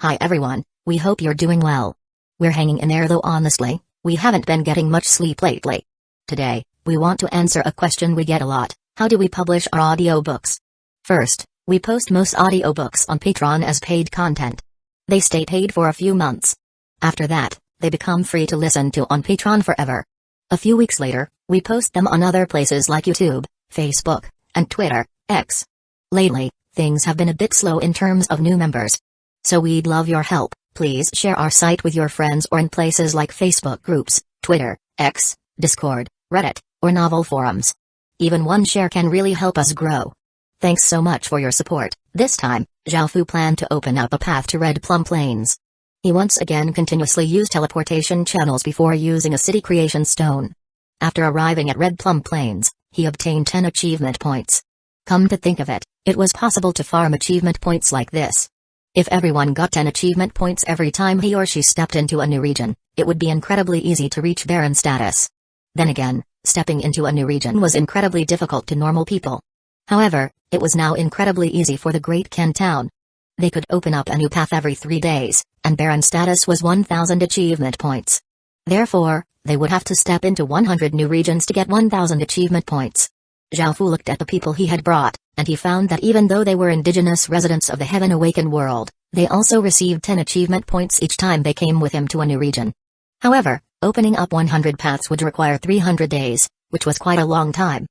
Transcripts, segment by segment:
Hi everyone, we hope you're doing well. We're hanging in there though honestly, we haven't been getting much sleep lately. Today, we want to answer a question we get a lot: how do we publish our audiobooks? First, we post most audiobooks on Patreon as paid content. They stay paid for a few months. After that, they become free to listen to on Patreon forever. A few weeks later, we post them on other places like YouTube, Facebook, and Twitter, X. Lately, things have been a bit slow in terms of new members. So we'd love your help. Please share our site with your friends or in places like Facebook groups, Twitter, X, Discord, Reddit, or novel forums. Even one share can really help us grow. Thanks so much for your support. This time, Xiaofu planned to open up a path to Red Plum Plains. He once again continuously used teleportation channels before using a city creation stone. After arriving at Red Plum Plains, he obtained 10 achievement points. Come to think of it, it was possible to farm achievement points like this. If everyone got 10 achievement points every time he or she stepped into a new region, it would be incredibly easy to reach Baron status. Then again, stepping into a new region was incredibly difficult to normal people. However, it was now incredibly easy for the Great Ken Town. They could open up a new path every 3 days, and Baron status was 1000 achievement points. Therefore, they would have to step into 100 new regions to get 1000 achievement points. Xiaofu looked at the people he had brought, and he found that even though they were indigenous residents of the Heaven Awakened world, they also received 10 achievement points each time they came with him to a new region. However, opening up 100 paths would require 300 days, which was quite a long time.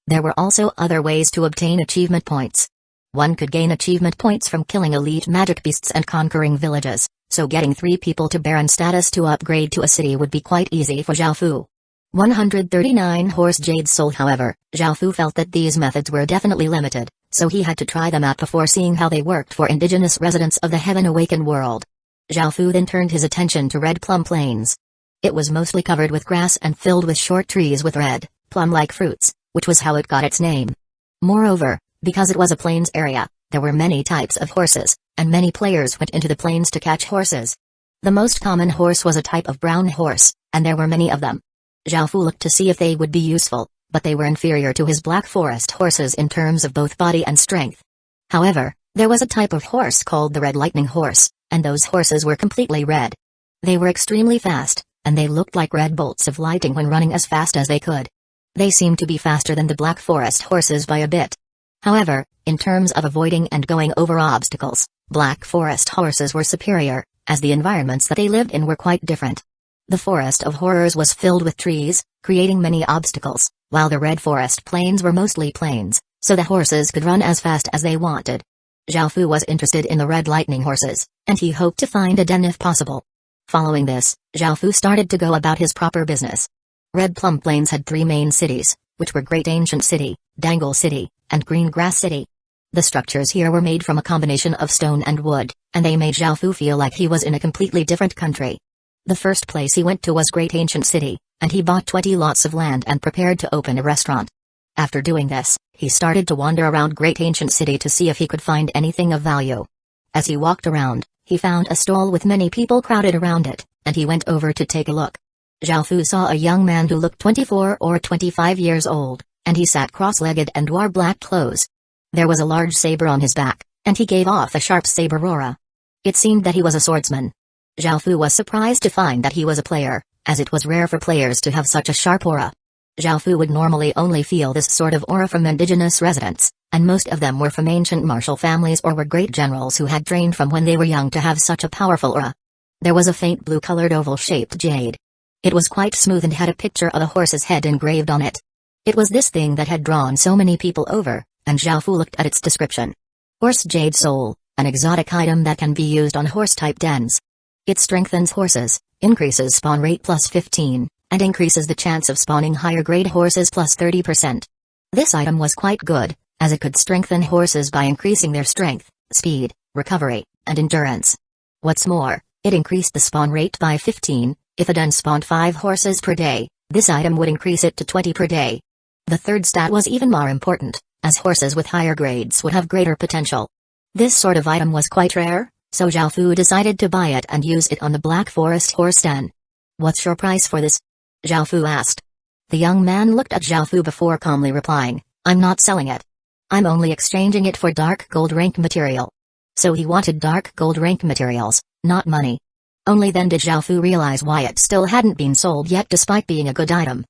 There were also other ways to obtain achievement points. One could gain achievement points from killing elite magic beasts and conquering villages, so getting 3 people to Baron status to upgrade to a city would be quite easy for Xiaofu. 139 Horse Jade Soul. However, Xiaofu felt that these methods were definitely limited, so he had to try them out before seeing how they worked for indigenous residents of the Heaven Awakened world. Xiaofu then turned his attention to Red Plum Plains. It was mostly covered with grass and filled with short trees with red, plum-like fruits, which was how it got its name. Moreover, because it was a plains area, there were many types of horses, and many players went into the plains to catch horses. The most common horse was a type of brown horse, and there were many of them. Xiaofu looked to see if they would be useful, but they were inferior to his Black Forest horses in terms of both body and strength. However, there was a type of horse called the Red Lightning Horse, and those horses were completely red. They were extremely fast, and they looked like red bolts of lightning when running as fast as they could. They seemed to be faster than the Black Forest horses by a bit. However, in terms of avoiding and going over obstacles, Black Forest horses were superior, as the environments that they lived in were quite different. The Forest of Horrors was filled with trees, creating many obstacles, while the Red Forest plains were mostly plains, so the horses could run as fast as they wanted. Xiaofu was interested in the Red Lightning horses, and he hoped to find a den if possible. Following this, Xiaofu started to go about his proper business. Red Plum Plains had 3 main cities, which were Great Ancient City, Dangle City, and Green Grass City. The structures here were made from a combination of stone and wood, and they made Xiaofu feel like he was in a completely different country. The first place he went to was Great Ancient City, and he bought 20 lots of land and prepared to open a restaurant. After doing this, he started to wander around Great Ancient City to see if he could find anything of value. As he walked around, he found a stall with many people crowded around it, and he went over to take a look. Xiaofu saw a young man who looked 24 or 25 years old, and he sat cross-legged and wore black clothes. There was a large saber on his back, and he gave off a sharp saber aura. It seemed that he was a swordsman. Xiaofu was surprised to find that he was a player, as it was rare for players to have such a sharp aura. Xiaofu would normally only feel this sort of aura from indigenous residents, and most of them were from ancient martial families or were great generals who had trained from when they were young to have such a powerful aura. There was a faint blue-colored oval-shaped jade. It was quite smooth and had a picture of a horse's head engraved on it. It was this thing that had drawn so many people over, and Xiaofu looked at its description. Horse Jade Soul, an exotic item that can be used on horse-type dens. It strengthens horses, increases spawn rate plus 15, and increases the chance of spawning higher-grade horses plus 30%. This item was quite good, as it could strengthen horses by increasing their strength, speed, recovery, and endurance. What's more, it increased the spawn rate by 15. If a den spawned 5 horses per day, this item would increase it to 20 per day. The third stat was even more important, as horses with higher grades would have greater potential. This sort of item was quite rare, so Xiaofu decided to buy it and use it on the Black Forest horse den. "What's your price for this?" Xiaofu asked. The young man looked at Xiaofu before calmly replying, "I'm not selling it. I'm only exchanging it for dark gold rank material." So he wanted dark gold rank materials, not money. Only then did Zhao Fu realize why it still hadn't been sold yet despite being a good item.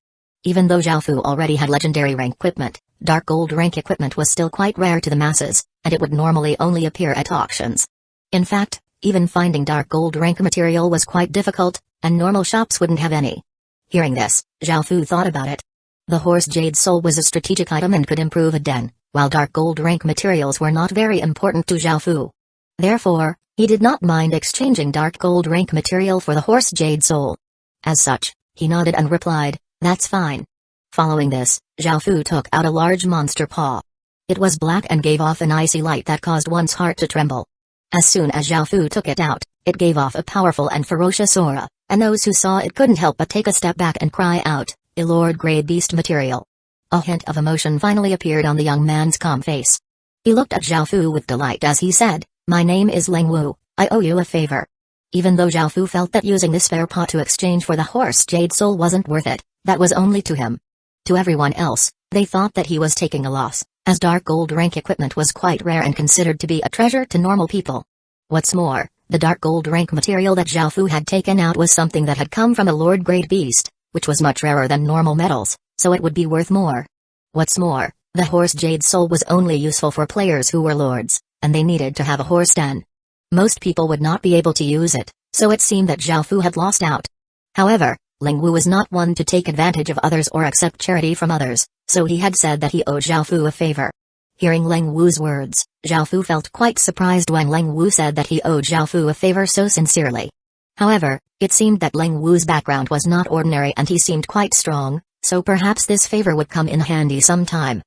Even though Zhao Fu already had legendary rank equipment, dark gold rank equipment was still quite rare to the masses, and it would normally only appear at auctions. In fact, even finding dark gold rank material was quite difficult, and normal shops wouldn't have any. Hearing this, Zhao Fu thought about it. The horse jade soul was a strategic item and could improve a den, while dark gold rank materials were not very important to Zhao Fu. Therefore, he did not mind exchanging dark gold rank material for the horse jade soul. As such, he nodded and replied, "That's fine." Following this, Zhao Fu took out a large monster paw. It was black and gave off an icy light that caused one's heart to tremble. As soon as Zhao Fu took it out, it gave off a powerful and ferocious aura, and those who saw it couldn't help but take a step back and cry out, "A Lord-grade beast material." A hint of emotion finally appeared on the young man's calm face. He looked at Zhao Fu with delight as he said, "My name is Leng Wu, I owe you a favor." Even though Zhao Fu felt that using this spare paw to exchange for the horse jade soul wasn't worth it, that was only to him. To everyone else, they thought that he was taking a loss, as dark gold rank equipment was quite rare and considered to be a treasure to normal people. What's more, the dark gold rank material that Zhao Fu had taken out was something that had come from a lord-grade beast, which was much rarer than normal metals, so it would be worth more. What's more, the horse jade soul was only useful for players who were lords, and they needed to have a horse den. Most people would not be able to use it, so it seemed that Zhao Fu had lost out. However, Leng Wu was not one to take advantage of others or accept charity from others, so he had said that he owed Zhao Fu a favor. Hearing Leng Wu's words, Zhao Fu felt quite surprised when Leng Wu said that he owed Zhao Fu a favor so sincerely. However, it seemed that Leng Wu's background was not ordinary and he seemed quite strong, so perhaps this favor would come in handy sometime.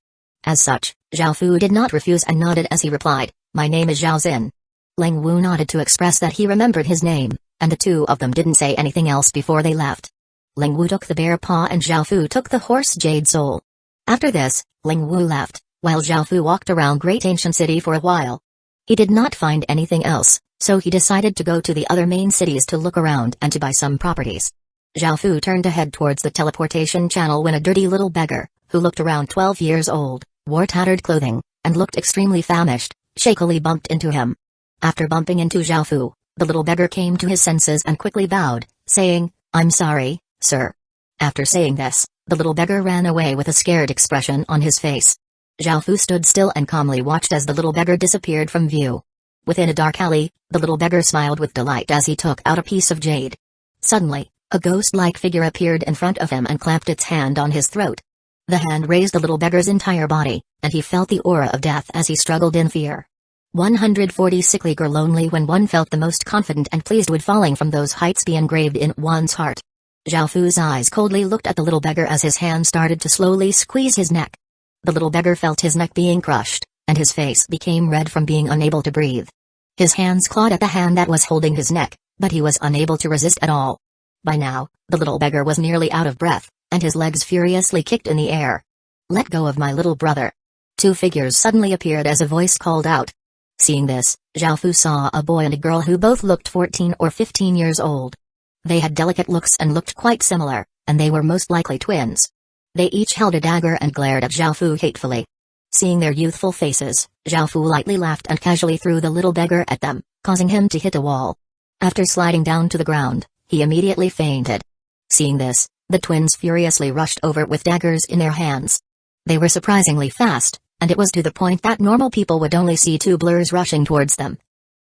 As such, Zhao Fu did not refuse and nodded as he replied, "My name is Zhao Xin." Leng Wu nodded to express that he remembered his name, and the two of them didn't say anything else before they left. Leng Wu took the bear paw and Zhao Fu took the horse jade soul. After this, Leng Wu left, while Zhao Fu walked around Great Ancient City for a while. He did not find anything else, so he decided to go to the other main cities to look around and to buy some properties. Zhao Fu turned to head towards the teleportation channel when a dirty little beggar, who looked around 12 years old, wore tattered clothing, and looked extremely famished, shakily bumped into him. After bumping into Zhao Fu, the little beggar came to his senses and quickly bowed, saying, "I'm sorry, sir." After saying this, the little beggar ran away with a scared expression on his face. Zhao Fu stood still and calmly watched as the little beggar disappeared from view. Within a dark alley, the little beggar smiled with delight as he took out a piece of jade. Suddenly, a ghost-like figure appeared in front of him and clapped its hand on his throat. The hand raised the little beggar's entire body, and he felt the aura of death as he struggled in fear. 140 sickly or lonely when one felt the most confident and pleased would falling from those heights be engraved in one's heart. Zhao Fu's eyes coldly looked at the little beggar as his hand started to slowly squeeze his neck. The little beggar felt his neck being crushed, and his face became red from being unable to breathe. His hands clawed at the hand that was holding his neck, but he was unable to resist at all. By now, the little beggar was nearly out of breath, and his legs furiously kicked in the air. "Let go of my little brother." Two figures suddenly appeared as a voice called out. Seeing this, Zhao Fu saw a boy and a girl who both looked 14 or 15 years old. They had delicate looks and looked quite similar, and they were most likely twins. They each held a dagger and glared at Zhao Fu hatefully. Seeing their youthful faces, Zhao Fu lightly laughed and casually threw the little beggar at them, causing him to hit a wall. After sliding down to the ground, he immediately fainted. Seeing this, the twins furiously rushed over with daggers in their hands. They were surprisingly fast, and it was to the point that normal people would only see two blurs rushing towards them.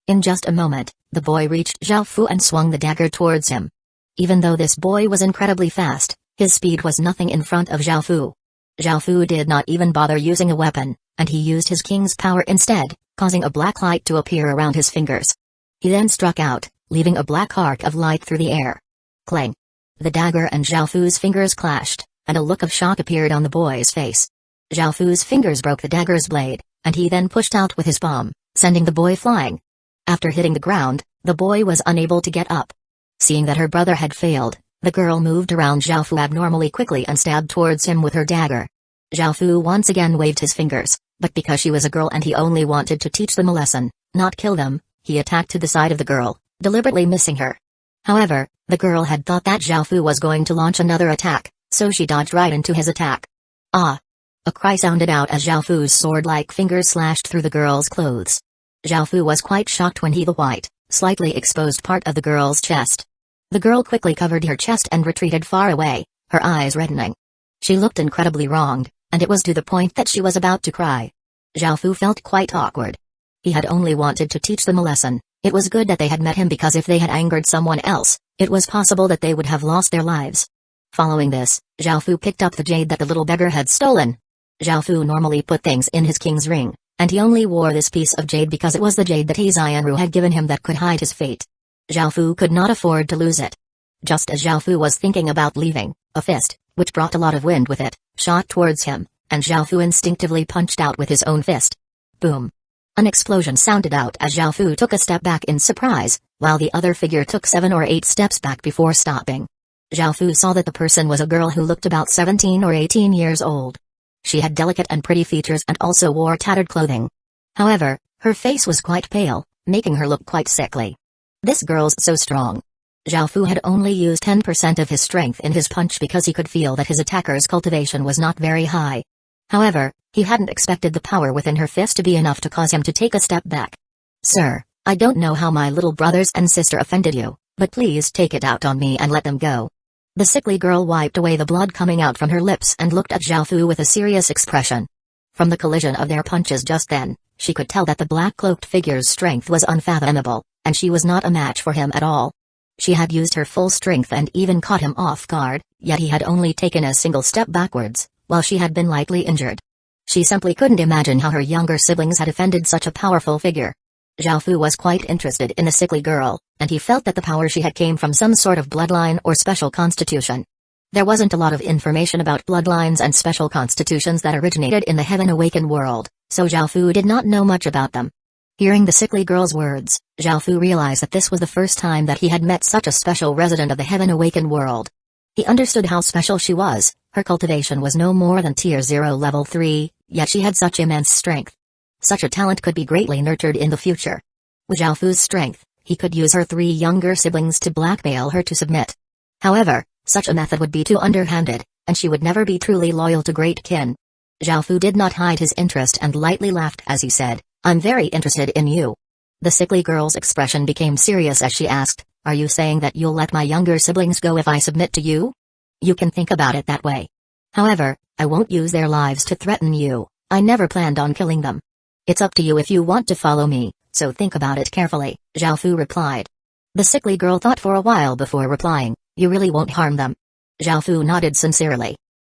In just a moment, the boy reached Zhao Fu and swung the dagger towards him. Even though this boy was incredibly fast, his speed was nothing in front of Zhao Fu. Zhao Fu did not even bother using a weapon, and he used his king's power instead, causing a black light to appear around his fingers. He then struck out, leaving a black arc of light through the air. Clang! The dagger and Zhao Fu's fingers clashed, and a look of shock appeared on the boy's face. Zhao Fu's fingers broke the dagger's blade, and he then pushed out with his palm, sending the boy flying. After hitting the ground, the boy was unable to get up. Seeing that her brother had failed, the girl moved around Zhao Fu abnormally quickly and stabbed towards him with her dagger. Zhao Fu once again waved his fingers, but because she was a girl and he only wanted to teach them a lesson, not kill them, he attacked to the side of the girl, deliberately missing her. However, the girl had thought that Zhao Fu was going to launch another attack, so she dodged right into his attack. Ah! A cry sounded out as Zhao Fu's sword-like fingers slashed through the girl's clothes. Zhao Fu was quite shocked when he saw the white, slightly exposed part of the girl's chest. The girl quickly covered her chest and retreated far away, her eyes reddening. She looked incredibly wronged, and it was to the point that she was about to cry. Zhao Fu felt quite awkward. He had only wanted to teach them a lesson. It was good that they had met him, because if they had angered someone else, it was possible that they would have lost their lives. Following this, Zhao Fu picked up the jade that the little beggar had stolen. Zhao Fu normally put things in his king's ring, and he only wore this piece of jade because it was the jade that Aizen had given him that could hide his fate. Zhao Fu could not afford to lose it. Just as Zhao Fu was thinking about leaving, a fist, which brought a lot of wind with it, shot towards him, and Zhao Fu instinctively punched out with his own fist. Boom! An explosion sounded out as Zhao Fu took a step back in surprise, while the other figure took 7 or 8 steps back before stopping. Zhao Fu saw that the person was a girl who looked about 17 or 18 years old. She had delicate and pretty features and also wore tattered clothing. However, her face was quite pale, making her look quite sickly. This girl's so strong. Zhao Fu had only used 10% of his strength in his punch because he could feel that his attacker's cultivation was not very high. However, he hadn't expected the power within her fist to be enough to cause him to take a step back. "Sir, I don't know how my little brothers and sister offended you, but please take it out on me and let them go." The sickly girl wiped away the blood coming out from her lips and looked at Zhao Fu with a serious expression. From the collision of their punches just then, she could tell that the black-cloaked figure's strength was unfathomable, and she was not a match for him at all. She had used her full strength and even caught him off guard, yet he had only taken a single step backwards, while she had been lightly injured. She simply couldn't imagine how her younger siblings had offended such a powerful figure. Zhao Fu was quite interested in the sickly girl, and he felt that the power she had came from some sort of bloodline or special constitution. There wasn't a lot of information about bloodlines and special constitutions that originated in the Heaven Awakened world, so Zhao Fu did not know much about them. Hearing the sickly girl's words, Zhao Fu realized that this was the first time that he had met such a special resident of the Heaven Awakened world. He understood how special she was. Her cultivation was no more than Tier 0 Level 3, yet she had such immense strength. Such a talent could be greatly nurtured in the future. With Zhao Fu's strength, he could use her 3 younger siblings to blackmail her to submit. However, such a method would be too underhanded, and she would never be truly loyal to great kin. Zhao Fu did not hide his interest and lightly laughed as he said, "I'm very interested in you." The sickly girl's expression became serious as she asked, "Are you saying that you'll let my younger siblings go if I submit to you?" "You can think about it that way. However, I won't use their lives to threaten you. I never planned on killing them. It's up to you if you want to follow me, so think about it carefully," Zhao Fu replied. The sickly girl thought for a while before replying, "You really won't harm them?" Zhao Fu nodded sincerely.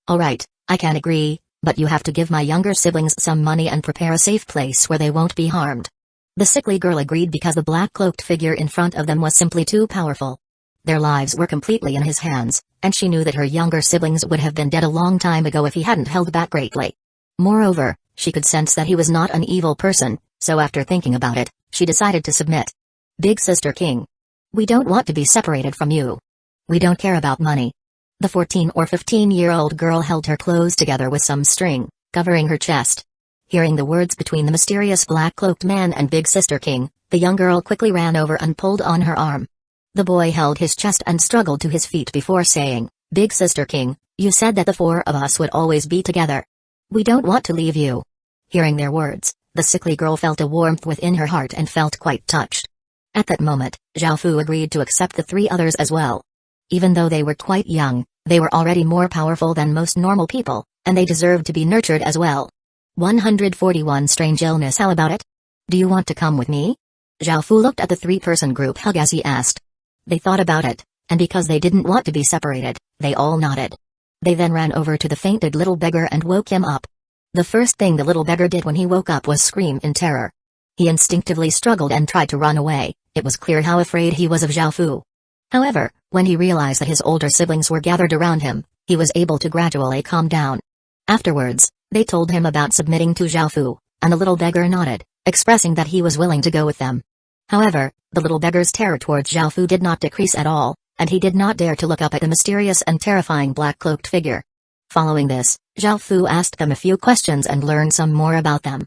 "Alright, I can agree, but you have to give my younger siblings some money and prepare a safe place where they won't be harmed." The sickly girl agreed because the black-cloaked figure in front of them was simply too powerful. Their lives were completely in his hands, and she knew that her younger siblings would have been dead a long time ago if he hadn't held back greatly. Moreover, she could sense that he was not an evil person, so after thinking about it, she decided to submit. "Big Sister King. We don't want to be separated from you. We don't care about money." The 14 or 15-year-old girl held her clothes together with some string, covering her chest. Hearing the words between the mysterious black-cloaked man and Big Sister King, the young girl quickly ran over and pulled on her arm. The boy held his chest and struggled to his feet before saying, "Big Sister King, you said that the 4 of us would always be together. We don't want to leave you." Hearing their words, the sickly girl felt a warmth within her heart and felt quite touched. At that moment, Zhao Fu agreed to accept the 3 others as well. Even though they were quite young, they were already more powerful than most normal people, and they deserved to be nurtured as well. 141 Strange Illness. How about it? Do you want to come with me? Zhao Fu looked at the 3-person group hug as he asked. They thought about it, and because they didn't want to be separated, they all nodded. They then ran over to the fainted little beggar and woke him up. The first thing the little beggar did when he woke up was scream in terror. He instinctively struggled and tried to run away. It was clear how afraid he was of Zhao Fu. However, when he realized that his older siblings were gathered around him, he was able to gradually calm down. Afterwards, they told him about submitting to Zhao Fu, and the little beggar nodded, expressing that he was willing to go with them. However, the little beggar's terror towards Zhao Fu did not decrease at all, and he did not dare to look up at the mysterious and terrifying black-cloaked figure. Following this, Zhao Fu asked them a few questions and learned some more about them.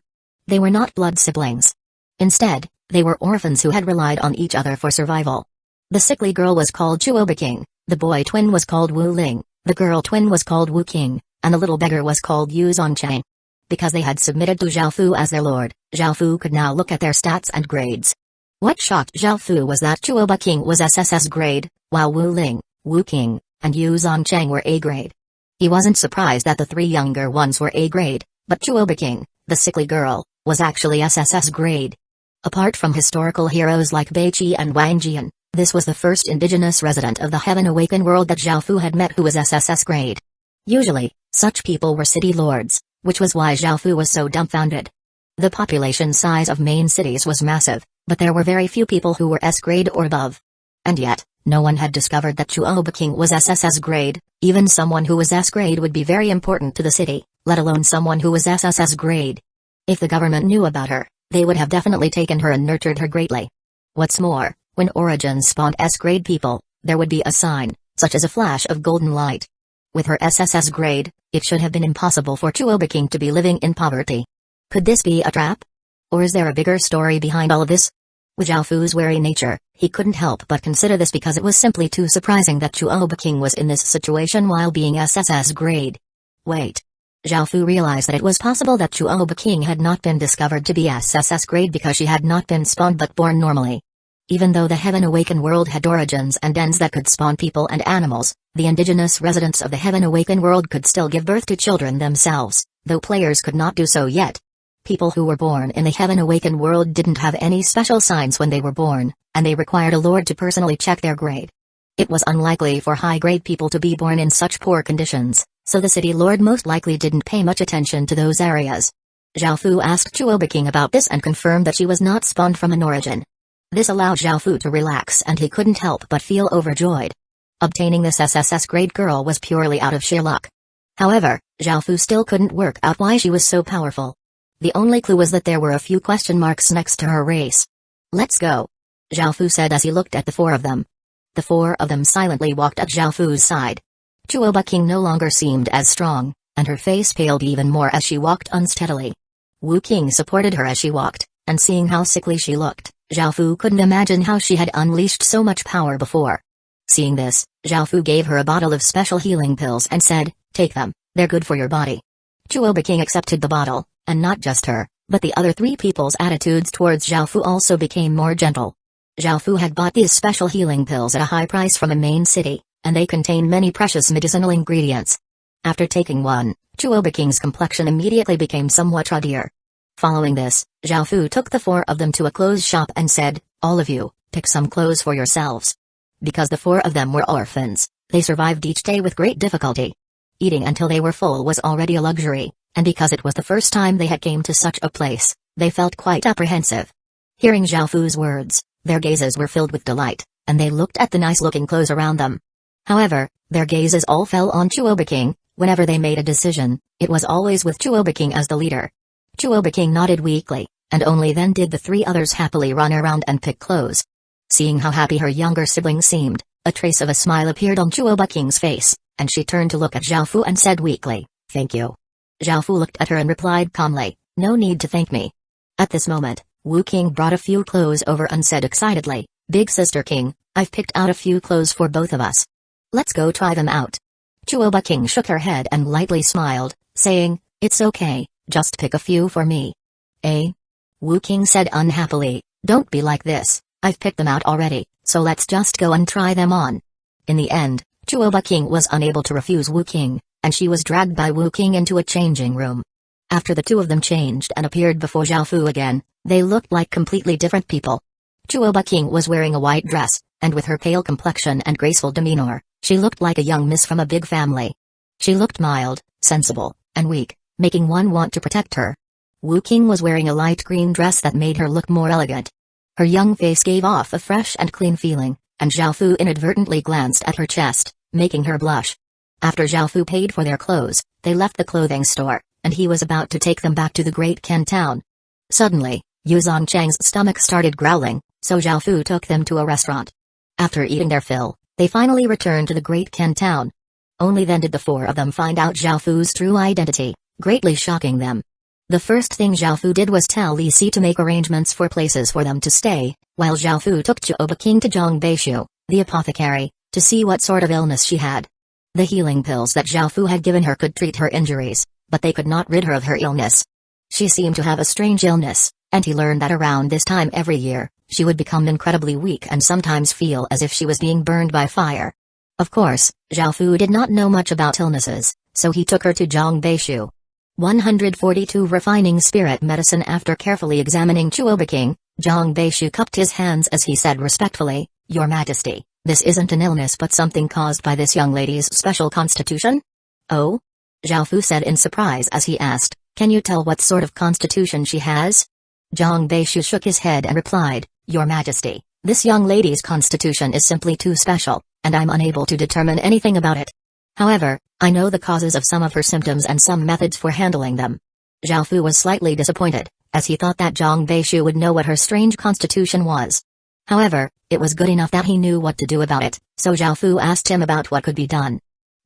They were not blood siblings. Instead, they were orphans who had relied on each other for survival. The sickly girl was called Chuoba King, the boy twin was called Wu Ling, the girl twin was called Wu King, and the little beggar was called Yu Zongchang. Because they had submitted to Zhao Fu as their lord, Zhao Fu could now look at their stats and grades. What shocked Zhao Fu was that Chuoba King was SSS grade, while Wu Ling, Wu King, and Yu Zongcheng were A grade. He wasn't surprised that the three younger ones were A grade, but Chuoba King, the sickly girl, was actually SSS grade. Apart from historical heroes like Beiqi and Wang Jian, this was the first indigenous resident of the Heaven Awakened world that Zhao Fu had met who was SSS grade. Usually, such people were city lords, which was why Zhao Fu was so dumbfounded. The population size of main cities was massive, but there were very few people who were S grade or above. And yet, no one had discovered that Chuoba King was SSS grade. Even someone who was S grade would be very important to the city, let alone someone who was SSS grade. If the government knew about her, they would have definitely taken her and nurtured her greatly. What's more, when Origins spawned S grade people, there would be a sign, such as a flash of golden light. With her SSS grade, it should have been impossible for Chuoba King to be living in poverty. Could this be a trap? Or is there a bigger story behind all of this? With Zhao Fu's wary nature, he couldn't help but consider this because it was simply too surprising that Chuoba King was in this situation while being SSS grade. Wait. Zhao Fu realized that it was possible that Chuoba King had not been discovered to be SSS grade because she had not been spawned but born normally. Even though the Heaven Awakened world had origins and ends that could spawn people and animals, the indigenous residents of the Heaven Awakened world could still give birth to children themselves, though players could not do so yet. People who were born in the Heaven Awakened world didn't have any special signs when they were born, and they required a lord to personally check their grade. It was unlikely for high-grade people to be born in such poor conditions, so the city lord most likely didn't pay much attention to those areas. Zhao Fu asked Chuoba King about this and confirmed that she was not spawned from an origin. This allowed Zhao Fu to relax and he couldn't help but feel overjoyed. Obtaining this SSS grade girl was purely out of sheer luck. However, Zhao Fu still couldn't work out why she was so powerful. The only clue was that there were a few question marks next to her race. Let's go, Zhao Fu said as he looked at the four of them. The four of them silently walked at Zhao Fu's side. Chuoba King no longer seemed as strong, and her face paled even more as she walked unsteadily. Wu King supported her as she walked, and seeing how sickly she looked, Zhao Fu couldn't imagine how she had unleashed so much power before. Seeing this, Zhao Fu gave her a bottle of special healing pills and said, "Take them, they're good for your body." Chuoba King accepted the bottle, and not just her, but the other three people's attitudes towards Zhao Fu also became more gentle. Zhao Fu had bought these special healing pills at a high price from a main city, and they contained many precious medicinal ingredients. After taking one, Chuoba King's complexion immediately became somewhat ruddier. Following this, Zhao Fu took the four of them to a clothes shop and said, "All of you, pick some clothes for yourselves." Because the four of them were orphans, they survived each day with great difficulty. Eating until they were full was already a luxury, and because it was the first time they had came to such a place, they felt quite apprehensive. Hearing Zhao Fu's words, their gazes were filled with delight, and they looked at the nice-looking clothes around them. However, their gazes all fell on Chuoba King. Whenever they made a decision, it was always with Chuoba King as the leader. Chuoba King nodded weakly, and only then did the three others happily run around and pick clothes. Seeing how happy her younger sibling seemed, a trace of a smile appeared on Chuoba King's face, and she turned to look at Zhao Fu and said weakly, "Thank you." Zhao Fu looked at her and replied calmly, "No need to thank me." At this moment, Wu King brought a few clothes over and said excitedly, "Big Sister King, I've picked out a few clothes for both of us. Let's go try them out." Chuoba King shook her head and lightly smiled, saying, "It's okay, just pick a few for me." "Eh?" Wu King said unhappily, "Don't be like this, I've picked them out already, so let's just go and try them on." In the end, Chuoba King was unable to refuse Wu King, and she was dragged by Wu King into a changing room. After the two of them changed and appeared before Zhao Fu again, they looked like completely different people. Chuoba King was wearing a white dress, and with her pale complexion and graceful demeanor, she looked like a young miss from a big family. She looked mild, sensible, and weak, making one want to protect her. Wu King was wearing a light green dress that made her look more elegant. Her young face gave off a fresh and clean feeling, and Zhao Fu inadvertently glanced at her chest, making her blush. After Zhao Fu paid for their clothes, they left the clothing store, and he was about to take them back to the Great Ken town. Suddenly, Yu Zongcheng's stomach started growling, so Zhao Fu took them to a restaurant. After eating their fill, they finally returned to the Great Ken town. Only then did the four of them find out Zhao Fu's true identity, greatly shocking them. The first thing Zhao Fu did was tell Li Si to make arrangements for places for them to stay, while Zhao Fu took Chuoba King to Zhang Beishu, the apothecary, to see what sort of illness she had. The healing pills that Zhao Fu had given her could treat her injuries, but they could not rid her of her illness. She seemed to have a strange illness, and he learned that around this time every year, she would become incredibly weak and sometimes feel as if she was being burned by fire. Of course, Zhao Fu did not know much about illnesses, so he took her to Zhang Beishu. 142 Refining Spirit Medicine. After carefully examining Chuoba King, Zhang Beishu cupped his hands as he said respectfully, "Your Majesty, this isn't an illness but something caused by this young lady's special constitution?" "Oh?" Zhao Fu said in surprise as he asked, "Can you tell what sort of constitution she has?" Zhang Beishu shook his head and replied, "Your Majesty, this young lady's constitution is simply too special, and I'm unable to determine anything about it. However, I know the causes of some of her symptoms and some methods for handling them." Zhao Fu was slightly disappointed, as he thought that Zhang Beishu would know what her strange constitution was. However, it was good enough that he knew what to do about it, so Zhao Fu asked him about what could be done.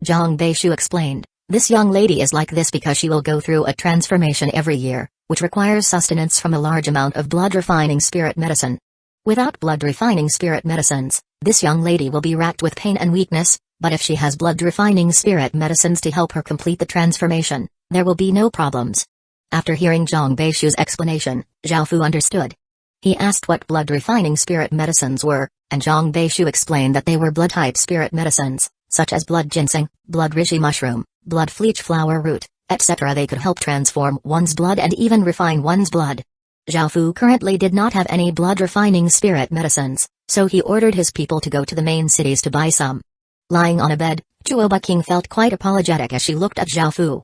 Zhang Beishu explained, "This young lady is like this because she will go through a transformation every year, which requires sustenance from a large amount of blood-refining spirit medicine. Without blood-refining spirit medicines, this young lady will be racked with pain and weakness, but if she has blood-refining spirit medicines to help her complete the transformation, there will be no problems." After hearing Zhang Beishu's explanation, Zhao Fu understood. He asked what blood-refining spirit medicines were, and Zhang Beishu explained that they were blood-type spirit medicines, such as blood ginseng, blood reishi mushroom, blood fleech flower root, etc. They could help transform one's blood and even refine one's blood. Zhao Fu currently did not have any blood-refining spirit medicines, so he ordered his people to go to the main cities to buy some. Lying on a bed, Chuoba King felt quite apologetic as she looked at Zhao Fu.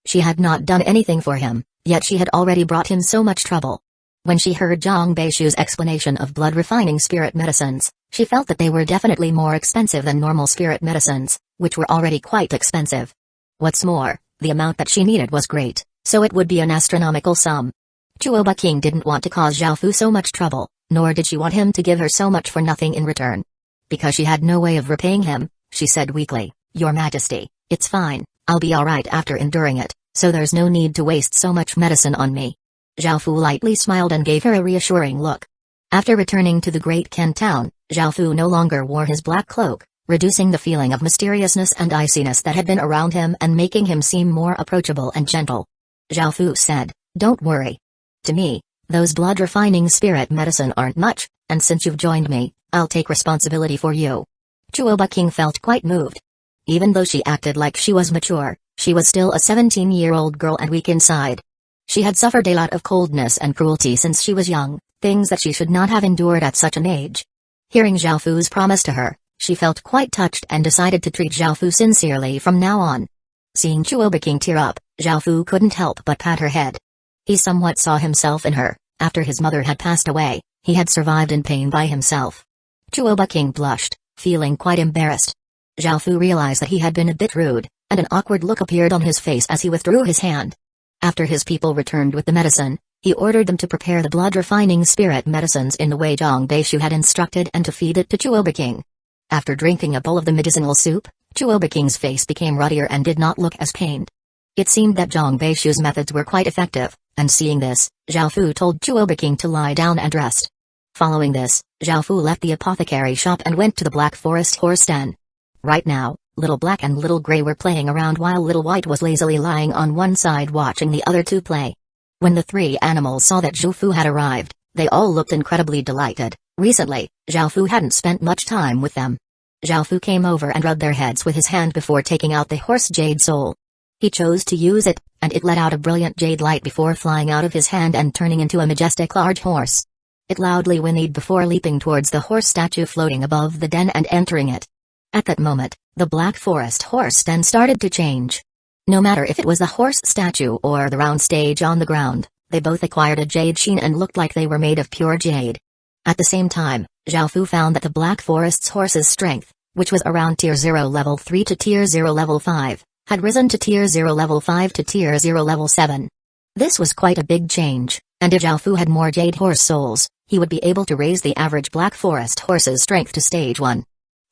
She had not done anything for him, yet she had already brought him so much trouble. When she heard Zhang Beishu's explanation of blood-refining spirit medicines, she felt that they were definitely more expensive than normal spirit medicines, which were already quite expensive. What's more, the amount that she needed was great, so it would be an astronomical sum. Chuoba King didn't want to cause Zhao Fu so much trouble, nor did she want him to give her so much for nothing in return. Because she had no way of repaying him, she said weakly, "Your Majesty, it's fine, I'll be alright after enduring it, so there's no need to waste so much medicine on me." Zhao Fu lightly smiled and gave her a reassuring look. After returning to the Great Ken town, Zhao Fu no longer wore his black cloak, reducing the feeling of mysteriousness and iciness that had been around him and making him seem more approachable and gentle. Zhao Fu said, "Don't worry. To me, those blood-refining spirit medicine aren't much, and since you've joined me, I'll take responsibility for you." Chuoba King felt quite moved. Even though she acted like she was mature, she was still a 17-year-old girl and weak inside. She had suffered a lot of coldness and cruelty since she was young, things that she should not have endured at such an age. Hearing Zhao Fu's promise to her, she felt quite touched and decided to treat Zhao Fu sincerely from now on. Seeing Chuoba King tear up, Zhao Fu couldn't help but pat her head. He somewhat saw himself in her. After his mother had passed away, he had survived in pain by himself. Chuoba King blushed, feeling quite embarrassed. Zhao Fu realized that he had been a bit rude, and an awkward look appeared on his face as he withdrew his hand. After his people returned with the medicine, he ordered them to prepare the blood-refining spirit medicines in the way Zhang Beishu had instructed and to feed it to Chuoba King. After drinking a bowl of the medicinal soup, Chuoba King's face became ruddier and did not look as pained. It seemed that Zhang Beishu's methods were quite effective, and seeing this, Zhao Fu told Chuoba King to lie down and rest. Following this, Zhao Fu left the apothecary shop and went to the Black Forest horse den. Right now, Little Black and Little Gray were playing around while Little White was lazily lying on one side watching the other two play. When the three animals saw that Zhao Fu had arrived, they all looked incredibly delighted. Recently, Zhao Fu hadn't spent much time with them. Zhao Fu came over and rubbed their heads with his hand before taking out the horse jade soul. He chose to use it, and it let out a brilliant jade light before flying out of his hand and turning into a majestic large horse. It loudly whinnied before leaping towards the horse statue floating above the den and entering it. At that moment, the Black Forest horse den started to change. No matter if it was the horse statue or the round stage on the ground, they both acquired a jade sheen and looked like they were made of pure jade. At the same time, Zhao Fu found that the Black Forest's horse's strength, which was around Tier 0 Level 3 to Tier 0 Level 5, had risen to Tier 0 Level 5 to Tier 0 Level 7. This was quite a big change, and if Zhao Fu had more jade horse souls, he would be able to raise the average Black Forest horse's strength to Stage 1.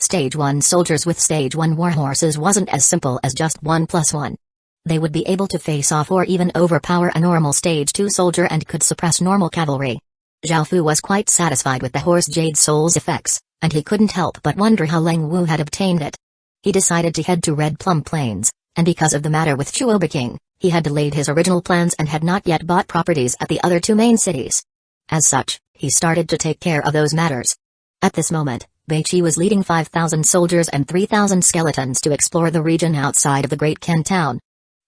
Stage 1 soldiers with Stage 1 war horses wasn't as simple as just 1+1. They would be able to face off or even overpower a normal Stage 2 soldier and could suppress normal cavalry. Zhao Fu was quite satisfied with the horse jade soul's effects, and he couldn't help but wonder how Leng Wu had obtained it. He decided to head to Red Plum Plains, and because of the matter with Chuoba King, He had delayed his original plans and had not yet bought properties at the other two main cities. As such, he started to take care of those matters. At this moment, Beichi was leading 5,000 soldiers and 3,000 skeletons to explore the region outside of the Great Ken town.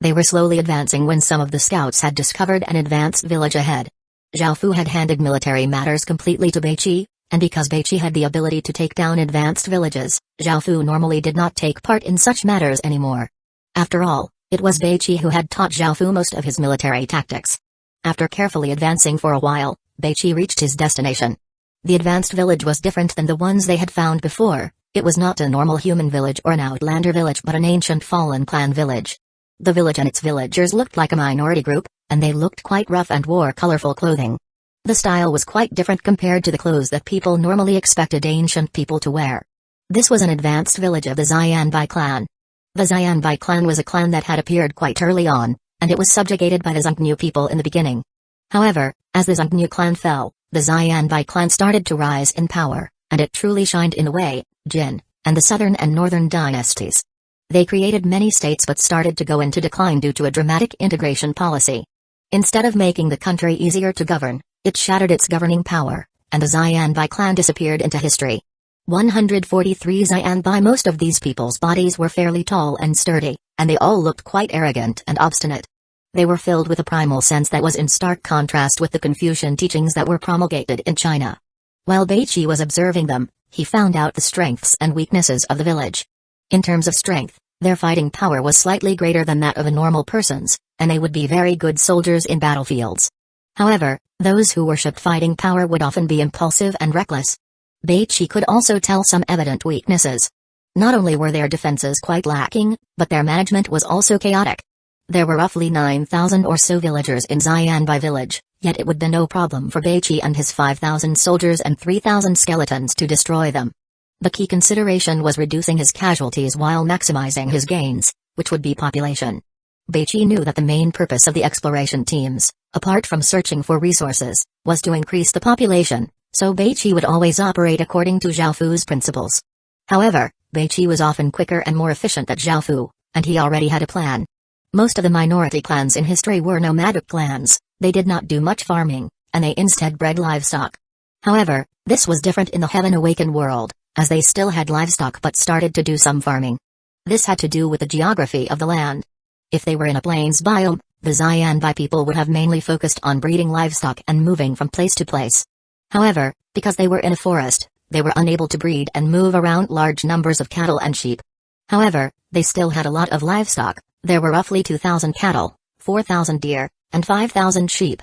They were slowly advancing when some of the scouts had discovered an advanced village ahead. Zhao Fu had handed military matters completely to Beichi, and because Beichi had the ability to take down advanced villages, Zhao Fu normally did not take part in such matters anymore. After all, it was Beichi who had taught Zhao Fu most of his military tactics. After carefully advancing for a while, Beichi reached his destination. The advanced village was different than the ones they had found before. It was not a normal human village or an outlander village but an ancient fallen clan village. The village and its villagers looked like a minority group, and they looked quite rough and wore colorful clothing. The style was quite different compared to the clothes that people normally expected ancient people to wear. This was an advanced village of the Xianbai clan. The Xianbai clan was a clan that had appeared quite early on, and it was subjugated by the Zhongnu people in the beginning. However, as the Zhongnu clan fell, the Xianbai clan started to rise in power, and it truly shined in the Wei, Jin, and the southern and northern dynasties. They created many states but started to go into decline due to a dramatic integration policy. Instead of making the country easier to govern, it shattered its governing power, and the Xianbai clan disappeared into history. 143 Xianbai. Most of these people's bodies were fairly tall and sturdy, and they all looked quite arrogant and obstinate. They were filled with a primal sense that was in stark contrast with the Confucian teachings that were promulgated in China. While Beichi was observing them, he found out the strengths and weaknesses of the village. In terms of strength, their fighting power was slightly greater than that of a normal person's, and they would be very good soldiers in battlefields. However, those who worshipped fighting power would often be impulsive and reckless. Beichi could also tell some evident weaknesses. Not only were their defenses quite lacking, but their management was also chaotic. There were roughly 9,000 or so villagers in Xianbai village, yet it would be no problem for Beichi and his 5,000 soldiers and 3,000 skeletons to destroy them. The key consideration was reducing his casualties while maximizing his gains, which would be population. Beichi knew that the main purpose of the exploration teams, apart from searching for resources, was to increase the population, so Beichi would always operate according to Zhao Fu's principles. However, Beichi was often quicker and more efficient than Zhao Fu, and he already had a plan. Most of the minority clans in history were nomadic clans. They did not do much farming, and they instead bred livestock. However, this was different in the Heaven Awakened world, as they still had livestock but started to do some farming. This had to do with the geography of the land. If they were in a plains biome, the Xianbai people would have mainly focused on breeding livestock and moving from place to place. However, because they were in a forest, they were unable to breed and move around large numbers of cattle and sheep. However, they still had a lot of livestock. There were roughly 2,000 cattle, 4,000 deer, and 5,000 sheep.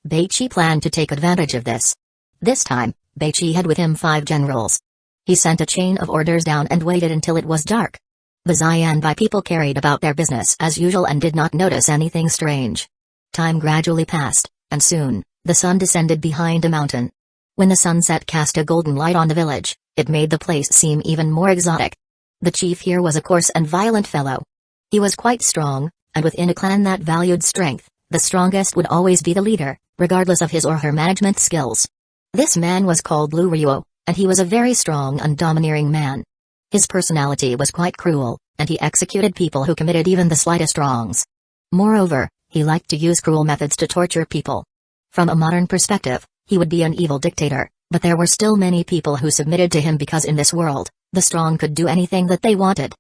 Beichi planned to take advantage of this. This time, Beichi had with him 5 generals. He sent a chain of orders down and waited until it was dark. The Xianbai people carried about their business as usual and did not notice anything strange. Time gradually passed, and soon, the sun descended behind a mountain. When the sunset cast a golden light on the village, it made the place seem even more exotic. The chief here was a coarse and violent fellow. He was quite strong, and within a clan that valued strength, the strongest would always be the leader, regardless of his or her management skills. This man was called Lu Ryuo, and he was a very strong and domineering man. His personality was quite cruel, and he executed people who committed even the slightest wrongs. Moreover, he liked to use cruel methods to torture people. From a modern perspective, he would be an evil dictator, but there were still many people who submitted to him because in this world, the strong could do anything that they wanted.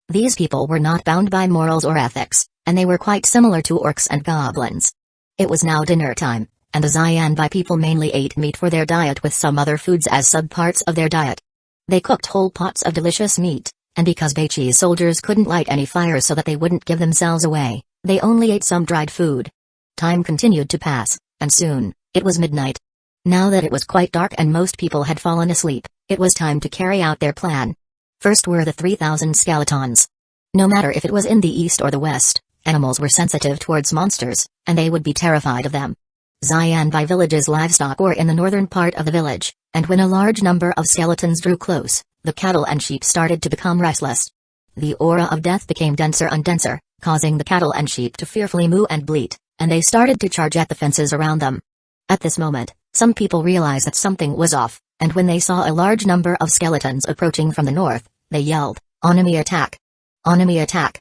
These people were not bound by morals or ethics, and they were quite similar to orcs and goblins. It was now dinner time, and the Xianbai people mainly ate meat for their diet with some other foods as subparts of their diet. They cooked whole pots of delicious meat, and because Beichi's soldiers couldn't light any fires so that they wouldn't give themselves away, they only ate some dried food. Time continued to pass, and soon, it was midnight. Now that it was quite dark and most people had fallen asleep, it was time to carry out their plan. First were the 3,000 skeletons. No matter if it was in the east or the west, animals were sensitive towards monsters, and they would be terrified of them. Xianbai village's livestock were in the northern part of the village, and when a large number of skeletons drew close, the cattle and sheep started to become restless. The aura of death became denser and denser, causing the cattle and sheep to fearfully moo and bleat, and they started to charge at the fences around them. At this moment, some people realized that something was off, and when they saw a large number of skeletons approaching from the north, they yelled, "Enemy attack! Enemy attack!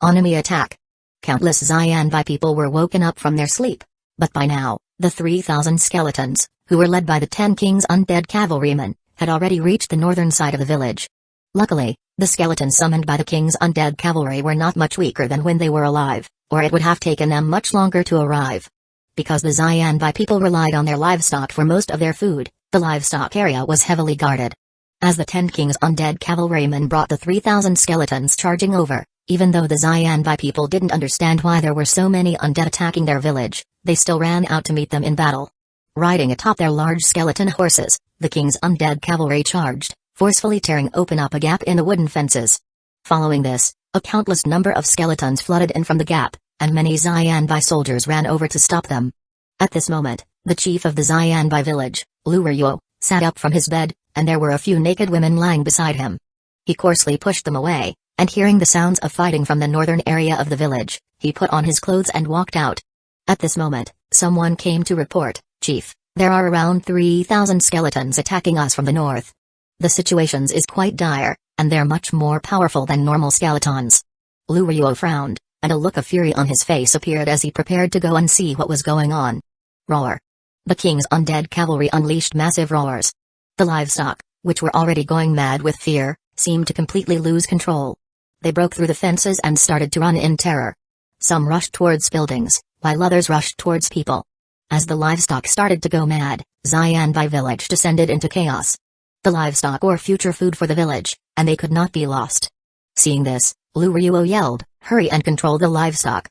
Enemy attack!" Countless Xianbai people were woken up from their sleep. But by now, the 3,000 skeletons, who were led by the 10 kings' undead cavalrymen, had already reached the northern side of the village. Luckily, the skeletons summoned by the king's undead cavalry were not much weaker than when they were alive, or it would have taken them much longer to arrive. Because the Xianbai people relied on their livestock for most of their food, the livestock area was heavily guarded. As the 10 kings' undead cavalrymen brought the 3,000 skeletons charging over, even though the Xianbai people didn't understand why there were so many undead attacking their village, they still ran out to meet them in battle. Riding atop their large skeleton horses, the king's undead cavalry charged, forcefully tearing open up a gap in the wooden fences. Following this, a countless number of skeletons flooded in from the gap, and many Xianbai soldiers ran over to stop them. At this moment, the chief of the Xianbai village, Rukongai, sat up from his bed, and there were a few naked women lying beside him. He coarsely pushed them away, and hearing the sounds of fighting from the northern area of the village, he put on his clothes and walked out. At this moment, someone came to report, "Chief, there are around 3,000 skeletons attacking us from the north. The situation is quite dire, and they're much more powerful than normal skeletons." Rukongai frowned, and a look of fury on his face appeared as he prepared to go and see what was going on. Roar! The king's undead cavalry unleashed massive roars. The livestock, which were already going mad with fear, seemed to completely lose control. They broke through the fences and started to run in terror. Some rushed towards buildings, while others rushed towards people. As the livestock started to go mad, Xianbai village descended into chaos. The livestock were future food for the village, and they could not be lost. Seeing this, Rukongai yelled, "Hurry and control the livestock."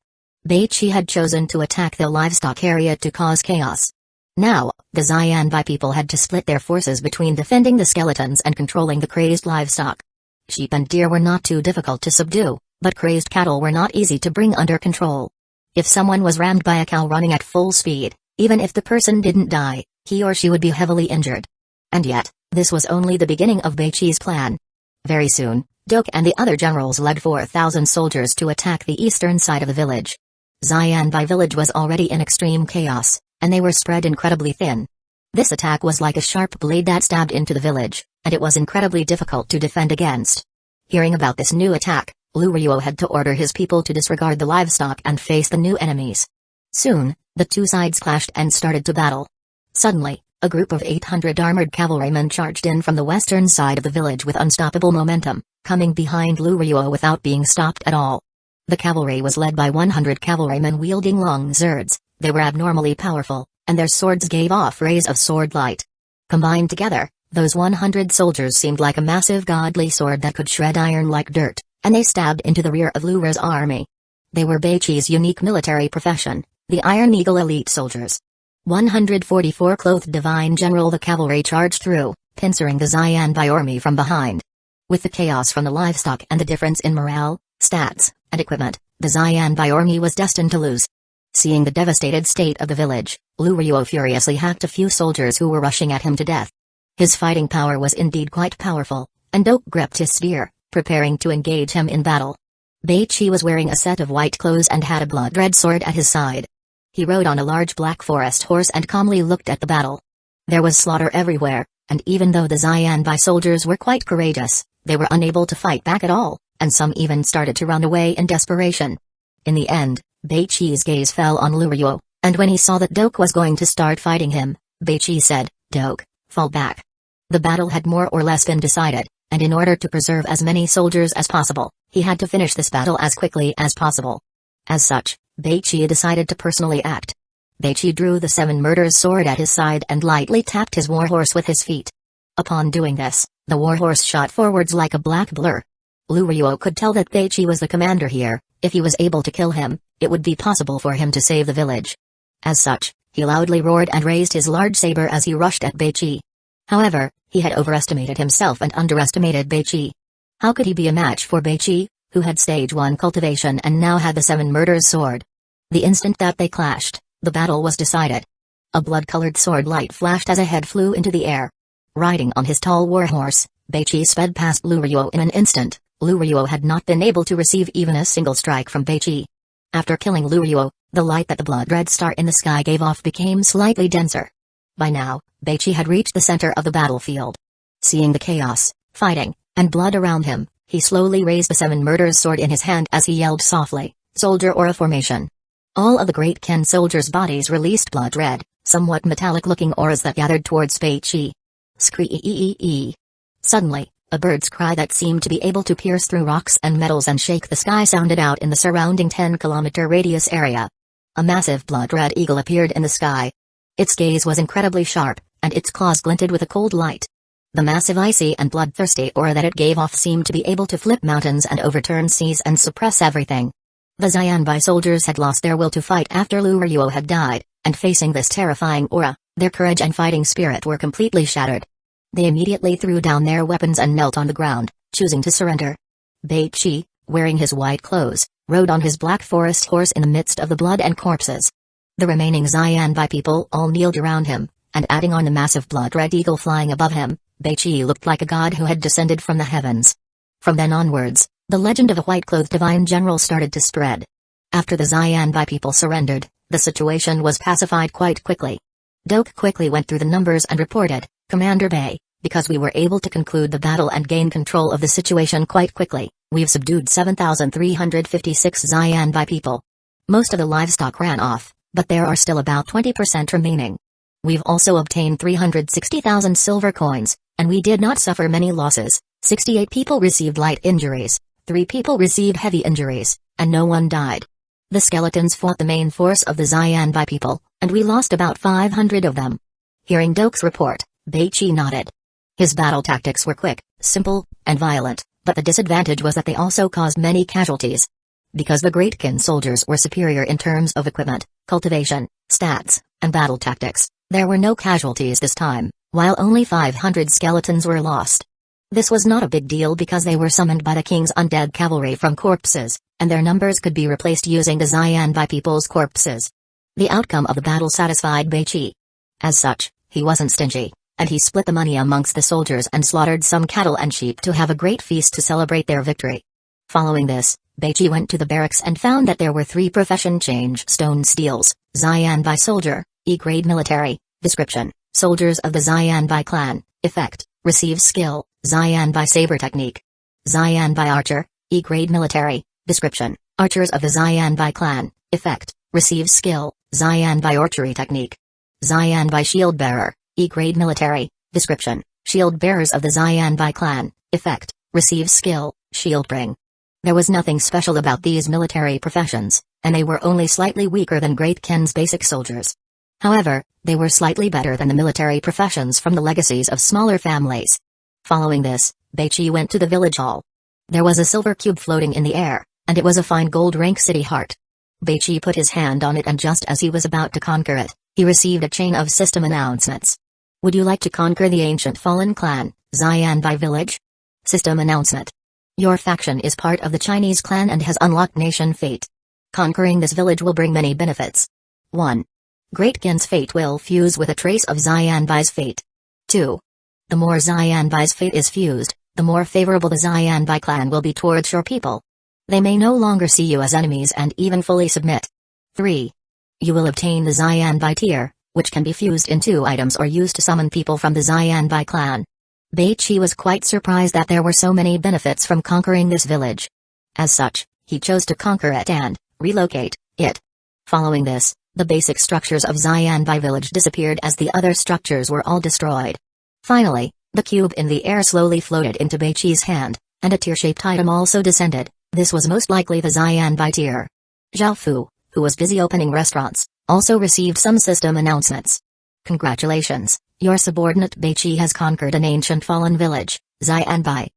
Beichi had chosen to attack the livestock area to cause chaos. Now, the Xianbai people had to split their forces between defending the skeletons and controlling the crazed livestock. Sheep and deer were not too difficult to subdue, but crazed cattle were not easy to bring under control. If someone was rammed by a cow running at full speed, even if the person didn't die, he or she would be heavily injured. And yet, this was only the beginning of Beichi's plan. Very soon, Doke and the other generals led 4,000 soldiers to attack the eastern side of the village. Xianbai village was already in extreme chaos, and they were spread incredibly thin. This attack was like a sharp blade that stabbed into the village, and it was incredibly difficult to defend against. Hearing about this new attack, Rukongai had to order his people to disregard the livestock and face the new enemies. Soon, the two sides clashed and started to battle. Suddenly, a group of 800 armored cavalrymen charged in from the western side of the village with unstoppable momentum, coming behind Rukongai without being stopped at all. The cavalry was led by 100 cavalrymen wielding long swords. They were abnormally powerful, and their swords gave off rays of sword light. Combined together, those 100 soldiers seemed like a massive godly sword that could shred iron like dirt, and they stabbed into the rear of Lura's army. They were Beichi's unique military profession, the Iron Eagle elite soldiers. 144 clothed divine general the cavalry charged through, pincering the Xianbai army from behind. With the chaos from the livestock and the difference in morale, stats, and equipment, the Xianbai army was destined to lose. Seeing the devastated state of the village, Rukongai furiously hacked a few soldiers who were rushing at him to death. His fighting power was indeed quite powerful, and Doke gripped his spear, preparing to engage him in battle. Beichi was wearing a set of white clothes and had a blood-red sword at his side. He rode on a large black forest horse and calmly looked at the battle. There was slaughter everywhere, and even though the Xianbai soldiers were quite courageous, they were unable to fight back at all, and some even started to run away in desperation. In the end, Beichi's gaze fell on Rukongai, and when he saw that Doke was going to start fighting him, Beichi said, "Doke, fall back." The battle had more or less been decided, and in order to preserve as many soldiers as possible, he had to finish this battle as quickly as possible. As such, Beichi decided to personally act. Beichi drew the Seven Murders sword at his side and lightly tapped his warhorse with his feet. Upon doing this, the warhorse shot forwards like a black blur. Rukongai could tell that Beichi was the commander here. If he was able to kill him, it would be possible for him to save the village. As such, he loudly roared and raised his large saber as he rushed at Beichi. However, he had overestimated himself and underestimated Beichi. How could he be a match for Beichi, who had stage 1 cultivation and now had the Seven Murders sword? The instant that they clashed, the battle was decided. A blood-colored sword light flashed as a head flew into the air. Riding on his tall warhorse, Beichi sped past Rukongai in an instant. Rukongai had not been able to receive even a single strike from Beichi. After killing Rukongai, the light that the blood-red star in the sky gave off became slightly denser. By now, Beichi had reached the center of the battlefield. Seeing the chaos, fighting, and blood around him, he slowly raised the Seven Murders sword in his hand as he yelled softly, Soldier aura formation. All of the Great Ken soldiers' bodies released blood red, somewhat metallic-looking auras that gathered towards Beichi. Scree. Suddenly, a bird's cry that seemed to be able to pierce through rocks and metals and shake the sky sounded out in the surrounding 10-kilometer radius area. A massive blood-red eagle appeared in the sky. Its gaze was incredibly sharp, and its claws glinted with a cold light. The massive icy and bloodthirsty aura that it gave off seemed to be able to flip mountains and overturn seas and suppress everything. The Xianbai soldiers had lost their will to fight after Lu Ryuo had died, and facing this terrifying aura, their courage and fighting spirit were completely shattered. They immediately threw down their weapons and knelt on the ground, choosing to surrender. Beichi, wearing his white clothes, rode on his black forest horse in the midst of the blood and corpses. The remaining Xianbai people all kneeled around him, and adding on the massive blood-red eagle flying above him, Beichi looked like a god who had descended from the heavens. From then onwards, the legend of a white-clothed divine general started to spread. After the Xianbai people surrendered, the situation was pacified quite quickly. Doke quickly went through the numbers and reported, "Commander Bei, because we were able to conclude the battle and gain control of the situation quite quickly, we've subdued 7,356 Xianbai people. Most of the livestock ran off, but there are still about 20% remaining. We've also obtained 360,000 silver coins, and we did not suffer many losses. 68 people received light injuries, 3 people received heavy injuries, and no one died. The skeletons fought the main force of the Xianbai people, and we lost about 500 of them." Hearing Doke's report, Beichi nodded. His battle tactics were quick, simple, and violent, but the disadvantage was that they also caused many casualties. Because the Great Ken soldiers were superior in terms of equipment, cultivation, stats, and battle tactics, there were no casualties this time, while only 500 skeletons were lost. This was not a big deal because they were summoned by the king's undead cavalry from corpses, and their numbers could be replaced using the Xianbai people's corpses. The outcome of the battle satisfied Beichi. As such, he wasn't stingy, and he split the money amongst the soldiers and slaughtered some cattle and sheep to have a great feast to celebrate their victory. Following this, Beichi went to the barracks and found that there were 3 profession change stone steels: Xianbai soldier, E-grade military, description, soldiers of the Xianbai clan, effect, receive skill, Xianbai saber technique. Xianbai archer, E-grade military, description, archers of the Xianbai clan, effect, receive skill, Xianbai archery technique. Xianbai shield bearer, E-grade military, description, shield bearers of the Xianbai clan, effect, receive skill, shield bring. There was nothing special about these military professions, and they were only slightly weaker than Great Ken's basic soldiers. However, they were slightly better than the military professions from the legacies of smaller families. Following this, Beichi went to the village hall. There was a silver cube floating in the air, and it was a fine gold rank city heart. Beichi put his hand on it, and just as he was about to conquer it, he received a chain of system announcements. "Would you like to conquer the ancient fallen clan, Xianbai village?" System announcement. "Your faction is part of the Chinese clan and has unlocked nation fate. Conquering this village will bring many benefits. 1. Great Ken's fate will fuse with a trace of Xianbai's fate. 2. The more Xianbai's fate is fused, the more favorable the Xianbai clan will be towards your people. They may no longer see you as enemies and even fully submit. 3. You will obtain the Xianbai tear, which can be fused in 2 items or used to summon people from the Xianbai clan." Beichi was quite surprised that there were so many benefits from conquering this village. As such, he chose to conquer it and relocate it. Following this, the basic structures of Xianbai village disappeared as the other structures were all destroyed. Finally, the cube in the air slowly floated into Beichi's hand, and a tear-shaped item also descended. This was most likely the Xianbai tear. Zhao Fu, who was busy opening restaurants, also received some system announcements. "Congratulations, your subordinate Beichi has conquered an ancient fallen village, Xianbai.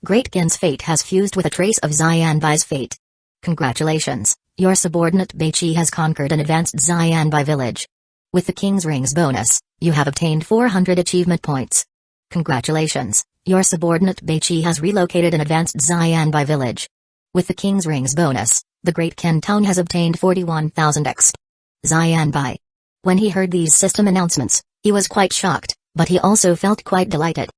Great Ken's fate has fused with a trace of Xianbai's fate. Congratulations, your subordinate Beichi has conquered an advanced Xianbai village. With the King's Rings bonus, you have obtained 400 achievement points. Congratulations, your subordinate Beichi has relocated an advanced Xianbai village. With the King's Rings bonus, the Great Ken town has obtained 41,000 XP. Xianbai." When he heard these system announcements, he was quite shocked, but he also felt quite delighted.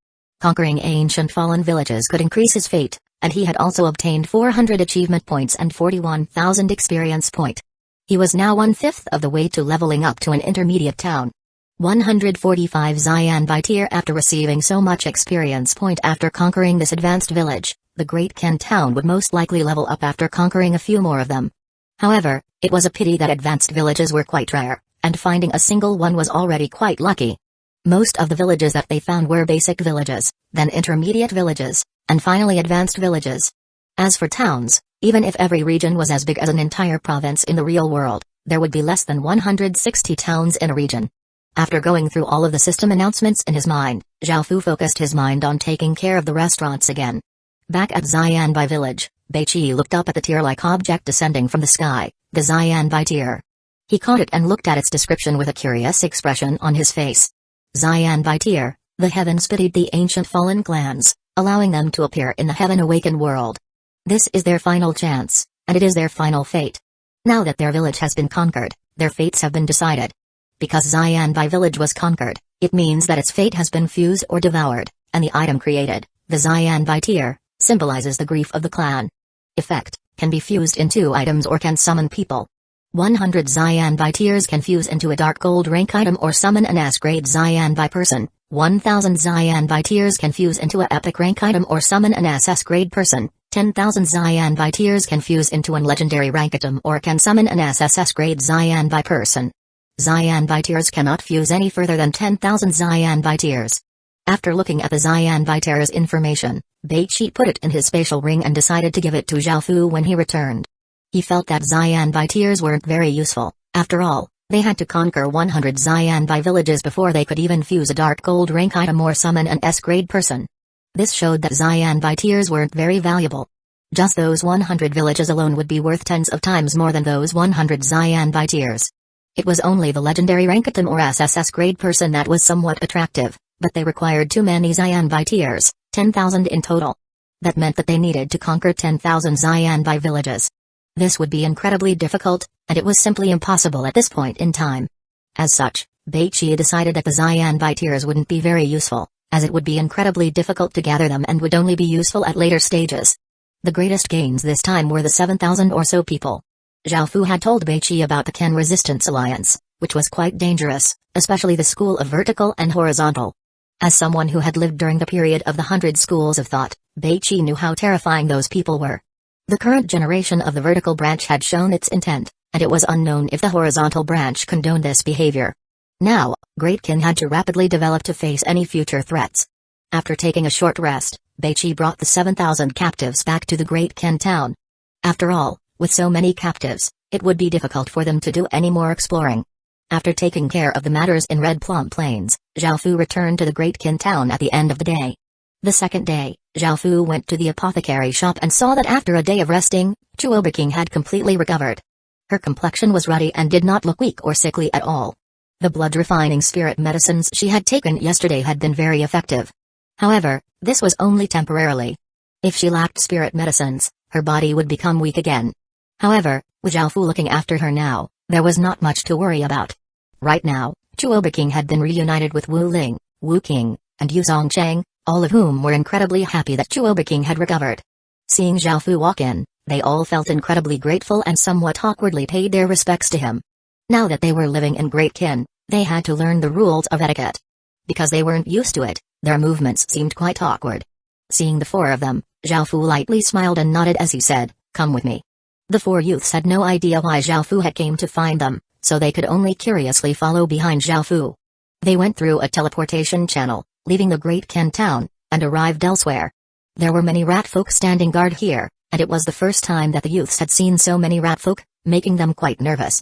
Conquering ancient fallen villages could increase his fate, and he had also obtained 400 achievement points and 41,000 experience point. He was now 1/5 of the way to leveling up to an intermediate town. 145 Xianbai tier. After receiving so much experience point after conquering this advanced village, the Great Ken town would most likely level up after conquering a few more of them. However, it was a pity that advanced villages were quite rare, and finding a single one was already quite lucky. Most of the villages that they found were basic villages, then intermediate villages, and finally advanced villages. As for towns, even if every region was as big as an entire province in the real world, there would be less than 160 towns in a region. After going through all of the system announcements in his mind, Xiaofu focused his mind on taking care of the restaurants again. Back at Xianbai village, Beiqi looked up at the tear-like object descending from the sky, the Xianbai tear. He caught it and looked at its description with a curious expression on his face. Xianbai tear, the heavens pitied the ancient fallen clans, allowing them to appear in the heaven-awakened world. This is their final chance, and it is their final fate. Now that their village has been conquered, their fates have been decided. Because Xianbai village was conquered, it means that its fate has been fused or devoured, and the item created, the Xianbai tear, symbolizes the grief of the clan. Effect, can be fused in 2 items or can summon people. 100 Xianbai tears can fuse into a dark gold rank item or summon an S-grade Xianbai person. 1000 Xianbai tears can fuse into a epic rank item or summon an SS-grade person. 10,000 Xianbai tears can fuse into an legendary rank item or can summon an SSS-grade Xianbai person. Xianbai tears cannot fuse any further than 10,000 Xianbai tears. After looking at the Xianbai tears information, Beiqi put it in his spatial ring and decided to give it to Xiaofu when he returned. He felt that Xianbai tears weren't very useful. After all, they had to conquer 100 Xianbai villages before they could even fuse a dark gold rank item or summon an S-grade person. This showed that Xianbai tears weren't very valuable. Just those 100 villages alone would be worth tens of times more than those 100 Xianbai tears. It was only the legendary rank item or SSS grade person that was somewhat attractive, but they required too many Xianbai tears, 10,000 in total. That meant that they needed to conquer 10,000 Xianbai villages. This would be incredibly difficult, and it was simply impossible at this point in time. As such, Beiqi decided that the Xianbai tears wouldn't be very useful, as it would be incredibly difficult to gather them and would only be useful at later stages. The greatest gains this time were the 7,000 or so people. Xiaofu had told Beiqi about the Ken Resistance Alliance, which was quite dangerous, especially the school of vertical and horizontal. As someone who had lived during the period of the 100 schools of thought, Beiqi knew how terrifying those people were. The current generation of the vertical branch had shown its intent, and it was unknown if the horizontal branch condoned this behavior. Now, Great Kin had to rapidly develop to face any future threats. After taking a short rest, Beiqi brought the 7,000 captives back to the Great Kin town. After all, with so many captives, it would be difficult for them to do any more exploring. After taking care of the matters in Red Plum Plains, Xiaofu returned to the Great Kin town at the end of the day. The second day, Xiaofu went to the apothecary shop and saw that after a day of resting, Chuobiking had completely recovered. Her complexion was ruddy and did not look weak or sickly at all. The blood-refining spirit medicines she had taken yesterday had been very effective. However, this was only temporarily. If she lacked spirit medicines, her body would become weak again. However, with Xiaofu looking after her now, there was not much to worry about. Right now, Chuobiking had been reunited with Wu Ling, Wu Qing, and Yu Zongcheng, all of whom were incredibly happy that Chuobiking had recovered. Seeing Xiaofu walk in, they all felt incredibly grateful and somewhat awkwardly paid their respects to him. Now that they were living in Great Kin, they had to learn the rules of etiquette. Because they weren't used to it, their movements seemed quite awkward. Seeing the four of them, Xiaofu lightly smiled and nodded as he said, "Come with me." The four youths had no idea why Xiaofu had came to find them, so they could only curiously follow behind Xiaofu. They went through a teleportation channel, leaving the Great Kin town, and arrived elsewhere. There were many rat folk standing guard here, and it was the first time that the youths had seen so many rat folk, making them quite nervous.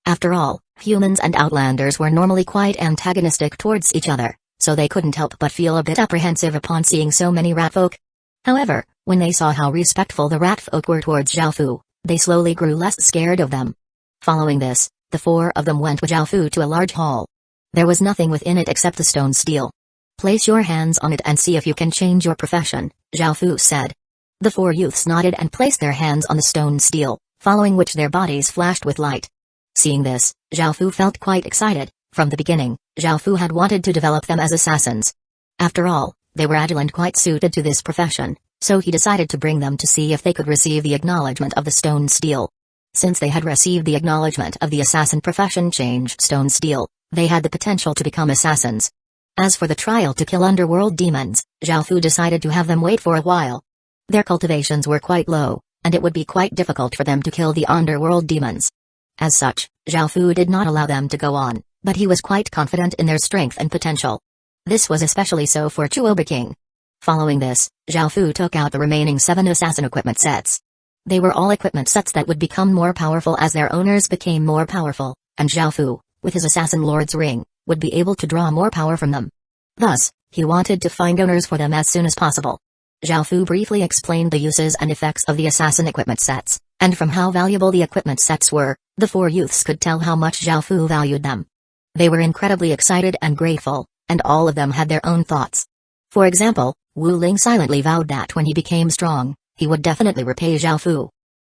After all, humans and outlanders were normally quite antagonistic towards each other, so they couldn't help but feel a bit apprehensive upon seeing so many rat folk. However, when they saw how respectful the rat folk were towards Xiaofu, they slowly grew less scared of them. Following this, the four of them went with Xiaofu to a large hall. There was nothing within it except the stone steel. "Place your hands on it and see if you can change your profession," Xiaofu said. The four youths nodded and placed their hands on the stone steel, following which their bodies flashed with light. Seeing this, Xiaofu felt quite excited. From the beginning, Xiaofu had wanted to develop them as assassins. After all, they were agile and quite suited to this profession, so he decided to bring them to see if they could receive the acknowledgement of the stone steel. Since they had received the acknowledgement of the assassin profession changed stone steel, they had the potential to become assassins. As for the trial to kill underworld demons, Xiaofu decided to have them wait for a while. Their cultivations were quite low, and it would be quite difficult for them to kill the underworld demons. As such, Zhao Fu did not allow them to go on, but he was quite confident in their strength and potential. This was especially so for Chuobi. Following this, Zhao Fu took out the remaining 7 assassin equipment sets. They were all equipment sets that would become more powerful as their owners became more powerful, and Zhao Fu, with his Assassin Lord's ring, would be able to draw more power from them. Thus, he wanted to find owners for them as soon as possible. Zhao Fu briefly explained the uses and effects of the assassin equipment sets, and from how valuable the equipment sets were, the 4 youths could tell how much Zhao Fu valued them. They were incredibly excited and grateful, and all of them had their own thoughts. For example, Wu Ling silently vowed that when he became strong, he would definitely repay Zhao Fu.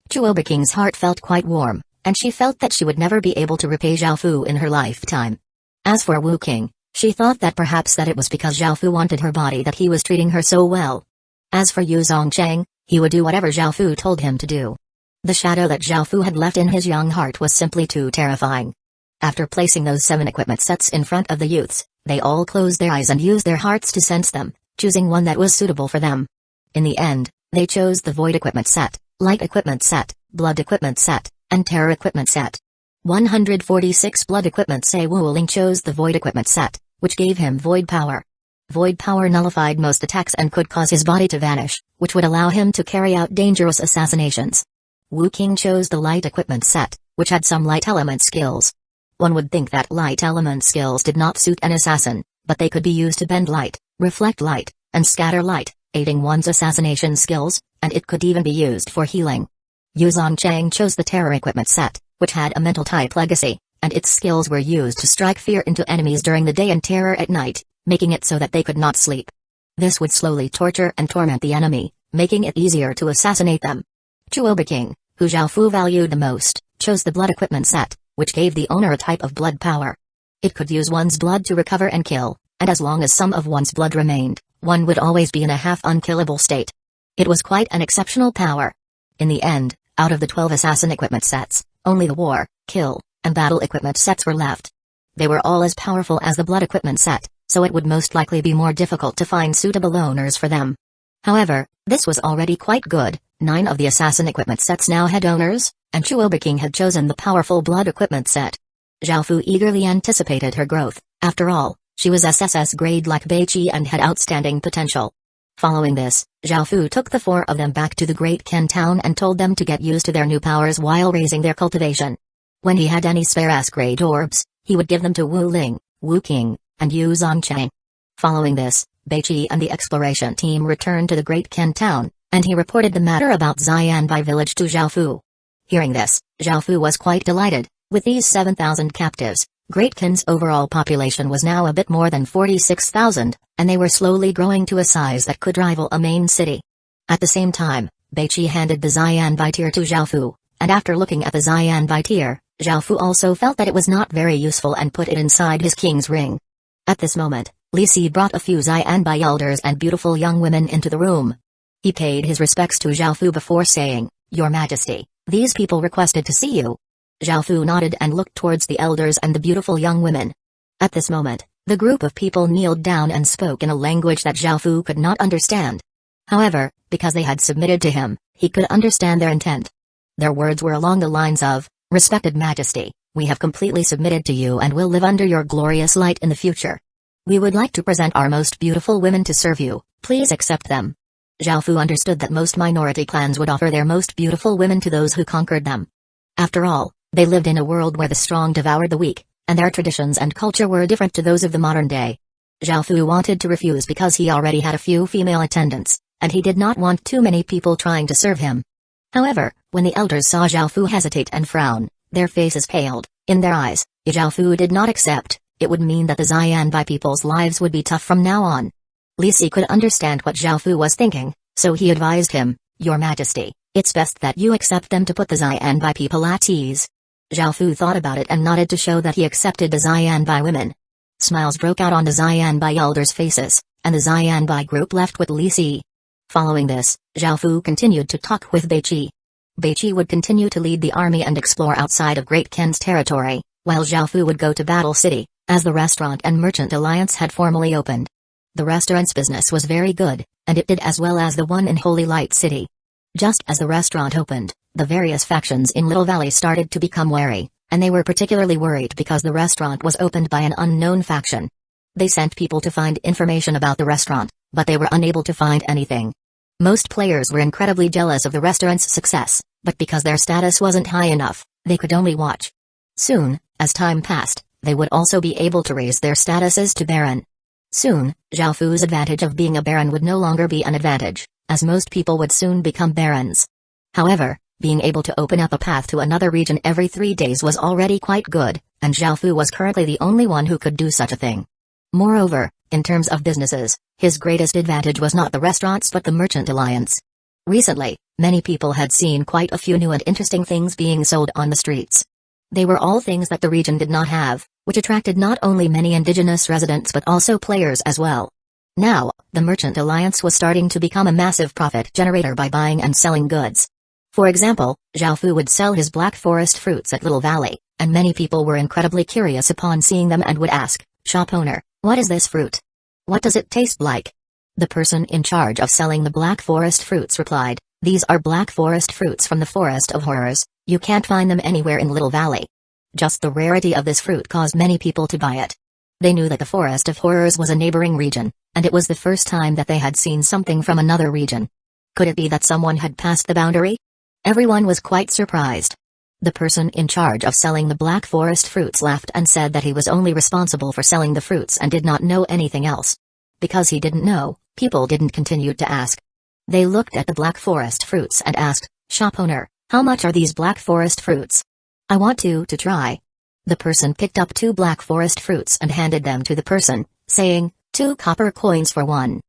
Chuobiking's heart felt quite warm, and she felt that she would never be able to repay Zhao Fu in her lifetime. As for Wu King, she thought that perhaps that it was because Zhao Fu wanted her body that he was treating her so well. As for Yu Zongcheng, he would do whatever Zhao Fu told him to do. The shadow that Zhao Fu had left in his young heart was simply too terrifying. After placing those 7 equipment sets in front of the youths, they all closed their eyes and used their hearts to sense them, choosing one that was suitable for them. In the end, they chose the Void equipment set, Light equipment set, Blood equipment set, and Terror equipment set. 146 Blood equipment say Wu Ling chose the Void equipment set, which gave him Void power. Void power nullified most attacks and could cause his body to vanish, which would allow him to carry out dangerous assassinations. Wu King chose the Light equipment set, which had some light element skills. One would think that light element skills did not suit an assassin, but they could be used to bend light, reflect light, and scatter light, aiding one's assassination skills, and it could even be used for healing. Yu Zongcheng chose the Terror equipment set, which had a mental type legacy, and its skills were used to strike fear into enemies during the day and terror at night, making it so that they could not sleep. This would slowly torture and torment the enemy, making it easier to assassinate them. Chuobi, who Zhao Fu valued the most, chose the Blood equipment set, which gave the owner a type of blood power. It could use one's blood to recover and kill, and as long as some of one's blood remained, one would always be in a half-unkillable state. It was quite an exceptional power. In the end, out of the 12 assassin equipment sets, only the War, Kill, and Battle equipment sets were left. They were all as powerful as the Blood equipment set, so it would most likely be more difficult to find suitable owners for them. However, this was already quite good. 9 of the assassin equipment sets now had owners, and Chuobi had chosen the powerful Blood equipment set. Zhao Fu eagerly anticipated her growth. After all, she was SSS grade like Beiqi and had outstanding potential. Following this, Zhao Fu took the 4 of them back to the Great Ken town and told them to get used to their new powers while raising their cultivation. When he had any spare S-grade orbs, he would give them to Wu Ling, Wu King, and Yu Zongcheng. Following this, Beiqi and the exploration team returned to the Great Ken town, and he reported the matter about Xianbai village to Zhao Fu. Hearing this, Zhao Fu was quite delighted. With these 7,000 captives, Great Ken's overall population was now a bit more than 46,000, and they were slowly growing to a size that could rival a main city. At the same time, Beiqi handed the Xianbai tear to Zhao Fu, and after looking at the Xianbai tear, Zhao Fu also felt that it was not very useful and put it inside his king's ring. At this moment, Li Si brought a few Xianbai elders and beautiful young women into the room. He paid his respects to Zhao Fu before saying, "Your Majesty, these people requested to see you." Zhao Fu nodded and looked towards the elders and the beautiful young women. At this moment, the group of people kneeled down and spoke in a language that Zhao Fu could not understand. However, because they had submitted to him, he could understand their intent. Their words were along the lines of, "Respected Majesty, we have completely submitted to you and will live under your glorious light in the future. We would like to present our most beautiful women to serve you, please accept them." Zhao Fu understood that most minority clans would offer their most beautiful women to those who conquered them. After all, they lived in a world where the strong devoured the weak, and their traditions and culture were different to those of the modern day. Zhao Fu wanted to refuse because he already had a few female attendants, and he did not want too many people trying to serve him. However, when the elders saw Zhao Fu hesitate and frown, their faces paled. In their eyes, if Zhao Fu did not accept, it would mean that the Xianbai people's lives would be tough from now on. Li Si could understand what Zhao Fu was thinking, so he advised him, "Your Majesty, it's best that you accept them to put the Xianbai people at ease." Zhao Fu thought about it and nodded to show that he accepted the Xianbai women. Smiles broke out on the Xianbai elders' faces, and the Xianbai group left with Li Si. Following this, Zhao Fu continued to talk with Beiqi. Beiqi would continue to lead the army and explore outside of Great Ken's territory, while Zhao Fu would go to Battle City, as the restaurant and merchant alliance had formally opened. The restaurant's business was very good, and it did as well as the one in Holy Light City. Just as the restaurant opened, the various factions in Little Valley started to become wary, and they were particularly worried because the restaurant was opened by an unknown faction. They sent people to find information about the restaurant, but they were unable to find anything. Most players were incredibly jealous of the restaurant's success, but because their status wasn't high enough, they could only watch. Soon, as time passed, they would also be able to raise their statuses to Baron. Soon, Zhaofu's advantage of being a Baron would no longer be an advantage, as most people would soon become Barons. However, being able to open up a path to another region every 3 days was already quite good, and Zhaofu was currently the only one who could do such a thing. Moreover, in terms of businesses, his greatest advantage was not the restaurants but the Merchant Alliance. Recently, many people had seen quite a few new and interesting things being sold on the streets. They were all things that the region did not have, which attracted not only many indigenous residents but also players as well. Now, the Merchant Alliance was starting to become a massive profit generator by buying and selling goods. For example, Zhaofu would sell his Black Forest fruits at Little Valley, and many people were incredibly curious upon seeing them and would ask, "Shop owner, what is this fruit? What does it taste like?" The person in charge of selling the Black Forest fruits replied, "These are Black Forest fruits from the Forest of Horrors, you can't find them anywhere in Little Valley." Just the rarity of this fruit caused many people to buy it. They knew that the Forest of Horrors was a neighboring region, and it was the first time that they had seen something from another region. Could it be that someone had passed the boundary? Everyone was quite surprised. The person in charge of selling the Black Forest fruits laughed and said that he was only responsible for selling the fruits and did not know anything else. Because he didn't know, people didn't continue to ask. They looked at the Black Forest fruits and asked, "Shop owner, how much are these Black Forest fruits? I want to try." The person picked up 2 Black Forest fruits and handed them to the person, saying, 2 copper coins for one.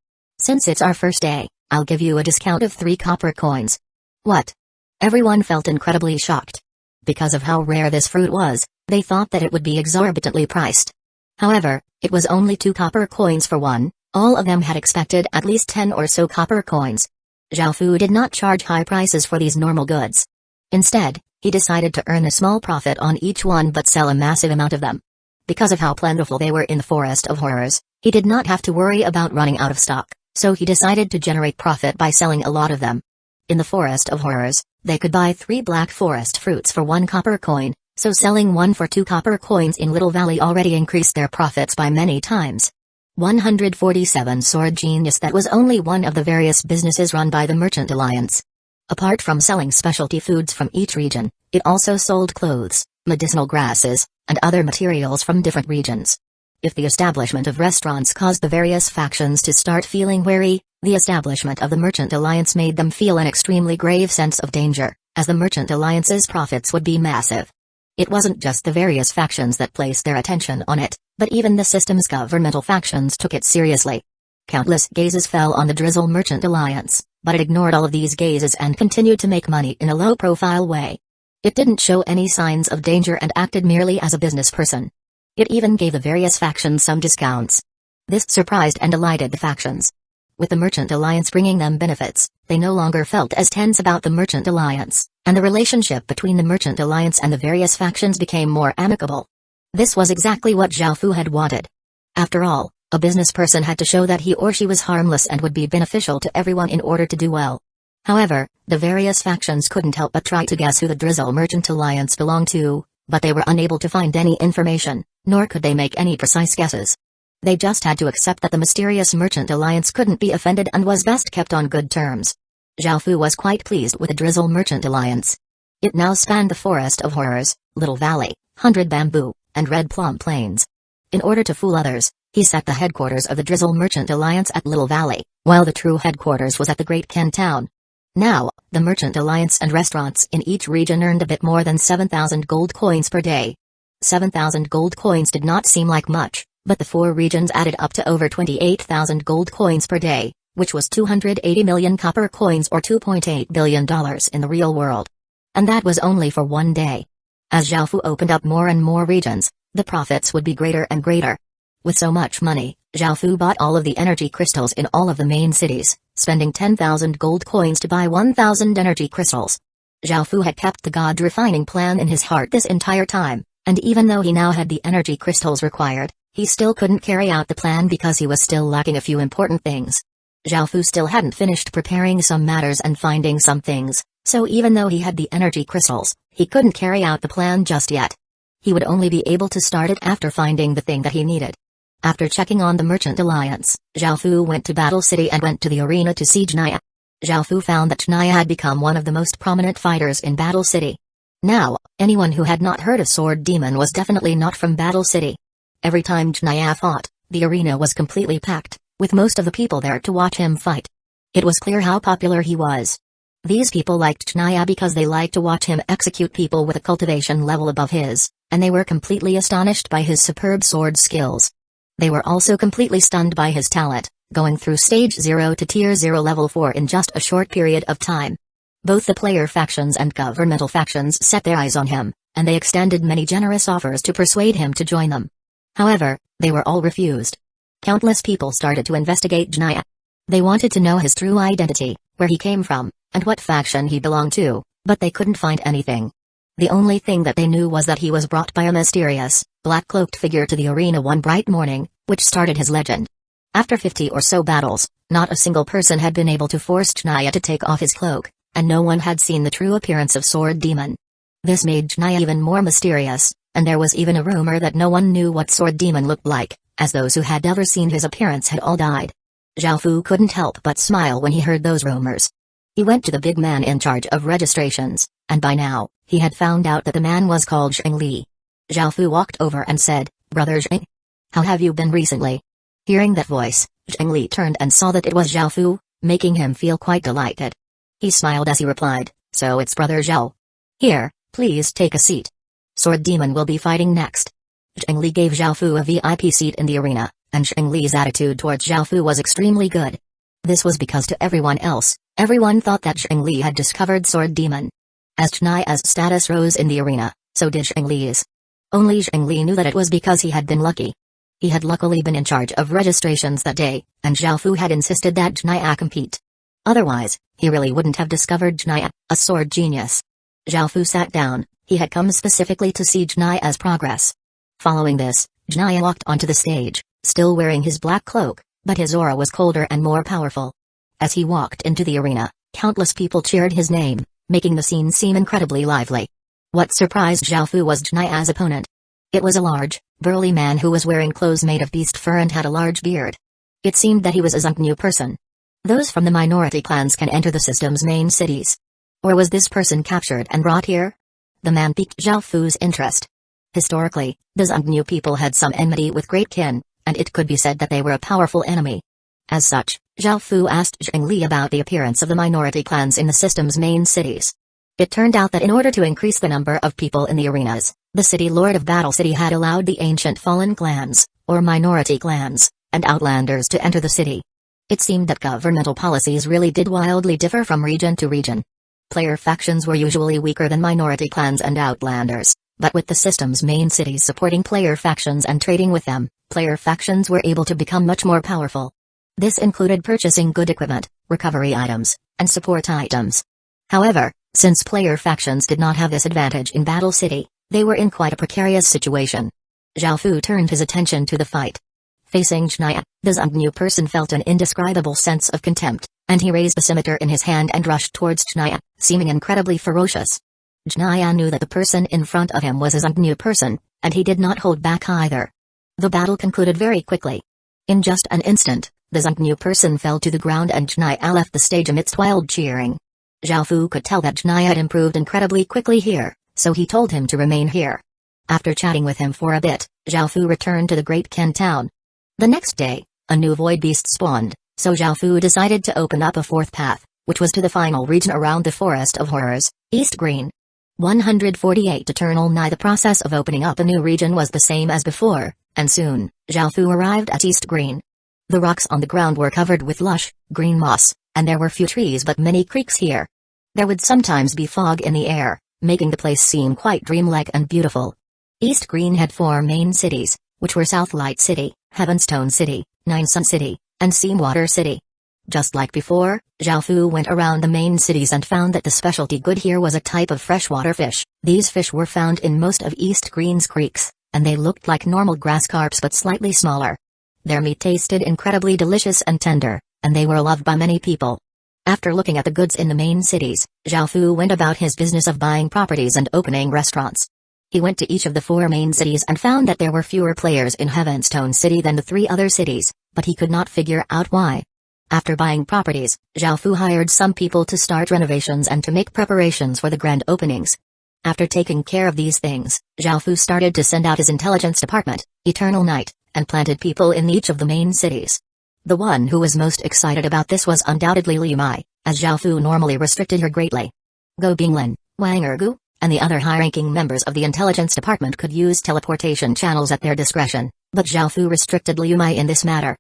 "Since it's our first day, I'll give you a discount of 3 copper coins." What? Everyone felt incredibly shocked. Because of how rare this fruit was, they thought that it would be exorbitantly priced. However, it was only 2 copper coins for one. All of them had expected at least 10 or so copper coins. Zhaofu did not charge high prices for these normal goods. Instead, he decided to earn a small profit on each one but sell a massive amount of them. Because of how plentiful they were in the Forest of Horrors, he did not have to worry about running out of stock, so he decided to generate profit by selling a lot of them. In the Forest of Horrors, they could buy 3 Black Forest fruits for 1 copper coin, so selling one for 2 copper coins in Little Valley already increased their profits by many times. 147 Sword Genius. That was only one of the various businesses run by the Merchant Alliance. Apart from selling specialty foods from each region, it also sold clothes, medicinal grasses, and other materials from different regions. If the establishment of restaurants caused the various factions to start feeling wary, the establishment of the Merchant Alliance made them feel an extremely grave sense of danger, as the Merchant Alliance's profits would be massive. It wasn't just the various factions that placed their attention on it, but even the system's governmental factions took it seriously. Countless gazes fell on the Drizzle Merchant Alliance, but it ignored all of these gazes and continued to make money in a low-profile way. It didn't show any signs of danger and acted merely as a business person. It even gave the various factions some discounts. This surprised and delighted the factions. With the Merchant Alliance bringing them benefits, they no longer felt as tense about the Merchant Alliance, and the relationship between the Merchant Alliance and the various factions became more amicable. This was exactly what Zhaofu had wanted. After all, a business person had to show that he or she was harmless and would be beneficial to everyone in order to do well. However, the various factions couldn't help but try to guess who the Drizzle Merchant Alliance belonged to, but they were unable to find any information, nor could they make any precise guesses. They just had to accept that the mysterious Merchant Alliance couldn't be offended and was best kept on good terms. Zhaofu was quite pleased with the Drizzle Merchant Alliance. It now spanned the Forest of Horrors, Little Valley, 100 Bamboo, and Red Plum Plains. In order to fool others, he set the headquarters of the Drizzle Merchant Alliance at Little Valley, while the true headquarters was at the Great Ken Town. Now, the Merchant Alliance and restaurants in each region earned a bit more than 7,000 gold coins per day. 7,000 gold coins did not seem like much, but the 4 regions added up to over 28,000 gold coins per day, which was 280 million copper coins or $2.8 billion in the real world. And that was only for one day. As Zhaofu opened up more and more regions, the profits would be greater and greater. With so much money, Zhaofu bought all of the energy crystals in all of the main cities, spending 10,000 gold coins to buy 1,000 energy crystals. Zhaofu had kept the god-refining plan in his heart this entire time, and even though he now had the energy crystals required, he still couldn't carry out the plan because he was still lacking a few important things. Zhao Fu still hadn't finished preparing some matters and finding some things, so even though he had the energy crystals, he couldn't carry out the plan just yet. He would only be able to start it after finding the thing that he needed. After checking on the Merchant Alliance, Zhao Fu went to Battle City and went to the arena to see Janaya. Zhao Fu found that Janaya had become one of the most prominent fighters in Battle City. Now, anyone who had not heard of Sword Demon was definitely not from Battle City. Every time Janaya fought, the arena was completely packed, with most of the people there to watch him fight. It was clear how popular he was. These people liked Janaya because they liked to watch him execute people with a cultivation level above his, and they were completely astonished by his superb sword skills. They were also completely stunned by his talent, going through stage 0 to tier 0 level 4 in just a short period of time. Both the player factions and governmental factions set their eyes on him, and they extended many generous offers to persuade him to join them. However, they were all refused. Countless people started to investigate Janaya. They wanted to know his true identity, where he came from, and what faction he belonged to, but they couldn't find anything. The only thing that they knew was that he was brought by a mysterious, black-cloaked figure to the arena one bright morning, which started his legend. After 50 or so battles, not a single person had been able to force Janaya to take off his cloak, and no one had seen the true appearance of Sword Demon. This made Janaya even more mysterious, and there was even a rumor that no one knew what Sword Demon looked like, as those who had ever seen his appearance had all died. Zhao Fu couldn't help but smile when he heard those rumors. He went to the big man in charge of registrations, and by now, he had found out that the man was called Xing Li. Zhao Fu walked over and said, "Brother Xing? How have you been recently?" Hearing that voice, Xing Li turned and saw that it was Zhao Fu, making him feel quite delighted. He smiled as he replied, "So it's Brother Zhao. Here, please take a seat. Sword Demon will be fighting next." Xing Li gave Zhao Fu a VIP seat in the arena, and Xing Li's attitude towards Zhao Fu was extremely good. This was because to everyone else, everyone thought that Xing Li had discovered Sword Demon. As Chinaya's status rose in the arena, so did Xing Li's. Only Xing Li knew that it was because he had been lucky. He had luckily been in charge of registrations that day, and Zhao Fu had insisted that Janaya compete. Otherwise, he really wouldn't have discovered Janaya, a sword genius. Zhao Fu sat down. He had come specifically to see Janaya's progress. Following this, Janaya walked onto the stage, still wearing his black cloak, but his aura was colder and more powerful. As he walked into the arena, countless people cheered his name, making the scene seem incredibly lively. What surprised Zhao Fu was Janaya's opponent. It was a large, burly man who was wearing clothes made of beast fur and had a large beard. It seemed that he was a Zhongnu person. Those from the minority clans can enter the system's main cities. Or was this person captured and brought here? The man piqued Zhao Fu's interest. Historically, the Zhongnu people had some enmity with Great Qin, and it could be said that they were a powerful enemy. As such, Zhao Fu asked Xing Li about the appearance of the minority clans in the system's main cities. It turned out that in order to increase the number of people in the arenas, the city lord of Battle City had allowed the ancient fallen clans, or minority clans, and outlanders to enter the city. It seemed that governmental policies really did wildly differ from region to region. Player factions were usually weaker than minority clans and outlanders, but with the system's main cities supporting player factions and trading with them, player factions were able to become much more powerful. This included purchasing good equipment, recovery items, and support items. However, since player factions did not have this advantage in Battle City, they were in quite a precarious situation. Zhao Fu turned his attention to the fight. Facing Janaya, the Zhongnu person felt an indescribable sense of contempt, and he raised the scimitar in his hand and rushed towards Janaya, seeming incredibly ferocious. Janaya knew that the person in front of him was a Zhongnu person, and he did not hold back either. The battle concluded very quickly. In just an instant, the Zhongnu person fell to the ground and Janaya left the stage amidst wild cheering. Zhao Fu could tell that Janaya had improved incredibly quickly here, so he told him to remain here. After chatting with him for a bit, Zhao Fu returned to the Great Qin town. The next day, a new void beast spawned, so Zhao Fu decided to open up a fourth path, which was to the final region around the Forest of Horrors, East Green. 148 Eternal Nigh. The process of opening up a new region was the same as before, and soon, Zhao Fu arrived at East Green. The rocks on the ground were covered with lush, green moss, and there were few trees but many creeks here. There would sometimes be fog in the air, making the place seem quite dreamlike and beautiful. East Green had 4 main cities, which were Southlight City, Heavenstone City, Nine Sun City, and Seamwater City. Just like before, Zhao Fu went around the main cities and found that the specialty good here was a type of freshwater fish. These fish were found in most of East Green's creeks, and they looked like normal grass carps but slightly smaller. Their meat tasted incredibly delicious and tender, and they were loved by many people. After looking at the goods in the main cities, Zhao Fu went about his business of buying properties and opening restaurants. He went to each of the 4 main cities and found that there were fewer players in Heavenstone City than the 3 other cities, but he could not figure out why. After buying properties, Zhao Fu hired some people to start renovations and to make preparations for the grand openings. After taking care of these things, Zhao Fu started to send out his intelligence department, Eternal Night, and planted people in each of the main cities. The one who was most excited about this was undoubtedly Liu Mai, as Zhao Fu normally restricted her greatly. Go Binglin, Wang Ergu, and the other high-ranking members of the intelligence department could use teleportation channels at their discretion, but Zhao Fu restricted Liu Mai in this matter.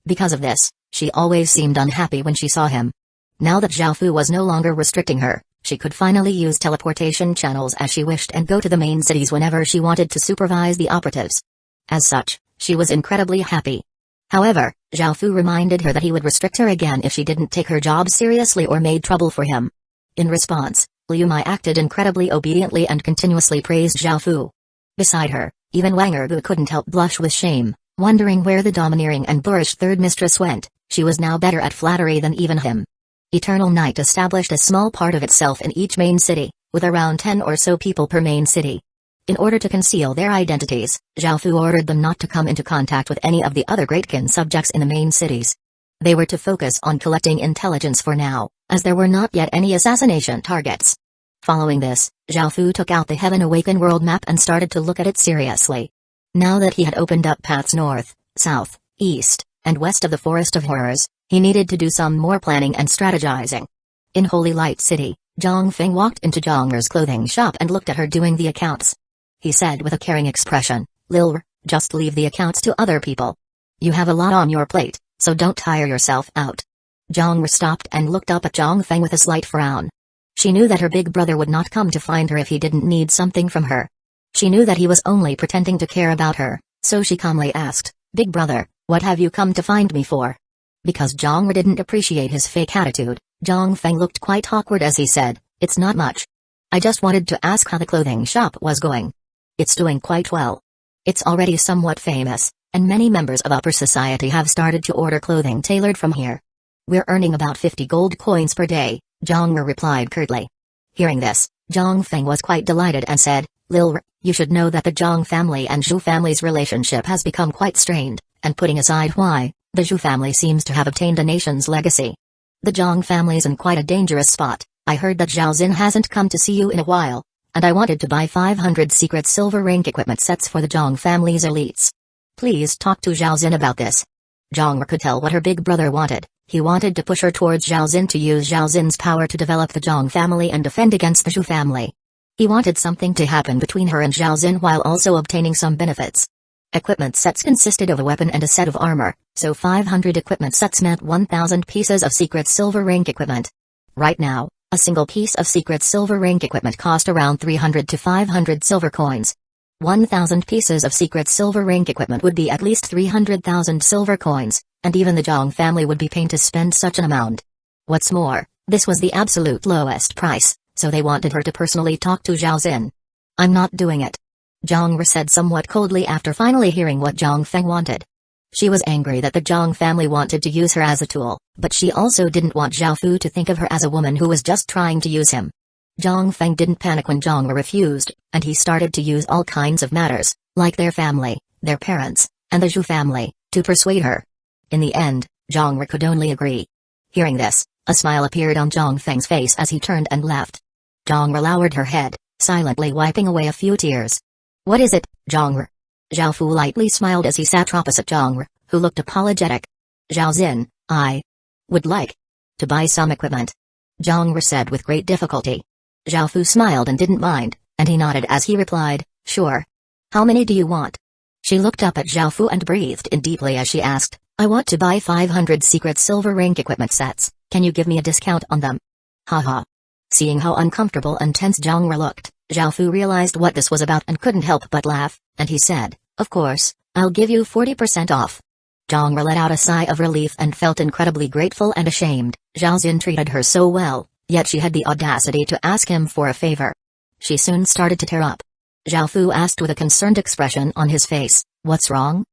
Because of this, she always seemed unhappy when she saw him. Now that Zhao Fu was no longer restricting her, she could finally use teleportation channels as she wished and go to the main cities whenever she wanted to supervise the operatives. As such, she was incredibly happy. However, Zhao Fu reminded her that he would restrict her again if she didn't take her job seriously or made trouble for him. In response, Liu Mai acted incredibly obediently and continuously praised Zhao Fu. Beside her, even Wang Ergu couldn't help blush with shame, wondering where the domineering and boorish third mistress went. She was now better at flattery than even him. Eternal Night established a small part of itself in each main city, with around 10 or so people per main city. In order to conceal their identities, Zhao Fu ordered them not to come into contact with any of the other Greatkin subjects in the main cities. They were to focus on collecting intelligence for now, as there were not yet any assassination targets. Following this, Zhao Fu took out the Heaven Awaken world map and started to look at it seriously. Now that he had opened up paths north, south, east, and west of the Forest of Horrors, he needed to do some more planning and strategizing. In Holy Light City, Zhang Feng walked into Zhang's clothing shop and looked at her doing the accounts. He said with a caring expression, "Lil, just leave the accounts to other people. You have a lot on your plate, so don't tire yourself out." Zhang stopped and looked up at Zhang Feng with a slight frown. She knew that her big brother would not come to find her if he didn't need something from her. She knew that he was only pretending to care about her, so she calmly asked, "Big brother, what have you come to find me for?" Because Zhang didn't appreciate his fake attitude, Zhang Feng looked quite awkward as he said, "It's not much. I just wanted to ask how the clothing shop was going." "It's doing quite well. It's already somewhat famous, and many members of upper society have started to order clothing tailored from here. We're earning about 50 gold coins per day," Zhang replied curtly. Hearing this, Zhang Feng was quite delighted and said, "Lil, you should know that the Zhang family and Zhu family's relationship has become quite strained, and putting aside why, the Zhu family seems to have obtained a nation's legacy. The Zhang family's in quite a dangerous spot. I heard that Zhao Xin hasn't come to see you in a while, and I wanted to buy 500 secret silver rank equipment sets for the Zhang family's elites. Please talk to Zhao Xin about this." Zhang could tell what her big brother wanted. He wanted to push her towards Zhao Xin to use Zhao Xin's power to develop the Zhang family and defend against the Zhu family. He wanted something to happen between her and Zhao Xin while also obtaining some benefits. Equipment sets consisted of a weapon and a set of armor, so 500 equipment sets meant 1,000 pieces of secret silver rank equipment. Right now, a single piece of secret silver rank equipment cost around 300 to 500 silver coins. 1,000 pieces of secret silver rank equipment would be at least 300,000 silver coins, and even the Zhang family would be paid to spend such an amount. What's more, this was the absolute lowest price, so they wanted her to personally talk to Zhao Xin. "I'm not doing it," Zhang said somewhat coldly after finally hearing what Zhang Feng wanted. She was angry that the Zhang family wanted to use her as a tool, but she also didn't want Zhao Fu to think of her as a woman who was just trying to use him. Zhang Feng didn't panic when Zhang refused, and he started to use all kinds of matters, like their family, their parents, and the Zhu family, to persuade her. In the end, Zhang could only agree. Hearing this, a smile appeared on Zhang Feng's face as he turned and left. Zhang lowered her head, silently wiping away a few tears. "What is it, Zhang?" Zhao Fu lightly smiled as he sat opposite Zhang, who looked apologetic. "Zhao Xin, I would like to buy some equipment," Zhang said with great difficulty. Zhao Fu smiled and didn't mind, and he nodded as he replied, "Sure. How many do you want?" She looked up at Zhao Fu and breathed in deeply as she asked, "I want to buy 500 secret silver rank equipment sets, can you give me a discount on them?" Haha. Seeing how uncomfortable and tense Zhang looked, Zhao Fu realized what this was about and couldn't help but laugh, and he said, "Of course, I'll give you 40% off." Zhang let out a sigh of relief and felt incredibly grateful and ashamed. Zhao Xin treated her so well, yet she had the audacity to ask him for a favor. She soon started to tear up. Zhao Fu asked with a concerned expression on his face, "What's wrong?"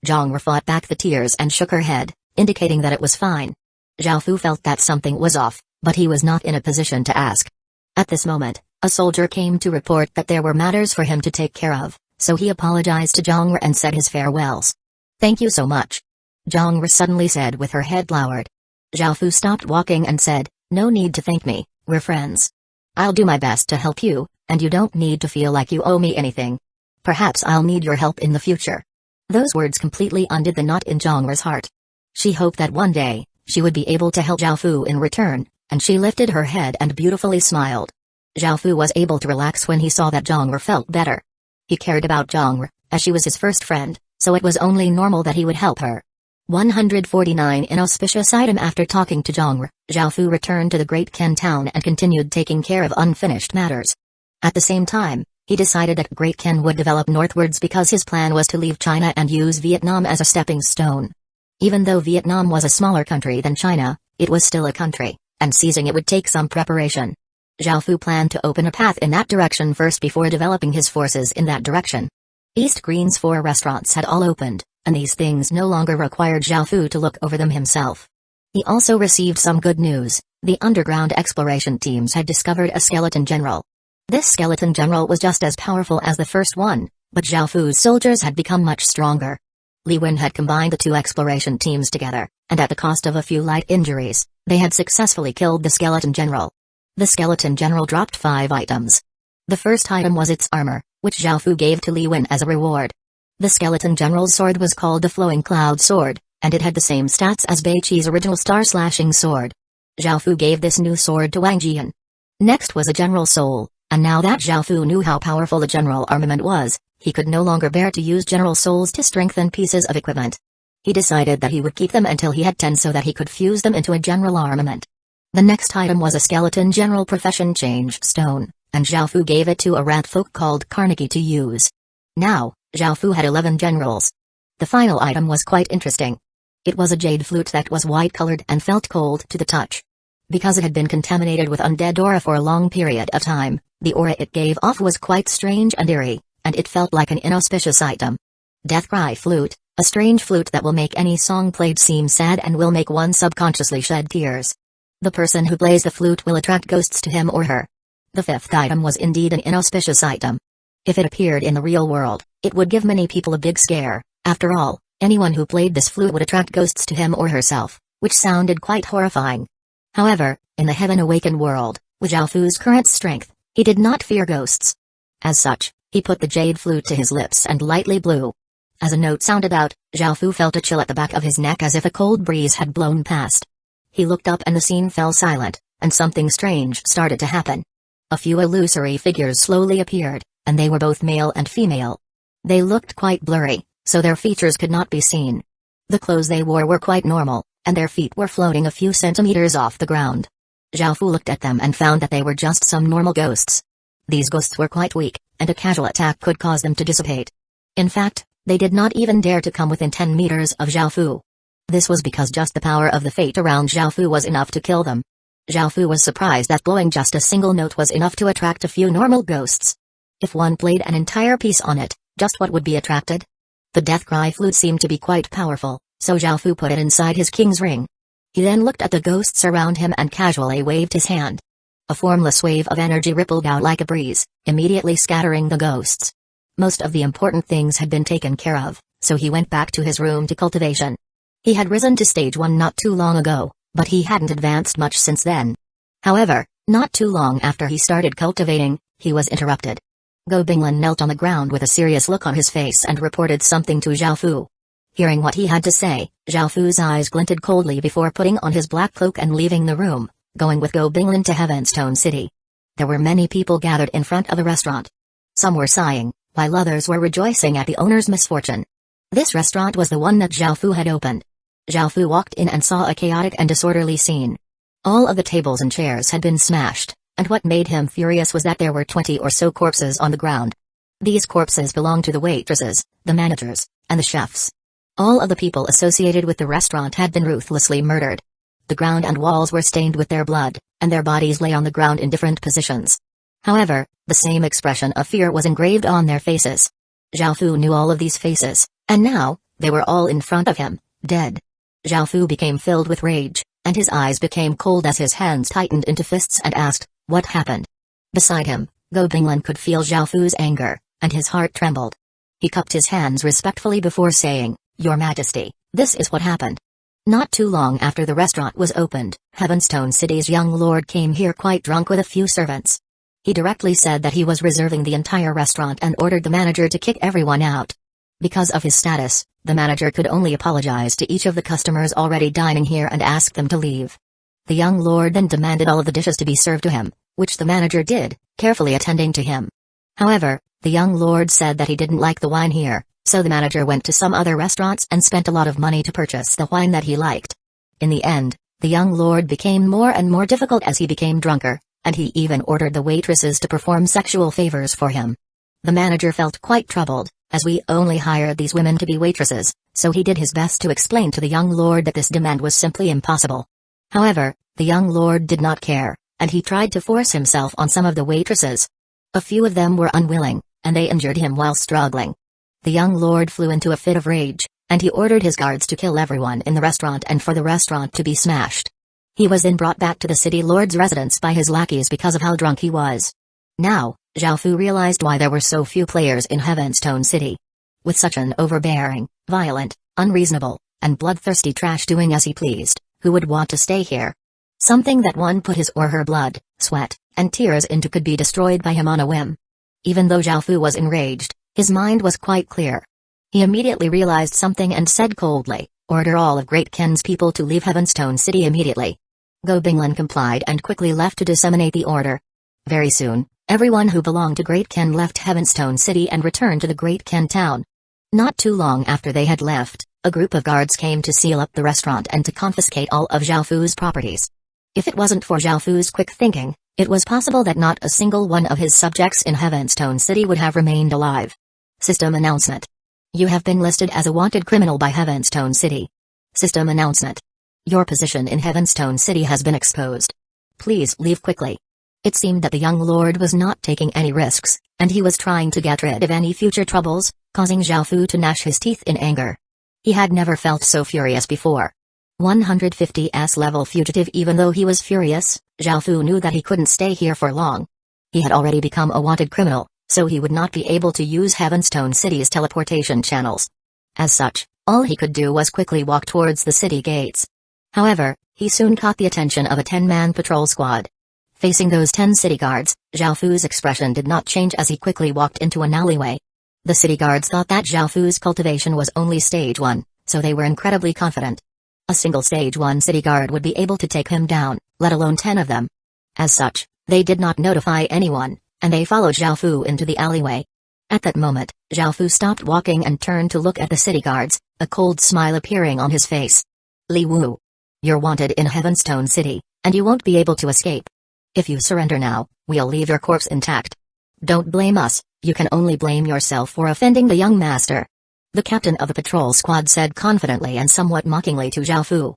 Zhang fought back the tears and shook her head, indicating that it was fine. Zhao Fu felt that something was off, but he was not in a position to ask. At this moment, a soldier came to report that there were matters for him to take care of, so he apologized to Zhongru and said his farewells. "Thank you so much," Zhongru suddenly said with her head lowered. Zhao Fu stopped walking and said, "No need to thank me, we're friends. I'll do my best to help you, and you don't need to feel like you owe me anything. Perhaps I'll need your help in the future." Those words completely undid the knot in Zhongru's heart. She hoped that one day, she would be able to help Zhao Fu in return, and she lifted her head and beautifully smiled. Zhao Fu was able to relax when he saw that Zhongru felt better. He cared about Zhongru, as she was his first friend, so it was only normal that he would help her. 149 Inauspicious item. After talking to Zhongru, Zhao Fu returned to the Great Ken town and continued taking care of unfinished matters. At the same time, he decided that Great Ken would develop northwards because his plan was to leave China and use Vietnam as a stepping stone. Even though Vietnam was a smaller country than China, it was still a country, and seizing it would take some preparation. Zhao Fu planned to open a path in that direction first before developing his forces in that direction. East Green's 4 restaurants had all opened, and these things no longer required Zhao Fu to look over them himself. He also received some good news. The underground exploration teams had discovered a skeleton general. This skeleton general was just as powerful as the first one, but Zhao Fu's soldiers had become much stronger. Li Wen had combined the 2 exploration teams together, and at the cost of a few light injuries, they had successfully killed the skeleton general. The skeleton general dropped 5 items. The first item was its armor, which Zhao Fu gave to Li Wen as a reward. The skeleton general's sword was called the Flowing Cloud Sword, and it had the same stats as Bei Chi's original star-slashing sword. Zhao Fu gave this new sword to Wang Jian. Next was a general soul, and now that Zhao Fu knew how powerful the general armament was, he could no longer bear to use general souls to strengthen pieces of equipment. He decided that he would keep them until he had 10 so that he could fuse them into a general armament. The next item was a skeleton general profession change stone, and Zhao Fu gave it to a rat folk called Carnegie to use. Now, Zhao Fu had 11 generals. The final item was quite interesting. It was a jade flute that was white-colored and felt cold to the touch. Because it had been contaminated with undead aura for a long period of time, the aura it gave off was quite strange and eerie, and it felt like an inauspicious item. Death Cry Flute, a strange flute that will make any song played seem sad and will make one subconsciously shed tears. The person who plays the flute will attract ghosts to him or her. The 5th item was indeed an inauspicious item. If it appeared in the real world, it would give many people a big scare. After all, anyone who played this flute would attract ghosts to him or herself, which sounded quite horrifying. However, in the Heaven Awakened world, with Zhao Fu's current strength, he did not fear ghosts. As such, he put the jade flute to his lips and lightly blew. As a note sounded out, Zhao Fu felt a chill at the back of his neck as if a cold breeze had blown past. He looked up and the scene fell silent, and something strange started to happen. A few illusory figures slowly appeared, and they were both male and female. They looked quite blurry, so their features could not be seen. The clothes they wore were quite normal, and their feet were floating a few centimeters off the ground. Zhao Fu looked at them and found that they were just some normal ghosts. These ghosts were quite weak, and a casual attack could cause them to dissipate. In fact, they did not even dare to come within 10 meters of Zhao Fu. This was because just the power of the fate around Zhao Fu was enough to kill them. Zhao Fu was surprised that blowing just a single note was enough to attract a few normal ghosts. If one played an entire piece on it, just what would be attracted? The Death Cry flute seemed to be quite powerful, so Zhao Fu put it inside his king's ring. He then looked at the ghosts around him and casually waved his hand. A formless wave of energy rippled out like a breeze, immediately scattering the ghosts. Most of the important things had been taken care of, so he went back to his room to cultivation. He had risen to stage 1 not too long ago, but he hadn't advanced much since then. However, not too long after he started cultivating, he was interrupted. Go Binglin knelt on the ground with a serious look on his face and reported something to Zhao Fu. Hearing what he had to say, Zhao Fu's eyes glinted coldly before putting on his black cloak and leaving the room, going with Go Binglin to Heavenstone City. There were many people gathered in front of the restaurant. Some were sighing, while others were rejoicing at the owner's misfortune. This restaurant was the one that Zhao Fu had opened. Zhao Fu walked in and saw a chaotic and disorderly scene. All of the tables and chairs had been smashed, and what made him furious was that there were 20 or so corpses on the ground. These corpses belonged to the waitresses, the managers, and the chefs. All of the people associated with the restaurant had been ruthlessly murdered. The ground and walls were stained with their blood, and their bodies lay on the ground in different positions. However, the same expression of fear was engraved on their faces. Zhao Fu knew all of these faces, and now, they were all in front of him, dead. Zhao Fu became filled with rage, and his eyes became cold as his hands tightened into fists and asked, "What happened?" Beside him, Go Binglin could feel Zhao Fu's anger, and his heart trembled. He cupped his hands respectfully before saying, "Your Majesty, this is what happened. Not too long after the restaurant was opened, Heavenstone City's young lord came here quite drunk with a few servants. He directly said that he was reserving the entire restaurant and ordered the manager to kick everyone out. Because of his status, the manager could only apologize to each of the customers already dining here and ask them to leave. The young lord then demanded all of the dishes to be served to him, which the manager did, carefully attending to him. However, the young lord said that he didn't like the wine here, so the manager went to some other restaurants and spent a lot of money to purchase the wine that he liked. In the end, the young lord became more and more difficult as he became drunker, and he even ordered the waitresses to perform sexual favors for him. The manager felt quite troubled, as we only hired these women to be waitresses, so he did his best to explain to the young lord that this demand was simply impossible. However, the young lord did not care, and he tried to force himself on some of the waitresses. A few of them were unwilling, and they injured him while struggling. The young lord flew into a fit of rage, and he ordered his guards to kill everyone in the restaurant and for the restaurant to be smashed. He was then brought back to the city lord's residence by his lackeys because of how drunk he was. Now, Zhao Fu realized why there were so few players in Heavenstone City. With such an overbearing, violent, unreasonable, and bloodthirsty trash doing as he pleased, who would want to stay here? Something that one put his or her blood, sweat, and tears into could be destroyed by him on a whim. Even though Zhao Fu was enraged, his mind was quite clear. He immediately realized something and said coldly, "Order all of Great Ken's people to leave Heavenstone City immediately." Go Binglin complied and quickly left to disseminate the order. Very soon, everyone who belonged to Great Ken left Heavenstone City and returned to the Great Ken town. Not too long after they had left, a group of guards came to seal up the restaurant and to confiscate all of Zhao Fu's properties. If it wasn't for Zhao Fu's quick thinking, it was possible that not a single one of his subjects in Heavenstone City would have remained alive. System announcement. You have been listed as a wanted criminal by Heavenstone City. System announcement. Your position in Heavenstone City has been exposed. Please leave quickly. It seemed that the young lord was not taking any risks, and he was trying to get rid of any future troubles, causing Zhao Fu to gnash his teeth in anger. He had never felt so furious before. 150s level fugitive. Even though he was furious, Zhao Fu knew that he couldn't stay here for long. He had already become a wanted criminal, so he would not be able to use Heavenstone City's teleportation channels. As such, all he could do was quickly walk towards the city gates. However, he soon caught the attention of a 10-man patrol squad. Facing those 10 city guards, Zhao Fu's expression did not change as he quickly walked into an alleyway. The city guards thought that Zhao Fu's cultivation was only stage 1, so they were incredibly confident. A single stage 1 city guard would be able to take him down, let alone 10 of them. As such, they did not notify anyone, and they followed Zhao Fu into the alleyway. At that moment, Zhao Fu stopped walking and turned to look at the city guards, a cold smile appearing on his face. Li Wu. You're wanted in Heavenstone City, and you won't be able to escape. If you surrender now, we'll leave your corpse intact. Don't blame us, you can only blame yourself for offending the young master. The captain of the patrol squad said confidently and somewhat mockingly to Zhao Fu.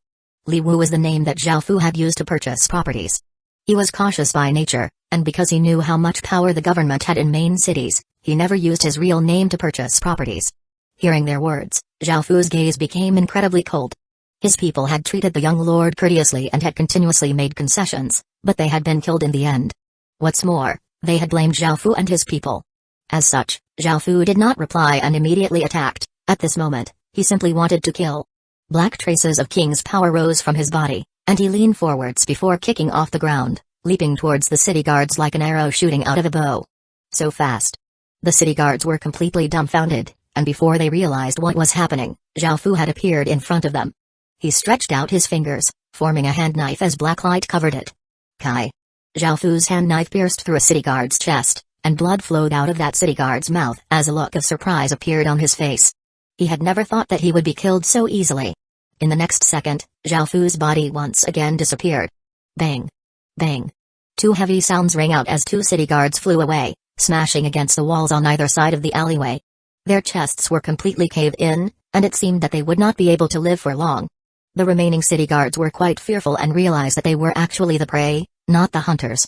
Li Wu was the name that Zhao Fu had used to purchase properties. He was cautious by nature, and because he knew how much power the government had in main cities, he never used his real name to purchase properties. Hearing their words, Zhao Fu's gaze became incredibly cold. His people had treated the young lord courteously and had continuously made concessions, but they had been killed in the end. What's more, they had blamed Zhao Fu and his people. As such, Zhao Fu did not reply and immediately attacked. At this moment, he simply wanted to kill. Black traces of King's power rose from his body, and he leaned forwards before kicking off the ground, leaping towards the city guards like an arrow shooting out of a bow. So fast. The city guards were completely dumbfounded, and before they realized what was happening, Zhao Fu had appeared in front of them. He stretched out his fingers, forming a hand knife as black light covered it. Kai. Zhao Fu's hand knife pierced through a city guard's chest, and blood flowed out of that city guard's mouth as a look of surprise appeared on his face. He had never thought that he would be killed so easily. In the next second, Zhao Fu's body once again disappeared. Bang. Bang. Two heavy sounds rang out as 2 city guards flew away, smashing against the walls on either side of the alleyway. Their chests were completely caved in, and it seemed that they would not be able to live for long. The remaining city guards were quite fearful and realized that they were actually the prey, not the hunters.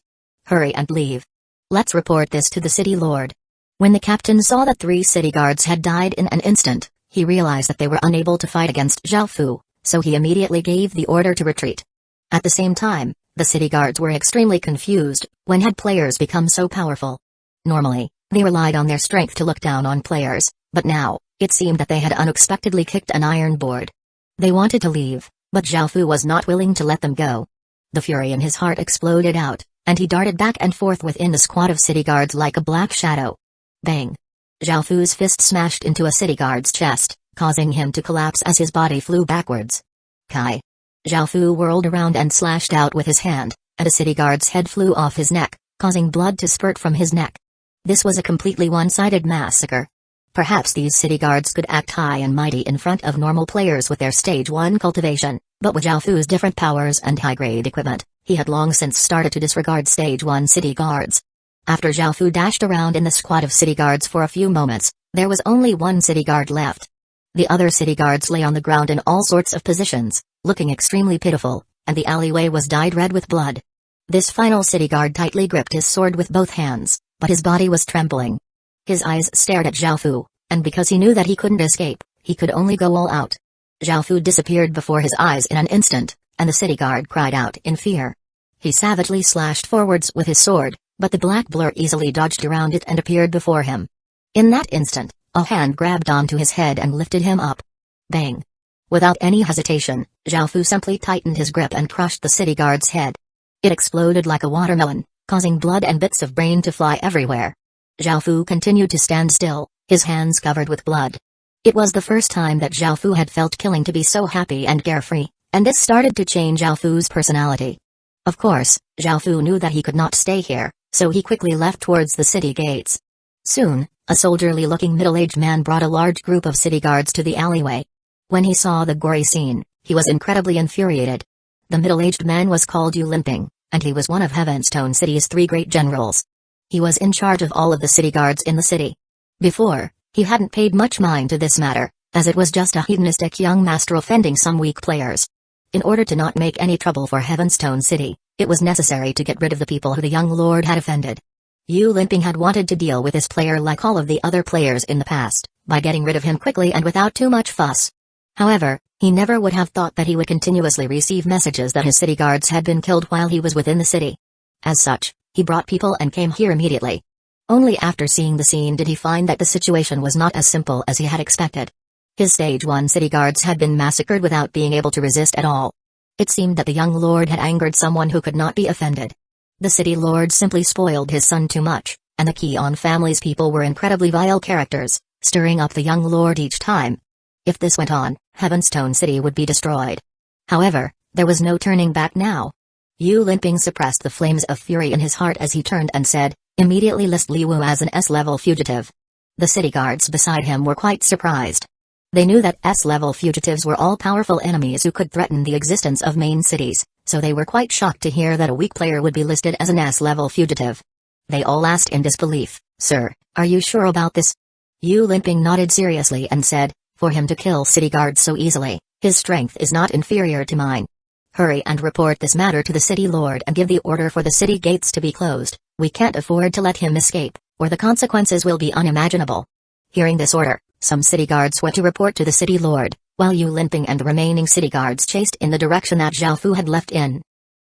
Hurry and leave. Let's report this to the city lord. When the captain saw that 3 city guards had died in an instant, he realized that they were unable to fight against Zhao Fu, so he immediately gave the order to retreat. At the same time, the city guards were extremely confused. When had players become so powerful? Normally, they relied on their strength to look down on players, but now, it seemed that they had unexpectedly kicked an iron board. They wanted to leave, but Xiaofu was not willing to let them go. The fury in his heart exploded out, and he darted back and forth within the squad of city guards like a black shadow. Bang! Xiaofu's fist smashed into a city guard's chest, causing him to collapse as his body flew backwards. Kai! Xiaofu whirled around and slashed out with his hand, and a city guard's head flew off his neck, causing blood to spurt from his neck. This was a completely one-sided massacre. Perhaps these city guards could act high and mighty in front of normal players with their Stage 1 cultivation, but with Xiaofu's different powers and high-grade equipment, he had long since started to disregard Stage 1 city guards. After Xiaofu dashed around in the squad of city guards for a few moments, there was only one city guard left. The other city guards lay on the ground in all sorts of positions, looking extremely pitiful, and the alleyway was dyed red with blood. This final city guard tightly gripped his sword with both hands, but his body was trembling. His eyes stared at Xiaofu, and because he knew that he couldn't escape, he could only go all out. Xiaofu disappeared before his eyes in an instant, and the city guard cried out in fear. He savagely slashed forwards with his sword, but the black blur easily dodged around it and appeared before him. In that instant, a hand grabbed onto his head and lifted him up. Bang! Without any hesitation, Xiaofu simply tightened his grip and crushed the city guard's head. It exploded like a watermelon, causing blood and bits of brain to fly everywhere. Xiaofu continued to stand still, his hands covered with blood. It was the first time that Xiaofu had felt killing to be so happy and carefree, and this started to change Xiaofu's personality. Of course, Xiaofu knew that he could not stay here, so he quickly left towards the city gates. Soon, a soldierly-looking middle-aged man brought a large group of city guards to the alleyway. When he saw the gory scene, he was incredibly infuriated. The middle-aged man was called Yu Limping, and he was one of Heavenstone City's 3 great generals. He was in charge of all of the city guards in the city. Before, he hadn't paid much mind to this matter, as it was just a hedonistic young master offending some weak players. In order to not make any trouble for Heavenstone City, it was necessary to get rid of the people who the young lord had offended. Yu Limping had wanted to deal with this player like all of the other players in the past, by getting rid of him quickly and without too much fuss. However, he never would have thought that he would continuously receive messages that his city guards had been killed while he was within the city. As such, he brought people and came here immediately. Only after seeing the scene did he find that the situation was not as simple as he had expected. His Stage 1 city guards had been massacred without being able to resist at all. It seemed that the young lord had angered someone who could not be offended. The city lord simply spoiled his son too much, and the Keon family's people were incredibly vile characters, stirring up the young lord each time. If this went on, Heavenstone City would be destroyed. However, there was no turning back now. Yu Limping suppressed the flames of fury in his heart as he turned and said, "Immediately list Li Wu as an S-level fugitive." The city guards beside him were quite surprised. They knew that S-level fugitives were all-powerful enemies who could threaten the existence of main cities, so they were quite shocked to hear that a weak player would be listed as an S-level fugitive. They all asked in disbelief, "Sir, are you sure about this?" Yu Limping nodded seriously and said, "For him to kill city guards so easily, his strength is not inferior to mine. Hurry and report this matter to the city lord and give the order for the city gates to be closed. We can't afford to let him escape, or the consequences will be unimaginable." Hearing this order, some city guards went to report to the city lord, while Yu Limping and the remaining city guards chased in the direction that Xiaofu had left in.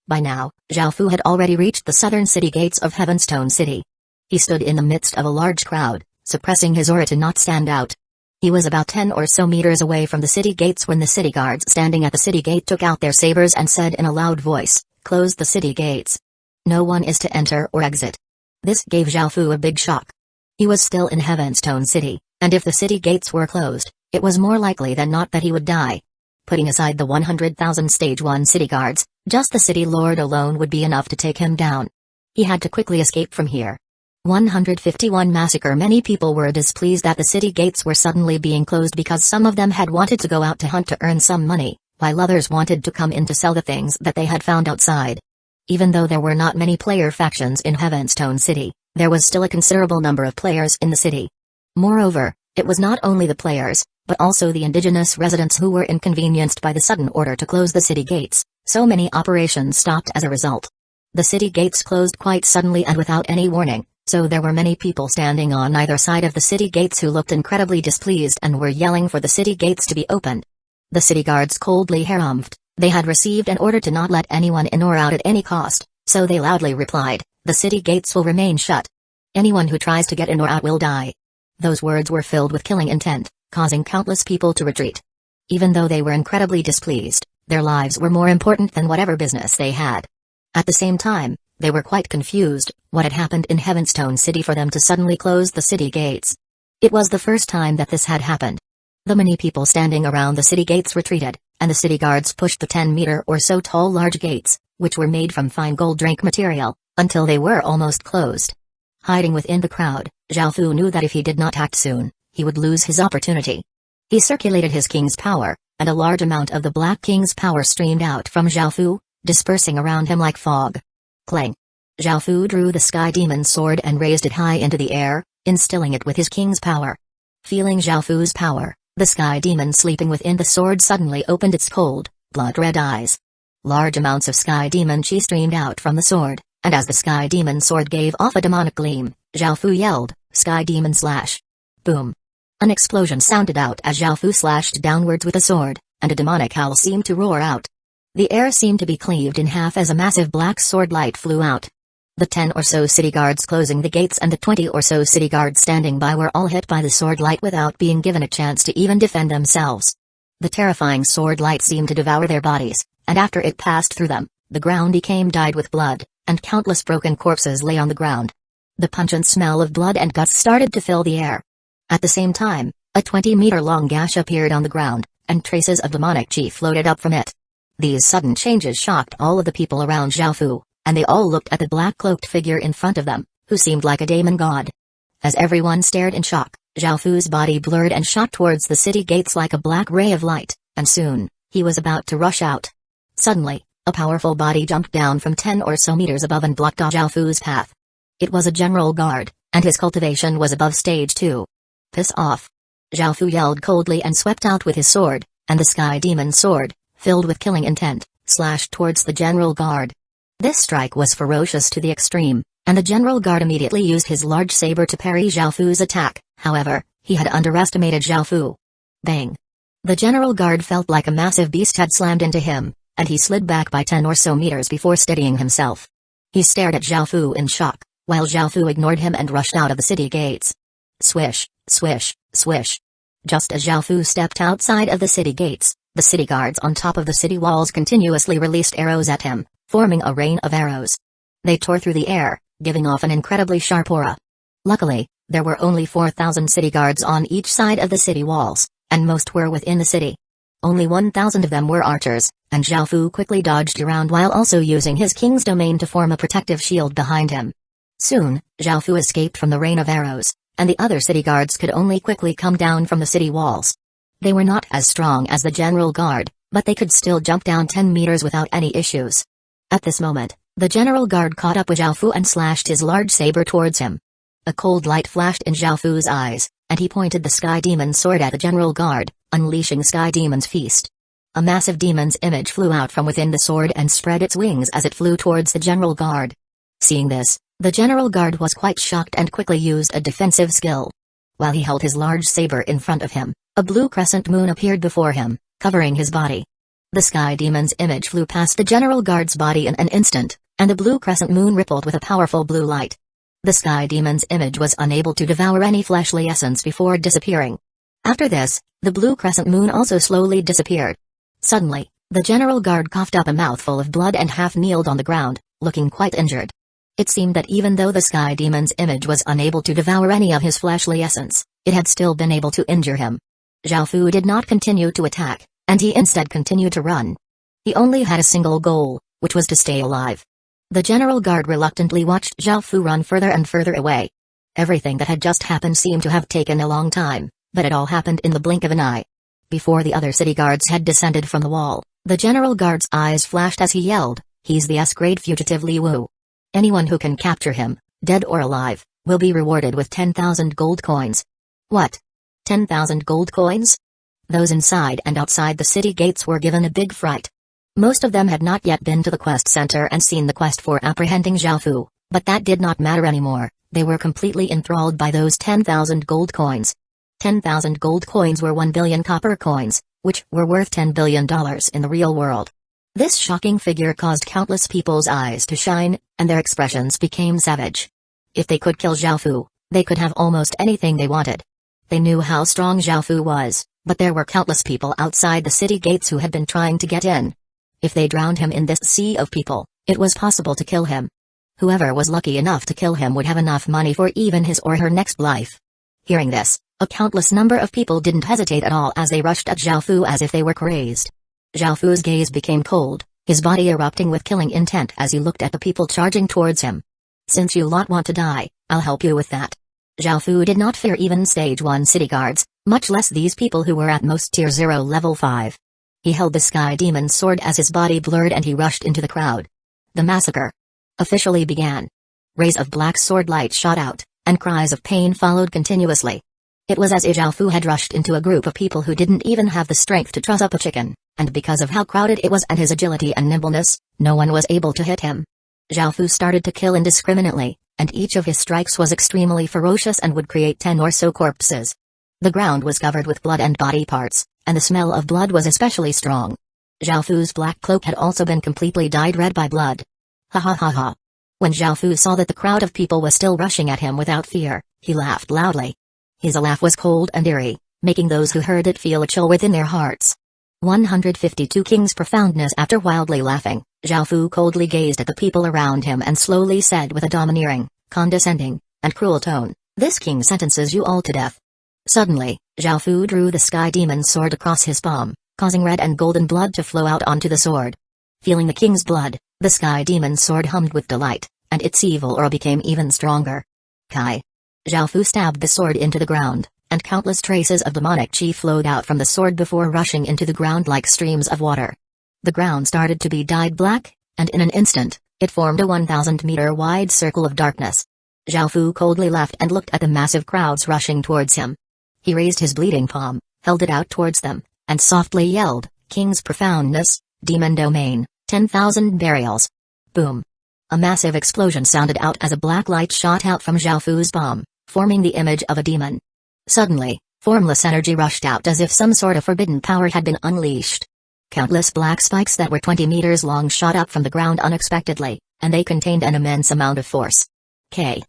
By now, Xiaofu had already reached the southern city gates of Heavenstone City. He stood in the midst of a large crowd, suppressing his aura to not stand out. He was about 10 or so meters away from the city gates when the city guards standing at the city gate took out their sabers and said in a loud voice, "Close the city gates. No one is to enter or exit." This gave Xiaofu a big shock. He was still in Heavenstone City, and if the city gates were closed, it was more likely than not that he would die. Putting aside the 100,000 Stage 1 city guards, just the city lord alone would be enough to take him down. He had to quickly escape from here. 151 Massacre. Many people were displeased that the city gates were suddenly being closed because some of them had wanted to go out to hunt to earn some money, while others wanted to come in to sell the things that they had found outside. Even though there were not many player factions in Heavenstone City, there was still a considerable number of players in the city. Moreover, it was not only the players, but also the indigenous residents who were inconvenienced by the sudden order to close the city gates, so many operations stopped as a result. The city gates closed quite suddenly and without any warning, so there were many people standing on either side of the city gates who looked incredibly displeased and were yelling for the city gates to be opened. The city guards coldly harumphed, They had received an order to not let anyone in or out at any cost, so they loudly replied, "The city gates will remain shut. Anyone who tries to get in or out will die." Those words were filled with killing intent, causing countless people to retreat. Even though they were incredibly displeased, their lives were more important than whatever business they had. At the same time, they were quite confused what had happened in Heavenstone City for them to suddenly close the city gates. It was the first time that this had happened. The many people standing around the city gates retreated, and the city guards pushed the 10-meter or so tall large gates, which were made from fine gold drink material, until they were almost closed. Hiding within the crowd, Zhao Fu knew that if he did not act soon, he would lose his opportunity. He circulated his king's power, and a large amount of the Black King's power streamed out from Zhao Fu, dispersing around him like fog. Clang! Zhao Fu drew the Sky Demon's sword and raised it high into the air, instilling it with his king's power. Feeling Zhao Fu's power, the Sky Demon sleeping within the sword suddenly opened its cold, blood-red eyes. Large amounts of Sky Demon Chi streamed out from the sword, and as the Sky Demon sword gave off a demonic gleam, Zhao Fu yelled, "Sky Demon Slash!" Boom! An explosion sounded out as Zhao Fu slashed downwards with the sword, and a demonic howl seemed to roar out. The air seemed to be cleaved in half as a massive black sword light flew out. The 10 or so city guards closing the gates and the 20 or so city guards standing by were all hit by the sword light without being given a chance to even defend themselves. The terrifying sword light seemed to devour their bodies, and after it passed through them, the ground became dyed with blood, and countless broken corpses lay on the ground. The pungent smell of blood and guts started to fill the air. At the same time, a 20-meter-long gash appeared on the ground, and traces of demonic chi floated up from it. These sudden changes shocked all of the people around Zhao Fu, and they all looked at the black-cloaked figure in front of them, who seemed like a demon god. As everyone stared in shock, Zhao Fu's body blurred and shot towards the city gates like a black ray of light, and soon, he was about to rush out. Suddenly, a powerful body jumped down from 10 or so meters above and blocked Zhao Fu's path. It was a general guard, and his cultivation was above stage 2. "Piss off!" Zhao Fu yelled coldly and swept out with his sword, and the Sky Demon's sword, filled with killing intent, slashed towards the general guard. This strike was ferocious to the extreme, and the general guard immediately used his large saber to parry Zhao Fu's attack. However, he had underestimated Zhao Fu. Bang! The general guard felt like a massive beast had slammed into him, and he slid back by 10 or so meters before steadying himself. He stared at Zhao Fu in shock, while Zhao Fu ignored him and rushed out of the city gates. Swish, swish, swish. Just as Zhao Fu stepped outside of the city gates, the city guards on top of the city walls continuously released arrows at him, forming a rain of arrows. They tore through the air, giving off an incredibly sharp aura. Luckily, there were only 4,000 city guards on each side of the city walls, and most were within the city. Only 1,000 of them were archers, and Zhao Fu quickly dodged around while also using his king's domain to form a protective shield behind him. Soon, Zhao Fu escaped from the rain of arrows, and the other city guards could only quickly come down from the city walls. They were not as strong as the general guard, but they could still jump down 10 meters without any issues. At this moment, the general guard caught up with Zhao Fu and slashed his large saber towards him. A cold light flashed in Zhao Fu's eyes, and he pointed the Sky Demon's sword at the general guard, unleashing Sky Demon's feast. A massive demon's image flew out from within the sword and spread its wings as it flew towards the general guard. Seeing this, the general guard was quite shocked and quickly used a defensive skill. While he held his large saber in front of him, a blue crescent moon appeared before him, covering his body. The Sky Demon's image flew past the general guard's body in an instant, and the blue crescent moon rippled with a powerful blue light. The Sky Demon's image was unable to devour any fleshly essence before disappearing. After this, the blue crescent moon also slowly disappeared. Suddenly, the general guard coughed up a mouthful of blood and half-kneeled on the ground, looking quite injured. It seemed that even though the Sky Demon's image was unable to devour any of his fleshly essence, it had still been able to injure him. Zhao Fu did not continue to attack, and he instead continued to run. He only had a single goal, which was to stay alive. The general guard reluctantly watched Zhao Fu run further and further away. Everything that had just happened seemed to have taken a long time, but it all happened in the blink of an eye. Before the other city guards had descended from the wall, the general guard's eyes flashed as he yelled, "He's the S-grade fugitive Li Wu. Anyone who can capture him, dead or alive, will be rewarded with 10,000 gold coins." What? 10,000 gold coins? Those inside and outside the city gates were given a big fright. Most of them had not yet been to the quest center and seen the quest for apprehending Zhao Fu, but that did not matter anymore. They were completely enthralled by those 10,000 gold coins. 10,000 gold coins were 1 billion copper coins, which were worth $10 billion in the real world. This shocking figure caused countless people's eyes to shine, and their expressions became savage. If they could kill Xiaofu, they could have almost anything they wanted. They knew how strong Xiaofu was, but there were countless people outside the city gates who had been trying to get in. If they drowned him in this sea of people, it was possible to kill him. Whoever was lucky enough to kill him would have enough money for even his or her next life. Hearing this, a countless number of people didn't hesitate at all as they rushed at Xiaofu as if they were crazed. Xiaofu's gaze became cold, his body erupting with killing intent as he looked at the people charging towards him. Since you lot want to die, I'll help you with that. Xiaofu did not fear even Stage 1 city guards, much less these people who were at most Tier 0 level 5. He held the Sky Demon's sword as his body blurred and he rushed into the crowd. The massacre officially began. Rays of black sword light shot out, and cries of pain followed continuously. It was as if Xiaofu had rushed into a group of people who didn't even have the strength to truss up a chicken, and because of how crowded it was and his agility and nimbleness, no one was able to hit him. Xiaofu started to kill indiscriminately, and each of his strikes was extremely ferocious and would create 10 or so corpses. The ground was covered with blood and body parts, and the smell of blood was especially strong. Xiaofu's black cloak had also been completely dyed red by blood. Ha ha ha ha. When Xiaofu saw that the crowd of people was still rushing at him without fear, he laughed loudly. His laugh was cold and eerie, making those who heard it feel a chill within their hearts. 152 King's profoundness. After wildly laughing, Xiaofu coldly gazed at the people around him and slowly said with a domineering, condescending, and cruel tone, "This king sentences you all to death." Suddenly, Xiaofu drew the Sky Demon's sword across his palm, causing red and golden blood to flow out onto the sword. Feeling the king's blood, the Sky Demon's sword hummed with delight, and its evil aura became even stronger. Kai. Xiaofu stabbed the sword into the ground, and countless traces of demonic chi flowed out from the sword before rushing into the ground like streams of water. The ground started to be dyed black, and in an instant, it formed a 1,000-meter wide circle of darkness. Xiaofu coldly laughed and looked at the massive crowds rushing towards him. He raised his bleeding palm, held it out towards them, and softly yelled, "King's profoundness, demon domain, 10,000 burials." Boom. A massive explosion sounded out as a black light shot out from Xiaofu's palm, forming the image of a demon. Suddenly, formless energy rushed out as if some sort of forbidden power had been unleashed. Countless black spikes that were 20 meters long shot up from the ground unexpectedly, and they contained an immense amount of force. Kai.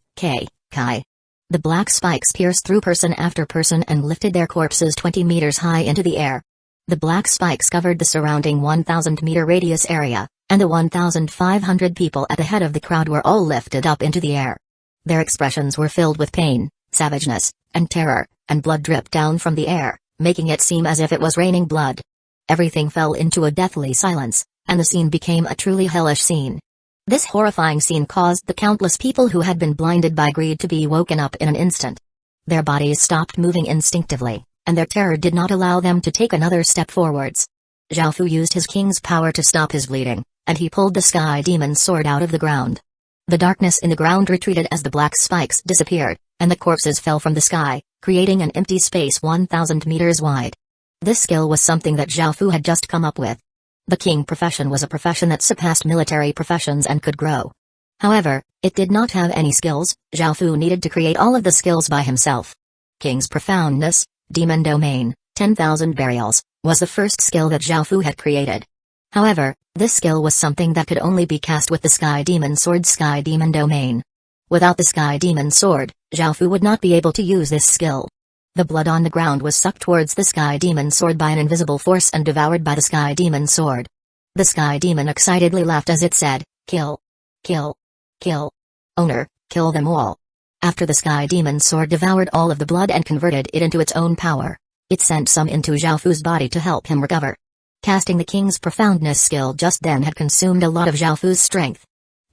The black spikes pierced through person after person and lifted their corpses 20 meters high into the air. The black spikes covered the surrounding 1,000-meter radius area, and the 1,500 people at the head of the crowd were all lifted up into the air. Their expressions were filled with pain, savageness, and terror, and blood dripped down from the air, making it seem as if it was raining blood. Everything fell into a deathly silence, and the scene became a truly hellish scene. This horrifying scene caused the countless people who had been blinded by greed to be woken up in an instant. Their bodies stopped moving instinctively, and their terror did not allow them to take another step forwards. Xiaofu used his king's power to stop his bleeding, and he pulled the Sky Demon's sword out of the ground. The darkness in the ground retreated as the black spikes disappeared, and the corpses fell from the sky, creating an empty space 1,000 meters wide. This skill was something that Xiaofu had just come up with. The king profession was a profession that surpassed military professions and could grow. However, it did not have any skills. Xiaofu needed to create all of the skills by himself. King's profoundness, demon domain, 10,000 burials, was the first skill that Xiaofu had created. However, this skill was something that could only be cast with the Sky Demon Sword Sky Demon Domain. Without the Sky Demon Sword, Xiaofu would not be able to use this skill. The blood on the ground was sucked towards the Sky Demon Sword by an invisible force and devoured by the Sky Demon Sword. The Sky Demon excitedly laughed as it said, "Kill. Kill. Kill. Owner, kill them all." After the Sky Demon Sword devoured all of the blood and converted it into its own power, it sent some into Xiaofu's body to help him recover. Casting the King's Profoundness skill just then had consumed a lot of Xiaofu's strength.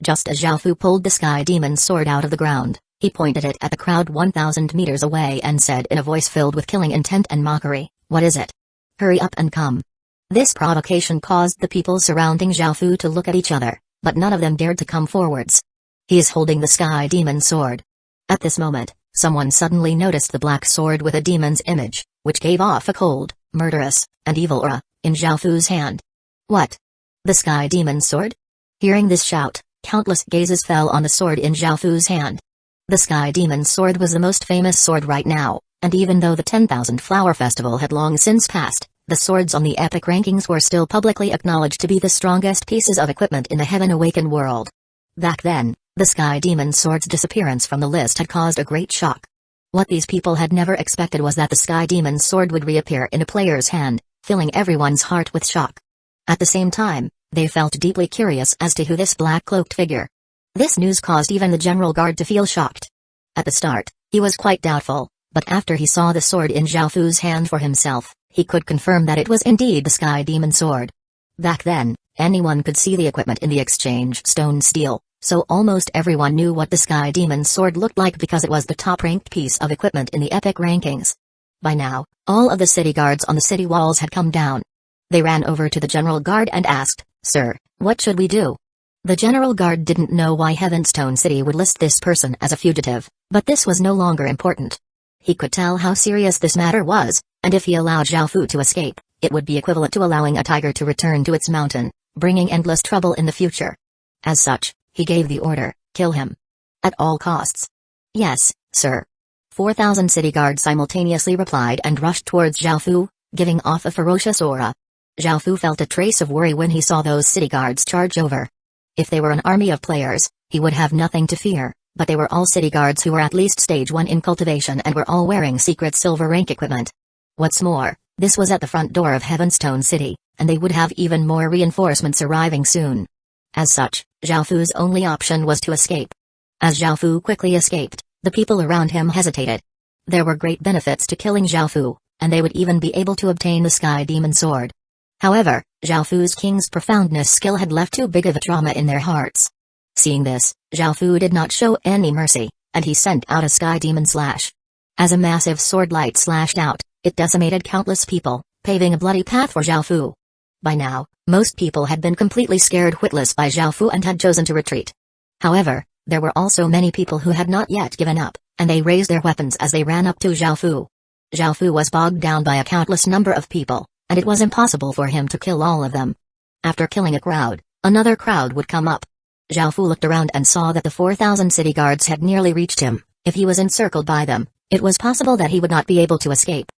Just as Xiaofu pulled the Sky Demon Sword out of the ground, he pointed it at the crowd 1,000 meters away and said in a voice filled with killing intent and mockery, "What is it? Hurry up and come." This provocation caused the people surrounding Xiaofu to look at each other, but none of them dared to come forwards. He is holding the Sky Demon Sword. At this moment, someone suddenly noticed the black sword with a demon's image, which gave off a cold, murderous, and evil aura, in Xiaofu's hand. What? The Sky Demon Sword? Hearing this shout, countless gazes fell on the sword in Xiaofu's hand. The Sky Demon Sword was the most famous sword right now, and even though the 10,000 Flower Festival had long since passed, The swords on the epic rankings were still publicly acknowledged to be the strongest pieces of equipment in the Heaven Awakened world. Back then, the Sky Demon Sword's disappearance from the list had caused a great shock. What these people had never expected was that the Sky Demon Sword would reappear in a player's hand, filling everyone's heart with shock. At the same time, they felt deeply curious as to who this black-cloaked figure. This news caused even the General Guard to feel shocked. At the start, he was quite doubtful, but after he saw the sword in Zhao Fu's hand for himself, he could confirm that it was indeed the Sky Demon Sword. Back then, anyone could see the equipment in the exchange stone steel, so almost everyone knew what the Sky Demon Sword looked like because it was the top-ranked piece of equipment in the epic rankings. By now, all of the city guards on the city walls had come down. They ran over to the General Guard and asked, "Sir, what should we do?" The General Guard didn't know why Heavenstone City would list this person as a fugitive, but this was no longer important. He could tell how serious this matter was, and if he allowed Zhao Fu to escape, it would be equivalent to allowing a tiger to return to its mountain, bringing endless trouble in the future. As such, he gave the order, "Kill him. At all costs." "Yes, sir." 4,000 city guards simultaneously replied and rushed towards Zhao Fu, giving off a ferocious aura. Zhao Fu felt a trace of worry when he saw those city guards charge over. If they were an army of players, he would have nothing to fear, but they were all city guards who were at least stage 1 in cultivation and were all wearing secret silver rank equipment. What's more, this was at the front door of Heavenstone City, and they would have even more reinforcements arriving soon. As such, Zhao Fu's only option was to escape. As Zhao Fu quickly escaped, the people around him hesitated. There were great benefits to killing Zhao Fu, and they would even be able to obtain the Sky Demon Sword. However, Zhao Fu's King's Profoundness skill had left too big of a trauma in their hearts. Seeing this, Zhao Fu did not show any mercy, and he sent out a Sky Demon Slash. As a massive sword light slashed out, it decimated countless people, paving a bloody path for Zhao Fu. By now, most people had been completely scared witless by Zhao Fu and had chosen to retreat. However, there were also many people who had not yet given up, and they raised their weapons as they ran up to Zhao Fu. Zhao Fu was bogged down by a countless number of people, and it was impossible for him to kill all of them. After killing a crowd, another crowd would come up. Zhao Fu looked around and saw that the 4,000 city guards had nearly reached him. If he was encircled by them, it was possible that he would not be able to escape.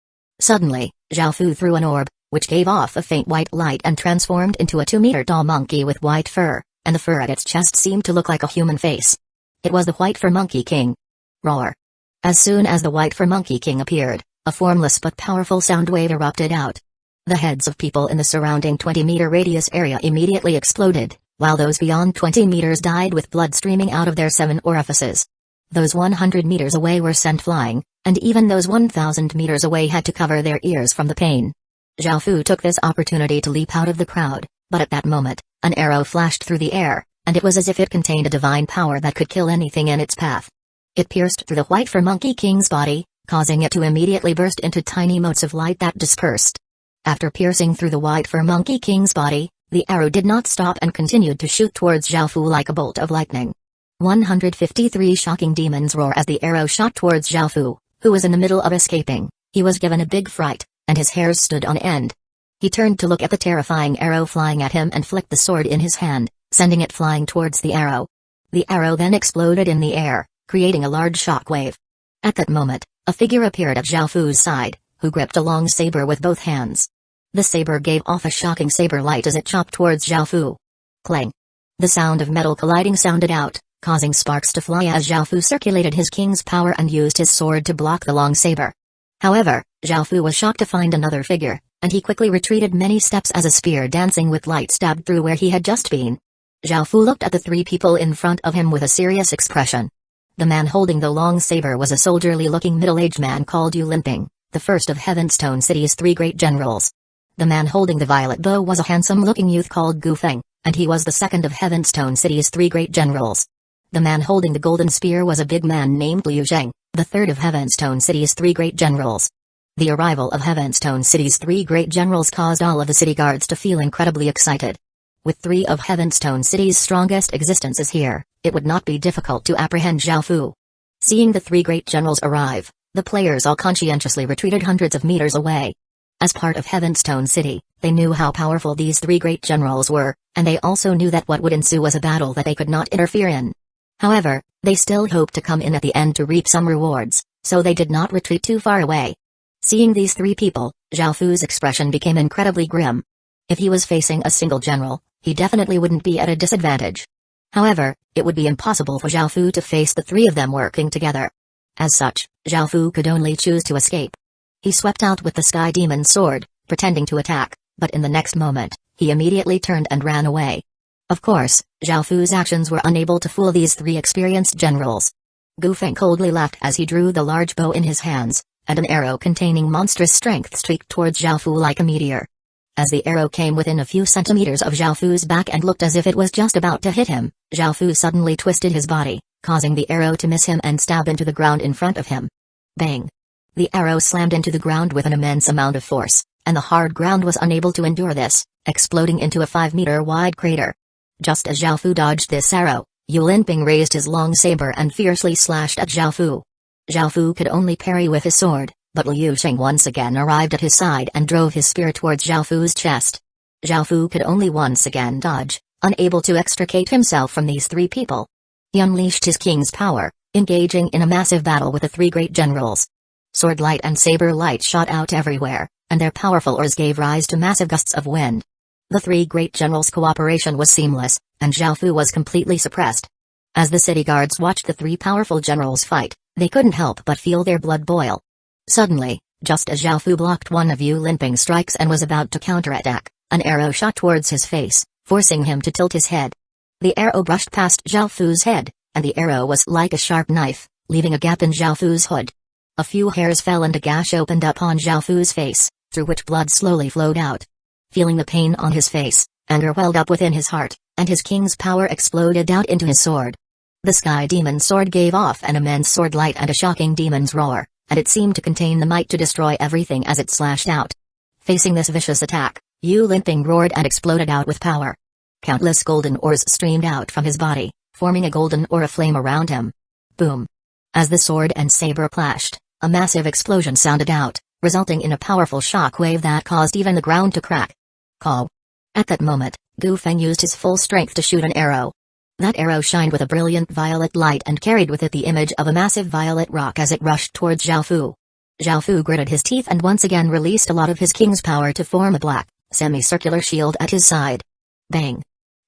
Suddenly, Zhao Fu threw an orb, which gave off a faint white light and transformed into a 2-meter-tall monkey with white fur, and the fur at its chest seemed to look like a human face. It was the White Fur Monkey King. Roar. As soon as the White Fur Monkey King appeared, a formless but powerful sound wave erupted out. The heads of people in the surrounding 20-meter radius area immediately exploded, while those beyond 20 meters died with blood streaming out of their 7 orifices. Those 100 meters away were sent flying, and even those 1,000 meters away had to cover their ears from the pain. Zhao Fu took this opportunity to leap out of the crowd, but at that moment, an arrow flashed through the air, and it was as if it contained a divine power that could kill anything in its path. It pierced through the White Fur Monkey King's body, causing it to immediately burst into tiny motes of light that dispersed. After piercing through the White Fur Monkey King's body, the arrow did not stop and continued to shoot towards Zhao Fu like a bolt of lightning. 153 shocking demons roar as the arrow shot towards Zhao Fu, who was in the middle of escaping. He was given a big fright, and his hairs stood on end. He turned to look at the terrifying arrow flying at him and flicked the sword in his hand, sending it flying towards the arrow. The arrow then exploded in the air, creating a large shock wave. At that moment, a figure appeared at Zhao Fu's side, who gripped a long saber with both hands. The saber gave off a shocking saber light as it chopped towards Zhao Fu. Clang! The sound of metal colliding sounded out, causing sparks to fly as Zhao Fu circulated his king's power and used his sword to block the long saber. However, Zhao Fu was shocked to find another figure, and he quickly retreated many steps as a spear dancing with light stabbed through where he had just been. Zhao Fu looked at the 3 people in front of him with a serious expression. The man holding the long saber was a soldierly-looking middle-aged man called Yu Linping, the first of Heavenstone City's 3 great generals. The man holding the violet bow was a handsome-looking youth called Gu Feng, and he was the second of Heavenstone City's 3 great generals. The man holding the golden spear was a big man named Liu Zheng, the third of Heavenstone City's 3 great generals. The arrival of Heavenstone City's 3 great generals caused all of the city guards to feel incredibly excited. With 3 of Heavenstone City's strongest existences here, it would not be difficult to apprehend Zhao Fu. Seeing the 3 great generals arrive, the players all conscientiously retreated hundreds of meters away. As part of Heavenstone City, they knew how powerful these 3 great generals were, and they also knew that what would ensue was a battle that they could not interfere in. However, they still hoped to come in at the end to reap some rewards, so they did not retreat too far away. Seeing these three people, Zhao Fu's expression became incredibly grim. If he was facing a single general, he definitely wouldn't be at a disadvantage. However, it would be impossible for Zhao Fu to face the three of them working together. As such, Zhao Fu could only choose to escape. He swept out with the Sky Demon's sword, pretending to attack, but in the next moment, he immediately turned and ran away. Of course, Zhao Fu's actions were unable to fool these three experienced generals. Gu Feng coldly laughed as he drew the large bow in his hands, and an arrow containing monstrous strength streaked towards Zhao Fu like a meteor. As the arrow came within a few centimeters of Zhao Fu's back and looked as if it was just about to hit him, Zhao Fu suddenly twisted his body, causing the arrow to miss him and stab into the ground in front of him. Bang! The arrow slammed into the ground with an immense amount of force, and the hard ground was unable to endure this, exploding into a 5-meter-wide crater. Just as Zhao Fu dodged this arrow, Yu Linping raised his long saber and fiercely slashed at Zhao Fu. Zhao Fu could only parry with his sword, but Liu Sheng once again arrived at his side and drove his spear towards Zhao Fu's chest. Zhao Fu could only once again dodge, unable to extricate himself from these three people. He unleashed his king's power, engaging in a massive battle with the three great generals. Sword light and saber light shot out everywhere, and their powerful oars gave rise to massive gusts of wind. The three great generals' cooperation was seamless, and Zhao Fu was completely suppressed. As the city guards watched the three powerful generals fight, they couldn't help but feel their blood boil. Suddenly, just as Zhao Fu blocked one of Yu Linping's strikes and was about to counterattack, an arrow shot towards his face, forcing him to tilt his head. The arrow brushed past Zhao Fu's head, and the arrow was like a sharp knife, leaving a gap in Zhao Fu's hood. A few hairs fell and a gash opened up on Zhao Fu's face, through which blood slowly flowed out. Feeling the pain on his face, anger welled up within his heart, and his king's power exploded out into his sword. The Sky Demon's sword gave off an immense sword light and a shocking demon's roar, and it seemed to contain the might to destroy everything as it slashed out. Facing this vicious attack, Yu Linping roared and exploded out with power. Countless golden oars streamed out from his body, forming a golden aura flame around him. Boom! As the sword and saber clashed, a massive explosion sounded out, resulting in a powerful shock wave that caused even the ground to crack. Caw! At that moment, Gu Feng used his full strength to shoot an arrow. That arrow shined with a brilliant violet light and carried with it the image of a massive violet rock as it rushed towards Zhao Fu. Zhao Fu gritted his teeth and once again released a lot of his king's power to form a black, semicircular shield at his side. Bang!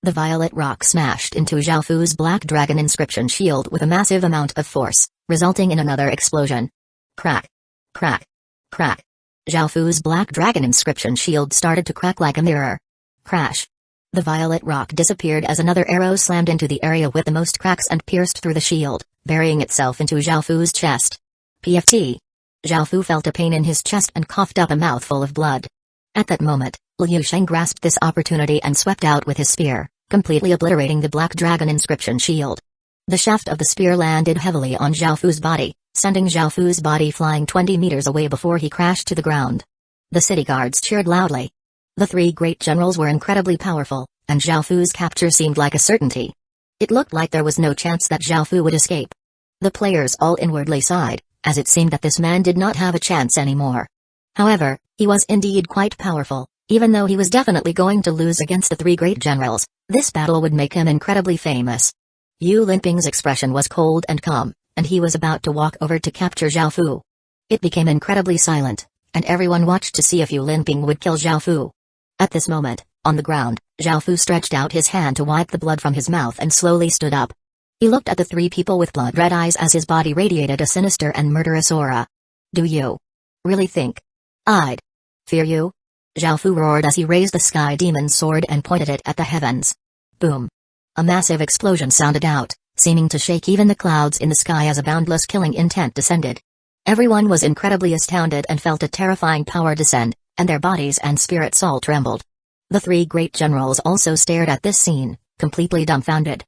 The violet rock smashed into Zhao Fu's black dragon inscription shield with a massive amount of force, resulting in another explosion. Crack! Crack! Crack! Zhao Fu's black dragon inscription shield started to crack like a mirror. Crash! The violet rock disappeared as another arrow slammed into the area with the most cracks and pierced through the shield, burying itself into Zhao Fu's chest. PFT. Zhao Fu felt a pain in his chest and coughed up a mouthful of blood. At that moment, Liu Sheng grasped this opportunity and swept out with his spear, completely obliterating the black dragon inscription shield. The shaft of the spear landed heavily on Zhao Fu's body, sending Zhao Fu's body flying 20 meters away before he crashed to the ground. The city guards cheered loudly. The three great generals were incredibly powerful, and Zhao Fu's capture seemed like a certainty. It looked like there was no chance that Zhao Fu would escape. The players all inwardly sighed, as it seemed that this man did not have a chance anymore. However, he was indeed quite powerful, even though he was definitely going to lose against the three great generals. This battle would make him incredibly famous. Yu Linping's expression was cold and calm, and he was about to walk over to capture Zhao Fu. It became incredibly silent, and everyone watched to see if Yu Linping would kill Zhao Fu. At this moment, on the ground, Zhao Fu stretched out his hand to wipe the blood from his mouth and slowly stood up. He looked at the three people with blood-red eyes as his body radiated a sinister and murderous aura. Do you really think I'd fear you? Zhao Fu roared as he raised the Sky Demon's sword and pointed it at the heavens. Boom! A massive explosion sounded out, seeming to shake even the clouds in the sky as a boundless killing intent descended. Everyone was incredibly astounded and felt a terrifying power descend, and their bodies and spirits all trembled. The three great generals also stared at this scene, completely dumbfounded.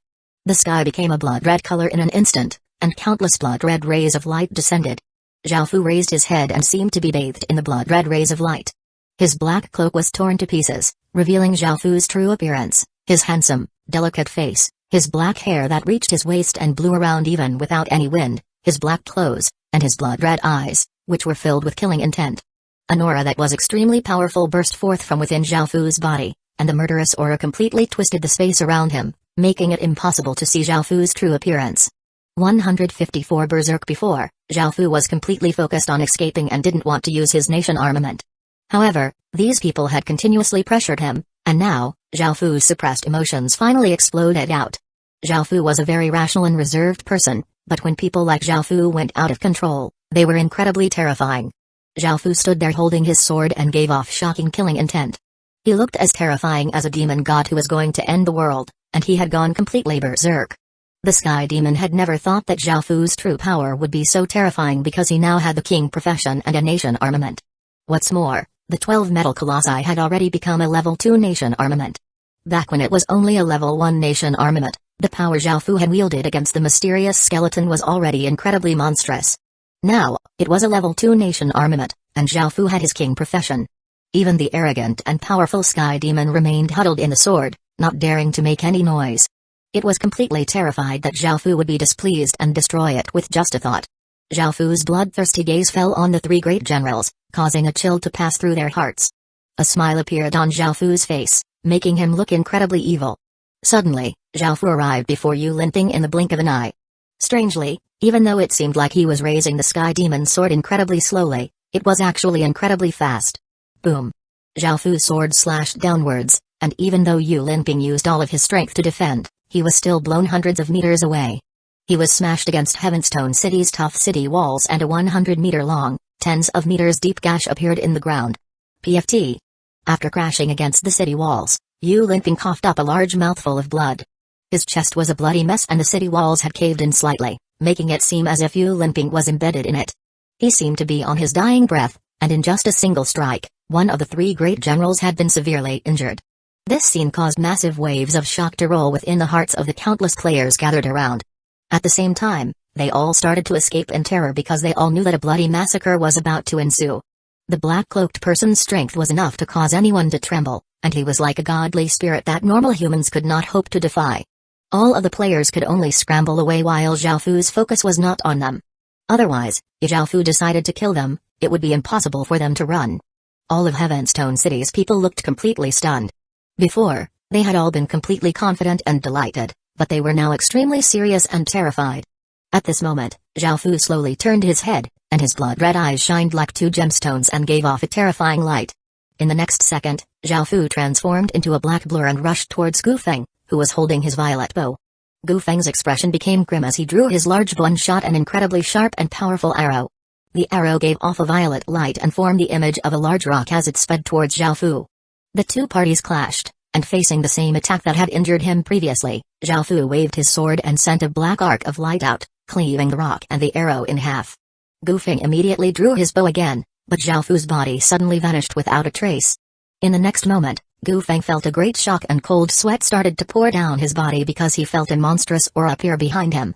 The sky became a blood-red color in an instant, and countless blood-red rays of light descended. Zhao Fu raised his head and seemed to be bathed in the blood-red rays of light. His black cloak was torn to pieces, revealing Zhao Fu's true appearance, his handsome, delicate face, his black hair that reached his waist and blew around even without any wind, his black clothes, and his blood-red eyes, which were filled with killing intent. An aura that was extremely powerful burst forth from within Zhao Fu's body, and the murderous aura completely twisted the space around him, making it impossible to see Zhao Fu's true appearance. 154 Berserk. Before, Zhao Fu was completely focused on escaping and didn't want to use his nation armament. However, these people had continuously pressured him, and now, Zhao Fu's suppressed emotions finally exploded out. Zhao Fu was a very rational and reserved person, but when people like Zhao Fu went out of control, they were incredibly terrifying. Zhao Fu stood there holding his sword and gave off shocking killing intent. He looked as terrifying as a demon god who was going to end the world, and he had gone completely berserk. The Sky Demon had never thought that Zhao Fu's true power would be so terrifying because he now had the king profession and a nation armament. What's more, the 12 metal colossi had already become a level 2 nation armament. Back when it was only a level 1 nation armament, the power Zhao Fu had wielded against the mysterious skeleton was already incredibly monstrous. Now, it was a level 2 nation armament, and Zhao Fu had his king profession. Even the arrogant and powerful Sky Demon remained huddled in the sword, not daring to make any noise. It was completely terrified that Zhao Fu would be displeased and destroy it with just a thought. Zhao Fu's bloodthirsty gaze fell on the 3 great generals, causing a chill to pass through their hearts. A smile appeared on Zhao Fu's face, making him look incredibly evil. Suddenly, Zhao Fu arrived before Yu Linping in the blink of an eye. Strangely, even though it seemed like he was raising the Sky Demon's sword incredibly slowly, it was actually incredibly fast. Boom! Zhao Fu's sword slashed downwards, and even though Yu Linping used all of his strength to defend, he was still blown hundreds of meters away. He was smashed against Heavenstone City's tough city walls, and a 100-meter-long, tens of meters deep gash appeared in the ground. PFT. After crashing against the city walls, Yu Linping coughed up a large mouthful of blood. His chest was a bloody mess and the city walls had caved in slightly, making it seem as if Yu Linping was embedded in it. He seemed to be on his dying breath, and in just a single strike, one of the 3 great generals had been severely injured. This scene caused massive waves of shock to roll within the hearts of the countless players gathered around. At the same time, they all started to escape in terror because they all knew that a bloody massacre was about to ensue. The black-cloaked person's strength was enough to cause anyone to tremble, and he was like a godly spirit that normal humans could not hope to defy. All of the players could only scramble away while Zhao Fu's focus was not on them. Otherwise, if Zhao Fu decided to kill them, it would be impossible for them to run. All of Heavenstone City's people looked completely stunned. Before, they had all been completely confident and delighted, but they were now extremely serious and terrified. At this moment, Zhao Fu slowly turned his head, and his blood-red eyes shined like 2 gemstones and gave off a terrifying light. In the next second, Zhao Fu transformed into a black blur and rushed towards Gu Feng, who was holding his violet bow. Gu Feng's expression became grim as he drew his large bow and shot an incredibly sharp and powerful arrow. The arrow gave off a violet light and formed the image of a large rock as it sped towards Zhao Fu. The 2 parties clashed, and facing the same attack that had injured him previously, Zhao Fu waved his sword and sent a black arc of light out, cleaving the rock and the arrow in half. Gu Feng immediately drew his bow again, but Zhao Fu's body suddenly vanished without a trace. In the next moment, Gu Feng felt a great shock and cold sweat started to pour down his body because he felt a monstrous aura appear behind him.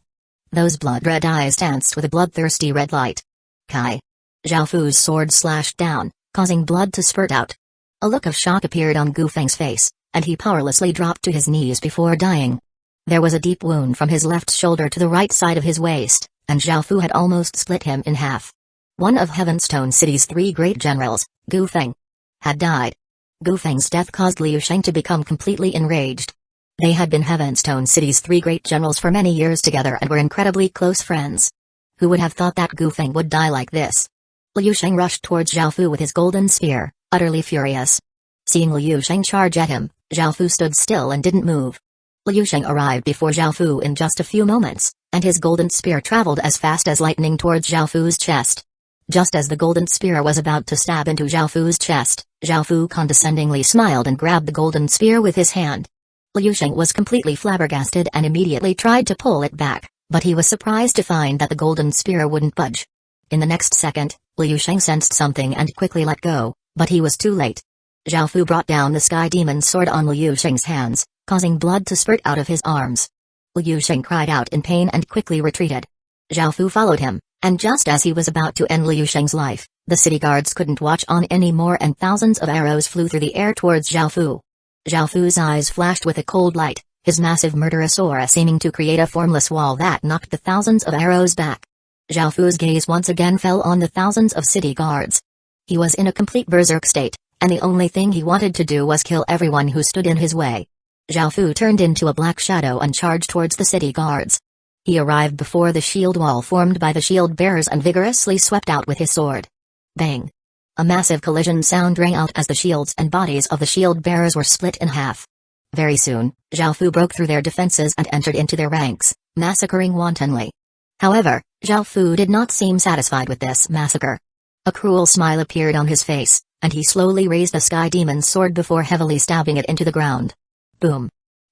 Those blood-red eyes danced with a bloodthirsty red light. Kai! Zhao Fu's sword slashed down, causing blood to spurt out. A look of shock appeared on Gu Feng's face, and he powerlessly dropped to his knees before dying. There was a deep wound from his left shoulder to the right side of his waist, and Zhao Fu had almost split him in half. One of Heavenstone City's 3 great generals, Gu Feng, had died. Gu Feng's death caused Liu Sheng to become completely enraged. They had been Heavenstone City's 3 great generals for many years together and were incredibly close friends. Who would have thought that Gu Feng would die like this? Liu Sheng rushed towards Zhao Fu with his golden spear, utterly furious. Seeing Liu Sheng charge at him, Zhao Fu stood still and didn't move. Liu Sheng arrived before Zhao Fu in just a few moments, and his golden spear traveled as fast as lightning towards Zhao Fu's chest. Just as the golden spear was about to stab into Zhao Fu's chest, Zhao Fu condescendingly smiled and grabbed the golden spear with his hand. Liu Sheng was completely flabbergasted and immediately tried to pull it back, but he was surprised to find that the golden spear wouldn't budge. In the next second, Liu Sheng sensed something and quickly let go, but he was too late. Zhao Fu brought down the Sky Demon's sword on Liu Sheng's hands, causing blood to spurt out of his arms. Liu Sheng cried out in pain and quickly retreated. Zhao Fu followed him, and just as he was about to end Liu Sheng's life, the city guards couldn't watch on anymore and thousands of arrows flew through the air towards Zhao Fu. Zhao Fu's eyes flashed with a cold light, his massive murderous aura seeming to create a formless wall that knocked the thousands of arrows back. Zhao Fu's gaze once again fell on the thousands of city guards. He was in a complete berserk state, and the only thing he wanted to do was kill everyone who stood in his way. Zhao Fu turned into a black shadow and charged towards the city guards. He arrived before the shield wall formed by the shield bearers and vigorously swept out with his sword. Bang! A massive collision sound rang out as the shields and bodies of the shield bearers were split in half. Very soon, Zhao Fu broke through their defenses and entered into their ranks, massacring wantonly. However, Zhao Fu did not seem satisfied with this massacre. A cruel smile appeared on his face, and he slowly raised a sky demon's sword before heavily stabbing it into the ground. Boom!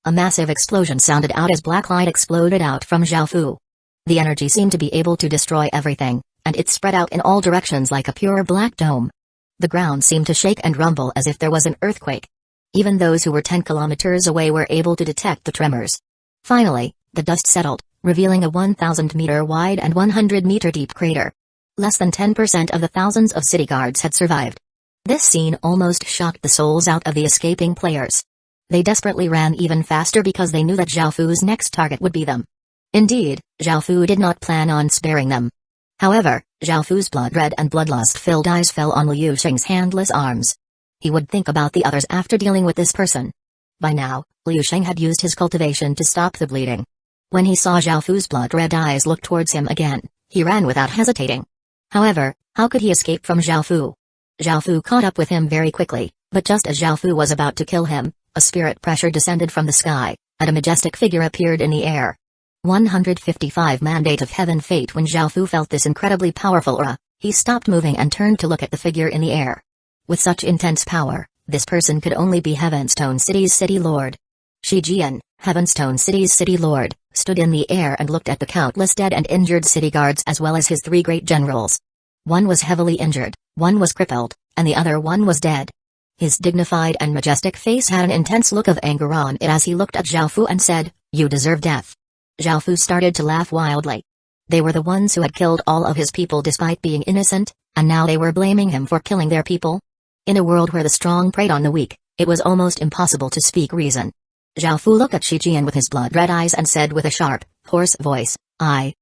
A massive explosion sounded out as black light exploded out from Zhao Fu. The energy seemed to be able to destroy everything, and it spread out in all directions like a pure black dome. The ground seemed to shake and rumble as if there was an earthquake. Even those who were 10 kilometers away were able to detect the tremors. Finally, the dust settled, revealing a 1,000-meter wide and 100-meter deep crater. Less than 10% of the thousands of city guards had survived. This scene almost shocked the souls out of the escaping players. They desperately ran even faster because they knew that Zhao Fu's next target would be them. Indeed, Zhao Fu did not plan on sparing them. However, Zhao Fu's blood-red and bloodlust-filled eyes fell on Liu Sheng's handless arms. He would think about the others after dealing with this person. By now, Liu Sheng had used his cultivation to stop the bleeding. When he saw Zhao Fu's blood-red eyes look towards him again, he ran without hesitating. However, how could he escape from Zhao Fu? Zhao Fu caught up with him very quickly, but just as Zhao Fu was about to kill him, a spirit pressure descended from the sky, and a majestic figure appeared in the air. 155 Mandate of Heaven Fate. When Zhao Fu felt this incredibly powerful aura, he stopped moving and turned to look at the figure in the air. With such intense power, this person could only be Heavenstone City's city lord. Shi Jian, Heavenstone City's city lord, stood in the air and looked at the countless dead and injured city guards as well as his 3 great generals. One was heavily injured, one was crippled, and the other one was dead. His dignified and majestic face had an intense look of anger on it as he looked at Zhao Fu and said, "You deserve death." Zhao Fu started to laugh wildly. They were the ones who had killed all of his people despite being innocent, and now they were blaming him for killing their people? In a world where the strong preyed on the weak, it was almost impossible to speak reason. Zhao Fu looked at Shi Jian with his blood-red eyes and said with a sharp, hoarse voice, "I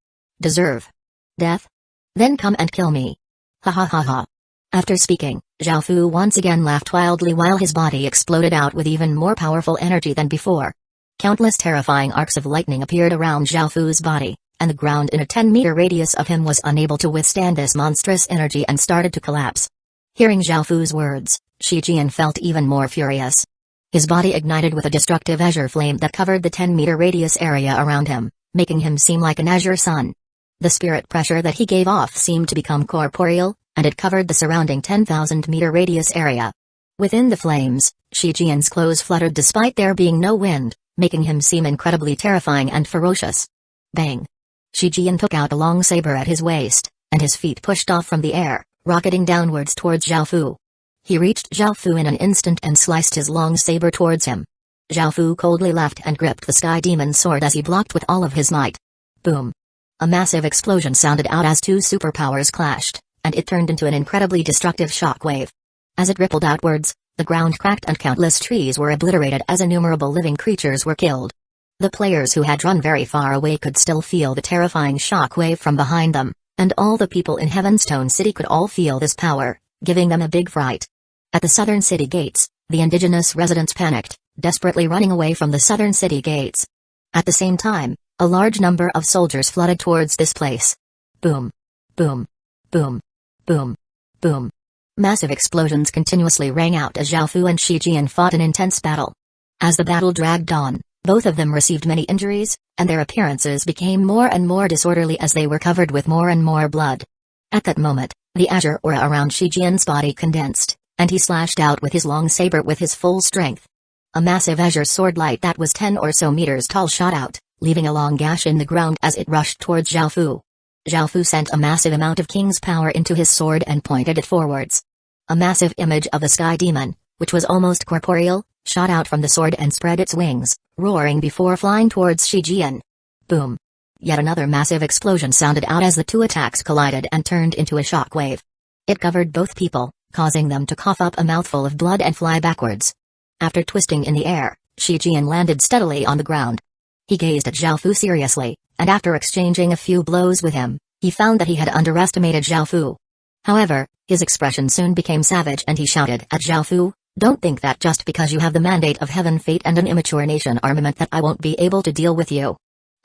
deserve death? Then come and kill me." Ha ha ha ha. After speaking, Zhao Fu once again laughed wildly while his body exploded out with even more powerful energy than before. Countless terrifying arcs of lightning appeared around Zhao Fu's body, and the ground in a 10-meter radius of him was unable to withstand this monstrous energy and started to collapse. Hearing Zhao Fu's words, Shi Jian felt even more furious. His body ignited with a destructive azure flame that covered the 10-meter radius area around him, making him seem like an azure sun. The spirit pressure that he gave off seemed to become corporeal, and it covered the surrounding 10,000-meter radius area. Within the flames, Shi Jian's clothes fluttered despite there being no wind, making him seem incredibly terrifying and ferocious. Bang! Shi Jian took out a long saber at his waist, and his feet pushed off from the air, rocketing downwards towards Zhao Fu. He reached Zhao Fu in an instant and sliced his long saber towards him. Zhao Fu coldly laughed and gripped the sky demon's sword as he blocked with all of his might. Boom! A massive explosion sounded out as 2 superpowers clashed, and it turned into an incredibly destructive shockwave. As it rippled outwards, the ground cracked and countless trees were obliterated as innumerable living creatures were killed. The players who had run very far away could still feel the terrifying shockwave from behind them, and all the people in Heavenstone City could all feel this power, giving them a big fright. At the southern city gates, the indigenous residents panicked, desperately running away from the southern city gates. At the same time, a large number of soldiers flooded towards this place. Boom! Boom! Boom! Boom! Boom! Massive explosions continuously rang out as Zhao Fu and Shi Jian fought an intense battle. As the battle dragged on, both of them received many injuries, and their appearances became more and more disorderly as they were covered with more and more blood. At that moment, the azure aura around Shi Jian's body condensed, and he slashed out with his long saber with his full strength. A massive azure sword light that was 10 or so meters tall shot out, leaving a long gash in the ground as it rushed towards Zhao Fu. Zhao Fu sent a massive amount of king's power into his sword and pointed it forwards. A massive image of the sky demon, which was almost corporeal, shot out from the sword and spread its wings, roaring before flying towards Shi Jian. Boom! Yet another massive explosion sounded out as the 2 attacks collided and turned into a shockwave. It covered both people, causing them to cough up a mouthful of blood and fly backwards. After twisting in the air, Shi Jian landed steadily on the ground. He gazed at Zhao Fu seriously, and after exchanging a few blows with him, he found that he had underestimated Zhao Fu. However, his expression soon became savage and he shouted at Zhao Fu, "Don't think that just because you have the mandate of heaven fate and an immature nation armament that I won't be able to deal with you.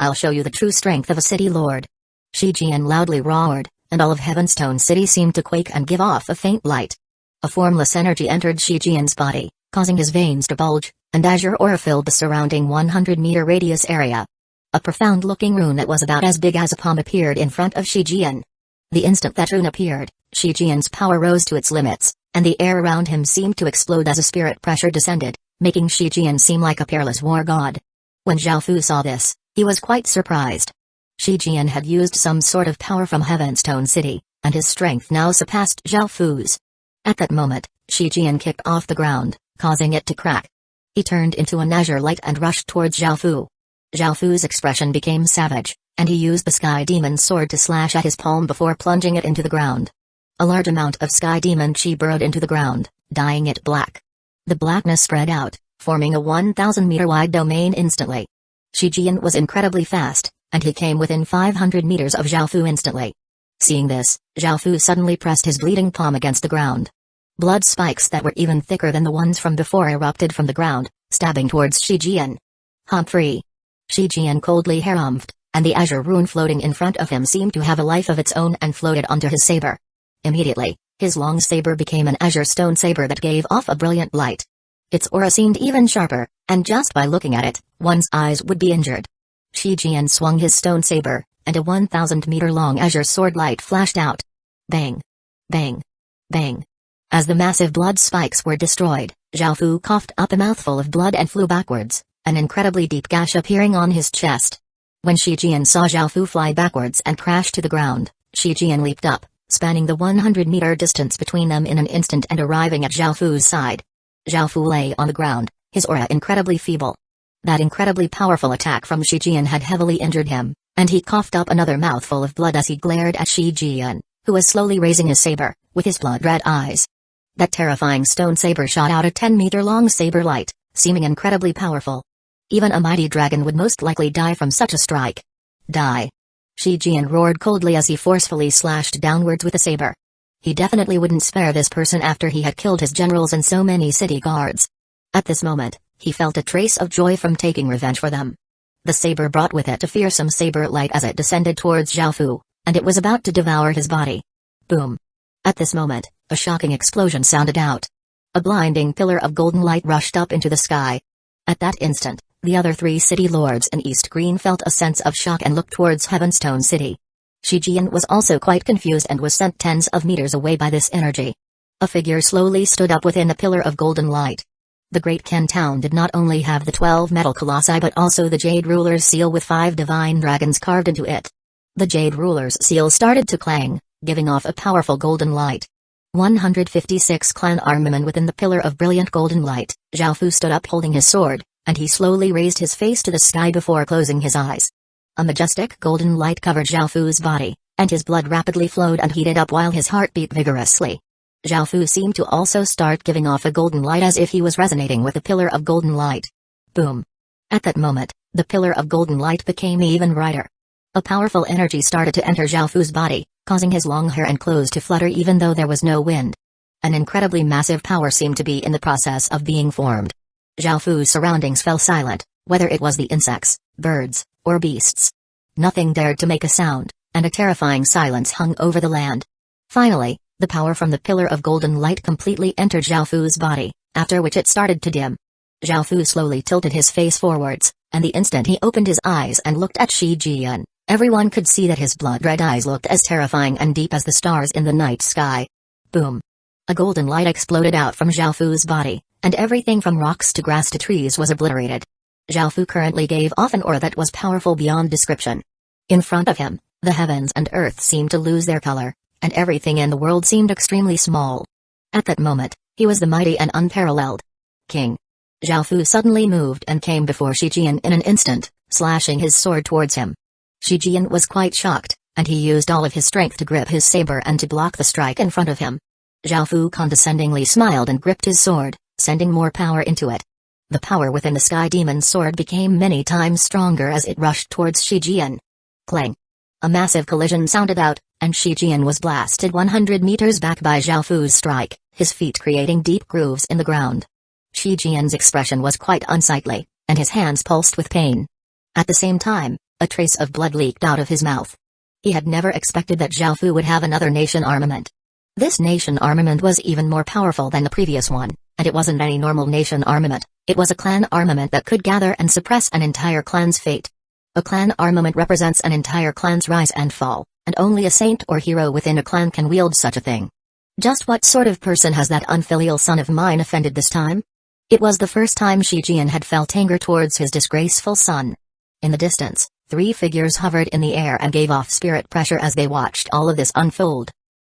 I'll show you the true strength of a city lord." Shi Jian loudly roared, and all of Heavenstone City seemed to quake and give off a faint light. A formless energy entered Shi Jian's body, causing his veins to bulge, and azure aura filled the surrounding 100-meter radius area. A profound-looking rune that was about as big as a palm appeared in front of Shi Jian. The instant that rune appeared, Shi Jian's power rose to its limits, and the air around him seemed to explode as a spirit pressure descended, making Shi Jian seem like a peerless war god. When Zhao Fu saw this, he was quite surprised. Shi Jian had used some sort of power from Heavenstone City, and his strength now surpassed Zhao Fu's. At that moment, Shi Jian kicked off the ground, causing it to crack. He turned into an azure light and rushed towards Zhao Fu. Zhao Fu's expression became savage, and he used the Sky Demon's sword to slash at his palm before plunging it into the ground. A large amount of Sky Demon Chi burrowed into the ground, dyeing it black. The blackness spread out, forming a 1,000-meter wide domain instantly. Shi Jian was incredibly fast, and he came within 500 meters of Zhao Fu instantly. Seeing this, Zhao Fu suddenly pressed his bleeding palm against the ground. Blood spikes that were even thicker than the ones from before erupted from the ground, stabbing towards Shi Jian. Humphrey! Shi Jian coldly harumphed, and the azure rune floating in front of him seemed to have a life of its own and floated onto his saber. Immediately, his long saber became an azure stone saber that gave off a brilliant light. Its aura seemed even sharper, and just by looking at it, one's eyes would be injured. Shi Jian swung his stone saber, and a 1,000-meter-long azure sword light flashed out. Bang! Bang! Bang! As the massive blood spikes were destroyed, Zhao Fu coughed up a mouthful of blood and flew backwards, an incredibly deep gash appearing on his chest. When Shi Jian saw Zhao Fu fly backwards and crash to the ground, Shi Jian leaped up, spanning the 100-meter distance between them in an instant and arriving at Zhao Fu's side. Zhao Fu lay on the ground, his aura incredibly feeble. That incredibly powerful attack from Shi Jian had heavily injured him, and he coughed up another mouthful of blood as he glared at Shi Jian, who was slowly raising his saber, with his blood-red eyes. That terrifying stone saber shot out a 10-meter-long saber light, seeming incredibly powerful. Even a mighty dragon would most likely die from such a strike. Die! Shi Jian roared coldly as he forcefully slashed downwards with the saber. He definitely wouldn't spare this person after he had killed his generals and so many city guards. At this moment, he felt a trace of joy from taking revenge for them. The saber brought with it a fearsome saber light as it descended towards Zhao Fu, and it was about to devour his body. Boom! At this moment, a shocking explosion sounded out. A blinding pillar of golden light rushed up into the sky. At that instant, the other three city lords in East Green felt a sense of shock and looked towards Heavenstone City. Shi Jian was also quite confused and was sent tens of meters away by this energy. A figure slowly stood up within the pillar of golden light. The Great Ken Town did not only have the 12 metal colossi but also the Jade Ruler's seal with 5 divine dragons carved into it. The Jade Ruler's seal started to clang, giving off a powerful golden light. 156 clan armament within the pillar of brilliant golden light. Zhao Fu stood up holding his sword, and he slowly raised his face to the sky before closing his eyes. A majestic golden light covered Zhao Fu's body, and his blood rapidly flowed and heated up while his heart beat vigorously. Zhao Fu seemed to also start giving off a golden light as if he was resonating with the pillar of golden light. Boom! At that moment, the pillar of golden light became even brighter. A powerful energy started to enter Zhao Fu's body, causing his long hair and clothes to flutter even though there was no wind. An incredibly massive power seemed to be in the process of being formed. Zhao Fu's surroundings fell silent, whether it was the insects, birds, or beasts. Nothing dared to make a sound, and a terrifying silence hung over the land. Finally, the power from the pillar of golden light completely entered Zhao Fu's body, after which it started to dim. Zhao Fu slowly tilted his face forwards, and the instant he opened his eyes and looked at Shi Jian, everyone could see that his blood-red eyes looked as terrifying and deep as the stars in the night sky. Boom! A golden light exploded out from Zhao Fu's body, and everything from rocks to grass to trees was obliterated. Zhao Fu currently gave off an aura that was powerful beyond description. In front of him, the heavens and earth seemed to lose their color, and everything in the world seemed extremely small. At that moment, he was the mighty and unparalleled king. Zhao Fu suddenly moved and came before Shi Jian in an instant, slashing his sword towards him. Shi Jian was quite shocked, and he used all of his strength to grip his saber and to block the strike in front of him. Zhao Fu condescendingly smiled and gripped his sword, sending more power into it. The power within the Sky Demon's sword became many times stronger as it rushed towards Shi Jian. Clang! A massive collision sounded out, and Shi Jian was blasted 100 meters back by Zhao Fu's strike, his feet creating deep grooves in the ground. Shi Jian's expression was quite unsightly, and his hands pulsed with pain. At the same time, A trace of blood leaked out of his mouth. He had never expected that Zhao Fu would have another nation armament. This nation armament was even more powerful than the previous one, and it wasn't any normal nation armament, it was a clan armament that could gather and suppress an entire clan's fate. A clan armament represents an entire clan's rise and fall, and only a saint or hero within a clan can wield such a thing. Just what sort of person has that unfilial son of mine offended this time? It was the first time Shi Jian had felt anger towards his disgraceful son. In the distance, 3 figures hovered in the air and gave off spirit pressure as they watched all of this unfold.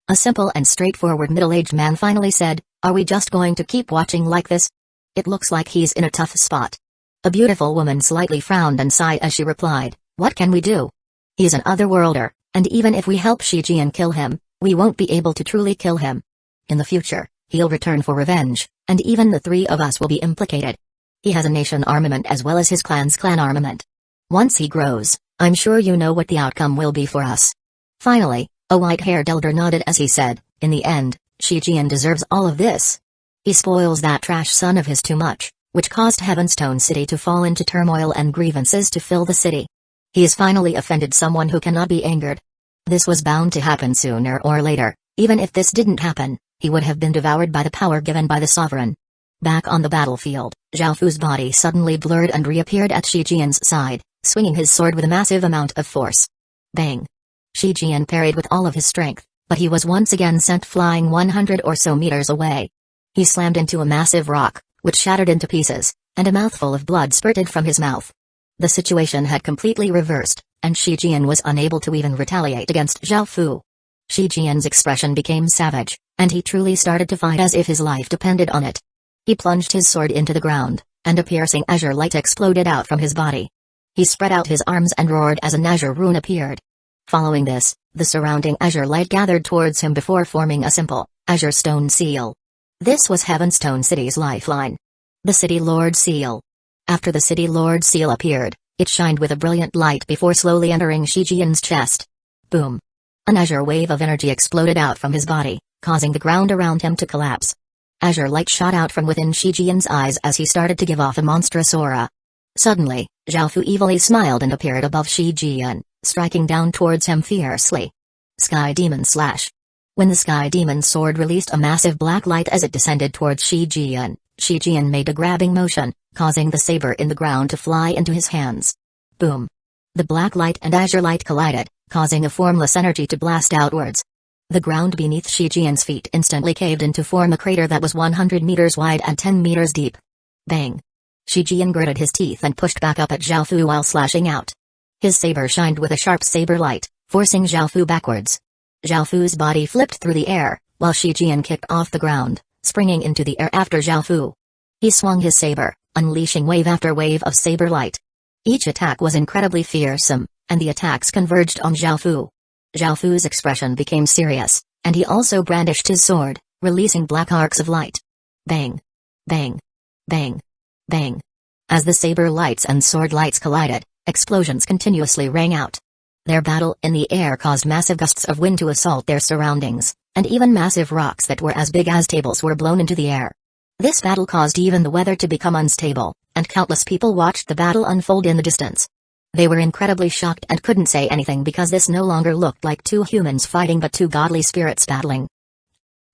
A simple and straightforward middle-aged man finally said, "Are we just going to keep watching like this? It looks like he's in a tough spot." A beautiful woman slightly frowned and sighed as she replied, "What can we do? He's an otherworlder, and even if we help Shi Jian kill him, we won't be able to truly kill him. In the future, he'll return for revenge, and even the 3 of us will be implicated. He has a nation armament as well as his clan's clan armament. Once he grows, I'm sure you know what the outcome will be for us." Finally, a white-haired elder nodded as he said, "In the end, Shi Jian deserves all of this. He spoils that trash son of his too much, which caused Heavenstone City to fall into turmoil and grievances to fill the city. He has finally offended someone who cannot be angered. This was bound to happen sooner or later. Even if this didn't happen, he would have been devoured by the power given by the sovereign." Back on the battlefield, Zhao Fu's body suddenly blurred and reappeared at Shi Jian's side, swinging his sword with a massive amount of force. Bang! Shi Jian parried with all of his strength, but he was once again sent flying 100 or so meters away. He slammed into a massive rock, which shattered into pieces, and a mouthful of blood spurted from his mouth. The situation had completely reversed, and Shi Jian was unable to even retaliate against Zhao Fu. Shi Jian's expression became savage, and he truly started to fight as if his life depended on it. He plunged his sword into the ground, and a piercing azure light exploded out from his body. He spread out his arms and roared as an azure rune appeared. Following this, the surrounding azure light gathered towards him before forming a simple, azure stone seal. This was Heavenstone City's lifeline. The City Lord Seal. After the City Lord Seal appeared, it shined with a brilliant light before slowly entering Shi Jian's chest. Boom! An azure wave of energy exploded out from his body, causing the ground around him to collapse. Azure light shot out from within Shi Jian's eyes as he started to give off a monstrous aura. Suddenly, Zhao Fu evilly smiled and appeared above Shi Jian, striking down towards him fiercely. Sky Demon Slash. When the Sky Demon sword released a massive black light as it descended towards Shi Jian made a grabbing motion, causing the saber in the ground to fly into his hands. Boom! The black light and azure light collided, causing a formless energy to blast outwards. The ground beneath Shi Jian's feet instantly caved in to form a crater that was 100 meters wide and 10 meters deep. Bang! Shi Jian gritted his teeth and pushed back up at Zhao Fu while slashing out. His saber shined with a sharp saber light, forcing Zhao Fu backwards. Zhao Fu's body flipped through the air, while Shi Jian kicked off the ground, springing into the air after Zhao Fu. He swung his saber, unleashing wave after wave of saber light. Each attack was incredibly fearsome, and the attacks converged on Zhao Fu. Zhao Fu's expression became serious, and he also brandished his sword, releasing black arcs of light. Bang! Bang! Bang! Bang! As the saber lights and sword lights collided, explosions continuously rang out. Their battle in the air caused massive gusts of wind to assault their surroundings, and even massive rocks that were as big as tables were blown into the air. This battle caused even the weather to become unstable, and countless people watched the battle unfold in the distance. They were incredibly shocked and couldn't say anything because this no longer looked like 2 humans fighting but 2 godly spirits battling.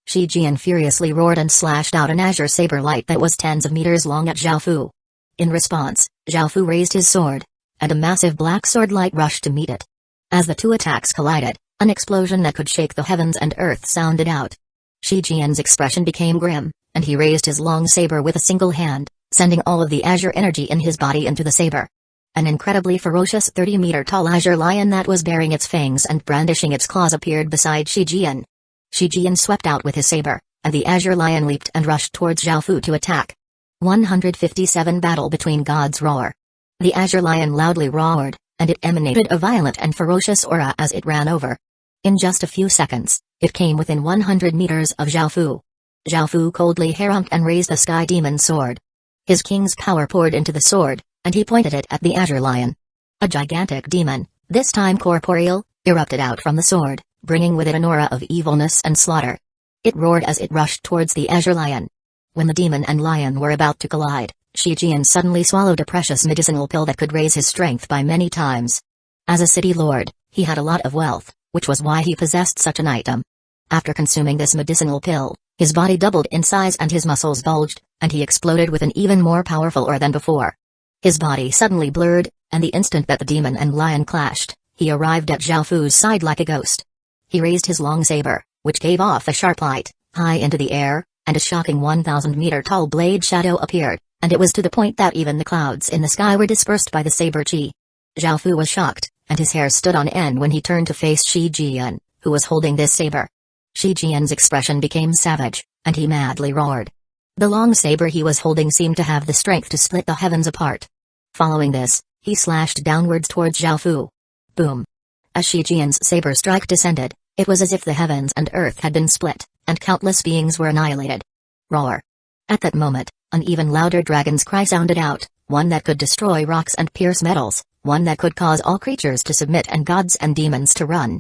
Shi Jian furiously roared and slashed out an azure saber light that was tens of meters long at Zhao Fu. In response, Zhao Fu raised his sword, and a massive black sword light rushed to meet it. As the 2 attacks collided, an explosion that could shake the heavens and earth sounded out. Shi Jian's expression became grim, and he raised his long saber with a single hand, sending all of the azure energy in his body into the saber. An incredibly ferocious 30-meter-tall azure lion that was baring its fangs and brandishing its claws appeared beside Shi Jian. Shi Jian swept out with his saber, and the azure lion leaped and rushed towards Zhao Fu to attack. 157 Battle between Gods Roar. The azure lion loudly roared, and it emanated a violent and ferocious aura as it ran over. In just a few seconds, it came within 100 meters of Zhao Fu. Zhao Fu coldly harumphed and raised the Sky Demon sword. His king's power poured into the sword, and he pointed it at the azure lion. A gigantic demon, this time corporeal, erupted out from the sword, bringing with it an aura of evilness and slaughter. It roared as it rushed towards the azure lion. When the demon and lion were about to collide, Shi Jian suddenly swallowed a precious medicinal pill that could raise his strength by many times. As a city lord, he had a lot of wealth, which was why he possessed such an item. After consuming this medicinal pill, his body doubled in size and his muscles bulged, and he exploded with an even more powerful aura than before. His body suddenly blurred, and the instant that the demon and lion clashed, he arrived at Zhao Fu's side like a ghost. He raised his long saber, which gave off a sharp light, high into the air, and a shocking 1,000-meter-tall blade shadow appeared, and it was to the point that even the clouds in the sky were dispersed by the saber chi. Zhao Fu was shocked, and his hair stood on end when he turned to face Shi Jian, who was holding this saber. Shi Jian's expression became savage, and he madly roared. The long saber he was holding seemed to have the strength to split the heavens apart. Following this, he slashed downwards towards Zhao Fu. Boom! As Shi Jian's saber strike descended, it was as if the heavens and earth had been split, and countless beings were annihilated. Roar! At that moment, an even louder dragon's cry sounded out, one that could destroy rocks and pierce metals, one that could cause all creatures to submit and gods and demons to run.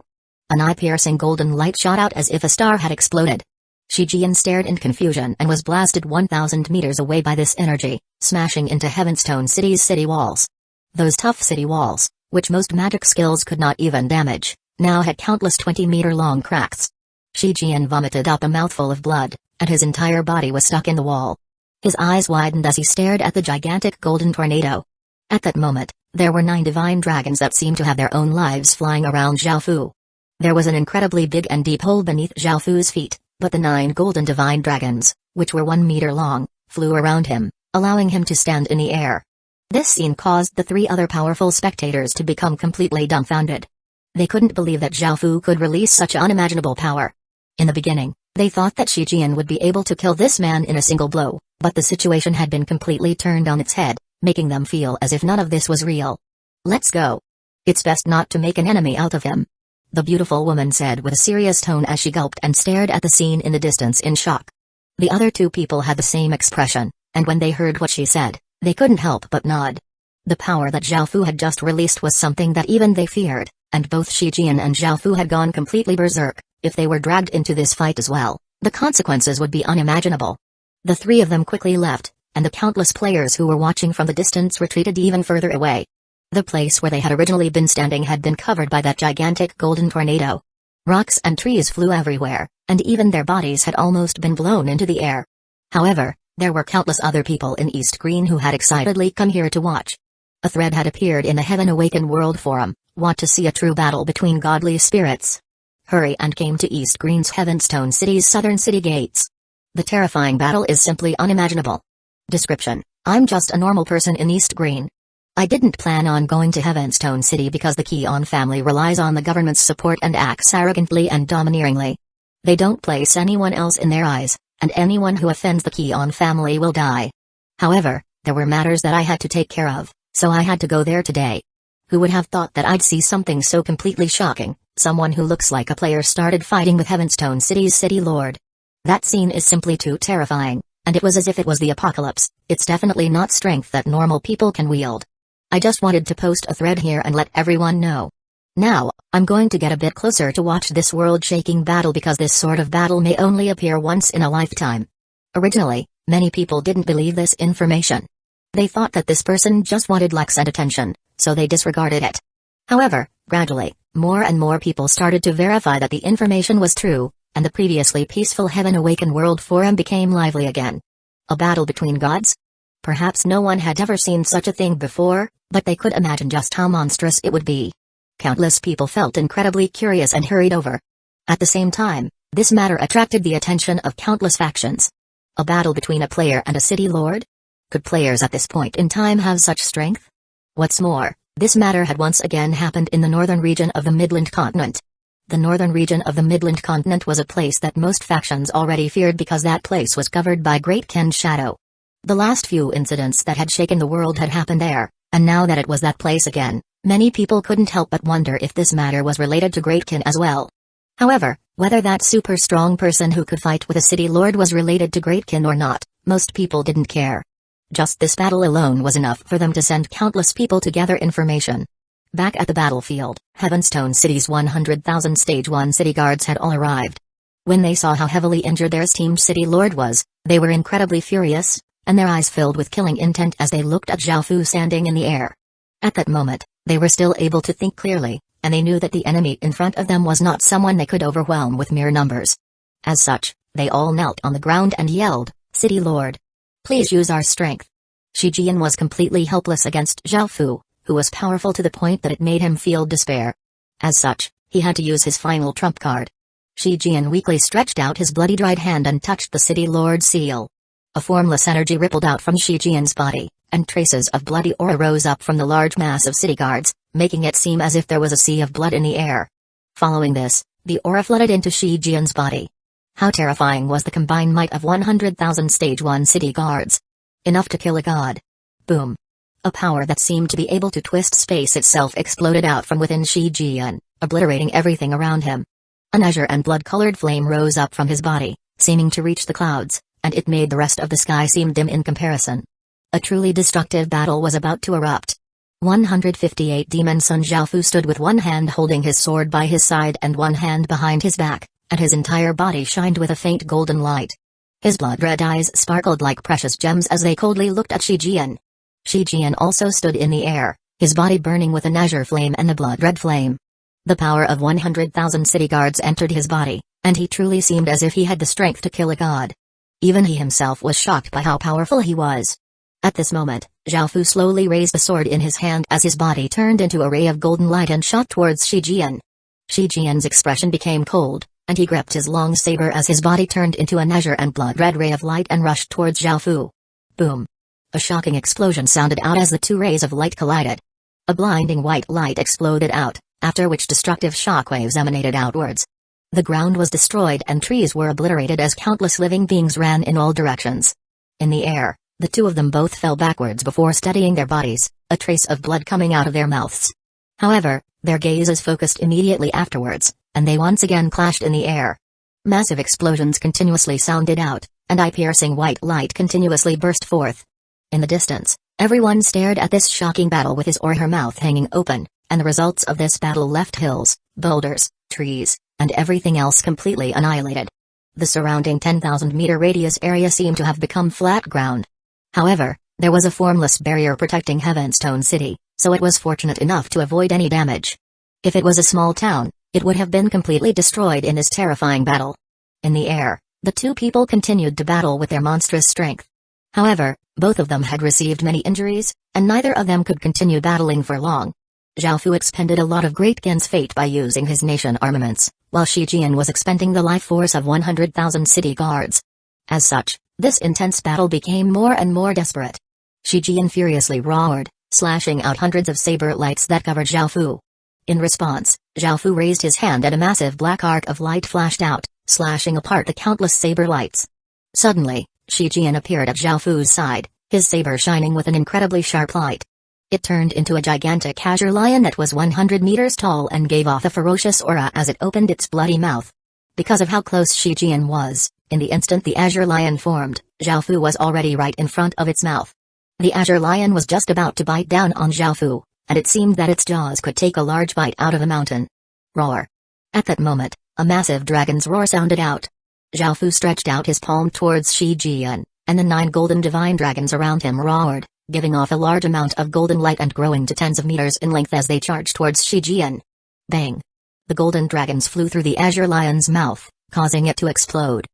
An eye-piercing golden light shot out as if a star had exploded. Shi Jian stared in confusion and was blasted 1,000 meters away by this energy, smashing into Heavenstone City's city walls. Those tough city walls, which most magic skills could not even damage, now had countless 20-meter-long cracks. Shi Jian vomited up a mouthful of blood, and his entire body was stuck in the wall. His eyes widened as he stared at the gigantic golden tornado. At that moment, there were 9 divine dragons that seemed to have their own lives flying around Zhao Fu. There was an incredibly big and deep hole beneath Zhao Fu's feet, but the 9 golden divine dragons, which were 1 meter long, flew around him, allowing him to stand in the air. This scene caused the 3 other powerful spectators to become completely dumbfounded. They couldn't believe that Zhao Fu could release such unimaginable power. In the beginning, they thought that Shi Jian would be able to kill this man in a single blow, but the situation had been completely turned on its head, making them feel as if none of this was real. "Let's go. It's best not to make an enemy out of him," the beautiful woman said with a serious tone as she gulped and stared at the scene in the distance in shock. The other 2 people had the same expression, and when they heard what she said, they couldn't help but nod. The power that Zhao Fu had just released was something that even they feared, and both Shi Jian and Zhao Fu had gone completely berserk. If they were dragged into this fight as well, the consequences would be unimaginable. The 3 of them quickly left, and the countless players who were watching from the distance retreated even further away. The place where they had originally been standing had been covered by that gigantic golden tornado. Rocks and trees flew everywhere, and even their bodies had almost been blown into the air. However, there were countless other people in East Green who had excitedly come here to watch. A thread had appeared in the Heaven Awaken World Forum: "Want to see a true battle between godly spirits? Hurry and came to East Green's Heavenstone City's southern city gates. The terrifying battle is simply unimaginable." Description: I'm just a normal person in East Green. I didn't plan on going to Heavenstone City because the Keon family relies on the government's support and acts arrogantly and domineeringly. They don't place anyone else in their eyes, and anyone who offends the Keon family will die. However, there were matters that I had to take care of, so I had to go there today. Who would have thought that I'd see something so completely shocking? Someone who looks like a player started fighting with Heavenstone City's city lord. That scene is simply too terrifying, and it was as if it was the apocalypse. It's definitely not strength that normal people can wield. I just wanted to post a thread here and let everyone know. Now, I'm going to get a bit closer to watch this world-shaking battle because this sort of battle may only appear once in a lifetime. Originally, many people didn't believe this information. They thought that this person just wanted likes and attention, so they disregarded it. However, gradually, more and more people started to verify that the information was true, and the previously peaceful Heaven Awaken World Forum became lively again. A battle between gods? Perhaps no one had ever seen such a thing before, but they could imagine just how monstrous it would be. Countless people felt incredibly curious and hurried over. At the same time, this matter attracted the attention of countless factions. A battle between a player and a city lord? Could players at this point in time have such strength? What's more, this matter had once again happened in the northern region of the Midland Continent. The northern region of the Midland Continent was a place that most factions already feared because that place was covered by Great Kin's shadow. The last few incidents that had shaken the world had happened there, and now that it was that place again, many people couldn't help but wonder if this matter was related to Great Kin as well. However, whether that super strong person who could fight with a city lord was related to Great Kin or not, most people didn't care. Just this battle alone was enough for them to send countless people to gather information. Back at the battlefield, Heavenstone City's 100,000 Stage 1 city guards had all arrived. When they saw how heavily injured their esteemed city lord was, they were incredibly furious, and their eyes filled with killing intent as they looked at Zhao Fu standing in the air. At that moment, They were still able to think clearly, and they knew that the enemy in front of them was not someone they could overwhelm with mere numbers. As such, they all knelt on the ground and yelled, "City Lord! Please use our strength." Shi Jian was completely helpless against Zhao Fu, who was powerful to the point that it made him feel despair. As such, he had to use his final trump card. Shi Jian weakly stretched out his bloody dried hand and touched the City Lord's seal. A formless energy rippled out from Shi Jian's body, and traces of bloody aura rose up from the large mass of city guards, making it seem as if there was a sea of blood in the air. Following this, the aura flooded into Shi Jian's body. How terrifying was the combined might of 100,000 Stage 1 city guards. Enough to kill a god. Boom. A power that seemed to be able to twist space itself exploded out from within Shi Jian, obliterating everything around him. An azure and blood-colored flame rose up from his body, seeming to reach the clouds, and it made the rest of the sky seem dim in comparison. A truly destructive battle was about to erupt. 158 Demon Sun Zhaofu stood with one hand holding his sword by his side and one hand behind his back, and his entire body shined with a faint golden light. His blood-red eyes sparkled like precious gems as they coldly looked at Shi Jian. Shi Jian also stood in the air, his body burning with an azure flame and a blood-red flame. The power of 100,000 city guards entered his body, and he truly seemed as if he had the strength to kill a god. Even he himself was shocked by how powerful he was. At this moment, Zhao Fu slowly raised the sword in his hand as his body turned into a ray of golden light and shot towards Shi Jian. Shi Jian's expression became cold, and he gripped his long saber as his body turned into an azure and blood-red ray of light and rushed towards Zhao Fu. Boom! A shocking explosion sounded out as the two rays of light collided. A blinding white light exploded out, after which destructive shockwaves emanated outwards. The ground was destroyed and trees were obliterated as countless living beings ran in all directions. In the air, the two of them both fell backwards before steadying their bodies, a trace of blood coming out of their mouths. However, their gazes focused immediately afterwards, and they once again clashed in the air. Massive explosions continuously sounded out, and eye-piercing white light continuously burst forth. In the distance, everyone stared at this shocking battle with his or her mouth hanging open, and the results of this battle left hills, boulders, trees, and everything else completely annihilated. The surrounding 10,000-meter radius area seemed to have become flat ground. However, there was a formless barrier protecting Heavenstone City, so it was fortunate enough to avoid any damage. If it was a small town, it would have been completely destroyed in this terrifying battle. In the air, the two people continued to battle with their monstrous strength. However, both of them had received many injuries, and neither of them could continue battling for long. Zhao Fu expended a lot of Great Gen's fate by using his nation armaments, while Shi Jian was expending the life force of 100,000 city guards. As such, this intense battle became more and more desperate. Shi Jian furiously roared, slashing out hundreds of saber lights that covered Zhao Fu. In response, Zhao Fu raised his hand and a massive black arc of light flashed out, slashing apart the countless saber lights. Suddenly, Shi Jian appeared at Zhao Fu's side, his saber shining with an incredibly sharp light. It turned into a gigantic azure lion that was 100 meters tall and gave off a ferocious aura as it opened its bloody mouth. Because of how close Shi Jian was, in the instant the azure lion formed, Zhao Fu was already right in front of its mouth. The azure lion was just about to bite down on Zhao Fu, and it seemed that its jaws could take a large bite out of a mountain. Roar! At that moment, a massive dragon's roar sounded out. Zhao Fu stretched out his palm towards Shi Jian, and the 9 golden divine dragons around him roared, giving off a large amount of golden light and growing to tens of meters in length as they charged towards Shi Jian. Bang! The golden dragons flew through the azure lion's mouth, causing it to explode.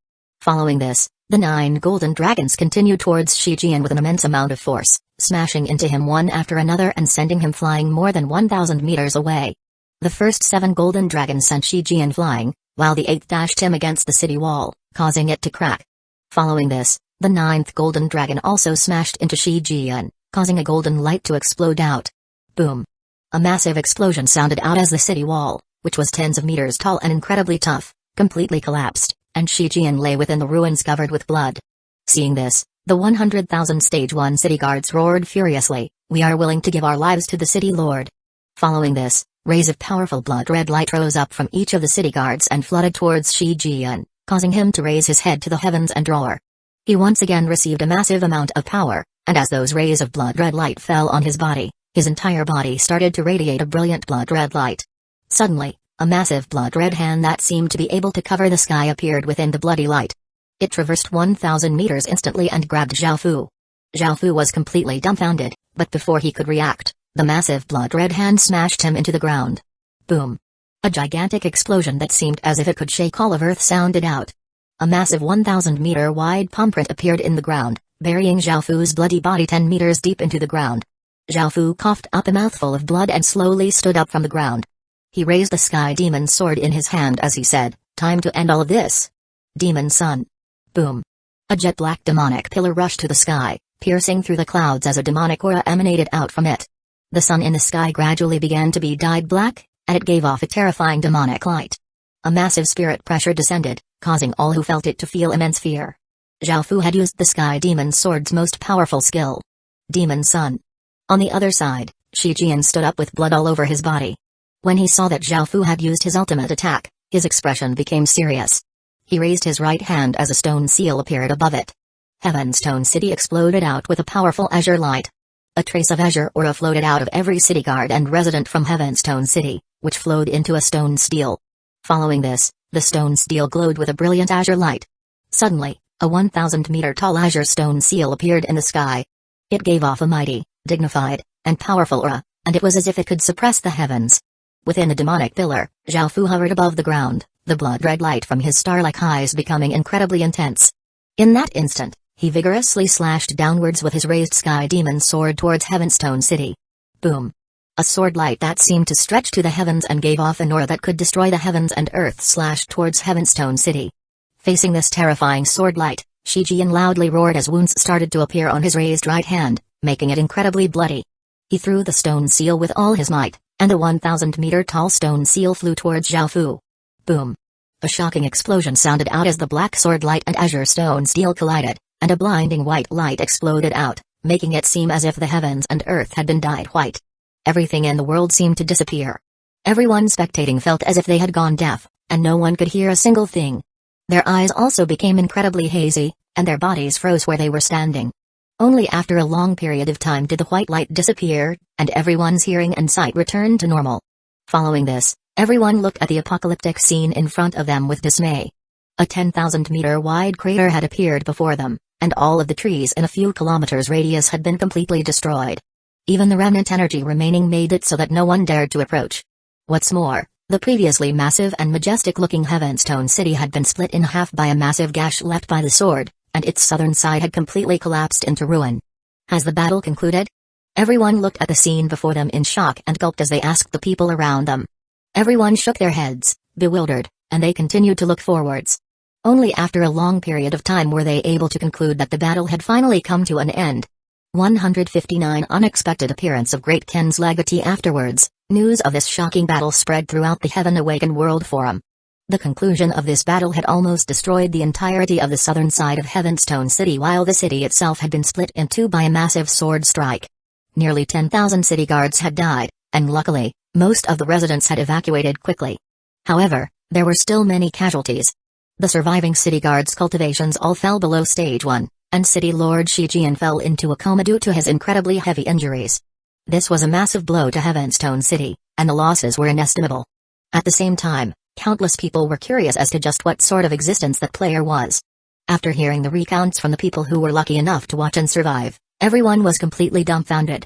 Following this, the 9 golden dragons continued towards Shi Jian with an immense amount of force, smashing into him one after another and sending him flying more than 1,000 meters away. The first 7 golden dragons sent Shi Jian flying, while the 8th dashed him against the city wall, causing it to crack. Following this, the 9th golden dragon also smashed into Shi Jian, causing a golden light to explode out. Boom! A massive explosion sounded out as the city wall, which was tens of meters tall and incredibly tough, completely collapsed, and Shi Jian lay within the ruins covered with blood. Seeing this, the 100,000 Stage 1 city guards roared furiously, "We are willing to give our lives to the city lord." Following this, rays of powerful blood-red light rose up from each of the city guards and flooded towards Shi Jian, causing him to raise his head to the heavens and roar. He once again received a massive amount of power, and as those rays of blood-red light fell on his body, his entire body started to radiate a brilliant blood-red light. Suddenly, a massive blood-red hand that seemed to be able to cover the sky appeared within the bloody light. It traversed 1,000 meters instantly and grabbed Zhao Fu. Zhao Fu was completely dumbfounded, but before he could react, The massive blood-red hand smashed him into the ground. Boom. A gigantic explosion that seemed as if it could shake all of Earth sounded out. A massive 1,000-meter wide palm print appeared in the ground, burying Zhao Fu's bloody body 10 meters deep into the ground. Zhao Fu coughed up a mouthful of blood and slowly stood up from the ground. He raised the Sky Demon's sword in his hand as he said, "Time to end all of this. Demon Son." Boom. A jet-black demonic pillar rushed to the sky, piercing through the clouds as a demonic aura emanated out from it. The sun in the sky gradually began to be dyed black, and it gave off a terrifying demonic light. A massive spirit pressure descended, causing all who felt it to feel immense fear. Zhao Fu had used the Sky Demon's sword's most powerful skill. Demon Son. On the other side, Shi Jian stood up with blood all over his body. When he saw that Zhao Fu had used his ultimate attack, his expression became serious. He raised his right hand as a stone seal appeared above it. Heavenstone City exploded out with a powerful azure light. A trace of azure aura floated out of every city guard and resident from Heavenstone City, which flowed into a stone steel. Following this, the stone steel glowed with a brilliant azure light. Suddenly, a 1,000-meter tall azure stone seal appeared in the sky. It gave off a mighty, dignified, and powerful aura, and it was as if it could suppress the heavens. Within the demonic pillar, Zhao Fu hovered above the ground, the blood-red light from his star-like eyes becoming incredibly intense. In that instant, he vigorously slashed downwards with his raised Sky Demon sword towards Heavenstone City. Boom. A sword light that seemed to stretch to the heavens and gave off an aura that could destroy the heavens and earth slashed towards Heavenstone City. Facing this terrifying sword light, Shi Jian loudly roared as wounds started to appear on his raised right hand, making it incredibly bloody. He threw the stone seal with all his might, and the 1,000-meter tall stone seal flew towards Zhao Fu. Boom. A shocking explosion sounded out as the black sword light and azure stone steel collided, and a blinding white light exploded out, making it seem as if the heavens and earth had been dyed white. Everything in the world seemed to disappear. Everyone spectating felt as if they had gone deaf, and no one could hear a single thing. Their eyes also became incredibly hazy, and their bodies froze where they were standing. Only after a long period of time did the white light disappear, and everyone's hearing and sight returned to normal. Following this, everyone looked at the apocalyptic scene in front of them with dismay. A 10,000-meter wide crater had appeared before them, and all of the trees in a few kilometers radius had been completely destroyed. Even the remnant energy remaining made it so that no one dared to approach. What's more, the previously massive and majestic-looking Heavenstone City had been split in half by a massive gash left by the sword, and its southern side had completely collapsed into ruin. Has the battle concluded? Everyone looked at the scene before them in shock and gulped as they asked the people around them. Everyone shook their heads, bewildered, and they continued to look forwards. Only after a long period of time were they able to conclude that the battle had finally come to an end. 159 Unexpected appearance of Great Ken's legatee. Afterwards, news of this shocking battle spread throughout the Heaven Awakened World Forum. The conclusion of this battle had almost destroyed the entirety of the southern side of Heavenstone City, while the city itself had been split in two by a massive sword strike. Nearly 10,000 city guards had died, and luckily, most of the residents had evacuated quickly. However, there were still many casualties. The surviving city guards' cultivations all fell below stage 1, and City Lord Shi Jian fell into a coma due to his incredibly heavy injuries. This was a massive blow to Heavenstone City, and the losses were inestimable. At the same time, countless people were curious as to just what sort of existence that player was. After hearing the recounts from the people who were lucky enough to watch and survive, everyone was completely dumbfounded.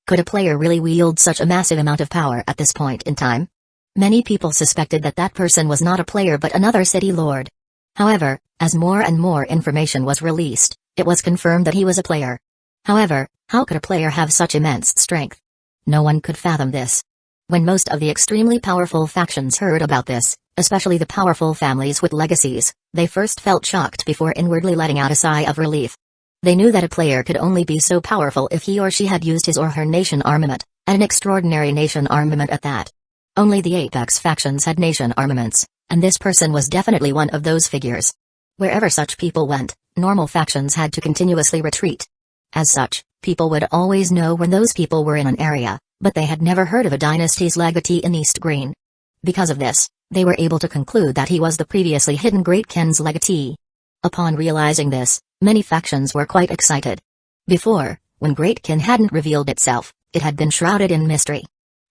Could a player really wield such a massive amount of power at this point in time? Many people suspected that that person was not a player but another city lord. However, as more and more information was released, it was confirmed that he was a player. However, how could a player have such immense strength? No one could fathom this. When most of the extremely powerful factions heard about this, especially the powerful families with legacies, they first felt shocked before inwardly letting out a sigh of relief. They knew that a player could only be so powerful if he or she had used his or her nation armament, and an extraordinary nation armament at that. Only the apex factions had nation armaments, and this person was definitely one of those figures. Wherever such people went, normal factions had to continuously retreat. As such, people would always know when those people were in an area, but they had never heard of a dynasty's legatee in East Green. Because of this, they were able to conclude that he was the previously hidden Great Ken's legatee. Upon realizing this, many factions were quite excited. Before, when Great Ken hadn't revealed itself, it had been shrouded in mystery.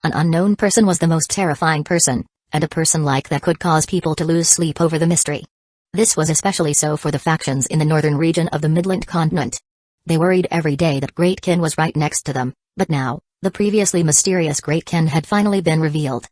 An unknown person was the most terrifying person, and a person like that could cause people to lose sleep over the mystery. This was especially so for the factions in the northern region of the Midland continent. They worried every day that Great Ken was right next to them, but now, The previously mysterious Great Kin had finally been revealed.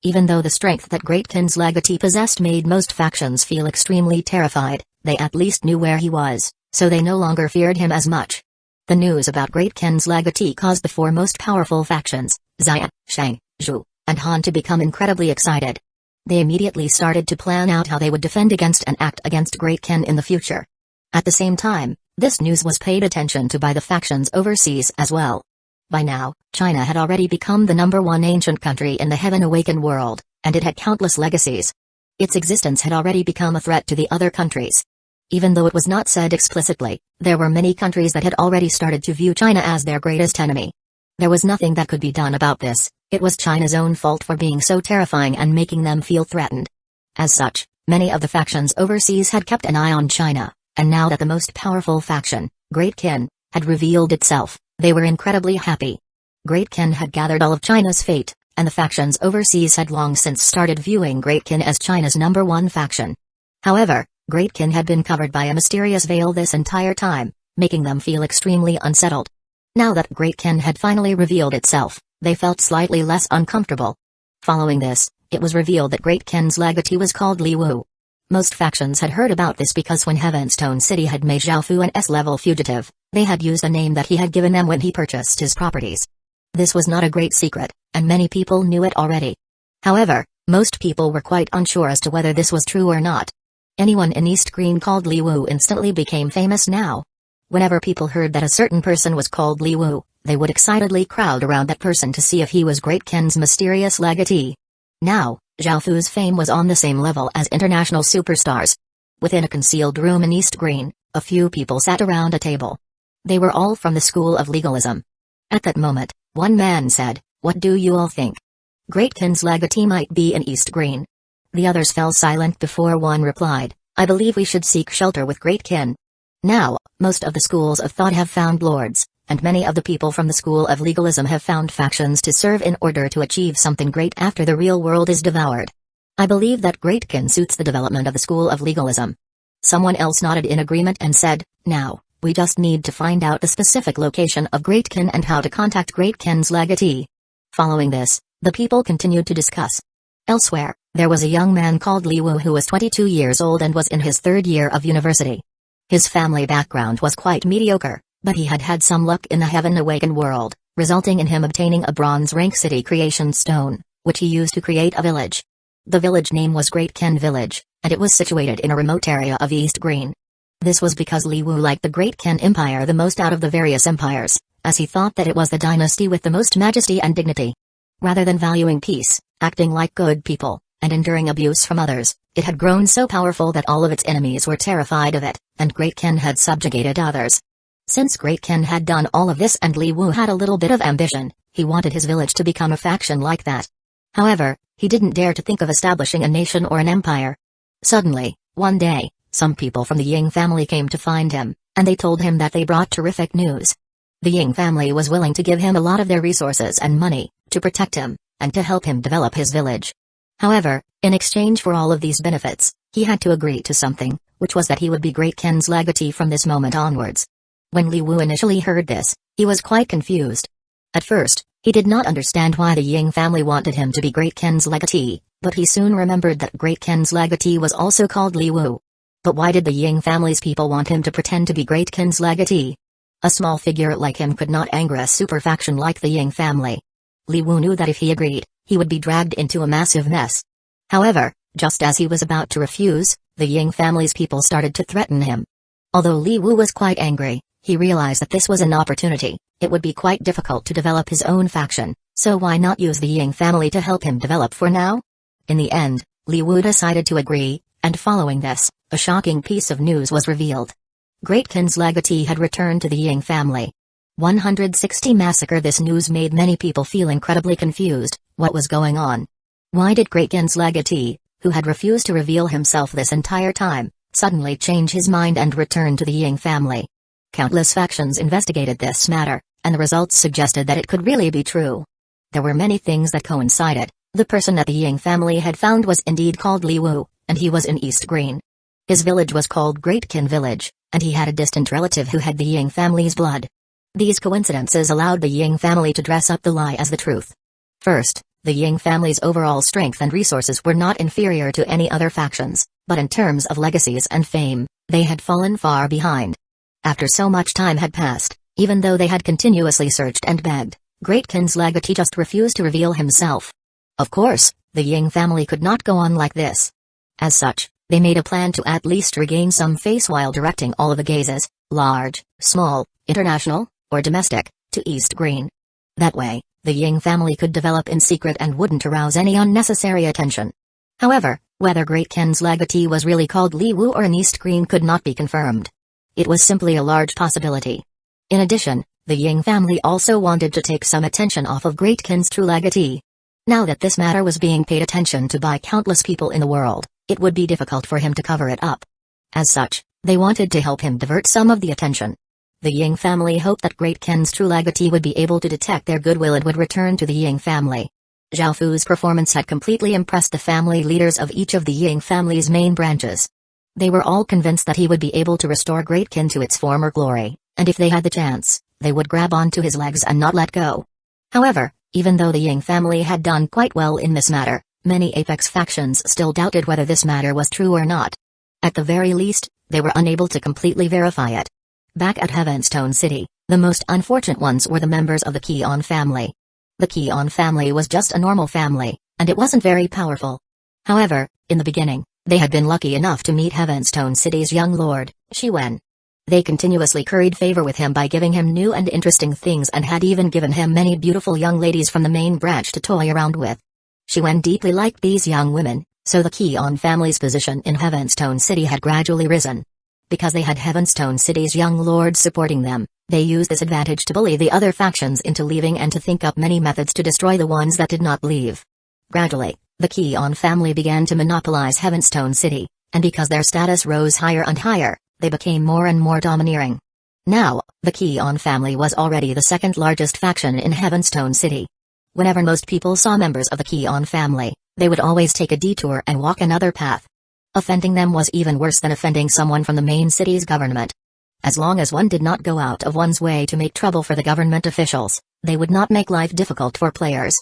Even though the strength that Great Kin's legatee possessed made most factions feel extremely terrified, they at least knew where he was, so they no longer feared him as much. The news about Great Kin's legatee caused the four most powerful factions, Xia, Shang, Zhu, and Han, to become incredibly excited. They immediately started to plan out how they would defend against and act against Great Kin in the future. At the same time, this news was paid attention to by the factions overseas as well. By now, China had already become the #1 ancient country in the Heaven-awakened world, and it had countless legacies. Its existence had already become a threat to the other countries. Even though it was not said explicitly, there were many countries that had already started to view China as their greatest enemy. There was nothing that could be done about this. It was China's own fault for being so terrifying and making them feel threatened. As such, many of the factions overseas had kept an eye on China, and now that the most powerful faction, Great Kin, had revealed itself, they were incredibly happy. Great Kin had gathered all of China's fate, and the factions overseas had long since started viewing Great Kin as China's #1 faction. However, Great Kin had been covered by a mysterious veil this entire time, making them feel extremely unsettled. Now that Great Kin had finally revealed itself, they felt slightly less uncomfortable. Following this, it was revealed that Great Kin's legatee was called Li Wu. Most factions had heard about this because when Heavenstone City had made Zhao Fu an S-level fugitive, they had used a name that he had given them when he purchased his properties. This was not a great secret, and many people knew it already. However, most people were quite unsure as to whether this was true or not. Anyone in East Green called Li Wu instantly became famous now. Whenever people heard that a certain person was called Li Wu, they would excitedly crowd around that person to see if he was Great Kin's mysterious legatee. Now, Zhao Fu's fame was on the same level as international superstars. Within a concealed room in East Green, a few people sat around a table. They were all from the School of Legalism. At that moment, one man said, "What do you all think? Great Kin's legatee might be in East Green." The others fell silent before one replied, "I believe we should seek shelter with Great Kin." Now, most of the schools of thought have found lords, and many of the people from the School of Legalism have found factions to serve in order to achieve something great after the real world is devoured. I believe that Great Kin suits the development of the School of Legalism. Someone else nodded in agreement and said, "Now, we just need to find out the specific location of Great Kin and how to contact Great Kin's legatee." Following this, the people continued to discuss. Elsewhere, there was a young man called Li Wu who was 22 years old and was in his 3rd year of university. His family background was quite mediocre, but he had had some luck in the Heaven-awakened world, resulting in him obtaining a bronze rank city creation stone, which he used to create a village. The village name was Great Kin Village, and it was situated in a remote area of East Green. This was because Li Wu liked the Great Kin Empire the most out of the various empires, as he thought that it was the dynasty with the most majesty and dignity. Rather than valuing peace, acting like good people, and enduring abuse from others, it had grown so powerful that all of its enemies were terrified of it, and Great Kin had subjugated others. Since Great Kin had done all of this and Li Wu had a little bit of ambition, he wanted his village to become a faction like that. However, he didn't dare to think of establishing a nation or an empire. Suddenly, one day, some people from the Ying family came to find him, and they told him that they brought terrific news. The Ying family was willing to give him a lot of their resources and money, to protect him, and to help him develop his village. However, in exchange for all of these benefits, he had to agree to something, which was that he would be Great Kin's legatee from this moment onwards. When Li Wu initially heard this, he was quite confused. At first, he did not understand why the Ying family wanted him to be Great Kin's legatee, but he soon remembered that Great Kin's legatee was also called Li Wu. But why did the Ying family's people want him to pretend to be Great Kin's legatee? A small figure like him could not anger a super faction like the Ying family. Li Wu knew that if he agreed, he would be dragged into a massive mess. However, just as he was about to refuse, the Ying family's people started to threaten him. Although Li Wu was quite angry, he realized that this was an opportunity. It would be quite difficult to develop his own faction, so why not use the Ying family to help him develop for now? In the end, Li Wu decided to agree, and following this, a shocking piece of news was revealed. Great Kin's legatee had returned to the Ying family. 160 massacre. This news made many people feel incredibly confused. What was going on? Why did Great Kin's legatee, who had refused to reveal himself this entire time, suddenly change his mind and return to the Ying family? Countless factions investigated this matter, and the results suggested that it could really be true. There were many things that coincided. The person that the Ying family had found was indeed called Li Wu, and he was in East Green. His village was called Great Kin Village, and he had a distant relative who had the Ying family's blood. These coincidences allowed the Ying family to dress up the lie as the truth. First, the Ying family's overall strength and resources were not inferior to any other factions, but in terms of legacies and fame, they had fallen far behind. After so much time had passed, even though they had continuously searched and begged, Great Kin's legatee just refused to reveal himself. Of course, the Ying family could not go on like this. As such, they made a plan to at least regain some face while directing all of the gazes, large, small, international, or domestic, to East Green. That way, the Ying family could develop in secret and wouldn't arouse any unnecessary attention. However, whether Great Kin's legatee was really called Li Wu or an East Green could not be confirmed. It was simply a large possibility. In addition, the Ying family also wanted to take some attention off of Great Kin's true legatee. Now that this matter was being paid attention to by countless people in the world, it would be difficult for him to cover it up. As such, they wanted to help him divert some of the attention. The Ying family hoped that Great Kin's true legatee would be able to detect their goodwill and would return to the Ying family. Zhao Fu's performance had completely impressed the family leaders of each of the Ying family's main branches. They were all convinced that he would be able to restore Great Kin to its former glory, and if they had the chance, they would grab onto his legs and not let go. However, even though the Ying family had done quite well in this matter, many Apex factions still doubted whether this matter was true or not. At the very least, they were unable to completely verify it. Back at Heavenstone City, the most unfortunate ones were the members of the Keon family. The Keon family was just a normal family, and it wasn't very powerful. However, in the beginning, they had been lucky enough to meet Heavenstone City's young lord, Shiwen. They continuously curried favor with him by giving him new and interesting things and had even given him many beautiful young ladies from the main branch to toy around with. Shiwen deeply liked these young women, so the Keon family's position in Heavenstone City had gradually risen. Because they had Heavenstone City's young lord supporting them, they used this advantage to bully the other factions into leaving and to think up many methods to destroy the ones that did not leave. Gradually, the Keon family began to monopolize Heavenstone City, and because their status rose higher and higher, they became more and more domineering. Now, the Keon family was already the second largest faction in Heavenstone City. Whenever most people saw members of the Keon family, they would always take a detour and walk another path. Offending them was even worse than offending someone from the main city's government. As long as one did not go out of one's way to make trouble for the government officials, they would not make life difficult for players.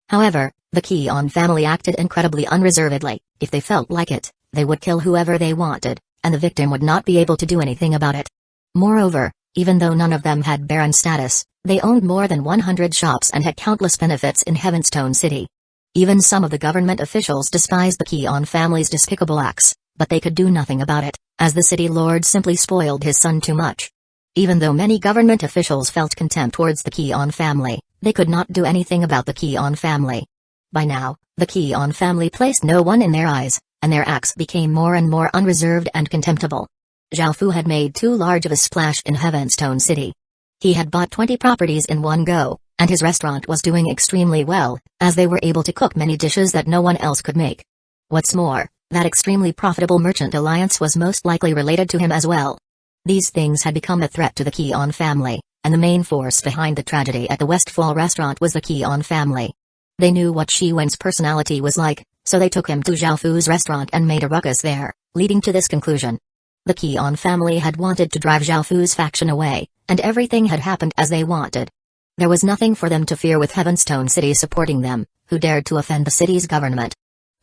However, the Keon family acted incredibly unreservedly. If they felt like it, they would kill whoever they wanted, and the victim would not be able to do anything about it. Moreover, even though none of them had baron status, they owned more than 100 shops and had countless benefits in Heavenstone City. Even some of the government officials despised the Keon family's despicable acts, but they could do nothing about it, as the city lord simply spoiled his son too much. Even though many government officials felt contempt towards the Keon family, they could not do anything about the Keon family. By now, the Keon family placed no one in their eyes, and their acts became more and more unreserved and contemptible. Zhao Fu had made too large of a splash in Heavenstone City. He had bought 20 properties in one go, and his restaurant was doing extremely well, as they were able to cook many dishes that no one else could make. What's more, that extremely profitable merchant alliance was most likely related to him as well. These things had become a threat to the Keon family, and the main force behind the tragedy at the Westfall restaurant was the Keon family. They knew what Shiwen's personality was like, so they took him to Zhao Fu's restaurant and made a ruckus there, leading to this conclusion. The Keon family had wanted to drive Zhao Fu's faction away, and everything had happened as they wanted. There was nothing for them to fear with Heavenstone City supporting them, who dared to offend the city's government,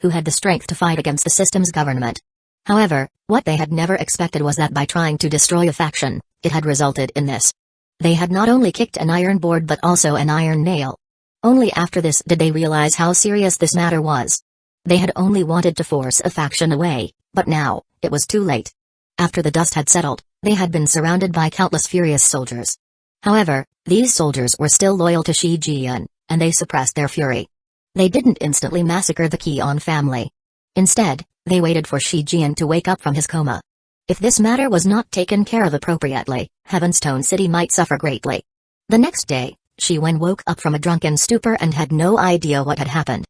who had the strength to fight against the system's government. However, what they had never expected was that by trying to destroy a faction, it had resulted in this. They had not only kicked an iron board but also an iron nail. Only after this did they realize how serious this matter was. They had only wanted to force a faction away, but now, it was too late. After the dust had settled, they had been surrounded by countless furious soldiers. However, these soldiers were still loyal to Shi Jian, and they suppressed their fury. They didn't instantly massacre the Keon family. Instead, they waited for Shi Jian to wake up from his coma. If this matter was not taken care of appropriately, Heavenstone City might suffer greatly. The next day, Shi Wen woke up from a drunken stupor and had no idea what had happened.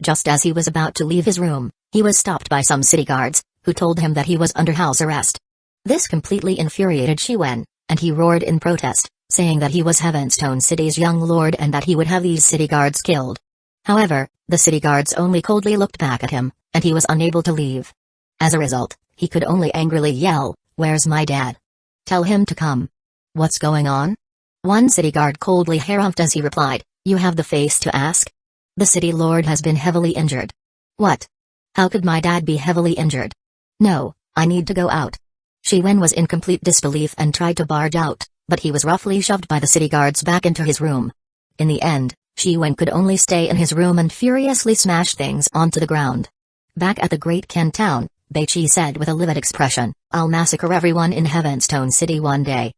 Just as he was about to leave his room, he was stopped by some city guards, who told him that he was under house arrest. This completely infuriated Shi Wen, and he roared in protest, saying that he was Heavenstone City's young lord and that he would have these city guards killed. However, the city guards only coldly looked back at him, and he was unable to leave. As a result, he could only angrily yell, "Where's my dad? Tell him to come." "What's going on?" One city guard coldly harumphed as he replied, "You have the face to ask? The city lord has been heavily injured." "What? How could my dad be heavily injured?" "No, I need to go out." Shi Wen was in complete disbelief and tried to barge out, but he was roughly shoved by the city guards back into his room. In the end, Shi Wen could only stay in his room and furiously smash things onto the ground. Back at the Great Ken town, Beichi said with a livid expression, "I'll massacre everyone in Heavenstone City one day."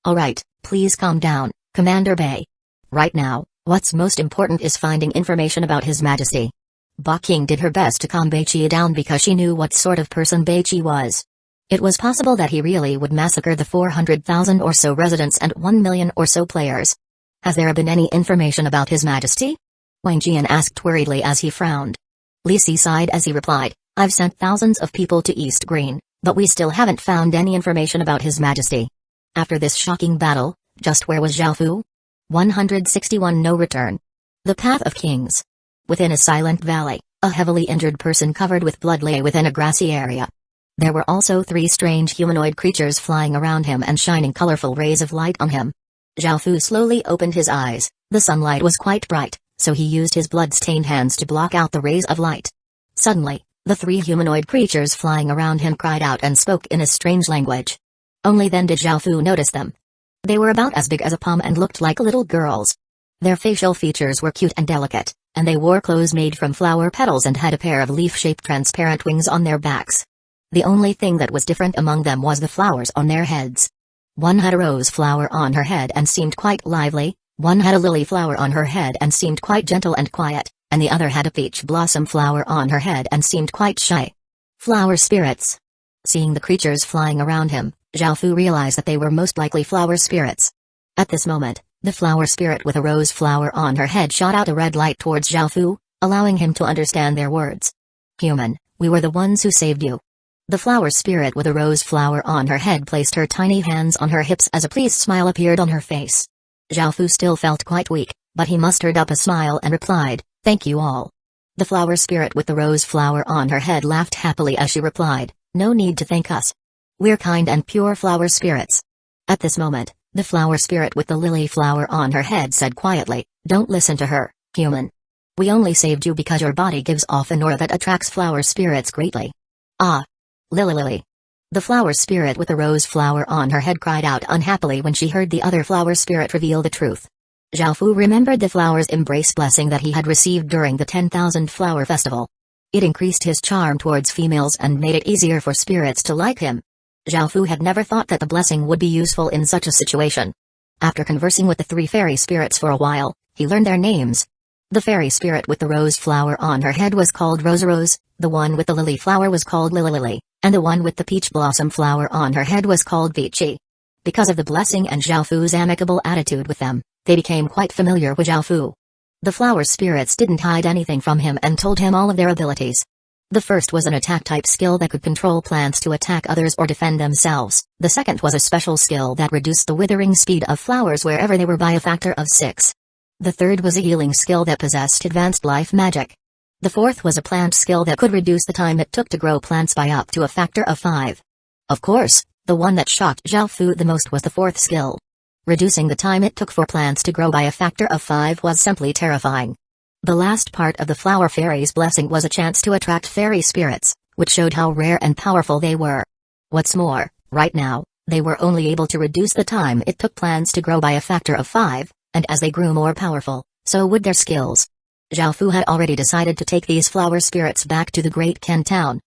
"Alright, please calm down, Commander Bei. Right now, what's most important is finding information about His Majesty." Ba King did her best to calm Beichi down because she knew what sort of person Beichi was. It was possible that he really would massacre the 400,000 or so residents and 1 million or so players. "Has there been any information about His Majesty?" Wang Jian asked worriedly as he frowned. Li Si sighed as he replied, "I've sent thousands of people to East Green, but we still haven't found any information about His Majesty." After this shocking battle, just where was Zhao Fu? 161 No return. The Path of Kings. Within a silent valley, a heavily injured person covered with blood lay within a grassy area. There were also 3 strange humanoid creatures flying around him and shining colorful rays of light on him. Zhao Fu slowly opened his eyes. The sunlight was quite bright, so he used his blood-stained hands to block out the rays of light. Suddenly, the 3 humanoid creatures flying around him cried out and spoke in a strange language. Only then did Zhao Fu notice them. They were about as big as a palm and looked like little girls. Their facial features were cute and delicate, and they wore clothes made from flower petals and had a pair of leaf-shaped transparent wings on their backs. The only thing that was different among them was the flowers on their heads. One had a rose flower on her head and seemed quite lively, one had a lily flower on her head and seemed quite gentle and quiet, and the other had a peach blossom flower on her head and seemed quite shy. Flower spirits. Seeing the creatures flying around him, Zhao Fu realized that they were most likely flower spirits. At this moment, the flower spirit with a rose flower on her head shot out a red light towards Zhao Fu, allowing him to understand their words. "Human, we were the ones who saved you." The flower spirit with a rose flower on her head placed her tiny hands on her hips as a pleased smile appeared on her face. Zhao Fu still felt quite weak, but he mustered up a smile and replied, "Thank you all." The flower spirit with the rose flower on her head laughed happily as she replied, "No need to thank us. We're kind and pure flower spirits." At this moment, the flower spirit with the lily flower on her head said quietly, "Don't listen to her, human. We only saved you because your body gives off an aura that attracts flower spirits greatly." "Ah. Lily." The flower spirit with the rose flower on her head cried out unhappily when she heard the other flower spirit reveal the truth. Zhao Fu remembered the flower's embrace blessing that he had received during the 10,000 Flower Festival. It increased his charm towards females and made it easier for spirits to like him. Zhao Fu had never thought that the blessing would be useful in such a situation. After conversing with the 3 fairy spirits for a while, he learned their names. The fairy spirit with the rose flower on her head was called Rose, the one with the lily flower was called Lily, and the one with the peach blossom flower on her head was called Peachy. Because of the blessing and Zhao Fu's amicable attitude with them, they became quite familiar with Zhao Fu. The flower spirits didn't hide anything from him and told him all of their abilities. The first was an attack-type skill that could control plants to attack others or defend themselves. The second was a special skill that reduced the withering speed of flowers wherever they were by a factor of 6. The third was a healing skill that possessed advanced life magic. The fourth was a plant skill that could reduce the time it took to grow plants by up to a factor of 5. Of course, the one that shocked Zhao Fu the most was the fourth skill. Reducing the time it took for plants to grow by a factor of 5 was simply terrifying. The last part of the flower fairy's blessing was a chance to attract fairy spirits, which showed how rare and powerful they were. What's more, right now, they were only able to reduce the time it took plants to grow by a factor of 5, and as they grew more powerful, so would their skills. Zhao Fu had already decided to take these flower spirits back to the Great Ken town.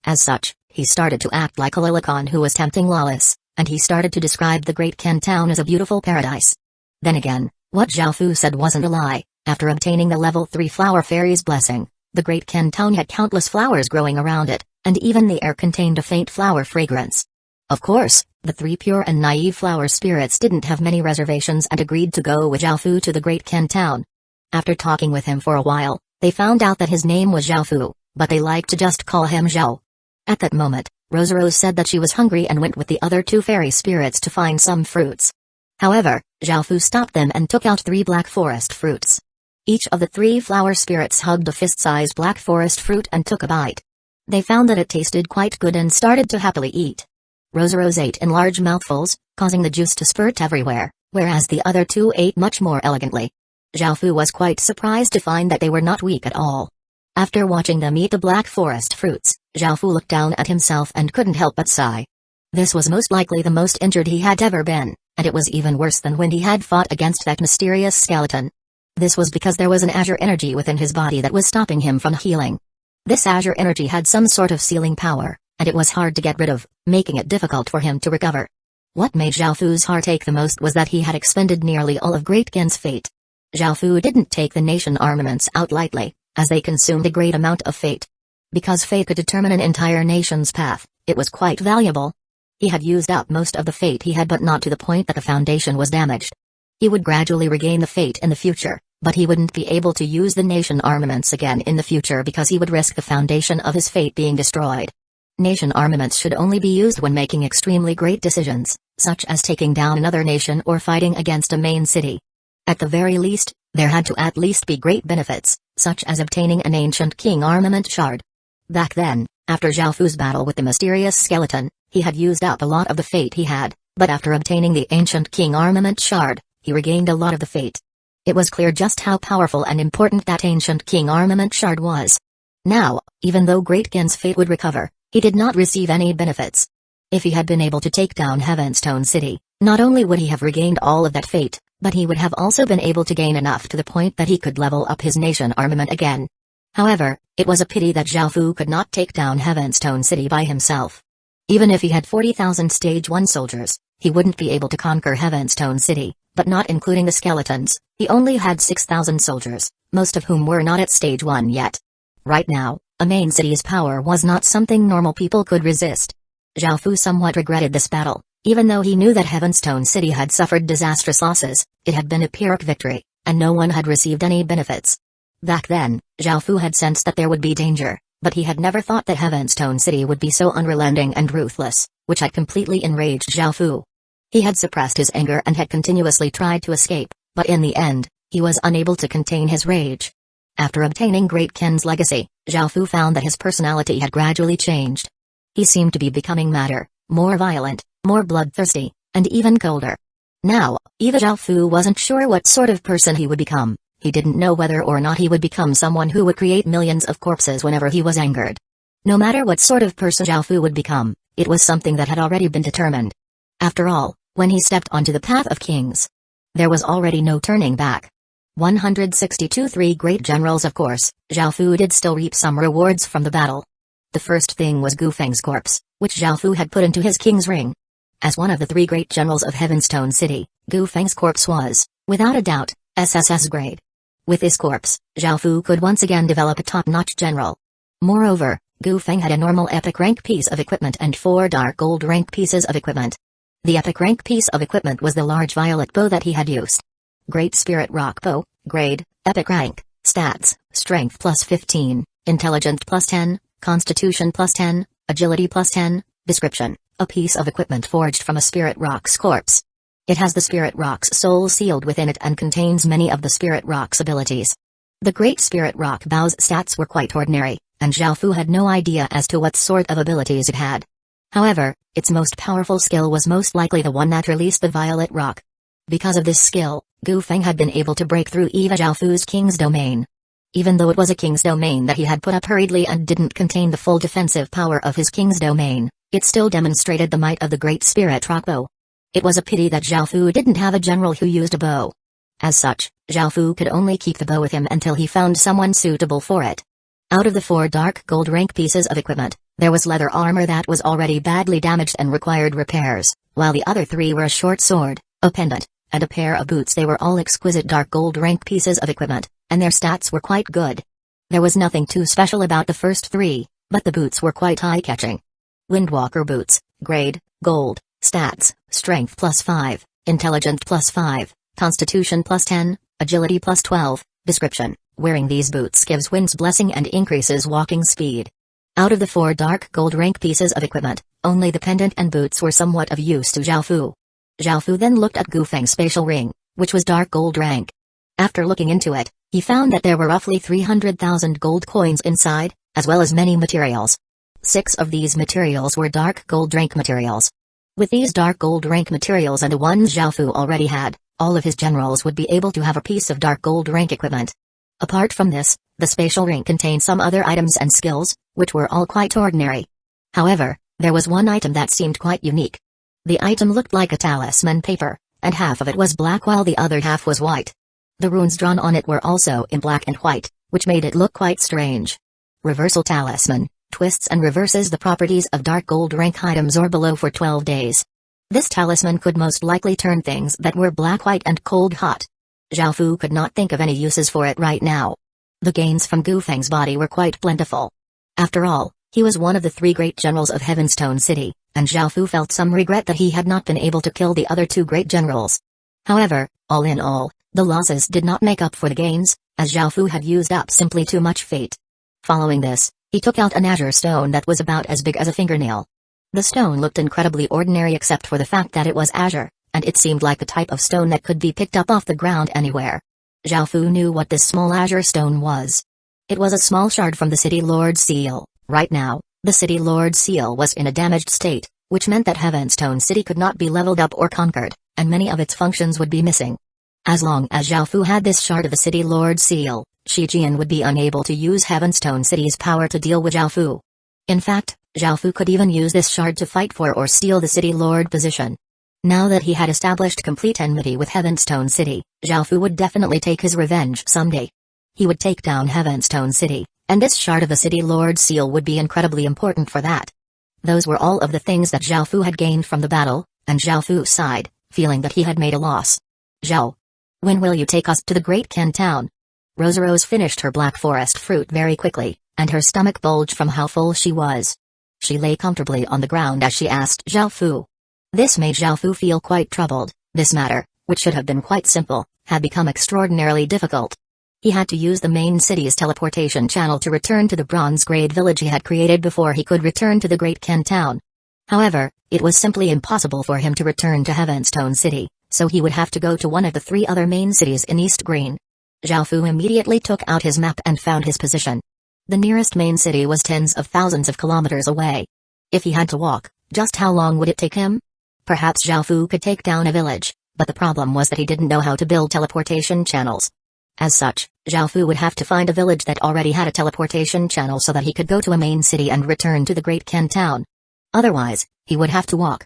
As such, he started to act like a lilicon who was tempting Lawless, and he started to describe the Great Ken town as a beautiful paradise. Then again, what Zhao Fu said wasn't a lie. After obtaining the level 3 flower fairy's blessing, the Great Ken town had countless flowers growing around it, and even the air contained a faint flower fragrance. Of course, the 3 pure and naive flower spirits didn't have many reservations and agreed to go with Zhao Fu to the Great Ken town. After talking with him for a while, they found out that his name was Zhao Fu, but they liked to just call him Zhao. At that moment, Rose said that she was hungry and went with the other 2 fairy spirits to find some fruits. However, Zhao Fu stopped them and took out 3 black forest fruits. Each of the 3 flower spirits hugged a fist-sized black forest fruit and took a bite. They found that it tasted quite good and started to happily eat. Rose ate in large mouthfuls, causing the juice to spurt everywhere, whereas the other two ate much more elegantly. Zhao Fu was quite surprised to find that they were not weak at all. After watching them eat the black forest fruits, Zhao Fu looked down at himself and couldn't help but sigh. This was most likely the most injured he had ever been, and it was even worse than when he had fought against that mysterious skeleton. This was because there was an azure energy within his body that was stopping him from healing. This azure energy had some sort of sealing power, and it was hard to get rid of, making it difficult for him to recover. What made Zhao Fu's heart ache the most was that he had expended nearly all of Great Gen's fate. Zhao Fu didn't take the nation armaments out lightly, as they consumed a great amount of fate. Because fate could determine an entire nation's path, it was quite valuable. He had used up most of the fate he had, but not to the point that the foundation was damaged. He would gradually regain the fate in the future, but he wouldn't be able to use the nation armaments again in the future because he would risk the foundation of his fate being destroyed. Nation armaments should only be used when making extremely great decisions, such as taking down another nation or fighting against a main city. At the very least, there had to at least be great benefits, such as obtaining an ancient king armament shard. Back then, after Zhao Fu's battle with the mysterious skeleton, he had used up a lot of the fate he had, but after obtaining the ancient king armament shard, he regained a lot of the fate. It was clear just how powerful and important that ancient king armament shard was. Now, even though Great Gen's fate would recover, he did not receive any benefits. If he had been able to take down Heavenstone City, not only would he have regained all of that fate, but he would have also been able to gain enough to the point that he could level up his nation armament again. However, it was a pity that Zhao Fu could not take down Heavenstone City by himself. Even if he had 40,000 Stage 1 soldiers, he wouldn't be able to conquer Heavenstone City, but not including the skeletons, he only had 6,000 soldiers, most of whom were not at Stage 1 yet. Right now, a main city's power was not something normal people could resist. Zhao Fu somewhat regretted this battle. Even though he knew that Heavenstone City had suffered disastrous losses, it had been a Pyrrhic victory, and no one had received any benefits. Back then, Zhao Fu had sensed that there would be danger, but he had never thought that Heavenstone City would be so unrelenting and ruthless, which had completely enraged Zhao Fu. He had suppressed his anger and had continuously tried to escape, but in the end, he was unable to contain his rage. After obtaining Great Gen's legacy, Zhao Fu found that his personality had gradually changed. He seemed to be becoming madder, more violent, more bloodthirsty, and even colder. Now, even Zhao Fu wasn't sure what sort of person he would become. He didn't know whether or not he would become someone who would create millions of corpses whenever he was angered. No matter what sort of person Zhao Fu would become, it was something that had already been determined. After all, when he stepped onto the path of kings, there was already no turning back. 162 Three great generals. Of course, Zhao Fu did still reap some rewards from the battle. The first thing was Gu Feng's corpse, which Zhao Fu had put into his king's ring. As one of the three great generals of Heavenstone City, Gu Feng's corpse was, without a doubt, SSS grade. With this corpse, Zhao Fu could once again develop a top-notch general. Moreover, Gu Feng had a normal epic rank piece of equipment and 4 dark gold rank pieces of equipment. The epic rank piece of equipment was the large violet bow that he had used. Great Spirit Rock Bow, grade, epic rank, stats, strength plus 15, intelligence plus 10, constitution plus 10, agility plus 10, description, a piece of equipment forged from a Spirit Rock's corpse. It has the Spirit Rock's soul sealed within it and contains many of the Spirit Rock's abilities. The Great Spirit Rock Bow's stats were quite ordinary, and Zhao Fu had no idea as to what sort of abilities it had. However, its most powerful skill was most likely the one that released the Violet Rock. Because of this skill, Gu Feng had been able to break through Eva Zhao Fu's king's domain. Even though it was a king's domain that he had put up hurriedly and didn't contain the full defensive power of his king's domain, it still demonstrated the might of the Great Spirit Rock Bow. It was a pity that Zhao Fu didn't have a general who used a bow. As such, Zhao Fu could only keep the bow with him until he found someone suitable for it. Out of the 4 dark gold rank pieces of equipment, there was leather armor that was already badly damaged and required repairs, while the other 3 were a short sword, a pendant, and a pair of boots. They were all exquisite dark gold rank pieces of equipment, and their stats were quite good. There was nothing too special about the first 3, but the boots were quite eye-catching. Windwalker boots, grade, gold, stats, strength plus 5, intelligence plus 5, constitution plus 10, agility plus 12, description, wearing these boots gives wind's blessing and increases walking speed. Out of the 4 dark gold rank pieces of equipment, only the pendant and boots were somewhat of use to Zhao Fu. Zhao Fu then looked at Gu Feng's spatial ring, which was dark gold rank. After looking into it, he found that there were roughly 300,000 gold coins inside, as well as many materials. 6 of these materials were dark gold rank materials. With these dark gold rank materials and the ones Zhao Fu already had, All of his generals would be able to have a piece of dark gold rank equipment. Apart from this, the spatial ring contained some other items and skills, which were all quite ordinary. However, there was one item that seemed quite unique. The item looked like a talisman paper, and half of it was black while the other half was white. The runes drawn on it were also in black and white, which made it look quite strange. Reversal talisman, twists and reverses the properties of dark gold rank items or below for 12 days. This talisman could most likely turn things that were black white and cold hot. Zhao Fu could not think of any uses for it right now. The gains from Gu Feng's body were quite plentiful. After all, he was one of the 3 great generals of Heavenstone City, and Zhao Fu felt some regret that he had not been able to kill the other 2 great generals. However, all in all, the losses did not make up for the gains, as Zhao Fu had used up simply too much fate. Following this, he took out an azure stone that was about as big as a fingernail. The stone looked incredibly ordinary except for the fact that it was azure, and it seemed like the type of stone that could be picked up off the ground anywhere. Zhao Fu knew what this small azure stone was. It was a small shard from the City Lord's seal. Right now, the City Lord's seal was in a damaged state, which meant that Heavenstone City could not be leveled up or conquered, and many of its functions would be missing. As long as Zhao Fu had this shard of the City Lord's seal, Shi Jian would be unable to use Heavenstone City's power to deal with Zhao Fu. In fact, Zhao Fu could even use this shard to fight for or steal the City Lord position. Now that he had established complete enmity with Heavenstone City, Zhao Fu would definitely take his revenge someday. He would take down Heavenstone City, and this shard of the City Lord's seal would be incredibly important for that. Those were all of the things that Zhao Fu had gained from the battle, and Zhao Fu sighed, feeling that he had made a loss. Zhao, when will you take us to the Great Ken Town? Rose finished her black forest fruit very quickly, and her stomach bulged from how full she was. She lay comfortably on the ground as she asked Zhao Fu. This made Zhao Fu feel quite troubled. This matter, which should have been quite simple, had become extraordinarily difficult. He had to use the main city's teleportation channel to return to the bronze-grade village he had created before he could return to the Great Ken Town. However, it was simply impossible for him to return to Heavenstone City, so he would have to go to one of the 3 other main cities in East Green. Zhao Fu immediately took out his map and found his position. The nearest main city was tens of thousands of kilometers away. If he had to walk, just how long would it take him? Perhaps Zhao Fu could take down a village, but the problem was that he didn't know how to build teleportation channels. As such, Zhao Fu would have to find a village that already had a teleportation channel so that he could go to a main city and return to the Great Ken Town. Otherwise, he would have to walk.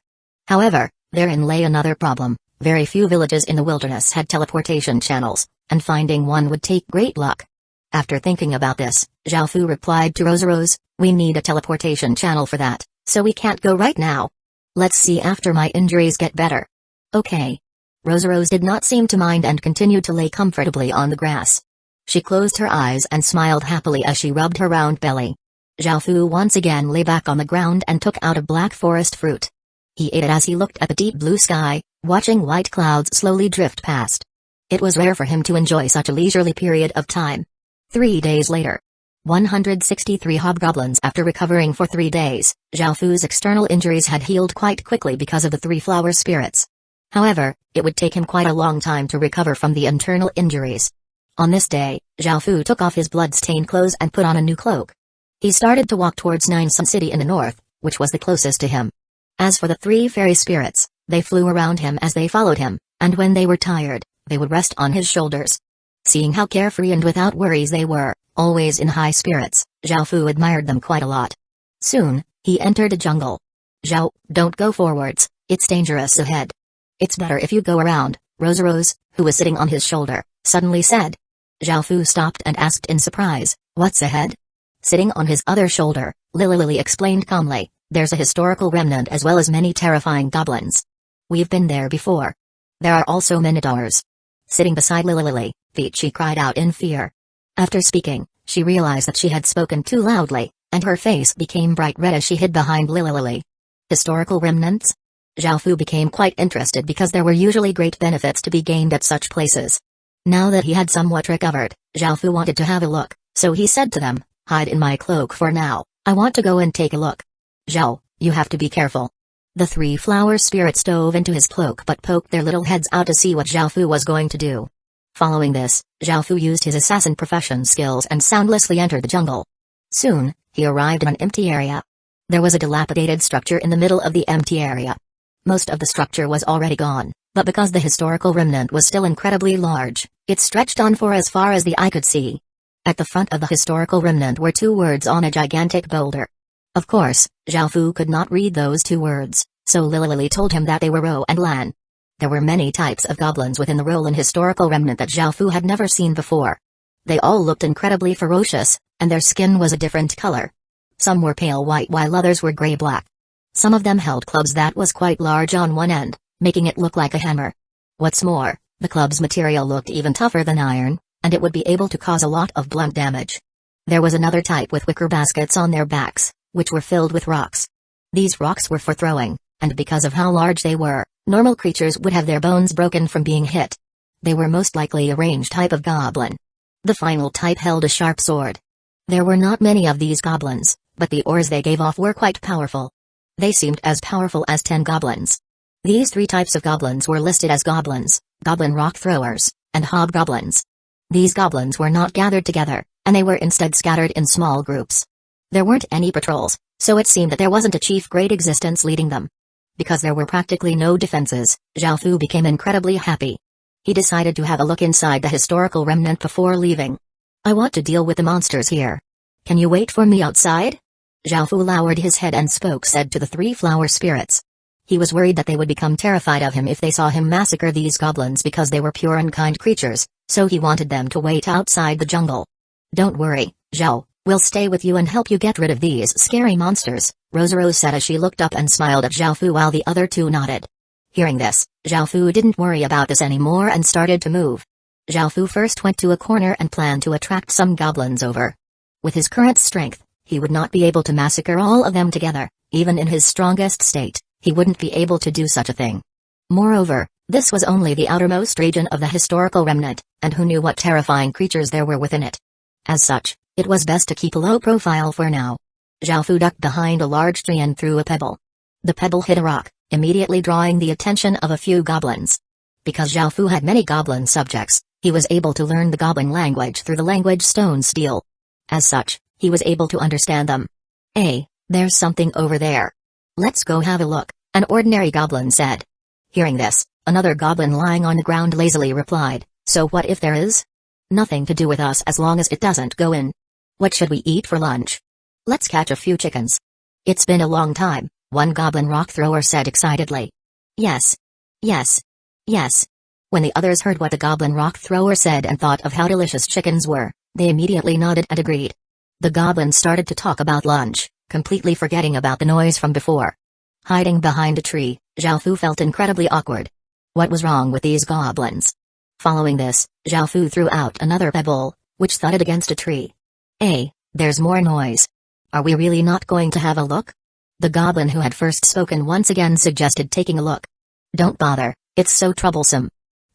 However, therein lay another problem. Very few villages in the wilderness had teleportation channels, and finding one would take great luck. After thinking about this, Zhao Fu replied to Rose, "We need a teleportation channel for that, so we can't go right now. Let's see after my injuries get better." Okay. Rose did not seem to mind and continued to lay comfortably on the grass. She closed her eyes and smiled happily as she rubbed her round belly. Zhao Fu once again lay back on the ground and took out a black forest fruit. He ate it as he looked at the deep blue sky, watching white clouds slowly drift past. It was rare for him to enjoy such a leisurely period of time. 3 days later. 163 hobgoblins. After recovering for 3 days, Zhao Fu's external injuries had healed quite quickly because of the 3 flower spirits. However, it would take him quite a long time to recover from the internal injuries. On this day, Zhao Fu took off his blood-stained clothes and put on a new cloak. He started to walk towards Nine Sun City in the north, which was the closest to him. As for the 3 fairy spirits, they flew around him as they followed him, and when they were tired, they would rest on his shoulders. Seeing how carefree and without worries they were, always in high spirits, Zhao Fu admired them quite a lot. Soon, he entered a jungle. "Zhao, don't go forwards, it's dangerous ahead. It's better if you go around," Rose, who was sitting on his shoulder, suddenly said. Zhao Fu stopped and asked in surprise, "What's ahead?" Sitting on his other shoulder, Lily explained calmly, "There's a historical remnant as well as many terrifying goblins. We've been there before. There are also minotaurs." Sitting beside Lily, Vici cried out in fear. After speaking, she realized that she had spoken too loudly, and her face became bright red as she hid behind Lily. Historical remnants? Zhao Fu became quite interested because there were usually great benefits to be gained at such places. Now that he had somewhat recovered, Zhao Fu wanted to have a look, so he said to them, "Hide in my cloak for now, I want to go and take a look." "Zhao, you have to be careful." The 3 flower spirits dove into his cloak but poked their little heads out to see what Zhao Fu was going to do. Following this, Zhao Fu used his assassin profession skills and soundlessly entered the jungle. Soon, he arrived in an empty area. There was a dilapidated structure in the middle of the empty area. Most of the structure was already gone, But because the historical remnant was still incredibly large, it stretched on for as far as the eye could see. At the front of the historical remnant were 2 words on a gigantic boulder. Of course, Xiaofu could not read those 2 words, so Lily told him that they were Ro and Lan. There were many types of goblins within the Roland historical remnant that Xiaofu had never seen before. They all looked incredibly ferocious, and their skin was a different color. Some were pale white while others were gray-black. Some of them held clubs that was quite large on one end, making it look like a hammer. What's more, the club's material looked even tougher than iron, and it would be able to cause a lot of blunt damage. There was another type with wicker baskets on their backs, which were filled with rocks. These rocks were for throwing, and because of how large they were, normal creatures would have their bones broken from being hit. They were most likely a ranged type of goblin. The final type held a sharp sword. There were not many of these goblins, but the ores they gave off were quite powerful. They seemed as powerful as 10 goblins. These 3 types of goblins were listed as goblins, goblin rock throwers, and hobgoblins. These goblins were not gathered together, and they were instead scattered in small groups. There weren't any patrols, so it seemed that there wasn't a chief great existence leading them. Because there were practically no defenses, Xiaofu became incredibly happy. He decided to have a look inside the historical remnant before leaving. I want to deal with the monsters here. Can you wait for me outside? Xiaofu lowered his head and said to the 3 flower spirits. He was worried that they would become terrified of him if they saw him massacre these goblins because they were pure and kind creatures, so he wanted them to wait outside the jungle. Don't worry, Zhao, we'll stay with you and help you get rid of these scary monsters, Rosaro said as she looked up and smiled at Xiaofu while the other 2 nodded. Hearing this, Xiaofu didn't worry about this anymore and started to move. Xiaofu first went to a corner and planned to attract some goblins over. With his current strength, he would not be able to massacre all of them together, even in his strongest state. He wouldn't be able to do such a thing. Moreover, this was only the outermost region of the historical remnant, and who knew what terrifying creatures there were within it. As such, it was best to keep a low profile for now. Xiaofu ducked behind a large tree and threw a pebble. The pebble hit a rock, immediately drawing the attention of a few goblins. Because Xiaofu had many goblin subjects, he was able to learn the goblin language through the language stone steel. As such, he was able to understand them. Hey, there's something over there. Let's go have a look, an ordinary goblin said. Hearing this, another goblin lying on the ground lazily replied, so what if there is? Nothing to do with us as long as it doesn't go in. What should we eat for lunch? Let's catch a few chickens. It's been a long time, one goblin rock thrower said excitedly. Yes. Yes. Yes. When the others heard what the goblin rock thrower said and thought of how delicious chickens were, they immediately nodded and agreed. The goblins started to talk about lunch, completely forgetting about the noise from before. Hiding behind a tree, Xiaofu felt incredibly awkward. What was wrong with these goblins? Following this, Xiaofu threw out another pebble, which thudded against a tree. Hey, there's more noise. Are we really not going to have a look? The goblin who had first spoken once again suggested taking a look. Don't bother, it's so troublesome.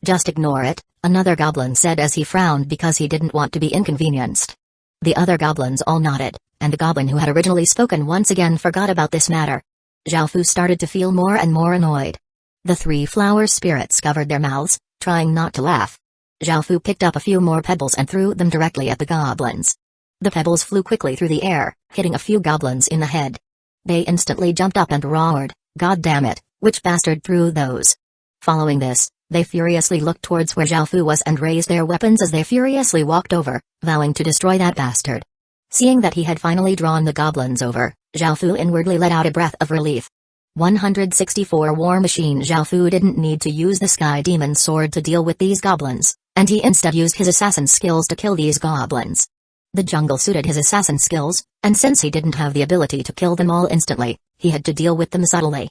Just ignore it, another goblin said as he frowned because he didn't want to be inconvenienced. The other goblins all nodded, and the goblin who had originally spoken once again forgot about this matter. Xiaofu started to feel more and more annoyed. The 3 flower spirits covered their mouths, trying not to laugh. Xiaofu picked up a few more pebbles and threw them directly at the goblins. The pebbles flew quickly through the air, hitting a few goblins in the head. They instantly jumped up and roared, "God damn it, which bastard threw those?" Following this, they furiously looked towards where Xiaofu was and raised their weapons as they furiously walked over, vowing to destroy that bastard. Seeing that he had finally drawn the goblins over, Xiaofu inwardly let out a breath of relief. 164 War Machine. Xiaofu didn't need to use the Sky Demon Sword to deal with these goblins, and he instead used his assassin skills to kill these goblins. The jungle suited his assassin skills, and since he didn't have the ability to kill them all instantly, he had to deal with them subtly.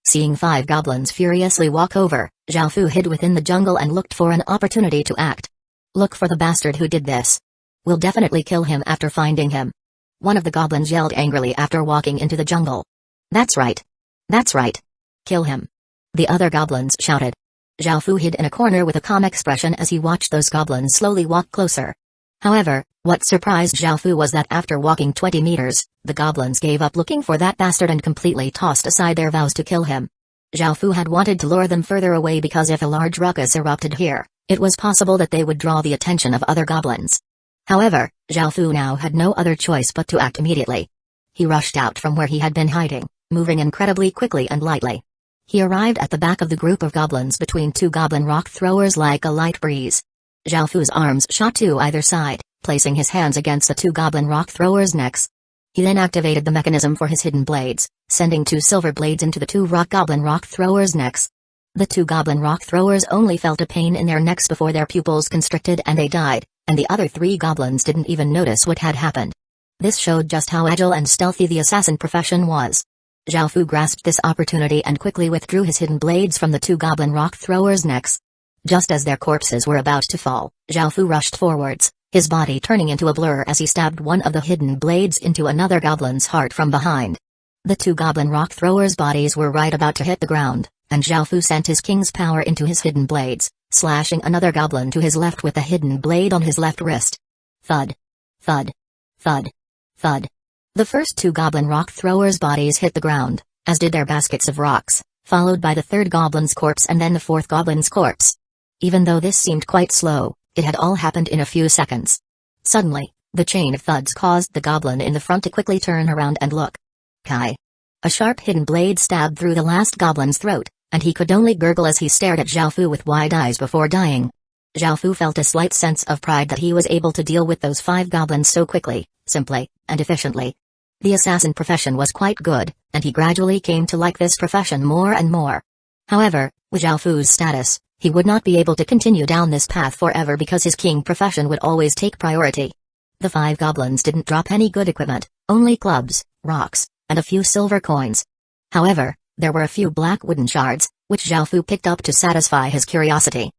Seeing 5 goblins furiously walk over, Xiaofu hid within the jungle and looked for an opportunity to act. Look for the bastard who did this. We'll definitely kill him after finding him. One of the goblins yelled angrily after walking into the jungle. That's right. That's right. Kill him. The other goblins shouted. Xiaofu hid in a corner with a calm expression as he watched those goblins slowly walk closer. However, what surprised Xiaofu was that after walking 20 meters, the goblins gave up looking for that bastard and completely tossed aside their vows to kill him. Xiaofu had wanted to lure them further away because if a large ruckus erupted here, it was possible that they would draw the attention of other goblins. However, Xiaofu now had no other choice but to act immediately. He rushed out from where he had been hiding, moving incredibly quickly and lightly. He arrived at the back of the group of goblins between two goblin rock throwers like a light breeze. Zhao Fu's arms shot to either side, placing his hands against the two goblin rock throwers' necks. He then activated the mechanism for his hidden blades, sending two silver blades into the two goblin rock throwers' necks. The two goblin rock throwers only felt a pain in their necks before their pupils constricted and they died, and the other three goblins didn't even notice what had happened. This showed just how agile and stealthy the assassin profession was. Zhao Fu grasped this opportunity and quickly withdrew his hidden blades from the two goblin rock throwers' necks. Just as their corpses were about to fall, Zhao Fu rushed forwards, his body turning into a blur as he stabbed one of the hidden blades into another goblin's heart from behind. The two goblin rock throwers' bodies were right about to hit the ground, and Zhao Fu sent his king's power into his hidden blades, slashing another goblin to his left with a hidden blade on his left wrist. Thud. Thud. Thud. Thud. The first two goblin rock throwers' bodies hit the ground, as did their baskets of rocks, followed by the third goblin's corpse and then the fourth goblin's corpse. Even though this seemed quite slow, it had all happened in a few seconds. Suddenly, the chain of thuds caused the goblin in the front to quickly turn around and look. Kai. A sharp hidden blade stabbed through the last goblin's throat, and he could only gurgle as he stared at Zhao Fu with wide eyes before dying. Zhao Fu felt a slight sense of pride that he was able to deal with those 5 goblins so quickly, simply, and efficiently. The assassin profession was quite good, and he gradually came to like this profession more and more. However, with Zhao Fu's status, he would not be able to continue down this path forever because his king profession would always take priority. The 5 goblins didn't drop any good equipment, only clubs, rocks, and a few silver coins. However, there were a few black wooden shards, which Zhao Fu picked up to satisfy his curiosity.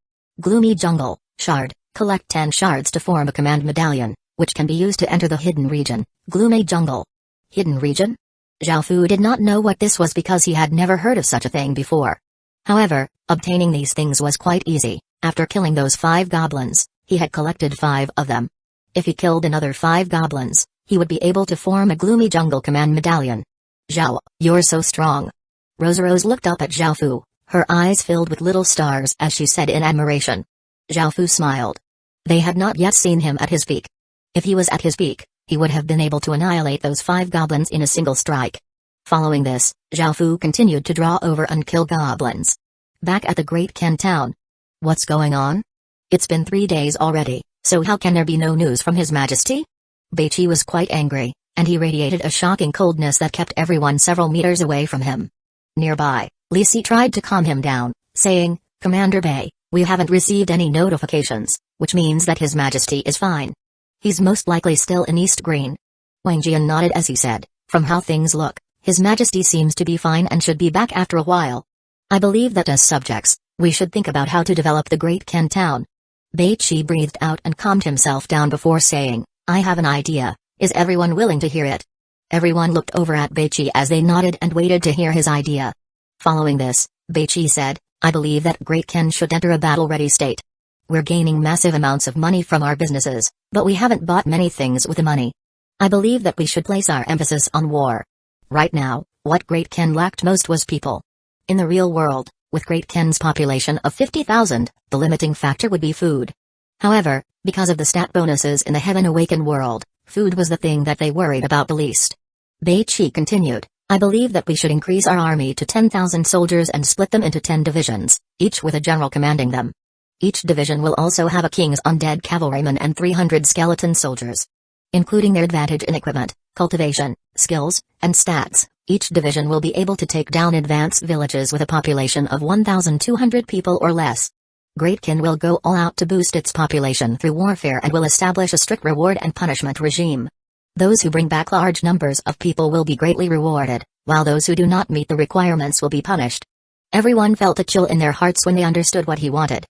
Gloomy Jungle, shard, collect 10 shards to form a command medallion, which can be used to enter the hidden region, Gloomy Jungle. Hidden region? Zhao Fu did not know what this was because he had never heard of such a thing before. However, obtaining these things was quite easy. After killing those 5 goblins, he had collected 5 of them. If he killed another 5 goblins, he would be able to form a Gloomy Jungle command medallion. Zhao, you're so strong. Rose looked up at Zhao Fu, her eyes filled with little stars as she said in admiration. Zhao Fu smiled. They had not yet seen him at his peak. If he was at his peak, he would have been able to annihilate those 5 goblins in a single strike. Following this, Zhao Fu continued to draw over and kill goblins. Back at the Great Ken town. What's going on? It's been 3 days already, so how can there be no news from His Majesty? Beiqi was quite angry, and he radiated a shocking coldness that kept everyone several meters away from him. Nearby, Li Si tried to calm him down, saying, Commander Bei, we haven't received any notifications, which means that His Majesty is fine. He's most likely still in East Green. Wang Jian nodded as he said, from how things look, His Majesty seems to be fine and should be back after a while. I believe that as subjects, we should think about how to develop the Great Ken town. Beiqi breathed out and calmed himself down before saying, I have an idea, is everyone willing to hear it? Everyone looked over at Beiqi as they nodded and waited to hear his idea. Following this, Beiqi said, I believe that Great Ken should enter a battle-ready state. We're gaining massive amounts of money from our businesses, but we haven't bought many things with the money. I believe that we should place our emphasis on war. Right now, what Great Ken lacked most was people. In the real world, with Great Ken's population of 50,000, the limiting factor would be food. However, because of the stat bonuses in the Heaven Awakened world, food was the thing that they worried about the least. Beiqi continued, I believe that we should increase our army to 10,000 soldiers and split them into 10 divisions, each with a general commanding them. Each division will also have a king's undead cavalryman and 300 skeleton soldiers. Including their advantage in equipment, cultivation, skills, and stats, each division will be able to take down advanced villages with a population of 1,200 people or less. Great Ken will go all out to boost its population through warfare and will establish a strict reward and punishment regime. Those who bring back large numbers of people will be greatly rewarded, while those who do not meet the requirements will be punished. Everyone felt a chill in their hearts when they understood what he wanted.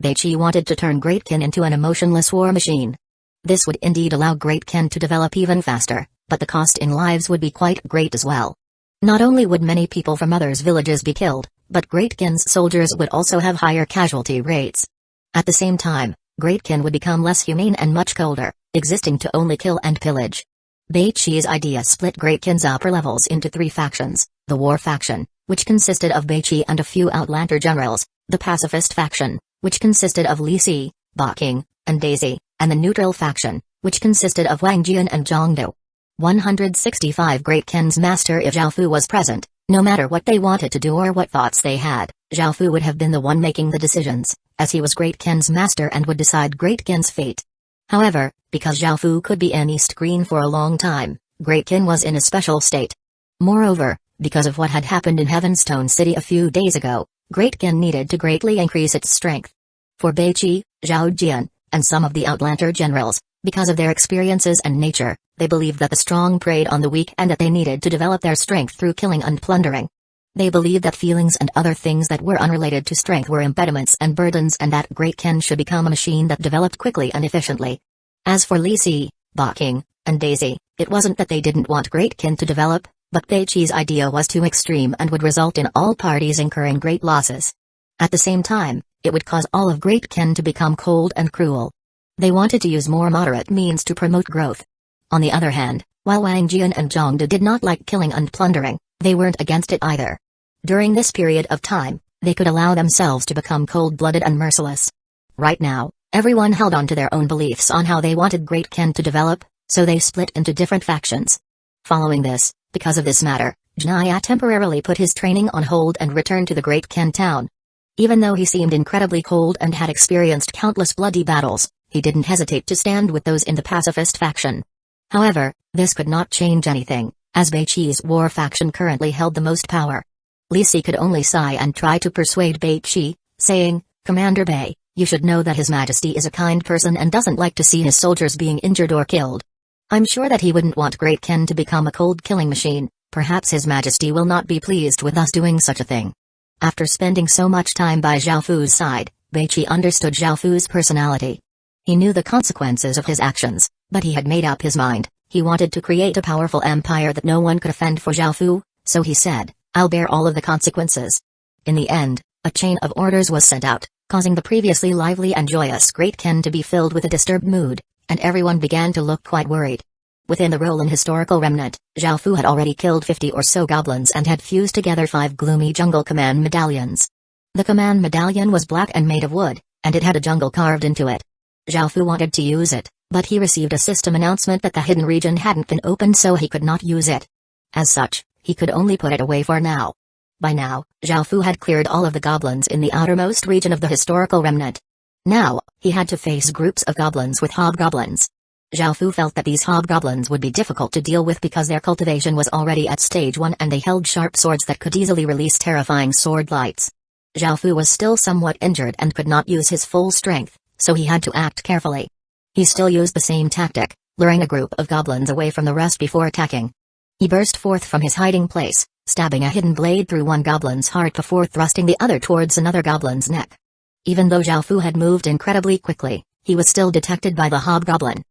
Beiqi wanted to turn Great Ken into an emotionless war machine. This would indeed allow Great Ken to develop even faster, but the cost in lives would be quite great as well. Not only would many people from others' villages be killed, but Great Ken's soldiers would also have higher casualty rates. At the same time, Great Ken would become less humane and much colder, existing to only kill and pillage. Beiqi's idea split Great Ken's upper levels into 3 factions, the war faction, which consisted of Beiqi and a few Outlander generals, the pacifist faction, which consisted of Li Si, Ba King, and Daisy, and the neutral faction, which consisted of Wang Jian and Zhang Du. 165 Great Ken's master Zhao Fu was present, No matter what they wanted to do or what thoughts they had, Zhao Fu would have been the one making the decisions, as he was Great Qin's master and would decide Great Qin's fate. However, because Zhao Fu could be in East Green for a long time, Great Qin was in a special state. Moreover, because of what had happened in Heavenstone City a few days ago, Great Qin needed to greatly increase its strength. For Beiqi, Zhao Jian, and some of the Outlander generals, because of their experiences and nature, they believed that the strong preyed on the weak and that they needed to develop their strength through killing and plundering. They believed that feelings and other things that were unrelated to strength were impediments and burdens and that Great Qin should become a machine that developed quickly and efficiently. As for Li Si, Ba King, and Daisy, it wasn't that they didn't want Great Qin to develop, but Beiqi's idea was too extreme and would result in all parties incurring great losses. At the same time, it would cause all of Great Qin to become cold and cruel. They wanted to use more moderate means to promote growth. On the other hand, while Wang Jian and Zhang De did not like killing and plundering, they weren't against it either. During this period of time, they could allow themselves to become cold-blooded and merciless. Right now, everyone held on to their own beliefs on how they wanted Great Qin to develop, so they split into different factions. Following this, because of this matter, Janaya temporarily put his training on hold and returned to the Great Qin town. Even though he seemed incredibly cold and had experienced countless bloody battles, he didn't hesitate to stand with those in the pacifist faction. However, this could not change anything, as Beiqi's war faction currently held the most power. Li Si could only sigh and try to persuade Beiqi, saying, "Commander Bei, you should know that His Majesty is a kind person and doesn't like to see his soldiers being injured or killed. I'm sure that he wouldn't want Great Qin to become a cold-killing machine. Perhaps His Majesty will not be pleased with us doing such a thing." After spending so much time by Zhao Fu's side, Beiqi understood Zhao Fu's personality. He knew the consequences of his actions, but he had made up his mind. He wanted to create a powerful empire that no one could offend for Zhao Fu, so he said, "I'll bear all of the consequences." In the end, a chain of orders was sent out, causing the previously lively and joyous Great Qin to be filled with a disturbed mood, and everyone began to look quite worried. Within the Roland historical remnant, Zhao Fu had already killed 50 or so goblins and had fused together 5 gloomy jungle command medallions. The command medallion was black and made of wood, and it had a jungle carved into it. Zhao Fu wanted to use it, but he received a system announcement that the hidden region hadn't been opened, so he could not use it. As such, he could only put it away for now. By now, Zhao Fu had cleared all of the goblins in the outermost region of the historical remnant. Now, he had to face groups of goblins with hobgoblins. Zhao Fu felt that these hobgoblins would be difficult to deal with because their cultivation was already at stage 1 and they held sharp swords that could easily release terrifying sword lights. Zhao Fu was still somewhat injured and could not use his full strength, so he had to act carefully. He still used the same tactic, luring a group of goblins away from the rest before attacking. He burst forth from his hiding place, stabbing a hidden blade through one goblin's heart before thrusting the other towards another goblin's neck. Even though Zhao Fu had moved incredibly quickly, he was still detected by the hobgoblin.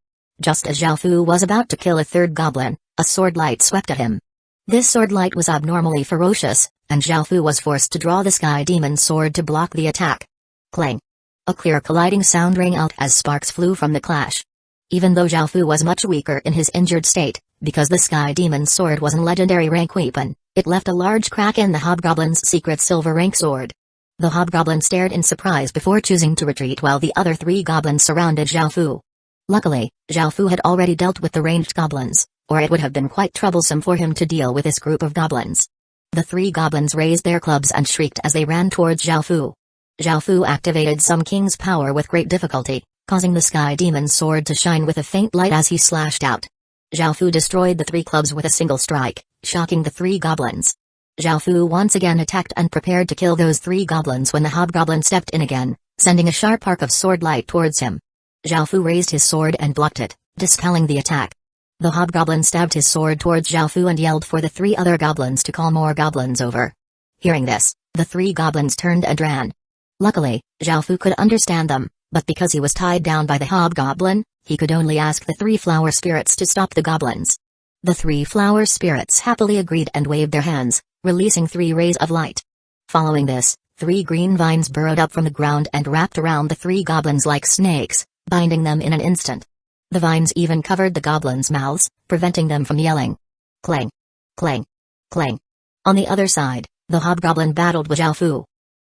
Just as Zhao Fu was about to kill a third goblin, a sword light swept at him. This sword light was abnormally ferocious, and Zhao Fu was forced to draw the Sky Demon sword to block the attack. Clang! A clear colliding sound rang out as sparks flew from the clash. Even though Zhao Fu was much weaker in his injured state, because the Sky Demon sword was a legendary rank weapon, it left a large crack in the hobgoblin's secret silver rank sword. The hobgoblin stared in surprise before choosing to retreat while the other 3 goblins surrounded Zhao Fu. Luckily, Zhao Fu had already dealt with the ranged goblins, or it would have been quite troublesome for him to deal with this group of goblins. The 3 goblins raised their clubs and shrieked as they ran towards Zhao Fu. Zhao Fu activated some king's power with great difficulty, causing the Sky Demon sword to shine with a faint light as he slashed out. Zhao Fu destroyed the 3 clubs with a single strike, shocking the 3 goblins. Zhao Fu once again attacked and prepared to kill those 3 goblins when the hobgoblin stepped in again, sending a sharp arc of sword light towards him. Zhao Fu raised his sword and blocked it, dispelling the attack. The hobgoblin stabbed his sword towards Zhao Fu and yelled for the 3 other goblins to call more goblins over. Hearing this, the 3 goblins turned and ran. Luckily, Zhao Fu could understand them, but because he was tied down by the hobgoblin, he could only ask the 3 flower spirits to stop the goblins. The 3 flower spirits happily agreed and waved their hands, releasing 3 rays of light. Following this, 3 green vines burrowed up from the ground and wrapped around the 3 goblins like snakes, binding them in an instant. The vines even covered the goblins' mouths, preventing them from yelling. Clang! Clang! Clang! On the other side, the hobgoblin battled with Zhao Fu.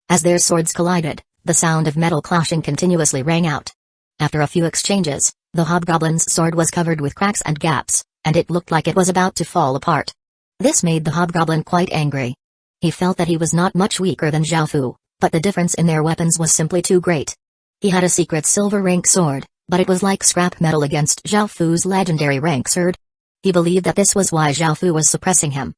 As their swords collided, the sound of metal clashing continuously rang out. After a few exchanges, the hobgoblin's sword was covered with cracks and gaps, and it looked like it was about to fall apart. This made the hobgoblin quite angry. He felt that he was not much weaker than Zhao Fu, but the difference in their weapons was simply too great. He had a secret silver rank sword, but it was like scrap metal against Zhao Fu's legendary rank sword. He believed that this was why Zhao Fu was suppressing him.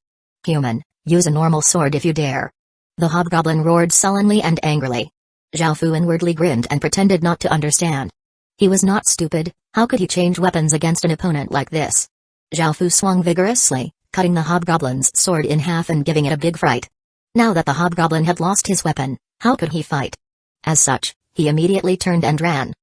Human, use a normal sword if you dare. The hobgoblin roared sullenly and angrily. Zhao Fu inwardly grinned and pretended not to understand. He was not stupid, how could he change weapons against an opponent like this? Zhao Fu swung vigorously, cutting the hobgoblin's sword in half and giving it a big fright. Now that the hobgoblin had lost his weapon, how could he fight? As such, he immediately turned and ran.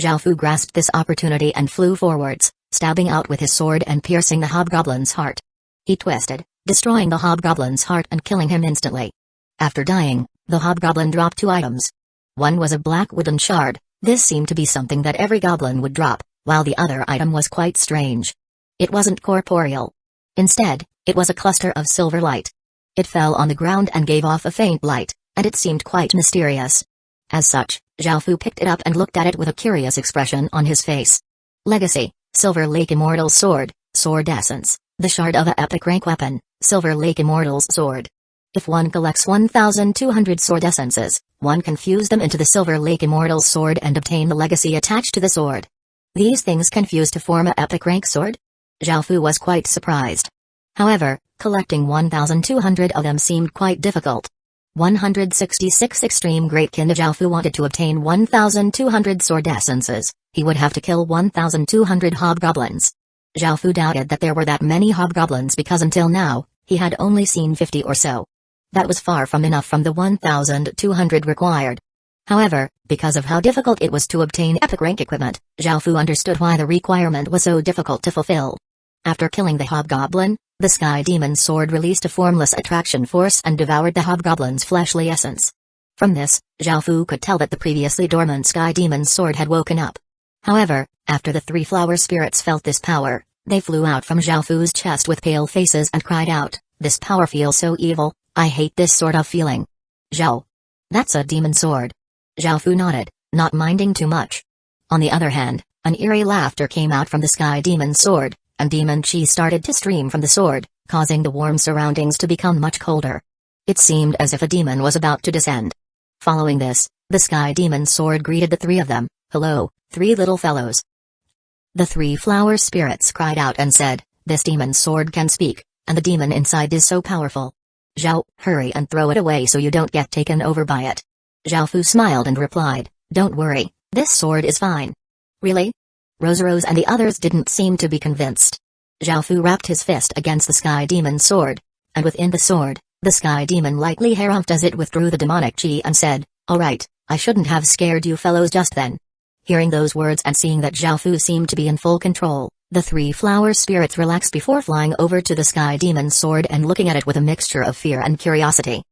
Zhao Fu grasped this opportunity and flew forwards, stabbing out with his sword and piercing the hobgoblin's heart. He twisted, destroying the hobgoblin's heart and killing him instantly. After dying, the hobgoblin dropped 2 items. One was a black wooden shard. This seemed to be something that every goblin would drop, while the other item was quite strange. It wasn't corporeal. Instead, it was a cluster of silver light. It fell on the ground and gave off a faint light, and it seemed quite mysterious. As such, Zhao Fu picked it up and looked at it with a curious expression on his face. Legacy, Silver Lake Immortal's Sword, Sword Essence, the shard of a epic rank weapon, Silver Lake Immortal's Sword. If one collects 1,200 sword essences, one can fuse them into the Silver Lake Immortal's Sword and obtain the legacy attached to the sword. These things can fuse to form a epic rank sword? Zhao Fu was quite surprised. However, collecting 1,200 of them seemed quite difficult. 166 Extreme Greatkin. If Zhao Fu wanted to obtain 1,200 sword essences, he would have to kill 1,200 hobgoblins. Zhao Fu doubted that there were that many hobgoblins because until now, he had only seen 50 or so. That was far from enough from the 1,200 required. However, because of how difficult it was to obtain epic rank equipment, Zhao Fu understood why the requirement was so difficult to fulfill. After killing the hobgoblin, the Sky Demon's sword released a formless attraction force and devoured the hobgoblin's fleshly essence. From this, Zhao Fu could tell that the previously dormant Sky Demon's sword had woken up. However, after the 3 flower spirits felt this power, they flew out from Zhao Fu's chest with pale faces and cried out, "This power feels so evil, I hate this sort of feeling." Zhao. That's a demon sword. Zhao Fu nodded, not minding too much. On the other hand, an eerie laughter came out from the Sky Demon's sword, and demon chi started to stream from the sword, causing the warm surroundings to become much colder. It seemed as if a demon was about to descend. Following this, the Sky Demon's sword greeted the 3 of them. "Hello, 3 little fellows." The 3 flower spirits cried out and said, "This demon's sword can speak, and the demon inside is so powerful. Zhao, hurry and throw it away so you don't get taken over by it." Zhao Fu smiled and replied, "Don't worry, this sword is fine." "Really?" Rose and the others didn't seem to be convinced. Zhao Fu wrapped his fist against the Sky Demon's sword, and within the sword, the Sky Demon lightly harumphed as it withdrew the demonic chi and said, "All right, I shouldn't have scared you fellows just then." Hearing those words and seeing that Zhao Fu seemed to be in full control, the 3 flower spirits relaxed before flying over to the Sky Demon's sword and looking at it with a mixture of fear and curiosity.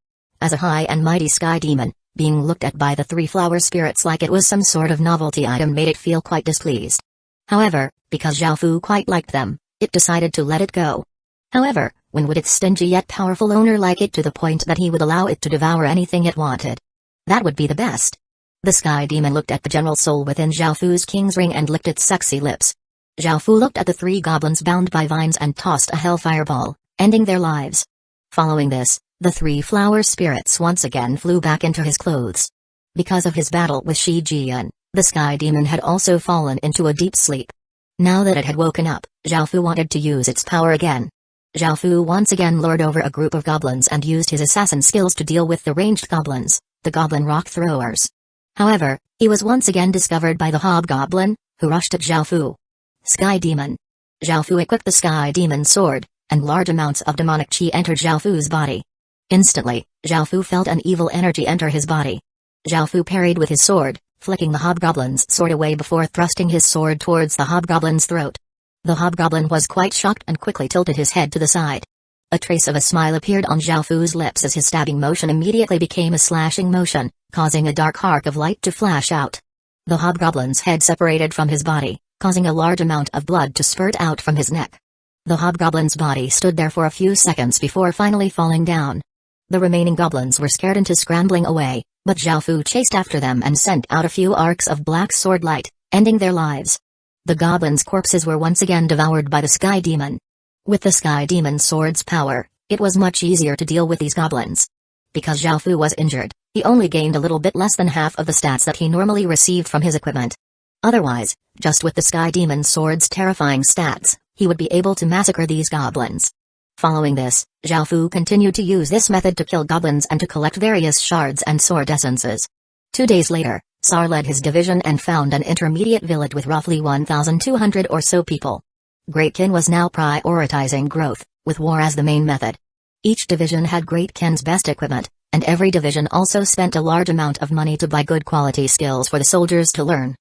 As a high and mighty Sky Demon, being looked at by the 3 flower spirits like it was some sort of novelty item made it feel quite displeased. However, because Zhao Fu quite liked them, it decided to let it go. However, when would its stingy yet powerful owner like it to the point that he would allow it to devour anything it wanted? That would be the best. The Sky Demon looked at the general soul within Zhao Fu's king's ring and licked its sexy lips. Zhao Fu looked at the 3 goblins bound by vines and tossed a hellfire ball, ending their lives. Following this, the 3 flower spirits once again flew back into his clothes. Because of his battle with Shi Jian, the Sky Demon had also fallen into a deep sleep. Now that it had woken up, Zhao Fu wanted to use its power again. Zhao Fu once again lured over a group of goblins and used his assassin skills to deal with the ranged goblins, the goblin rock throwers. However, he was once again discovered by the hobgoblin, who rushed at Zhao Fu. Sky Demon. Zhao Fu equipped the Sky Demon's sword, and large amounts of demonic chi entered Zhao Fu's body. Instantly, Zhao Fu felt an evil energy enter his body. Zhao Fu parried with his sword, flicking the hobgoblin's sword away before thrusting his sword towards the hobgoblin's throat. The hobgoblin was quite shocked and quickly tilted his head to the side. A trace of a smile appeared on Zhao Fu's lips as his stabbing motion immediately became a slashing motion, causing a dark arc of light to flash out. The hobgoblin's head separated from his body, causing a large amount of blood to spurt out from his neck. The hobgoblin's body stood there for a few seconds before finally falling down. The remaining goblins were scared into scrambling away, but Zhao Fu chased after them and sent out a few arcs of black sword light, ending their lives. The goblins' corpses were once again devoured by the Sky Demon. With the Sky Demon's sword's power, it was much easier to deal with these goblins. Because Zhao Fu was injured, he only gained a little bit less than half of the stats that he normally received from his equipment. Otherwise, just with the Sky Demon Sword's terrifying stats, he would be able to massacre these goblins. Following this, Zhao Fu continued to use this method to kill goblins and to collect various shards and sword essences. 2 days later, Sar led his division and found an intermediate village with roughly 1,200 or so people. Great Kin was now prioritizing growth, with war as the main method. Each division had Great Kin's best equipment, and every division also spent a large amount of money to buy good quality skills for the soldiers to learn.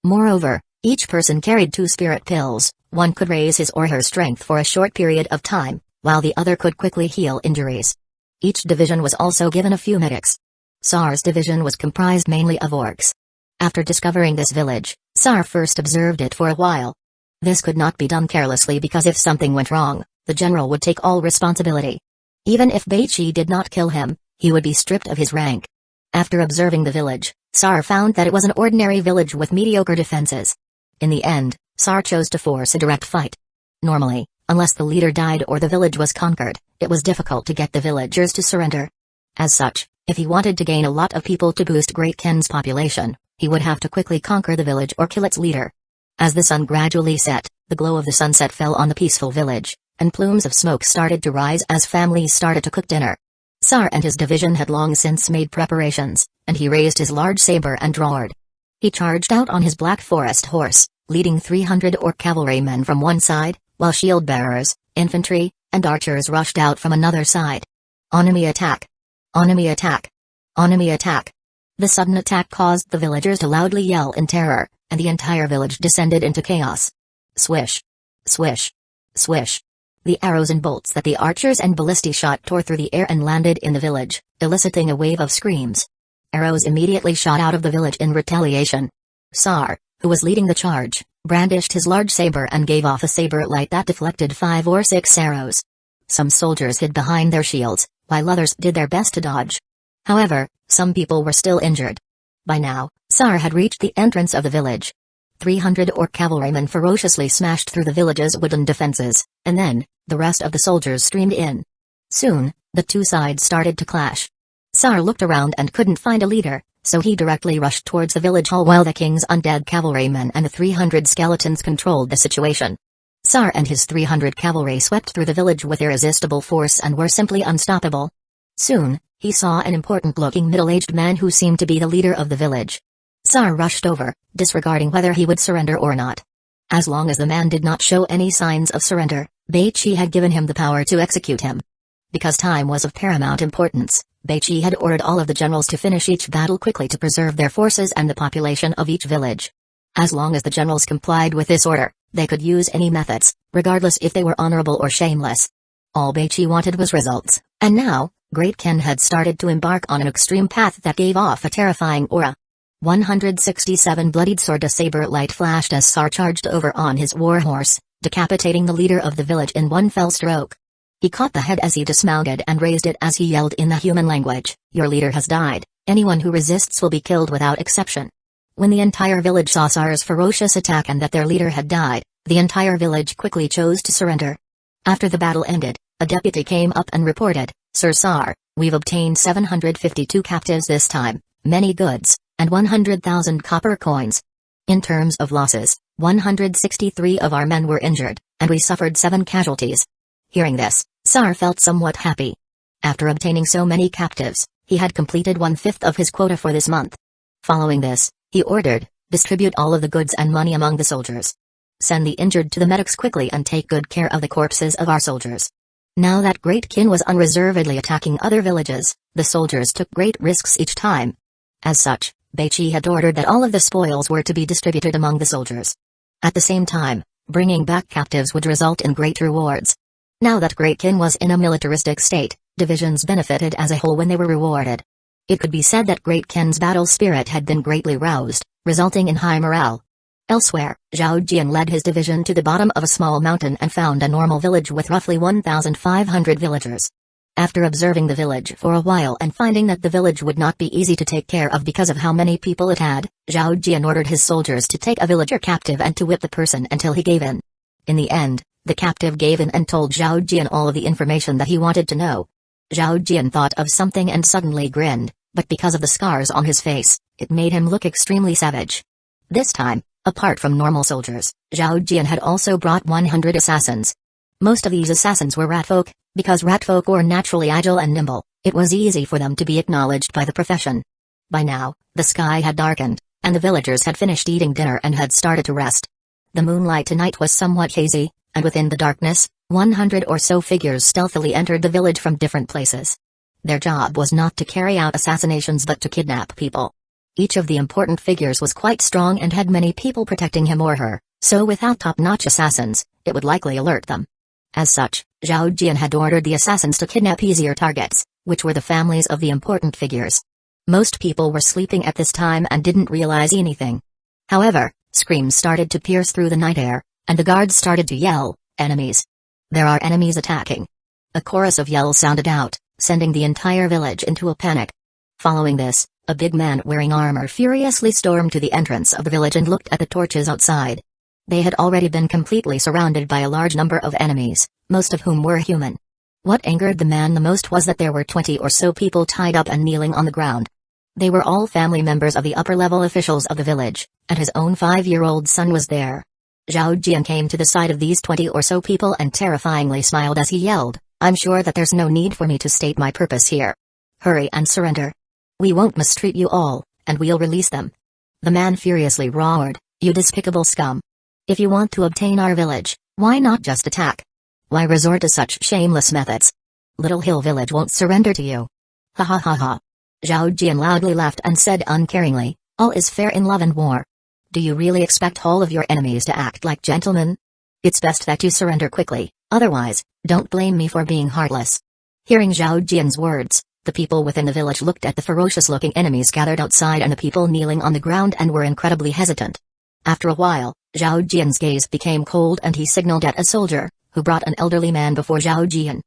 Moreover, each person carried 2 spirit pills. One could raise his or her strength for a short period of time, while the other could quickly heal injuries. Each division was also given a few medics. Sar's division was comprised mainly of orcs. After discovering this village, Sar first observed it for a while. This could not be done carelessly because if something went wrong, the general would take all responsibility. Even if Beichi did not kill him, he would be stripped of his rank. After observing the village, Sar found that it was an ordinary village with mediocre defenses. In the end, Sar chose to force a direct fight. Normally, unless the leader died or the village was conquered, it was difficult to get the villagers to surrender. As such, if he wanted to gain a lot of people to boost Great Kin's population, he would have to quickly conquer the village or kill its leader. As the sun gradually set, the glow of the sunset fell on the peaceful village, and plumes of smoke started to rise as families started to cook dinner. Sar and his division had long since made preparations, and he raised his large saber and roared. He charged out on his black forest horse, leading 300 orc cavalrymen from one side, while shield-bearers, infantry, and archers rushed out from another side. Enemy attack! Enemy attack! Enemy attack! The sudden attack caused the villagers to loudly yell in terror, and the entire village descended into chaos. Swish! Swish! Swish! The arrows and bolts that the archers and ballistae shot tore through the air and landed in the village, eliciting a wave of screams. Arrows immediately shot out of the village in retaliation. Sar, who was leading the charge, brandished his large saber and gave off a saber light that deflected 5 or 6 arrows. Some soldiers hid behind their shields, while others did their best to dodge. However, some people were still injured. By now, Sar had reached the entrance of the village. 300 orc cavalrymen ferociously smashed through the village's wooden defenses, and then, the rest of the soldiers streamed in. Soon, the two sides started to clash. Sar looked around and couldn't find a leader, so he directly rushed towards the village hall while the king's undead cavalrymen and the 300 skeletons controlled the situation. Sar and his 300 cavalry swept through the village with irresistible force and were simply unstoppable. Soon, he saw an important-looking middle-aged man who seemed to be the leader of the village. Sar rushed over, disregarding whether he would surrender or not. As long as the man did not show any signs of surrender, Beichi had given him the power to execute him. Because time was of paramount importance, Beichi had ordered all of the generals to finish each battle quickly to preserve their forces and the population of each village. As long as the generals complied with this order, they could use any methods, regardless if they were honorable or shameless. All Beichi wanted was results, and now, Great Kin had started to embark on an extreme path that gave off a terrifying aura. 167 bloodied sword. A saber light flashed as Sar charged over on his warhorse, decapitating the leader of the village in one fell stroke. He caught the head as he dismounted and raised it as he yelled in the human language, "Your leader has died, anyone who resists will be killed without exception." When the entire village saw Sar's ferocious attack and that their leader had died, the entire village quickly chose to surrender. After the battle ended, a deputy came up and reported, "Sir Sar, we've obtained 752 captives this time, many goods, and 100,000 copper coins. In terms of losses, 163 of our men were injured, and we suffered 7 casualties." Hearing this, Sar felt somewhat happy. After obtaining so many captives, he had completed 1/5 of his quota for this month. Following this, he ordered, "Distribute all of the goods and money among the soldiers. Send the injured to the medics quickly and take good care of the corpses of our soldiers." Now that Great Kin was unreservedly attacking other villages, the soldiers took great risks each time. As such, Beichi had ordered that all of the spoils were to be distributed among the soldiers. At the same time, bringing back captives would result in great rewards. Now that Great Kin was in a militaristic state, divisions benefited as a whole when they were rewarded. It could be said that Great Kin's battle spirit had been greatly roused, resulting in high morale. Elsewhere, Zhao Jian led his division to the bottom of a small mountain and found a normal village with roughly 1,500 villagers. After observing the village for a while and finding that the village would not be easy to take care of because of how many people it had, Zhao Jian ordered his soldiers to take a villager captive and to whip the person until he gave in. In the end, the captive gave in and told Zhao Jian all of the information that he wanted to know. Zhao Jian thought of something and suddenly grinned, but because of the scars on his face, it made him look extremely savage. This time, apart from normal soldiers, Zhao Jian had also brought 100 assassins. Most of these assassins were ratfolk, because ratfolk were naturally agile and nimble. It was easy for them to be acknowledged by the profession. By now, the sky had darkened, and the villagers had finished eating dinner and had started to rest. The moonlight tonight was somewhat hazy, and within the darkness, 100 or so figures stealthily entered the village from different places. Their job was not to carry out assassinations but to kidnap people. Each of the important figures was quite strong and had many people protecting him or her, so without top-notch assassins, it would likely alert them. As such, Zhao Jian had ordered the assassins to kidnap easier targets, which were the families of the important figures. Most people were sleeping at this time and didn't realize anything. However, screams started to pierce through the night air, and the guards started to yell, "Enemies! There are enemies attacking!" A chorus of yells sounded out, sending the entire village into a panic. Following this, a big man wearing armor furiously stormed to the entrance of the village and looked at the torches outside. They had already been completely surrounded by a large number of enemies, most of whom were human. What angered the man the most was that there were 20 or so people tied up and kneeling on the ground. They were all family members of the upper-level officials of the village, and his own 5-year-old son was there. Zhao Jian came to the side of these 20 or so people and terrifyingly smiled as he yelled, "I'm sure that there's no need for me to state my purpose here. Hurry and surrender. We won't mistreat you all, and we'll release them." The man furiously roared, "You despicable scum! If you want to obtain our village, why not just attack? Why resort to such shameless methods? Little Hill Village won't surrender to you." Ha ha ha ha. Zhao Jian loudly laughed and said uncaringly, "All is fair in love and war. Do you really expect all of your enemies to act like gentlemen? It's best that you surrender quickly, otherwise, don't blame me for being heartless." Hearing Zhao Jian's words, the people within the village looked at the ferocious-looking enemies gathered outside and the people kneeling on the ground and were incredibly hesitant. After a while, Zhao Jian's gaze became cold and he signaled at a soldier, who brought an elderly man before Zhao Jian.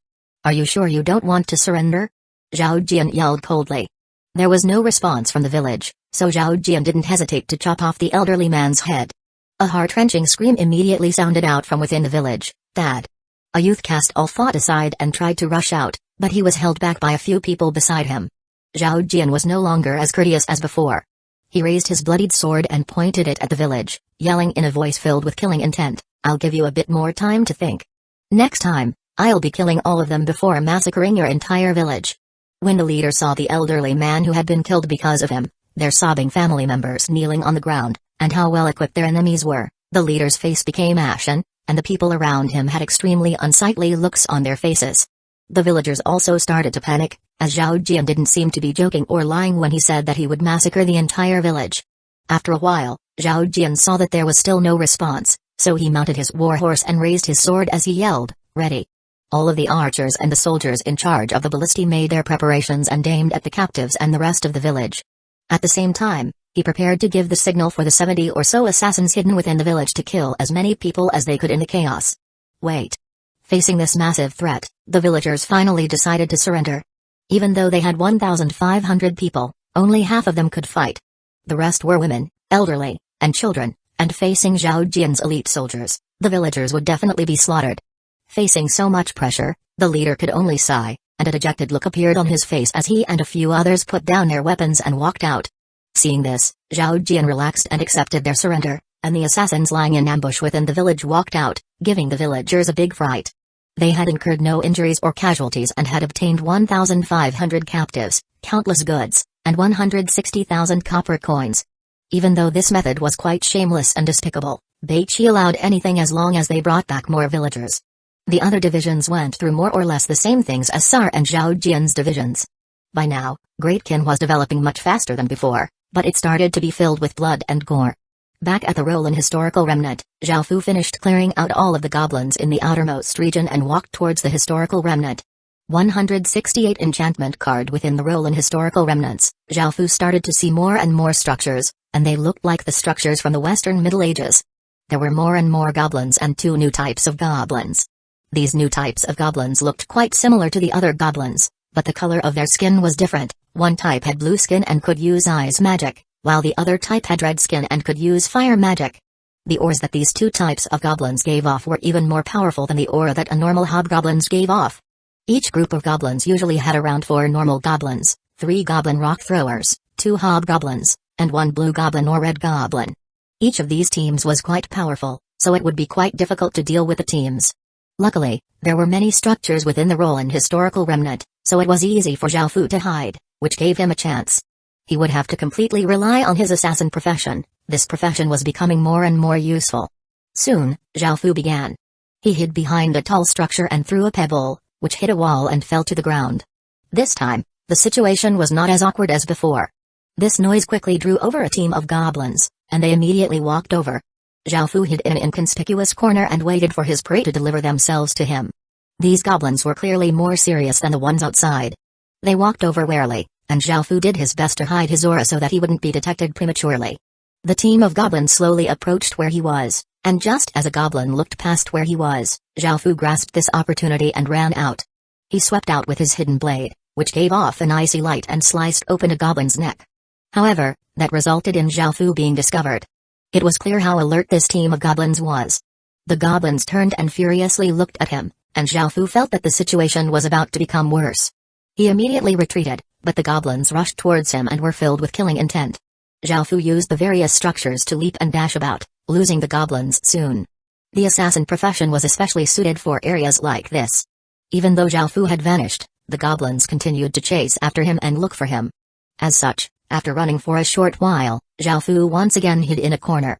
"Are you sure you don't want to surrender?" Zhao Jian yelled coldly. There was no response from the village, so Zhao Jian didn't hesitate to chop off the elderly man's head. A heart-wrenching scream immediately sounded out from within the village, "Dad!" A youth cast all thought aside and tried to rush out, but he was held back by a few people beside him. Zhao Jian was no longer as courteous as before. He raised his bloodied sword and pointed it at the village, yelling in a voice filled with killing intent, "I'll give you a bit more time to think. Next time, I'll be killing all of them before massacring your entire village." When the leader saw the elderly man who had been killed because of him, their sobbing family members kneeling on the ground, and how well-equipped their enemies were, the leader's face became ashen, and the people around him had extremely unsightly looks on their faces. The villagers also started to panic, as Zhao Jian didn't seem to be joking or lying when he said that he would massacre the entire village. After a while, Zhao Jian saw that there was still no response, so he mounted his war horse and raised his sword as he yelled, "Ready!" All of the archers and the soldiers in charge of the ballistae made their preparations and aimed at the captives and the rest of the village. At the same time, he prepared to give the signal for the 70 or so assassins hidden within the village to kill as many people as they could in the chaos. Wait. Facing this massive threat, the villagers finally decided to surrender. Even though they had 1,500 people, only half of them could fight. The rest were women, elderly, and children, and facing Zhao Jian's elite soldiers, the villagers would definitely be slaughtered. Facing so much pressure, the leader could only sigh, and a dejected look appeared on his face as he and a few others put down their weapons and walked out. Seeing this, Zhao Jian relaxed and accepted their surrender, and the assassins lying in ambush within the village walked out, giving the villagers a big fright. They had incurred no injuries or casualties and had obtained 1,500 captives, countless goods, and 160,000 copper coins. Even though this method was quite shameless and despicable, Beichi allowed anything as long as they brought back more villagers. The other divisions went through more or less the same things as Sar and Zhao Jian's divisions. By now, Great Qin was developing much faster than before, but it started to be filled with blood and gore. Back at the Roland Historical Remnant, Zhao Fu finished clearing out all of the goblins in the outermost region and walked towards the Historical Remnant. 168 enchantment card within the Roland Historical Remnants, Zhao Fu started to see more and more structures, and they looked like the structures from the Western Middle Ages. There were more and more goblins and 2 new types of goblins. These new types of goblins looked quite similar to the other goblins, but the color of their skin was different. One type had blue skin and could use ice magic, while the other type had red skin and could use fire magic. The auras that these 2 types of goblins gave off were even more powerful than the aura that a normal hobgoblins gave off. Each group of goblins usually had around 4 normal goblins, 3 goblin rock throwers, 2 hobgoblins, and 1 blue goblin or red goblin. Each of these teams was quite powerful, so it would be quite difficult to deal with the teams. Luckily, there were many structures within the Roland historical remnant, so it was easy for Zhao Fu to hide, which gave him a chance. He would have to completely rely on his assassin profession. This profession was becoming more and more useful. Soon, Zhao Fu began. He hid behind a tall structure and threw a pebble, which hit a wall and fell to the ground. This time, the situation was not as awkward as before. This noise quickly drew over a team of goblins, and they immediately walked over. Zhao Fu hid in an inconspicuous corner and waited for his prey to deliver themselves to him. These goblins were clearly more serious than the ones outside. They walked over warily, and Zhao Fu did his best to hide his aura so that he wouldn't be detected prematurely. The team of goblins slowly approached where he was, and just as a goblin looked past where he was, Zhao Fu grasped this opportunity and ran out. He swept out with his hidden blade, which gave off an icy light and sliced open a goblin's neck. However, that resulted in Zhao Fu being discovered. It was clear how alert this team of goblins was. The goblins turned and furiously looked at him, and Zhao Fu felt that the situation was about to become worse. He immediately retreated, but the goblins rushed towards him and were filled with killing intent. Zhao Fu used the various structures to leap and dash about, losing the goblins soon. The assassin profession was especially suited for areas like this. Even though Zhao Fu had vanished, the goblins continued to chase after him and look for him. As such, after running for a short while, Zhao Fu once again hid in a corner.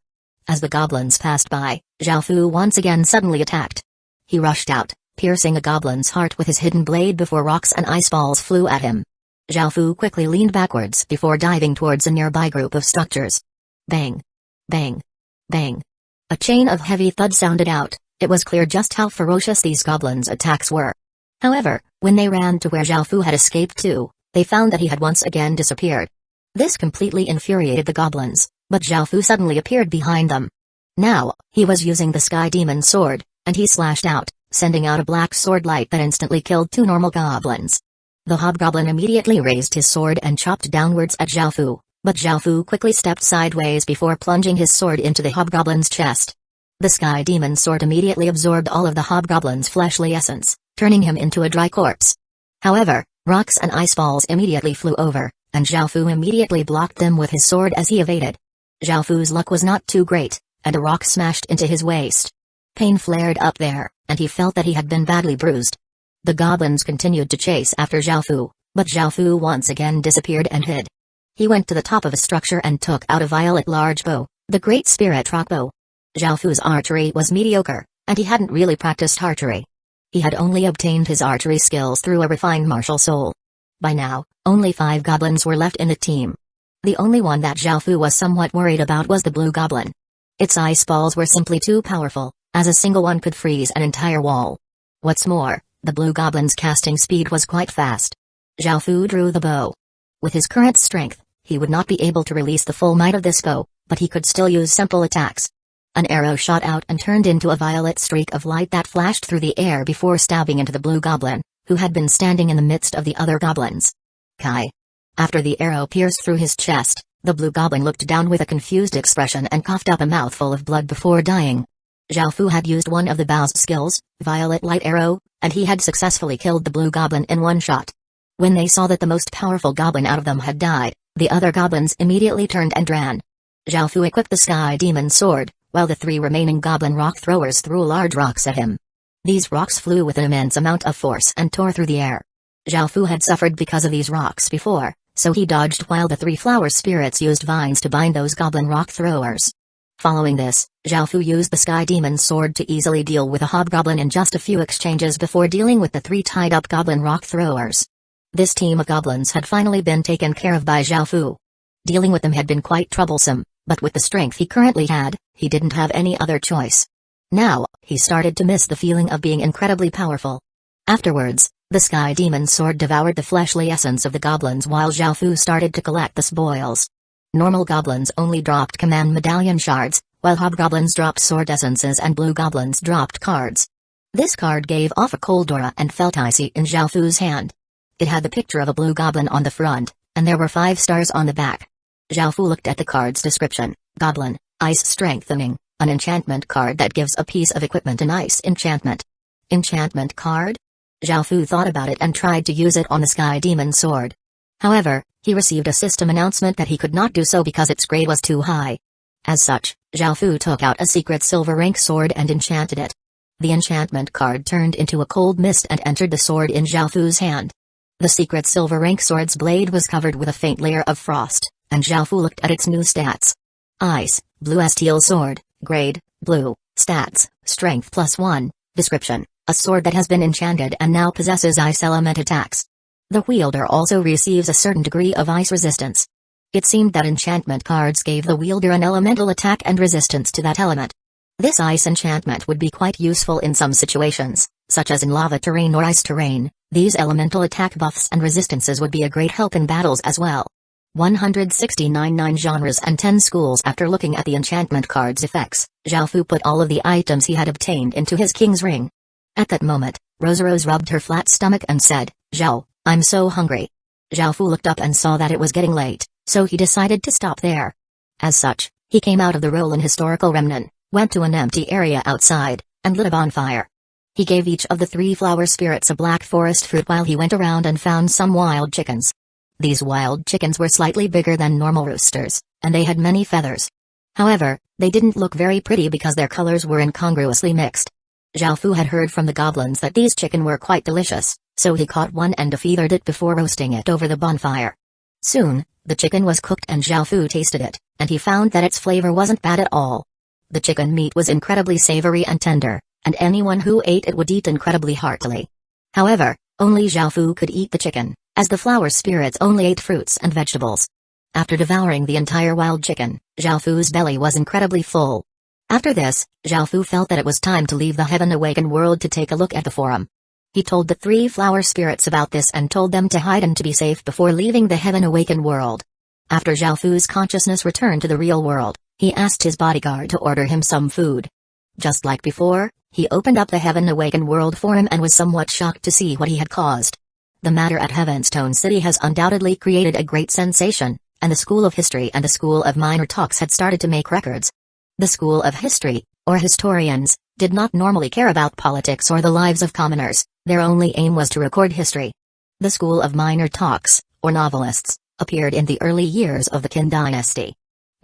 As the goblins passed by, Zhao Fu once again suddenly attacked. He rushed out, piercing a goblin's heart with his hidden blade before rocks and ice balls flew at him. Zhao Fu quickly leaned backwards before diving towards a nearby group of structures. Bang! Bang! Bang! A chain of heavy thuds sounded out. It was clear just how ferocious these goblins' attacks were. However, when they ran to where Zhao Fu had escaped to, they found that he had once again disappeared. This completely infuriated the goblins, but Zhao Fu suddenly appeared behind them. Now, he was using the Sky Demon Sword, and he slashed out, sending out a black sword light that instantly killed 2 normal goblins. The hobgoblin immediately raised his sword and chopped downwards at Zhao Fu, but Zhao Fu quickly stepped sideways before plunging his sword into the hobgoblin's chest. The Sky Demon Sword immediately absorbed all of the hobgoblin's fleshly essence, turning him into a dry corpse. However, rocks and ice balls immediately flew over, and Zhao Fu immediately blocked them with his sword as he evaded. Zhao Fu's luck was not too great, and a rock smashed into his waist. Pain flared up there, and he felt that he had been badly bruised. The goblins continued to chase after Zhao Fu, but Zhao Fu once again disappeared and hid. He went to the top of a structure and took out a violet large bow, the Great Spirit Rock Bow. Zhao Fu's archery was mediocre, and he hadn't really practiced archery. He had only obtained his archery skills through a refined martial soul. By now, only 5 goblins were left in the team. The only one that Zhao Fu was somewhat worried about was the blue goblin. Its ice balls were simply too powerful, as a single one could freeze an entire wall. What's more, the blue goblin's casting speed was quite fast. Zhao Fu drew the bow. With his current strength, he would not be able to release the full might of this bow, but he could still use simple attacks. An arrow shot out and turned into a violet streak of light that flashed through the air before stabbing into the blue goblin, who had been standing in the midst of the other goblins. Kai. After the arrow pierced through his chest, the blue goblin looked down with a confused expression and coughed up a mouthful of blood before dying. Zhao Fu had used one of the bow's skills, Violet Light Arrow, and he had successfully killed the blue goblin in one shot. When they saw that the most powerful goblin out of them had died, the other goblins immediately turned and ran. Zhao Fu equipped the Sky Demon Sword, while the 3 remaining goblin rock throwers threw large rocks at him. These rocks flew with an immense amount of force and tore through the air. Zhao Fu had suffered because of these rocks before, so he dodged while the 3 flower spirits used vines to bind those goblin rock throwers. Following this, Zhao Fu used the Sky Demon Sword to easily deal with a hobgoblin in just a few exchanges before dealing with the 3 tied-up goblin rock throwers. This team of goblins had finally been taken care of by Zhao Fu. Dealing with them had been quite troublesome, but with the strength he currently had, he didn't have any other choice. Now, he started to miss the feeling of being incredibly powerful. Afterwards, the Sky Demon Sword devoured the fleshly essence of the goblins while Zhao Fu started to collect the spoils. Normal goblins only dropped command medallion shards, while hobgoblins dropped sword essences and blue goblins dropped cards. This card gave off a cold aura and felt icy in Zhao Fu's hand. It had the picture of a blue goblin on the front, and there were 5 stars on the back. Zhao Fu looked at the card's description: Goblin, Ice Strengthening, an enchantment card that gives a piece of equipment an ice enchantment. Enchantment card? Zhao Fu thought about it and tried to use it on the Sky Demon sword. However, he received a system announcement that he could not do so because its grade was too high. As such, Zhao Fu took out a secret silver rank sword and enchanted it. The enchantment card turned into a cold mist and entered the sword in Zhao Fu's hand. The secret silver rank sword's blade was covered with a faint layer of frost, and Zhao Fu looked at its new stats. Ice, blue steel sword, grade, blue, stats, strength +1, description, a sword that has been enchanted and now possesses ice element attacks. The wielder also receives a certain degree of ice resistance. It seemed that enchantment cards gave the wielder an elemental attack and resistance to that element. This ice enchantment would be quite useful in some situations, such as in lava terrain or ice terrain. These elemental attack buffs and resistances would be a great help in battles as well. 169 9 genres and 10 schools. After looking at the enchantment card's effects, Zhao Fu put all of the items he had obtained into his king's ring. At that moment, Rose rubbed her flat stomach and said, "Zhao, I'm so hungry." Zhao Fu looked up and saw that it was getting late, so he decided to stop there. As such, he came out of the Roland historical remnant, went to an empty area outside, and lit a bonfire. He gave each of the 3 flower spirits a black forest fruit while he went around and found some wild chickens. These wild chickens were slightly bigger than normal roosters, and they had many feathers. However, they didn't look very pretty because their colors were incongruously mixed. Zhao Fu had heard from the goblins that these chicken were quite delicious, so he caught one and feathered it before roasting it over the bonfire. Soon, the chicken was cooked and Zhao Fu tasted it, and he found that its flavor wasn't bad at all. The chicken meat was incredibly savory and tender, and anyone who ate it would eat incredibly heartily. However, only Zhao Fu could eat the chicken, as the flower spirits only ate fruits and vegetables. After devouring the entire wild chicken, Zhao Fu's belly was incredibly full. After this, Zhao Fu felt that it was time to leave the Heaven Awakened world to take a look at the forum. He told the 3 flower spirits about this and told them to hide and to be safe before leaving the Heaven Awakened world. After Zhao Fu's consciousness returned to the real world, he asked his bodyguard to order him some food. Just like before, he opened up the Heaven Awakened world for him and was somewhat shocked to see what he had caused. The matter at Heavenstone City has undoubtedly created a great sensation, and the School of History and the School of Minor Talks had started to make records. The School of History, or historians, did not normally care about politics or the lives of commoners. Their only aim was to record history. The School of Minor Talks, or novelists, appeared in the early years of the Qin dynasty.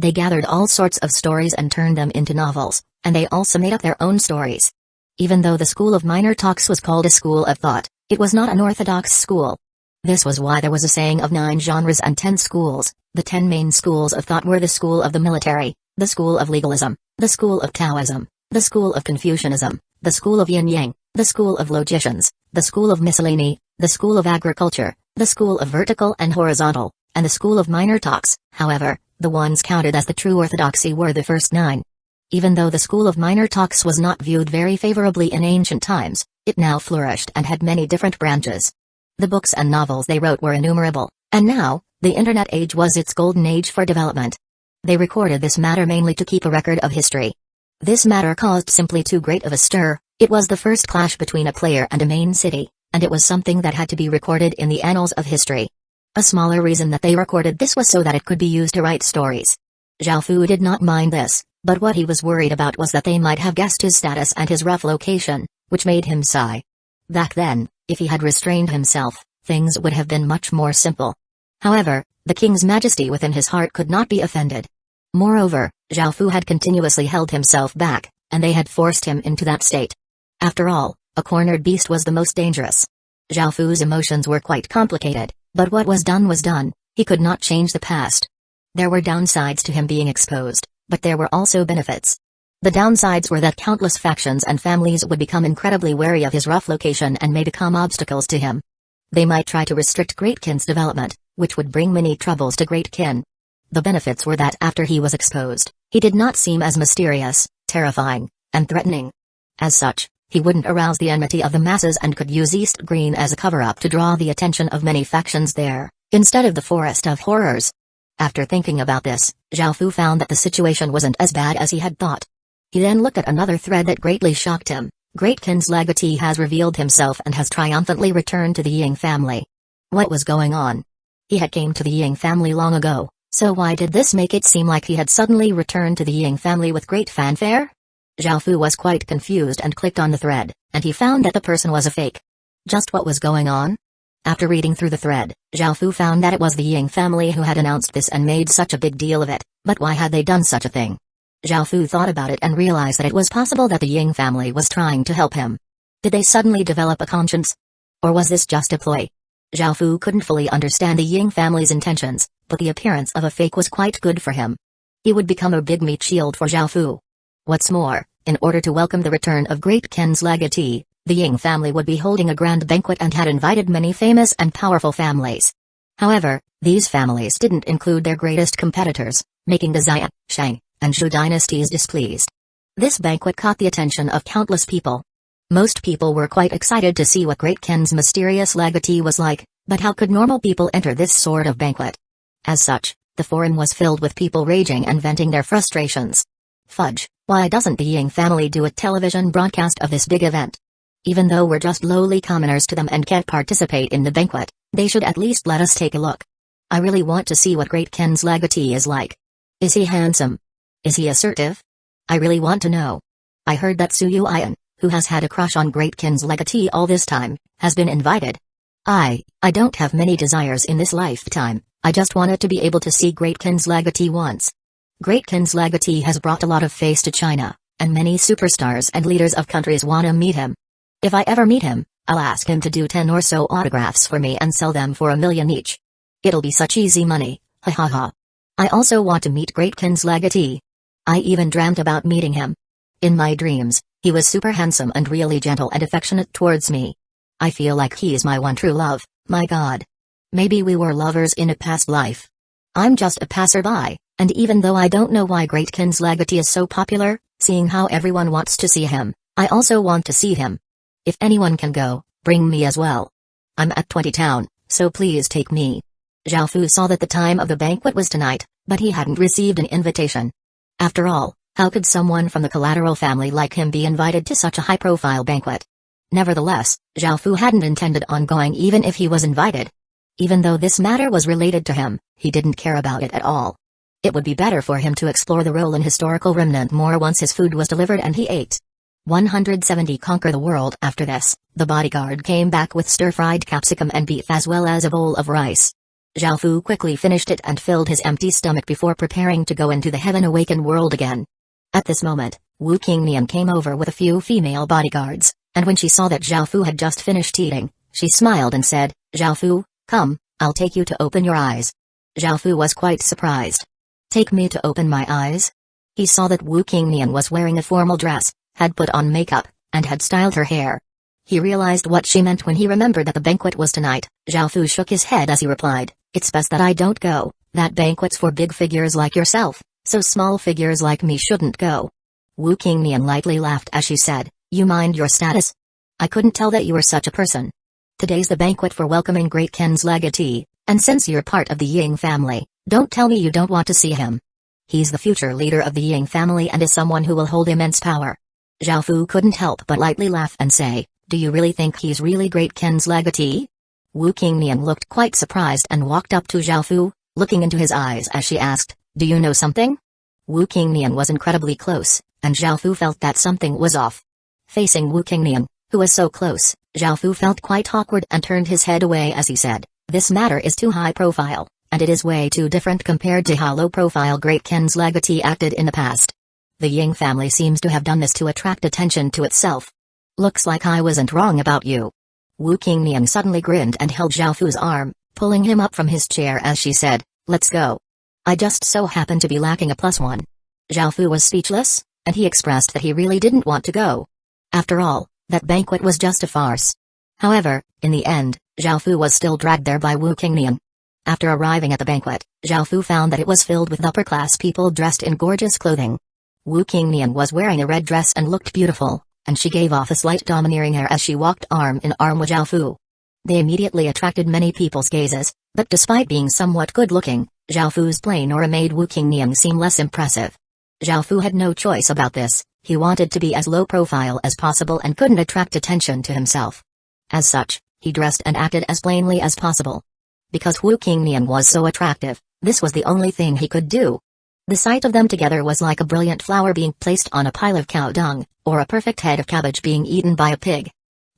They gathered all sorts of stories and turned them into novels, and they also made up their own stories. Even though the School of Minor Talks was called a school of thought, it was not an orthodox school. This was why there was a saying of 9 genres and 10 schools. The 10 main schools of thought were the school of the military, the school of legalism, the school of Taoism, the school of Confucianism, the school of yin-yang, the school of logicians, the school of miscellany, the school of agriculture, the school of vertical and horizontal, and the school of minor talks. However, the ones counted as the true orthodoxy were the first 9. Even though the school of minor talks was not viewed very favorably in ancient times, it now flourished and had many different branches. The books and novels they wrote were innumerable, and now, the internet age was its golden age for development. They recorded this matter mainly to keep a record of history. This matter caused simply too great of a stir. It was the first clash between a player and a main city, and it was something that had to be recorded in the annals of history. A smaller reason that they recorded this was so that it could be used to write stories. Zhao Fu did not mind this, but what he was worried about was that they might have guessed his status and his rough location, which made him sigh. Back then, if he had restrained himself, things would have been much more simple. However, the king's majesty within his heart could not be offended. Moreover, Zhao Fu had continuously held himself back, and they had forced him into that state. After all, a cornered beast was the most dangerous. Zhao Fu's emotions were quite complicated, but what was done, he could not change the past. There were downsides to him being exposed, but there were also benefits. The downsides were that countless factions and families would become incredibly wary of his rough location and may become obstacles to him. They might try to restrict Great Qin's development, which would bring many troubles to Great Qin. The benefits were that after he was exposed, he did not seem as mysterious, terrifying, and threatening. As such, he wouldn't arouse the enmity of the masses and could use East Green as a cover-up to draw the attention of many factions there, instead of the Forest of Horrors. After thinking about this, Zhao Fu found that the situation wasn't as bad as he had thought. He then looked at another thread that greatly shocked him. Great Qin's legatee has revealed himself and has triumphantly returned to the Ying family. What was going on? He had came to the Ying family long ago, so why did this make it seem like he had suddenly returned to the Ying family with great fanfare? Zhao Fu was quite confused and clicked on the thread, and he found that the person was a fake. Just what was going on? After reading through the thread, Zhao Fu found that it was the Ying family who had announced this and made such a big deal of it, but why had they done such a thing? Zhao Fu thought about it and realized that it was possible that the Ying family was trying to help him. Did they suddenly develop a conscience? Or was this just a ploy? Zhao Fu couldn't fully understand the Ying family's intentions, but the appearance of a fake was quite good for him. He would become a big meat shield for Zhao Fu. What's more, in order to welcome the return of Great Ken's legatee, the Ying family would be holding a grand banquet and had invited many famous and powerful families. However, these families didn't include their greatest competitors, making the Xian, Shang, and Zhou dynasties displeased. This banquet caught the attention of countless people. Most people were quite excited to see what Great Ken's mysterious legatee was like, but how could normal people enter this sort of banquet? As such, the forum was filled with people raging and venting their frustrations. Fudge, why doesn't the Ying family do a television broadcast of this big event? Even though we're just lowly commoners to them and can't participate in the banquet, they should at least let us take a look. I really want to see what Great Ken's legatee is like. Is he handsome? Is he assertive? I really want to know. I heard that Su Yuan, who has had a crush on Great Ken's legatee all this time, has been invited. I don't have many desires in this lifetime, I just wanted to be able to see Great Ken's legatee once. Great Ken's legatee has brought a lot of face to China, and many superstars and leaders of countries want to meet him. If I ever meet him, I'll ask him to do 10 or so autographs for me and sell them for $1 million each. It'll be such easy money, ha ha ha. I also want to meet Great Ken's legatee. I even dreamt about meeting him. In my dreams, he was super handsome and really gentle and affectionate towards me. I feel like he's my one true love, my god. Maybe we were lovers in a past life. I'm just a passerby, and even though I don't know why Great Ken's legatee is so popular, seeing how everyone wants to see him, I also want to see him. If anyone can go, bring me as well. I'm at 20 Town, so please take me. Zhao Fu saw that the time of the banquet was tonight, but he hadn't received an invitation. After all, how could someone from the collateral family like him be invited to such a high-profile banquet? Nevertheless, Zhao Fu hadn't intended on going even if he was invited. Even though this matter was related to him, he didn't care about it at all. It would be better for him to explore the Roland historical remnant more once his food was delivered and he ate. 170 Conquer the world. After this, the bodyguard came back with stir-fried capsicum and beef as well as a bowl of rice. Zhao Fu quickly finished it and filled his empty stomach before preparing to go into the heaven-awakened world again. At this moment, Wu Qingnian came over with a few female bodyguards, and when she saw that Zhao Fu had just finished eating, she smiled and said, Zhao Fu, come, I'll take you to open your eyes. Zhao Fu was quite surprised. Take me to open my eyes? He saw that Wu Qingnian was wearing a formal dress, had put on makeup, and had styled her hair. He realized what she meant when he remembered that the banquet was tonight. Zhao Fu shook his head as he replied, it's best that I don't go, that banquet's for big figures like yourself, so small figures like me shouldn't go. Wu Qingnian lightly laughed as she said, you mind your status? I couldn't tell that you were such a person. Today's the banquet for welcoming Great Ken's legatee, and since you're part of the Ying family, don't tell me you don't want to see him. He's the future leader of the Ying family and is someone who will hold immense power. Zhao Fu couldn't help but lightly laugh and say, do you really think he's really Great Ken's legatee? Wu Qingnian looked quite surprised and walked up to Zhao Fu, looking into his eyes as she asked, do you know something? Wu Qingnian was incredibly close, and Zhao Fu felt that something was off. Facing Wu Qingnian, who was so close, Zhao Fu felt quite awkward and turned his head away as he said, this matter is too high profile, and it is way too different compared to how low profile Great Ken's legatee acted in the past. The Ying family seems to have done this to attract attention to itself. Looks like I wasn't wrong about you. Wu Qingnian suddenly grinned and held Zhao Fu's arm, pulling him up from his chair as she said, let's go. I just so happen to be lacking a +1. Zhao Fu was speechless, and he expressed that he really didn't want to go. After all, that banquet was just a farce. However, in the end, Zhao Fu was still dragged there by Wu Qingnian. After arriving at the banquet, Zhao Fu found that it was filled with upper-class people dressed in gorgeous clothing. Wu Qingnian was wearing a red dress and looked beautiful, and she gave off a slight domineering air as she walked arm in arm with Zhao Fu. They immediately attracted many people's gazes, but despite being somewhat good-looking, Zhao Fu's plain aura made Wu Qingnian seem less impressive. Zhao Fu had no choice about this, he wanted to be as low profile as possible and couldn't attract attention to himself. As such, he dressed and acted as plainly as possible. Because Wu Qingnian was so attractive, this was the only thing he could do. The sight of them together was like a brilliant flower being placed on a pile of cow dung, or a perfect head of cabbage being eaten by a pig.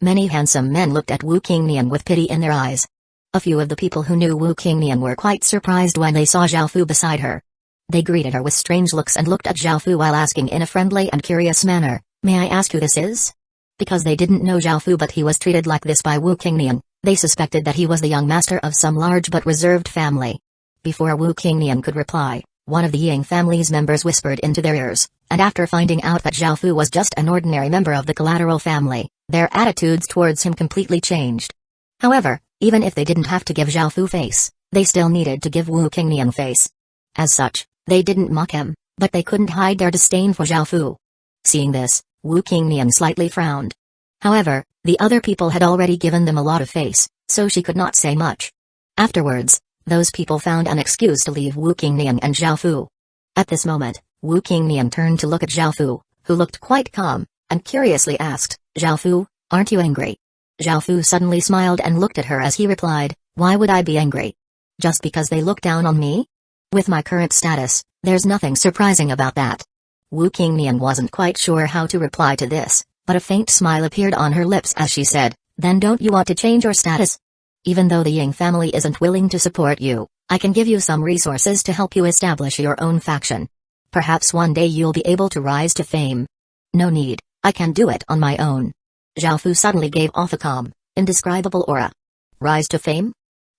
Many handsome men looked at Wu Qingnian with pity in their eyes. A few of the people who knew Wu Qingnian were quite surprised when they saw Zhao Fu beside her. They greeted her with strange looks and looked at Zhao Fu while asking in a friendly and curious manner, "May I ask who this is?" Because they didn't know Zhao Fu but he was treated like this by Wu Qingnian, they suspected that he was the young master of some large but reserved family. Before Wu Qingnian could reply, one of the Ying family's members whispered into their ears, and after finding out that Zhao Fu was just an ordinary member of the collateral family, their attitudes towards him completely changed. However, even if they didn't have to give Zhao Fu face, they still needed to give Wu Qingnian face. As such, they didn't mock him, but they couldn't hide their disdain for Zhao Fu. Seeing this, Wu Qingnian slightly frowned. However, the other people had already given them a lot of face, so she could not say much. Afterwards, those people found an excuse to leave Wu Qingnian and Zhao Fu. At this moment, Wu Qingnian turned to look at Zhao Fu, who looked quite calm, and curiously asked, "Zhao Fu, aren't you angry?" Zhao Fu suddenly smiled and looked at her as he replied, "Why would I be angry? Just because they look down on me? With my current status, there's nothing surprising about that." Wu Qingnian wasn't quite sure how to reply to this, but a faint smile appeared on her lips as she said, "Then don't you want to change your status? Even though the Ying family isn't willing to support you, I can give you some resources to help you establish your own faction. Perhaps one day you'll be able to rise to fame." "No need, I can do it on my own." Zhao Fu suddenly gave off a calm, indescribable aura. Rise to fame?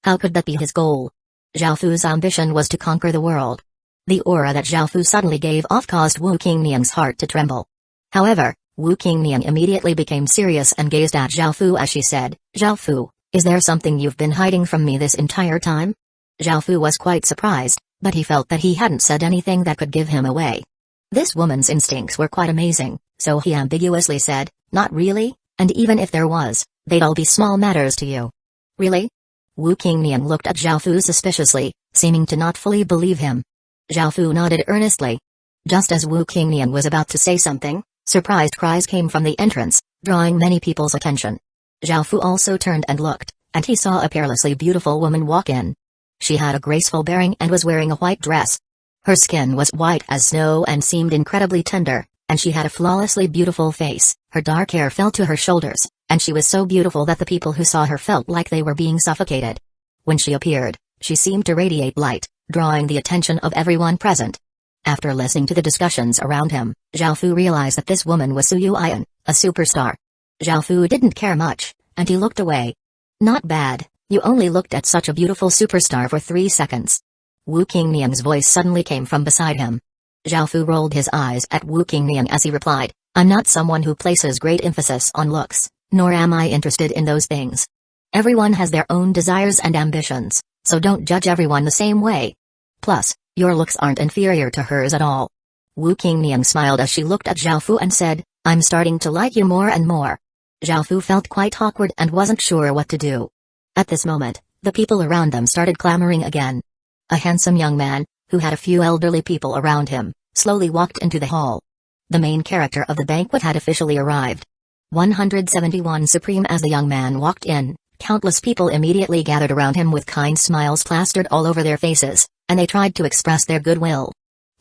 How could that be his goal? Zhao Fu's ambition was to conquer the world. The aura that Zhao Fu suddenly gave off caused Wu Qingnian's heart to tremble. However, Wu Qingnian immediately became serious and gazed at Zhao Fu as she said, "Zhao Fu, is there something you've been hiding from me this entire time?" Zhao Fu was quite surprised, but he felt that he hadn't said anything that could give him away. This woman's instincts were quite amazing, so he ambiguously said, "Not really, and even if there was, they'd all be small matters to you." "Really?" Wu Qingnian looked at Zhao Fu suspiciously, seeming to not fully believe him. Zhao Fu nodded earnestly. Just as Wu Qingnian was about to say something, surprised cries came from the entrance, drawing many people's attention. Zhao Fu also turned and looked, and he saw a peerlessly beautiful woman walk in. She had a graceful bearing and was wearing a white dress. Her skin was white as snow and seemed incredibly tender, and she had a flawlessly beautiful face. Her dark hair fell to her shoulders, and she was so beautiful that the people who saw her felt like they were being suffocated. When she appeared, she seemed to radiate light, drawing the attention of everyone present. After listening to the discussions around him, Zhao Fu realized that this woman was Su Yuan, a superstar. Zhao Fu didn't care much, and he looked away. "Not bad, you only looked at such a beautiful superstar for 3 seconds." Wu Qingnian's voice suddenly came from beside him. Zhao Fu rolled his eyes at Wu Qingnian as he replied, "I'm not someone who places great emphasis on looks, nor am I interested in those things. Everyone has their own desires and ambitions, so don't judge everyone the same way. Plus, your looks aren't inferior to hers at all." Wu Qingnian smiled as she looked at Zhao Fu and said, "I'm starting to like you more and more." Zhao Fu felt quite awkward and wasn't sure what to do. At this moment, the people around them started clamoring again. A handsome young man, who had a few elderly people around him, slowly walked into the hall. The main character of the banquet had officially arrived. 171 Supreme. As the young man walked in, countless people immediately gathered around him with kind smiles plastered all over their faces, and they tried to express their goodwill.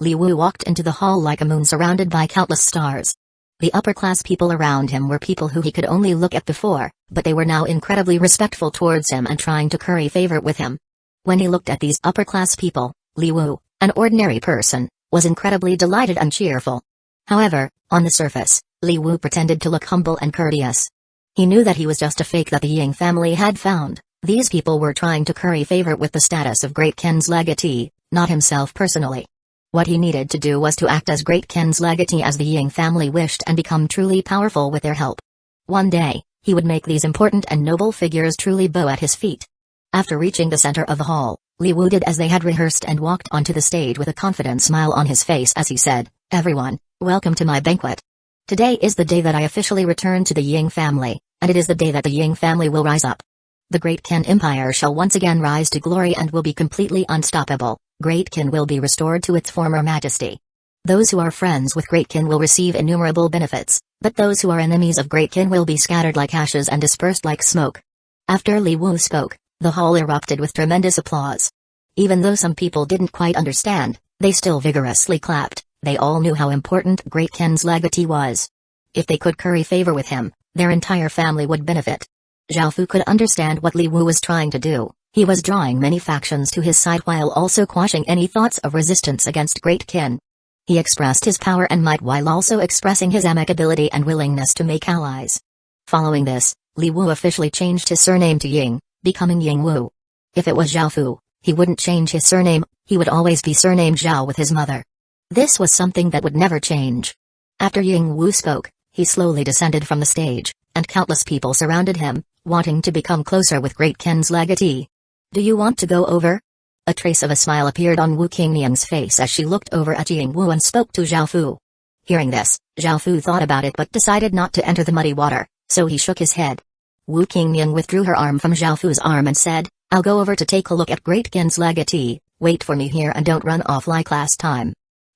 Li Wu walked into the hall like a moon surrounded by countless stars. The upper-class people around him were people who he could only look at before, but they were now incredibly respectful towards him and trying to curry favor with him. When he looked at these upper-class people, Li Wu, an ordinary person, was incredibly delighted and cheerful. However, on the surface, Li Wu pretended to look humble and courteous. He knew that he was just a fake that the Ying family had found. These people were trying to curry favor with the status of Great Ken's legatee, not himself personally. What he needed to do was to act as Great Ken's legatee as the Ying family wished and become truly powerful with their help. One day, he would make these important and noble figures truly bow at his feet. After reaching the center of the hall, Li Wu did as they had rehearsed and walked onto the stage with a confident smile on his face as he said, "Everyone, welcome to my banquet. Today is the day that I officially return to the Ying family, and it is the day that the Ying family will rise up. The Great Ken Empire shall once again rise to glory and will be completely unstoppable. Great Ken will be restored to its former majesty. Those who are friends with Great Ken will receive innumerable benefits, but those who are enemies of Great Ken will be scattered like ashes and dispersed like smoke." After Li Wu spoke, the hall erupted with tremendous applause. Even though some people didn't quite understand, they still vigorously clapped. They all knew how important Great Ken's legatee was. If they could curry favor with him, Their entire family would benefit. Zhao Fu could understand what Li Wu was trying to do. He was drawing many factions to his side while also quashing any thoughts of resistance against Great Kin. He expressed his power and might while also expressing his amicability and willingness to make allies. Following this, Li Wu officially changed his surname to Ying, becoming Ying Wu. If it was Zhao Fu, he wouldn't change his surname, he would always be surnamed Zhao with his mother. This was something that would never change. After Ying Wu spoke, he slowly descended from the stage, and countless people surrounded him, wanting to become closer with Great Ken's legatee. Do you want to go over? A trace of a smile appeared on Wu Qingniang's face as she looked over at Ying Wu and spoke to Zhao Fu. Hearing this, Zhao Fu thought about it but decided not to enter the muddy water, so he shook his head. Wu Qingniang withdrew her arm from Zhao Fu's arm and said, I'll go over to take a look at Great Ken's legatee, wait for me here and don't run off like last time.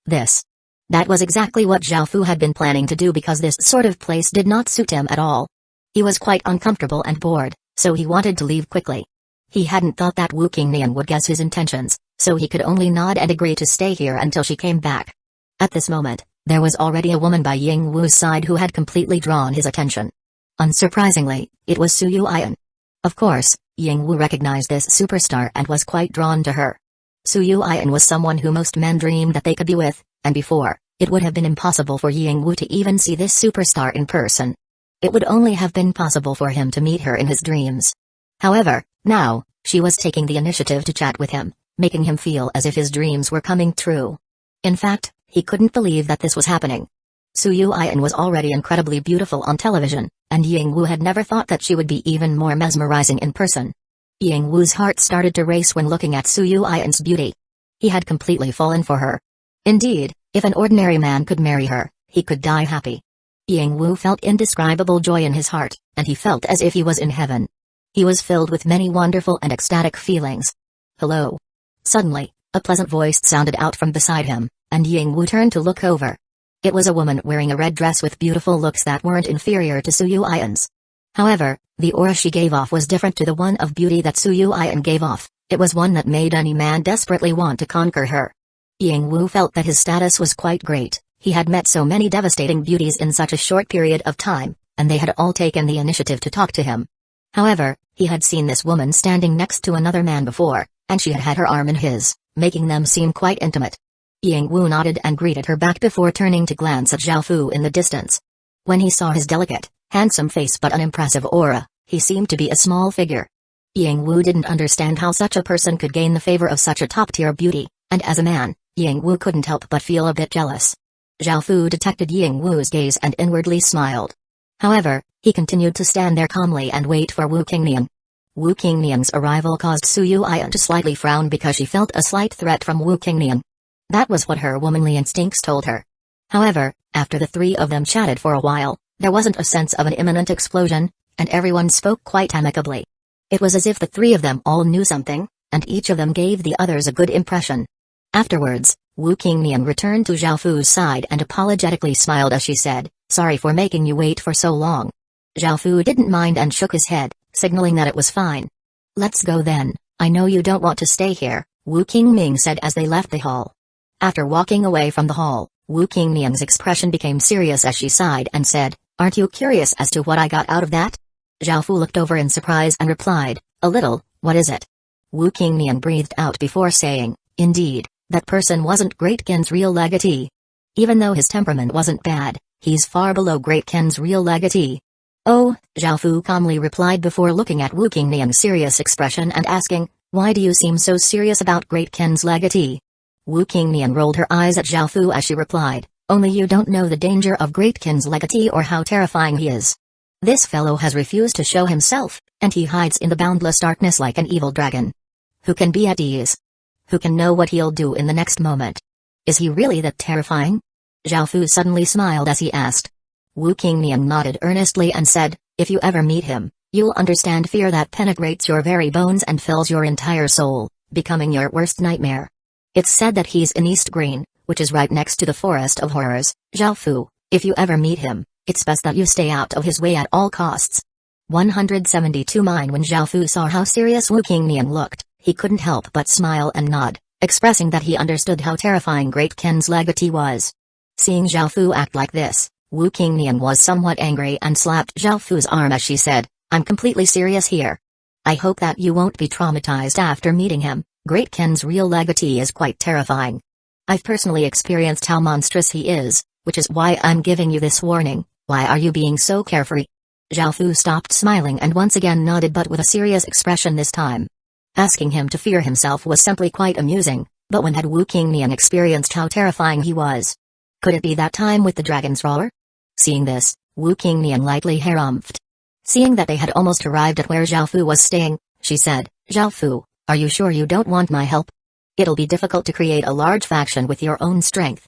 That was exactly what Zhao Fu had been planning to do because this sort of place did not suit him at all. He was quite uncomfortable and bored, so he wanted to leave quickly. He hadn't thought that Wu Qingniang would guess his intentions, so he could only nod and agree to stay here until she came back. At this moment, there was already a woman by Ying Wu's side who had completely drawn his attention. Unsurprisingly, it was Su Yuan. Of course, Ying Wu recognized this superstar and was quite drawn to her. Su Yuan was someone who most men dreamed that they could be with, and before, it would have been impossible for Ying Wu to even see this superstar in person. It would only have been possible for him to meet her in his dreams. However, now, she was taking the initiative to chat with him, making him feel as if his dreams were coming true. In fact, he couldn't believe that this was happening. Su Yuan was already incredibly beautiful on television, and Ying Wu had never thought that she would be even more mesmerizing in person. Ying Wu's heart started to race when looking at Su Yuan's beauty. He had completely fallen for her. Indeed, if an ordinary man could marry her, he could die happy. Ying Wu felt indescribable joy in his heart, and he felt as if he was in heaven. He was filled with many wonderful and ecstatic feelings. Hello. Suddenly, a pleasant voice sounded out from beside him, and Ying Wu turned to look over. It was a woman wearing a red dress with beautiful looks that weren't inferior to Su Yuan's. However, the aura she gave off was different to the one of beauty that Su Yuan gave off. It was one that made any man desperately want to conquer her. Ying Wu felt that his status was quite great. He had met so many devastating beauties in such a short period of time, and they had all taken the initiative to talk to him. However, he had seen this woman standing next to another man before, and she had had her arm in his, making them seem quite intimate. Ying Wu nodded and greeted her back before turning to glance at Zhao Fu in the distance. When he saw his delicate, handsome face but unimpressive aura, he seemed to be a small figure. Ying Wu didn't understand how such a person could gain the favor of such a top-tier beauty, and as a man, Ying Wu couldn't help but feel a bit jealous. Zhao Fu detected Ying Wu's gaze and inwardly smiled. However, he continued to stand there calmly and wait for Wu Qingniang. Wu Qingniang's arrival caused Su Yuan to slightly frown because she felt a slight threat from Wu Qingniang. That was what her womanly instincts told her. However, after the three of them chatted for a while, there wasn't a sense of an imminent explosion, and everyone spoke quite amicably. It was as if the three of them all knew something, and each of them gave the others a good impression. Afterwards, Wu Qingniang returned to Zhao Fu's side and apologetically smiled as she said, "Sorry for making you wait for so long." Zhao Fu didn't mind and shook his head, signaling that it was fine. "Let's go then, I know you don't want to stay here," Wu Qingming said as they left the hall. After walking away from the hall, Wu Qingniang's expression became serious as she sighed and said, "Aren't you curious as to what I got out of that?" Zhao Fu looked over in surprise and replied, "A little, what is it?" Wu Qingniang breathed out before saying, "Indeed, that person wasn't Great Ken's real legatee. Even though his temperament wasn't bad, he's far below Great Ken's real legatee." "Oh," Zhao Fu calmly replied before looking at Wu Qingniang's serious expression and asking, "Why do you seem so serious about Great Ken's legatee?" Wu Qingniang rolled her eyes at Zhao Fu as she replied, "Only you don't know the danger of Great Ken's legatee or how terrifying he is. This fellow has refused to show himself, and he hides in the boundless darkness like an evil dragon. Who can be at ease? Who can know what he'll do in the next moment? Is he really that terrifying?" Zhao Fu suddenly smiled as he asked. Wu Qingniang nodded earnestly and said, "If you ever meet him, you'll understand fear that penetrates your very bones and fills your entire soul, becoming your worst nightmare. It's said that he's in East Green, which is right next to the Forest of Horrors. Zhao Fu, if you ever meet him, it's best that you stay out of his way at all costs." 172 Mine. When Zhao Fu saw how serious Wu Qingniang looked, he couldn't help but smile and nod, expressing that he understood how terrifying Great Ken's legatee was. Seeing Zhao Fu act like this, Wu Qingnian was somewhat angry and slapped Zhao Fu's arm as she said, "I'm completely serious here. I hope that you won't be traumatized after meeting him. Great Qin's real legatee is quite terrifying. I've personally experienced how monstrous he is, which is why I'm giving you this warning. Why are you being so carefree?" Zhao Fu stopped smiling and once again nodded, but with a serious expression this time. Asking him to fear himself was simply quite amusing, but when had Wu Qingnian experienced how terrifying he was? Could it be that time with the dragon's roar? Seeing this, Wu Qingnian lightly harumphed. Seeing that they had almost arrived at where Zhao Fu was staying, she said, "Zhao Fu, are you sure you don't want my help? It'll be difficult to create a large faction with your own strength."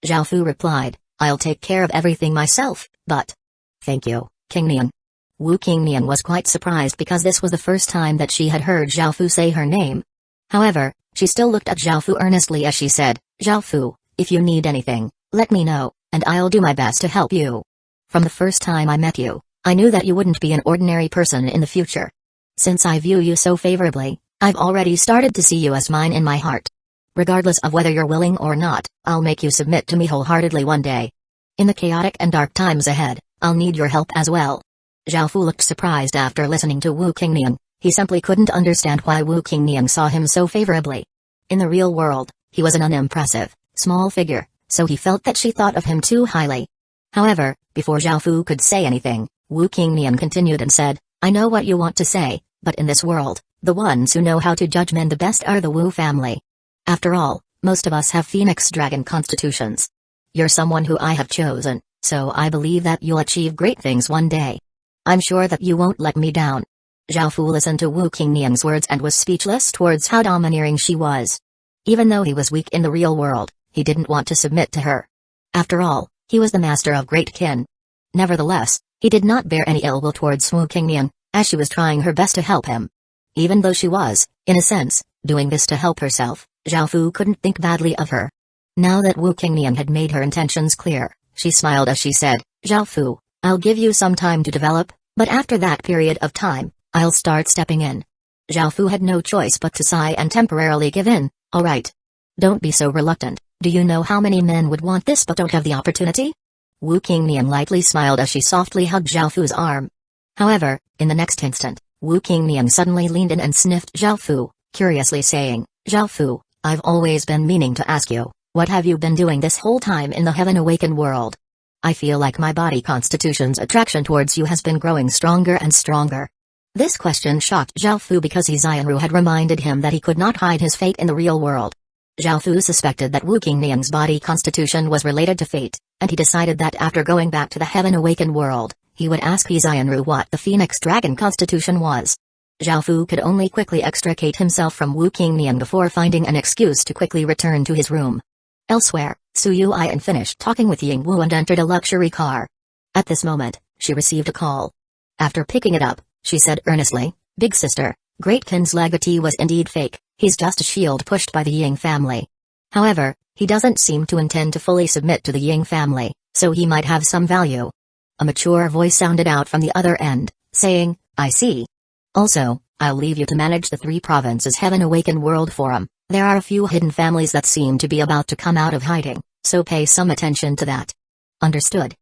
Zhao Fu replied, "I'll take care of everything myself, but..." "Thank you, Qingnian." Wu Qingnian was quite surprised because this was the first time that she had heard Zhao Fu say her name. However, she still looked at Zhao Fu earnestly as she said, "Zhao Fu, if you need anything, let me know, and I'll do my best to help you. From the first time I met you, I knew that you wouldn't be an ordinary person in the future. Since I view you so favorably, I've already started to see you as mine in my heart. Regardless of whether you're willing or not, I'll make you submit to me wholeheartedly one day. In the chaotic and dark times ahead, I'll need your help as well." Zhao Fu looked surprised after listening to Wu Qingnian. He simply couldn't understand why Wu Qingnian saw him so favorably. In the real world, he was an unimpressive, small figure, so he felt that she thought of him too highly. However, before Zhao Fu could say anything, Wu Qingnian continued and said, "I know what you want to say, but in this world, the ones who know how to judge men the best are the Wu family. After all, most of us have Phoenix Dragon constitutions. You're someone who I have chosen, so I believe that you'll achieve great things one day. I'm sure that you won't let me down." Zhao Fu listened to Wu Qingnian's words and was speechless towards how domineering she was. Even though he was weak in the real world, he didn't want to submit to her. After all, he was the master of Great Qin. Nevertheless, he did not bear any ill will towards Wu Qingnian, as she was trying her best to help him. Even though she was, in a sense, doing this to help herself, Zhao Fu couldn't think badly of her. Now that Wu Qingnian had made her intentions clear, she smiled as she said, "Zhao Fu, I'll give you some time to develop, but after that period of time, I'll start stepping in." Zhao Fu had no choice but to sigh and temporarily give in. "All right. Don't be so reluctant. Do you know how many men would want this but don't have the opportunity?" Wu Qingnian lightly smiled as she softly hugged Zhao Fu's arm. However, in the next instant, Wu Qingnian suddenly leaned in and sniffed Zhao Fu, curiously saying, "Zhao Fu, I've always been meaning to ask you, what have you been doing this whole time in the Heaven Awakened world? I feel like my body constitution's attraction towards you has been growing stronger and stronger." This question shocked Zhao Fu because Aizen had reminded him that he could not hide his fate in the real world. Zhao Fu suspected that Wu Qingnian's body constitution was related to fate, and he decided that after going back to the Heaven Awakened world, he would ask Aizen what the Phoenix Dragon constitution was. Zhao Fu could only quickly extricate himself from Wu Qingnian before finding an excuse to quickly return to his room. Elsewhere, Su Yuan finished talking with Ying Wu and entered a luxury car. At this moment, she received a call. After picking it up, she said earnestly, "Big sister, Great Qin's legatee was indeed fake. He's just a shield pushed by the Ying family. However, he doesn't seem to intend to fully submit to the Ying family, so he might have some value." A mature voice sounded out from the other end, saying, "I see. Also, I'll leave you to manage the 3 provinces Heaven Awakened World Forum. There are a few hidden families that seem to be about to come out of hiding, so pay some attention to that." "Understood.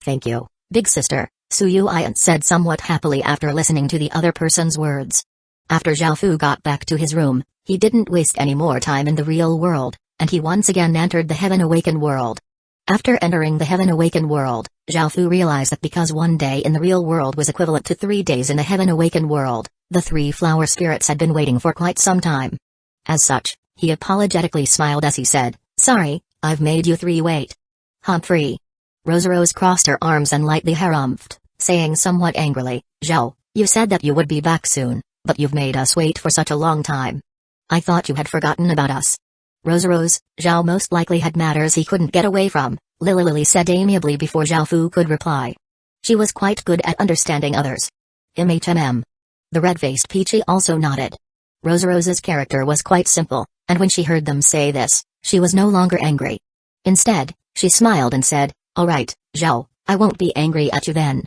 Thank you, big sister," Su Yuan said somewhat happily after listening to the other person's words. After Zhao Fu got back to his room, he didn't waste any more time in the real world, and he once again entered the Heaven Awakened world. After entering the Heaven Awakened world, Zhao Fu realized that because one day in the real world was equivalent to 3 days in the Heaven Awakened world, the 3 flower spirits had been waiting for quite some time. As such, he apologetically smiled as he said, "Sorry, I've made you 3 wait." "Humphrey." Rose crossed her arms and lightly harumphed, saying somewhat angrily, "Zhao, you said that you would be back soon, but you've made us wait for such a long time. I thought you had forgotten about us." Rose, Zhao most likely had matters he couldn't get away from, Lily said amiably before Zhao Fu could reply. She was quite good at understanding others. The red-faced Peachy also nodded. Rose's character was quite simple, and when she heard them say this, she was no longer angry. Instead, she smiled and said, "All right, Zhao, I won't be angry at you then."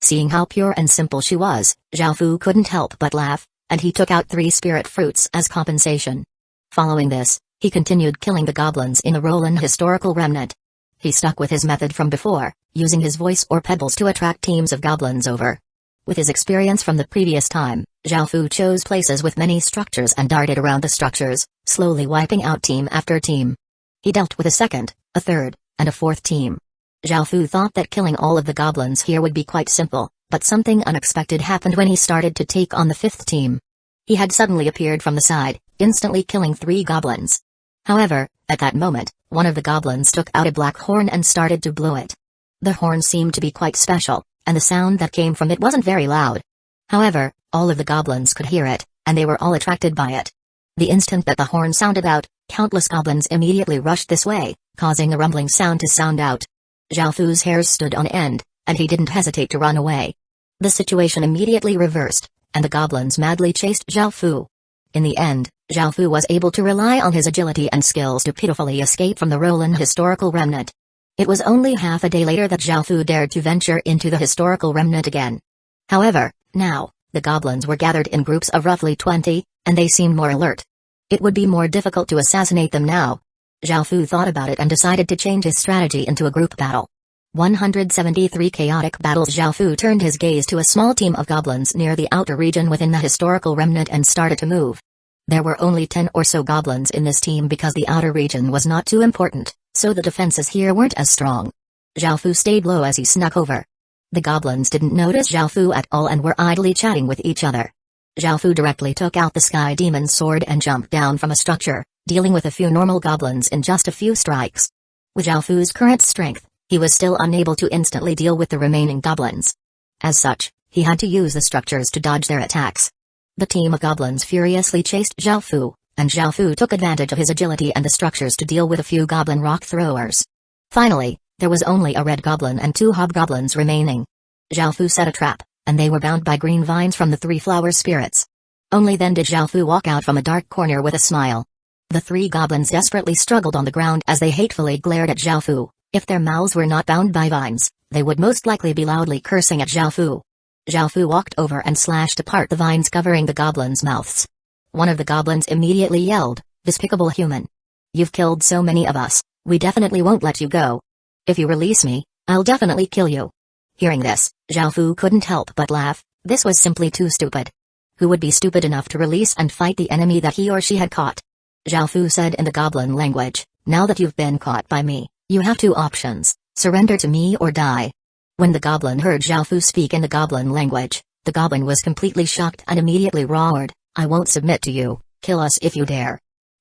Seeing how pure and simple she was, Zhao Fu couldn't help but laugh, and he took out 3 spirit fruits as compensation. Following this, he continued killing the goblins in the Roland historical remnant. He stuck with his method from before, using his voice or pebbles to attract teams of goblins over. With his experience from the previous time, Zhao Fu chose places with many structures and darted around the structures, slowly wiping out team after team. He dealt with a second, a third, and a fourth team. Zhao Fu thought that killing all of the goblins here would be quite simple, but something unexpected happened when he started to take on the fifth team. He had suddenly appeared from the side, instantly killing 3 goblins. However, at that moment, one of the goblins took out a black horn and started to blow it. The horn seemed to be quite special, and the sound that came from it wasn't very loud. However, all of the goblins could hear it, and they were all attracted by it. The instant that the horn sounded out, countless goblins immediately rushed this way, causing a rumbling sound to sound out. Zhao Fu's hairs stood on end, and he didn't hesitate to run away. The situation immediately reversed, and the goblins madly chased Zhao Fu. In the end, Zhao Fu was able to rely on his agility and skills to pitifully escape from the Roland historical remnant. It was only half a day later that Zhao Fu dared to venture into the historical remnant again. However, now, the goblins were gathered in groups of roughly 20, and they seemed more alert. It would be more difficult to assassinate them now. Zhao Fu thought about it and decided to change his strategy into a group battle. 173 chaotic battles. Zhao Fu turned his gaze to a small team of goblins near the outer region within the historical remnant and started to move. There were only 10 or so goblins in this team because the outer region was not too important, so the defenses here weren't as strong. Zhao Fu stayed low as he snuck over. The goblins didn't notice Zhao Fu at all and were idly chatting with each other. Zhao Fu directly took out the Sky Demon's sword and jumped down from a structure, dealing with a few normal goblins in just a few strikes. With Zhao Fu's current strength, he was still unable to instantly deal with the remaining goblins. As such, he had to use the structures to dodge their attacks. The team of goblins furiously chased Zhao Fu, and Zhao Fu took advantage of his agility and the structures to deal with a few goblin rock throwers. Finally, there was only a red goblin and 2 hobgoblins remaining. Zhao Fu set a trap, and they were bound by green vines from the 3 flower spirits. Only then did Zhao Fu walk out from a dark corner with a smile. The 3 goblins desperately struggled on the ground as they hatefully glared at Zhao Fu. If their mouths were not bound by vines, they would most likely be loudly cursing at Zhao Fu. Zhao Fu walked over and slashed apart the vines covering the goblins' mouths. One of the goblins immediately yelled, "Despicable human! You've killed so many of us, we definitely won't let you go. If you release me, I'll definitely kill you." Hearing this, Zhao Fu couldn't help but laugh. This was simply too stupid. Who would be stupid enough to release and fight the enemy that he or she had caught? Zhao Fu said in the goblin language, "Now that you've been caught by me, you have 2 options, surrender to me or die." When the goblin heard Zhao Fu speak in the goblin language, the goblin was completely shocked and immediately roared, "I won't submit to you, kill us if you dare.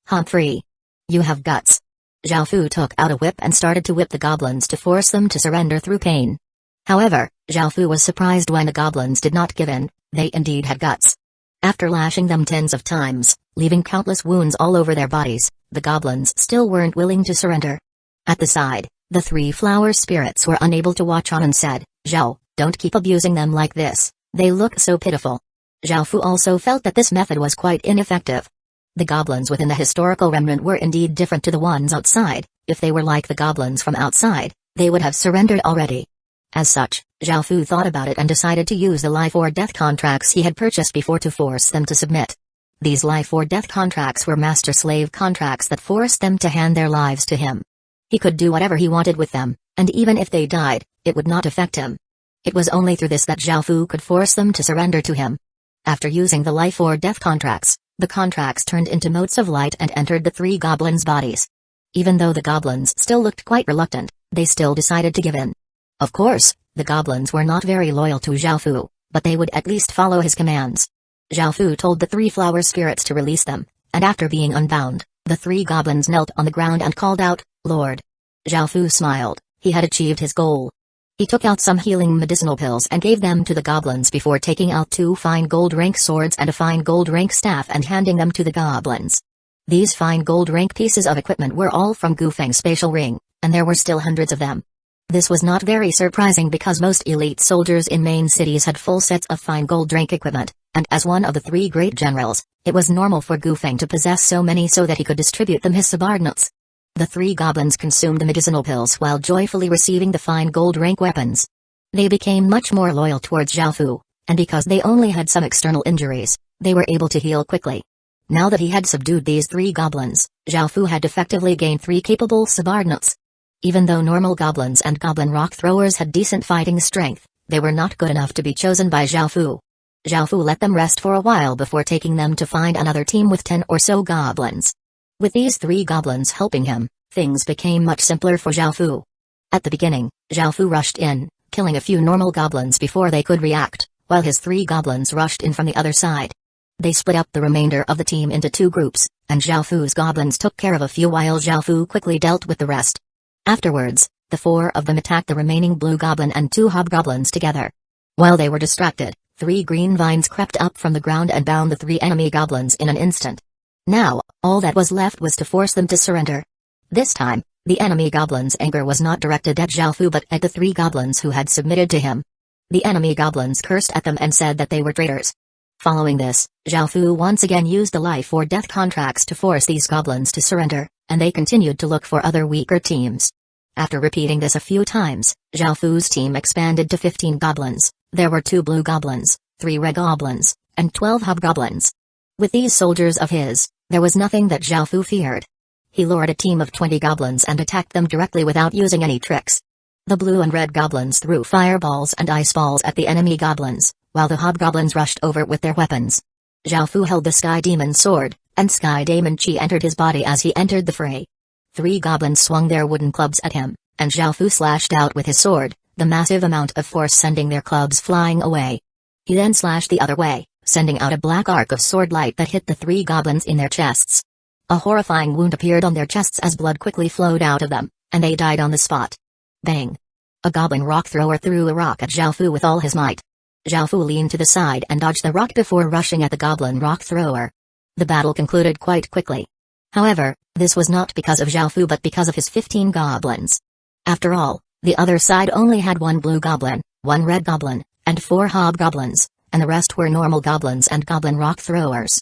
Humphrey. You have guts." Zhao Fu took out a whip and started to whip the goblins to force them to surrender through pain. However, Zhao Fu was surprised when the goblins did not give in. They indeed had guts. After lashing them tens of times, leaving countless wounds all over their bodies, the goblins still weren't willing to surrender. At the side, the 3 flower spirits were unable to watch on and said, "Zhao, don't keep abusing them like this, they look so pitiful." Zhao Fu also felt that this method was quite ineffective. The goblins within the historical remnant were indeed different to the ones outside. If they were like the goblins from outside, they would have surrendered already. As such, Zhao Fu thought about it and decided to use the life or death contracts he had purchased before to force them to submit. These life or death contracts were master-slave contracts that forced them to hand their lives to him. He could do whatever he wanted with them, and even if they died, it would not affect him. It was only through this that Zhao Fu could force them to surrender to him. After using the life or death contracts, the contracts turned into motes of light and entered the 3 goblins' bodies. Even though the goblins still looked quite reluctant, they still decided to give in. Of course, the goblins were not very loyal to Zhao Fu, but they would at least follow his commands. Zhao Fu told the 3 flower spirits to release them, and after being unbound, the 3 goblins knelt on the ground and called out, "Lord." Zhao Fu smiled. He had achieved his goal. He took out some healing medicinal pills and gave them to the goblins before taking out 2 fine gold rank swords and a fine gold rank staff and handing them to the goblins. These fine gold rank pieces of equipment were all from Gufeng's spatial ring, and there were still hundreds of them. This was not very surprising because most elite soldiers in main cities had full sets of fine gold rank equipment, and as one of the 3 great generals, it was normal for Gufeng to possess so many so that he could distribute them his subordinates. The 3 goblins consumed the medicinal pills while joyfully receiving the fine gold rank weapons. They became much more loyal towards Zhao Fu, and because they only had some external injuries, they were able to heal quickly. Now that he had subdued these 3 goblins, Zhao Fu had effectively gained 3 capable subordinates. Even though normal goblins and goblin rock throwers had decent fighting strength, they were not good enough to be chosen by Zhao Fu. Zhao Fu let them rest for a while before taking them to find another team with 10 or so goblins. With these 3 goblins helping him, things became much simpler for Zhao Fu. At the beginning, Zhao Fu rushed in, killing a few normal goblins before they could react, while his 3 goblins rushed in from the other side. They split up the remainder of the team into 2 groups, and Zhao Fu's goblins took care of a few while Zhao Fu quickly dealt with the rest. Afterwards, the 4 of them attacked the remaining blue goblin and 2 hobgoblins together. While they were distracted, 3 green vines crept up from the ground and bound the 3 enemy goblins in an instant. Now, all that was left was to force them to surrender. This time, the enemy goblins' anger was not directed at Zhao Fu but at the 3 goblins who had submitted to him. The enemy goblins cursed at them and said that they were traitors. Following this, Zhao Fu once again used the life or death contracts to force these goblins to surrender, and they continued to look for other weaker teams. After repeating this a few times, Zhao Fu's team expanded to 15 goblins. There were 2 blue goblins, 3 red goblins, and 12 hobgoblins. With these soldiers of his, there was nothing that Zhao Fu feared. He lured a team of 20 goblins and attacked them directly without using any tricks. The blue and red goblins threw fireballs and ice balls at the enemy goblins, while the hobgoblins rushed over with their weapons. Zhao Fu held the Sky Demon sword, and Sky Demon Chi entered his body as he entered the fray. 3 goblins swung their wooden clubs at him, and Zhao Fu slashed out with his sword, the massive amount of force sending their clubs flying away. He then slashed the other way, sending out a black arc of sword light that hit the 3 goblins in their chests. A horrifying wound appeared on their chests as blood quickly flowed out of them, and they died on the spot. Bang! A goblin rock thrower threw a rock at Zhao Fu with all his might. Zhao Fu leaned to the side and dodged the rock before rushing at the goblin rock thrower. The battle concluded quite quickly. However, this was not because of Zhao Fu but because of his 15 goblins. After all, the other side only had 1 blue goblin, 1 red goblin, and 4 hobgoblins, and the rest were normal goblins and goblin rock throwers.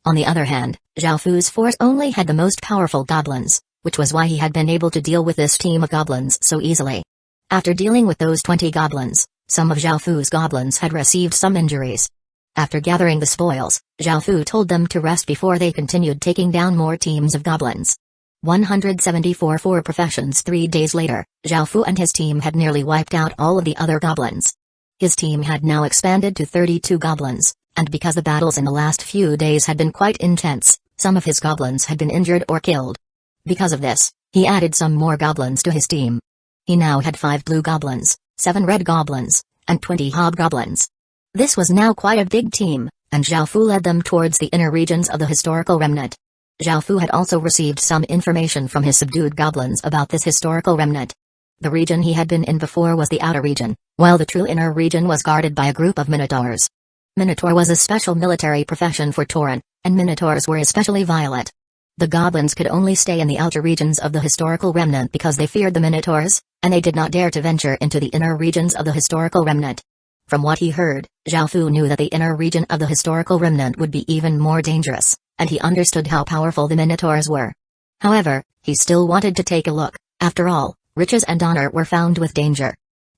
On the other hand, Zhao Fu's force only had the most powerful goblins, which was why he had been able to deal with this team of goblins so easily. After dealing with those 20 goblins, some of Zhao Fu's goblins had received some injuries. After gathering the spoils, Zhao Fu told them to rest before they continued taking down more teams of goblins. 174 for professions 3 days later, Zhao Fu and his team had nearly wiped out all of the other goblins. His team had now expanded to 32 goblins, and because the battles in the last few days had been quite intense, some of his goblins had been injured or killed. Because of this, he added some more goblins to his team. He now had 5 blue goblins, 7 red goblins, and 20 hobgoblins. This was now quite a big team, and Zhao Fu led them towards the inner regions of the historical remnant. Zhao Fu had also received some information from his subdued goblins about this historical remnant. The region he had been in before was the outer region, while the true inner region was guarded by a group of minotaurs. Minotaur was a special military profession for Tauren, and minotaurs were especially violent. The goblins could only stay in the outer regions of the historical remnant because they feared the minotaurs, and they did not dare to venture into the inner regions of the historical remnant. From what he heard, Zhao Fu knew that the inner region of the historical remnant would be even more dangerous, and he understood how powerful the minotaurs were. However, he still wanted to take a look. After all, riches and honor were found with danger.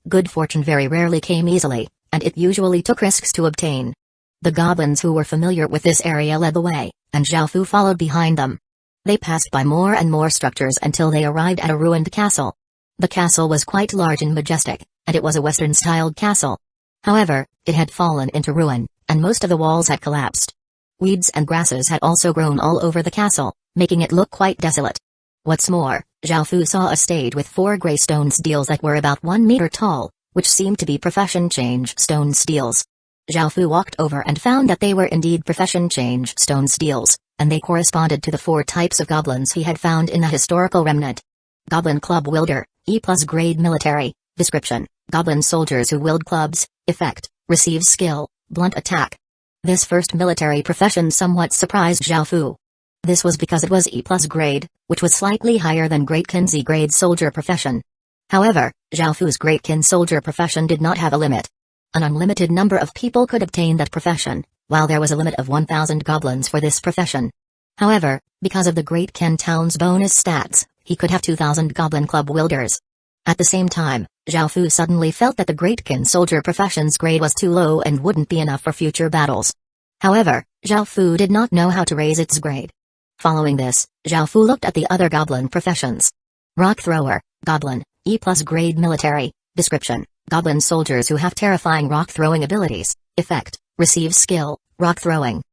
Good fortune very rarely came easily, and it usually took risks to obtain. The goblins who were familiar with this area led the way, and Zhao Fu followed behind them. They passed by more and more structures until they arrived at a ruined castle. The castle was quite large and majestic, and it was a Western-styled castle. However, it had fallen into ruin, and most of the walls had collapsed. Weeds and grasses had also grown all over the castle, making it look quite desolate. What's more, Zhao Fu saw a stage with 4 gray stone steels that were about 1 meter tall, which seemed to be profession change stone steels. Zhao Fu walked over and found that they were indeed profession change stone steels, and they corresponded to the 4 types of goblins he had found in the historical remnant. Goblin Club Wielder, E+ grade military, description, goblin soldiers who wield clubs, effect, receives skill, blunt attack. This first military profession somewhat surprised Zhao Fu. This was because it was E+ grade, which was slightly higher than Greatkin Z grade soldier profession. However, Zhao Fu's Greatkin soldier profession did not have a limit. An unlimited number of people could obtain that profession, while there was a limit of 1,000 goblins for this profession. However, because of the Greatkin town's bonus stats, he could have 2,000 goblin club wielders. At the same time, Zhao Fu suddenly felt that the Greatkin soldier profession's grade was too low and wouldn't be enough for future battles. However, Zhao Fu did not know how to raise its grade. Following this, Zhao Fu looked at the other goblin professions. Rock thrower, Goblin, E+ grade military. Description: Goblin soldiers who have terrifying rock-throwing abilities. Effect: receives skill, rock throwing.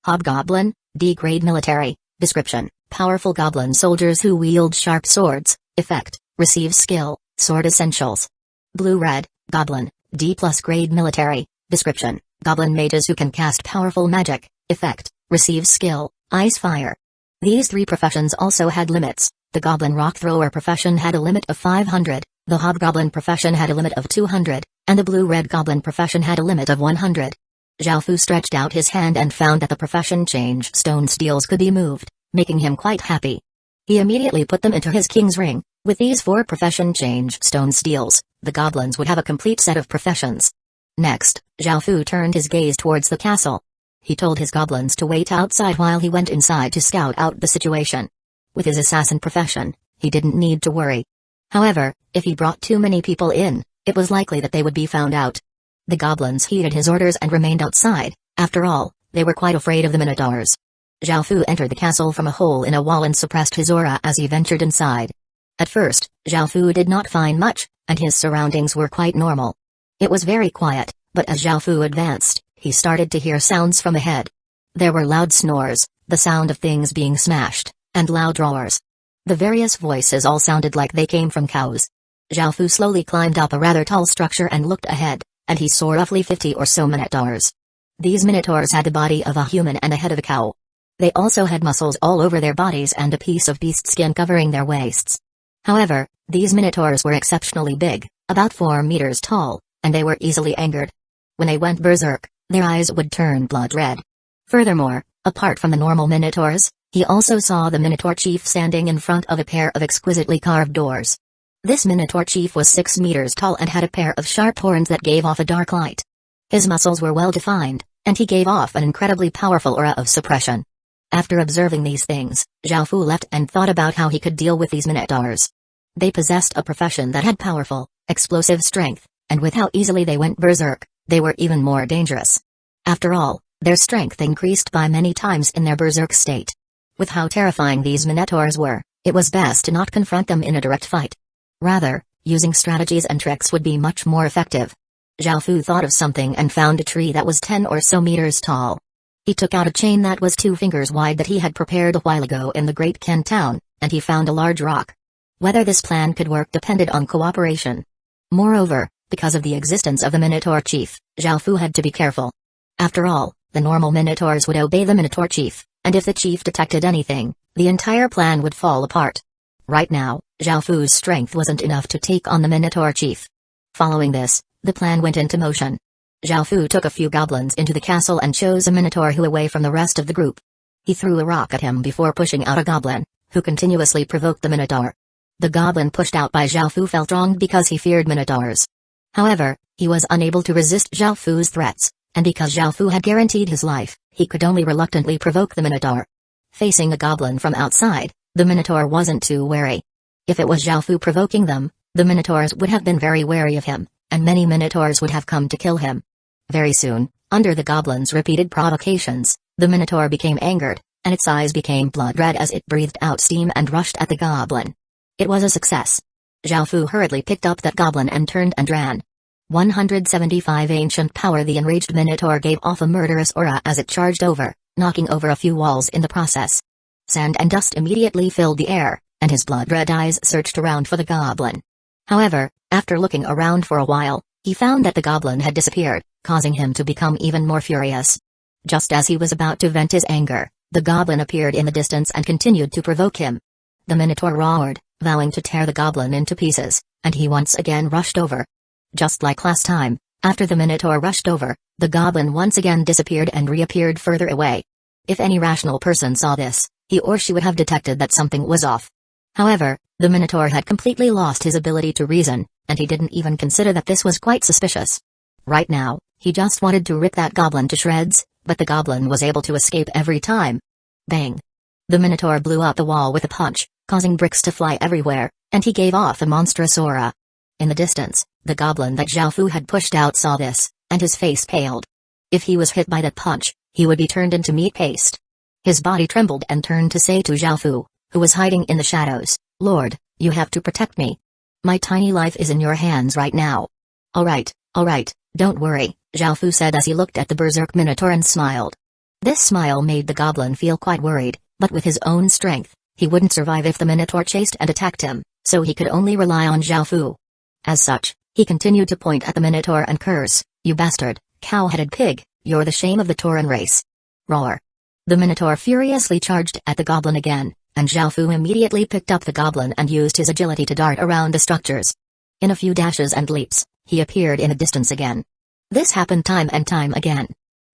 Hobgoblin, D grade military. Description: powerful goblin soldiers who wield sharp swords. Effect: receives skill, sword essentials. Blue-red, Goblin, D+ grade military. Description: goblin mages who can cast powerful magic. Effect: receives skill, ice fire. These three professions also had limits. The goblin rock thrower profession had a limit of 500, the hobgoblin profession had a limit of 200, and the blue-red goblin profession had a limit of 100. Xiaofu stretched out his hand and found that the profession change stone steels could be moved, making him quite happy. He immediately put them into his king's ring. With these 4 profession change stone steels, the goblins would have a complete set of professions. Next, Xiaofu turned his gaze towards the castle. He told his goblins to wait outside while he went inside to scout out the situation. With his assassin profession, he didn't need to worry. However, if he brought too many people in, it was likely that they would be found out. The goblins heeded his orders and remained outside. After all, they were quite afraid of the minotaurs. Xiaofu entered the castle from a hole in a wall and suppressed his aura as he ventured inside. At first, Xiaofu did not find much, and his surroundings were quite normal. It was very quiet, but as Xiaofu advanced, he started to hear sounds from ahead. There were loud snores, the sound of things being smashed, and loud roars. The various voices all sounded like they came from cows. Xiaofu slowly climbed up a rather tall structure and looked ahead, and he saw roughly 50 or so minotaurs. These minotaurs had the body of a human and a head of a cow. They also had muscles all over their bodies and a piece of beast skin covering their waists. However, these minotaurs were exceptionally big, about 4 meters tall, and they were easily angered. When they went berserk, their eyes would turn blood red. Furthermore, apart from the normal minotaurs, he also saw the Minotaur chief standing in front of a pair of exquisitely carved doors. This Minotaur chief was 6 meters tall and had a pair of sharp horns that gave off a dark light. His muscles were well defined, and he gave off an incredibly powerful aura of suppression. After observing these things, Xiaofu left and thought about how he could deal with these minotaurs. They possessed a profession that had powerful, explosive strength, and with how easily they went berserk, they were even more dangerous. After all, their strength increased by many times in their berserk state. With how terrifying these minotaurs were, it was best to not confront them in a direct fight. Rather, using strategies and tricks would be much more effective. Xiaofu thought of something and found a tree that was 10 or so meters tall. He took out a chain that was 2 fingers wide that he had prepared a while ago in the Great Ken town, and he found a large rock. Whether this plan could work depended on cooperation. Moreover, because of the existence of the Minotaur chief, Xiaofu had to be careful. After all, the normal Minotaurs would obey the Minotaur chief, and if the chief detected anything, the entire plan would fall apart. Right now, Xiaofu's strength wasn't enough to take on the Minotaur chief. Following this, the plan went into motion. Xiaofu took a few goblins into the castle and chose a Minotaur who away from the rest of the group. He threw a rock at him before pushing out a goblin, who continuously provoked the Minotaur. The goblin pushed out by Xiaofu felt wronged because he feared Minotaurs. However, he was unable to resist Xiaofu's threats, and because Xiaofu had guaranteed his life, he could only reluctantly provoke the Minotaur. Facing a goblin from outside, the Minotaur wasn't too wary. If it was Xiaofu provoking them, the Minotaurs would have been very wary of him, and many Minotaurs would have come to kill him. Very soon, under the goblin's repeated provocations, the Minotaur became angered, and its eyes became blood red as it breathed out steam and rushed at the goblin. It was a success. Xiaofu hurriedly picked up that goblin and turned and ran. 175 ancient power. The enraged Minotaur gave off a murderous aura as it charged over, knocking over a few walls in the process. Sand and dust immediately filled the air, and his blood-red eyes searched around for the goblin. However, after looking around for a while, he found that the goblin had disappeared, causing him to become even more furious. Just as he was about to vent his anger, the goblin appeared in the distance and continued to provoke him. The Minotaur roared, vowing to tear the goblin into pieces, and he once again rushed over. Just like last time, after the Minotaur rushed over, the goblin once again disappeared and reappeared further away. If any rational person saw this, he or she would have detected that something was off. However, the Minotaur had completely lost his ability to reason, and he didn't even consider that this was quite suspicious. Right now, he just wanted to rip that goblin to shreds, but the goblin was able to escape every time. Bang! The Minotaur blew up the wall with a punch, causing bricks to fly everywhere, and he gave off a monstrous aura. In the distance, the goblin that Xiaofu had pushed out saw this, and his face paled. If he was hit by that punch, he would be turned into meat paste. His body trembled and turned to say to Xiaofu, who was hiding in the shadows, "Lord, you have to protect me." My tiny life is in your hands right now. Alright, don't worry, Zhaofu said as he looked at the berserk minotaur and smiled. This smile made the goblin feel quite worried, but with his own strength, he wouldn't survive if the minotaur chased and attacked him, so he could only rely on Zhaofu. As such, he continued to point at the minotaur and curse, "You bastard, cow-headed pig, you're the shame of the Tauran race." Roar. The minotaur furiously charged at the goblin again, and Zhaofu immediately picked up the goblin and used his agility to dart around the structures. In a few dashes and leaps, he appeared in the distance again. This happened time and time again.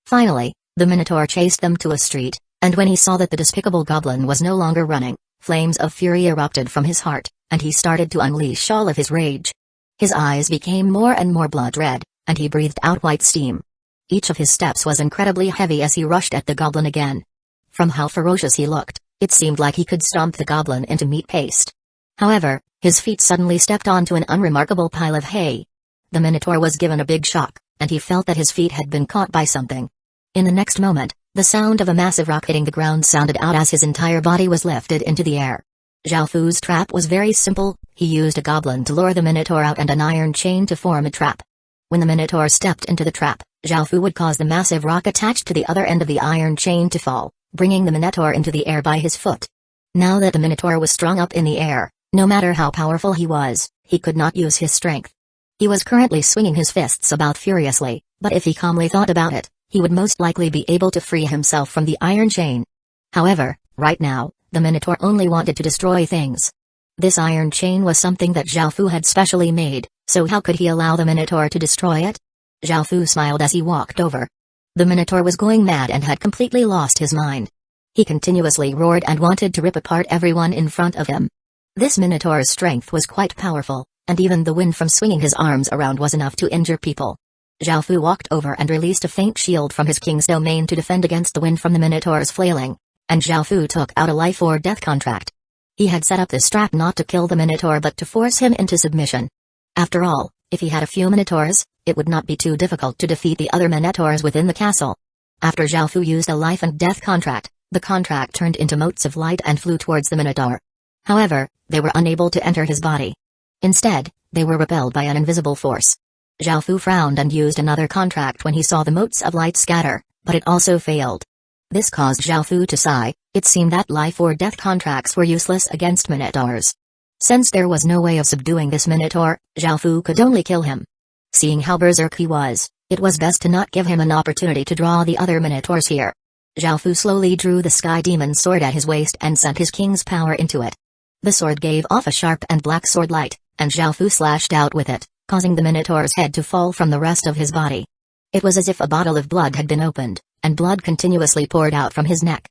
Finally, the minotaur chased them to a street, and when he saw that the despicable goblin was no longer running, flames of fury erupted from his heart, and he started to unleash all of his rage. His eyes became more and more blood red, and he breathed out white steam. Each of his steps was incredibly heavy as he rushed at the goblin again. From how ferocious he looked, it seemed like he could stomp the goblin into meat paste. However, his feet suddenly stepped onto an unremarkable pile of hay. The minotaur was given a big shock, and he felt that his feet had been caught by something. In the next moment, the sound of a massive rock hitting the ground sounded out as his entire body was lifted into the air. Zhaofu's trap was very simple. He used a goblin to lure the minotaur out and an iron chain to form a trap. When the minotaur stepped into the trap, Zhaofu would cause the massive rock attached to the other end of the iron chain to fall, bringing the minotaur into the air by his foot. Now that the minotaur was strung up in the air, no matter how powerful he was, he could not use his strength. He was currently swinging his fists about furiously, but if he calmly thought about it, he would most likely be able to free himself from the iron chain. However, right now, the minotaur only wanted to destroy things. This iron chain was something that Zhaofu had specially made, so how could he allow the minotaur to destroy it? Zhaofu smiled as he walked over. The minotaur was going mad and had completely lost his mind. He continuously roared and wanted to rip apart everyone in front of him. This minotaur's strength was quite powerful, and even the wind from swinging his arms around was enough to injure people. Zhaofu walked over and released a faint shield from his king's domain to defend against the wind from the minotaur's flailing, and Zhaofu took out a life or death contract. He had set up this trap not to kill the minotaur but to force him into submission. After all, if he had a few minotaurs, it would not be too difficult to defeat the other minotaurs within the castle. After Zhaofu used a life and death contract, the contract turned into motes of light and flew towards the minotaur. However, they were unable to enter his body. Instead, they were repelled by an invisible force. Zhaofu frowned and used another contract when he saw the motes of light scatter, but it also failed. This caused Zhaofu to sigh. It seemed that life or death contracts were useless against minotaurs. Since there was no way of subduing this minotaur, Zhaofu could only kill him. Seeing how berserk he was, it was best to not give him an opportunity to draw the other minotaurs here. Zhaofu slowly drew the sky demon sword at his waist and sent his king's power into it. The sword gave off a sharp and black sword light, and Zhaofu slashed out with it, causing the minotaur's head to fall from the rest of his body. It was as if a bottle of blood had been opened, and blood continuously poured out from his neck.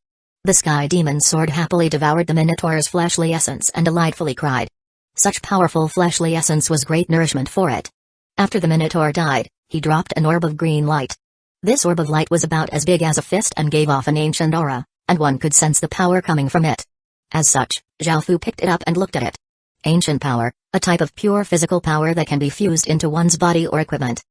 The sky demon's sword happily devoured the minotaur's fleshly essence and delightfully cried. Such powerful fleshly essence was great nourishment for it. After the minotaur died, he dropped an orb of green light. This orb of light was about as big as a fist and gave off an ancient aura, and one could sense the power coming from it. As such, Zhaofu picked it up and looked at it. Ancient power, a type of pure physical power that can be fused into one's body or equipment.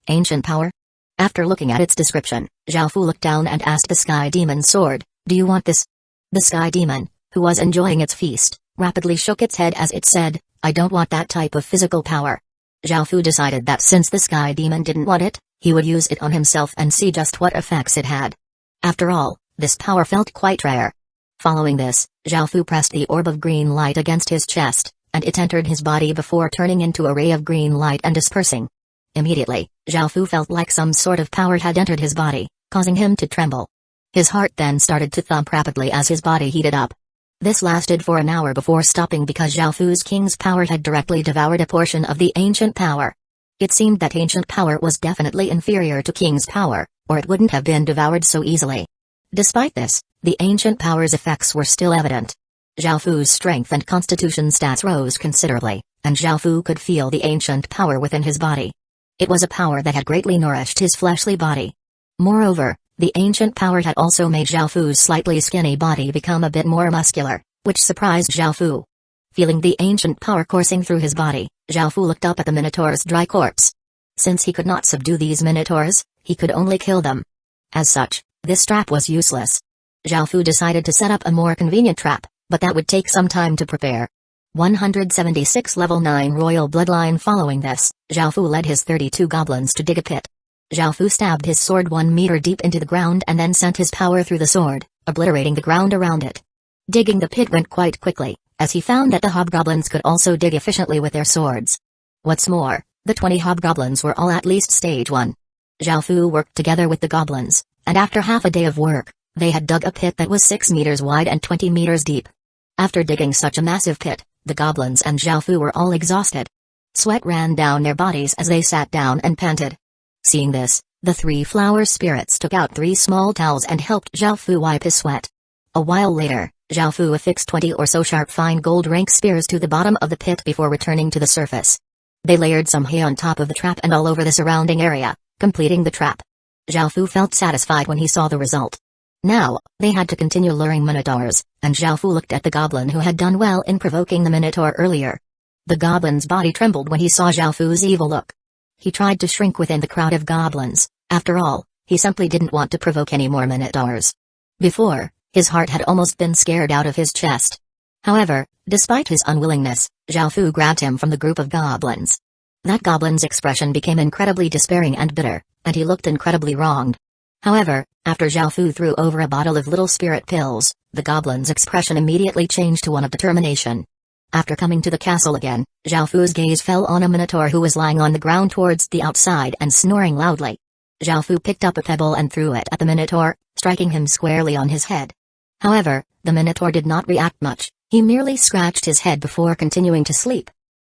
Ancient power? After looking at its description, Zhaofu looked down and asked the sky demon's sword, "Do you want this?" The sky demon, who was enjoying its feast, rapidly shook its head as it said, "I don't want that type of physical power." Zhaofu decided that since the sky demon didn't want it, he would use it on himself and see just what effects it had. After all, this power felt quite rare. Following this, Zhaofu pressed the orb of green light against his chest, and it entered his body before turning into a ray of green light and dispersing. Immediately, Zhaofu felt like some sort of power had entered his body, causing him to tremble. His heart then started to thump rapidly as his body heated up. This lasted for an hour before stopping because Zhaofu's king's power had directly devoured a portion of the ancient power. It seemed that ancient power was definitely inferior to king's power, or it wouldn't have been devoured so easily. Despite this, the ancient power's effects were still evident. Zhaofu's strength and constitution stats rose considerably, and Zhaofu could feel the ancient power within his body. It was a power that had greatly nourished his fleshly body. Moreover, the ancient power had also made Zhaofu's slightly skinny body become a bit more muscular, which surprised Zhaofu. Feeling the ancient power coursing through his body, Zhaofu looked up at the minotaur's dry corpse. Since he could not subdue these minotaurs, he could only kill them. As such, this trap was useless. Zhaofu decided to set up a more convenient trap, but that would take some time to prepare. 176 Level 9 Royal Bloodline. Following this, Zhao Fu led his 32 goblins to dig a pit. Zhao Fu stabbed his sword 1 meter deep into the ground and then sent his power through the sword, obliterating the ground around it. Digging the pit went quite quickly, as he found that the hobgoblins could also dig efficiently with their swords. What's more, the 20 hobgoblins were all at least stage 1. Zhao Fu worked together with the goblins, and after half a day of work, they had dug a pit that was 6 meters wide and 20 meters deep. After digging such a massive pit, the goblins and Zhao Fu were all exhausted. Sweat ran down their bodies as they sat down and panted. Seeing this, the 3 flower spirits took out 3 small towels and helped Zhao Fu wipe his sweat. A while later, Zhao Fu affixed 20 or so sharp fine gold rank spears to the bottom of the pit before returning to the surface. They layered some hay on top of the trap and all over the surrounding area, completing the trap. Zhao Fu felt satisfied when he saw the result. Now, they had to continue luring minotaurs, and Zhao Fu looked at the goblin who had done well in provoking the minotaur earlier. The goblin's body trembled when he saw Zhao Fu's evil look. He tried to shrink within the crowd of goblins. After all, he simply didn't want to provoke any more minotaurs. Before, his heart had almost been scared out of his chest. However, despite his unwillingness, Zhao Fu grabbed him from the group of goblins. That goblin's expression became incredibly despairing and bitter, and he looked incredibly wronged. However, after Zhao Fu threw over a bottle of little spirit pills, the goblin's expression immediately changed to one of determination. After coming to the castle again, Zhao Fu's gaze fell on a minotaur who was lying on the ground towards the outside and snoring loudly. Zhao Fu picked up a pebble and threw it at the minotaur, striking him squarely on his head. However, the minotaur did not react much, he merely scratched his head before continuing to sleep.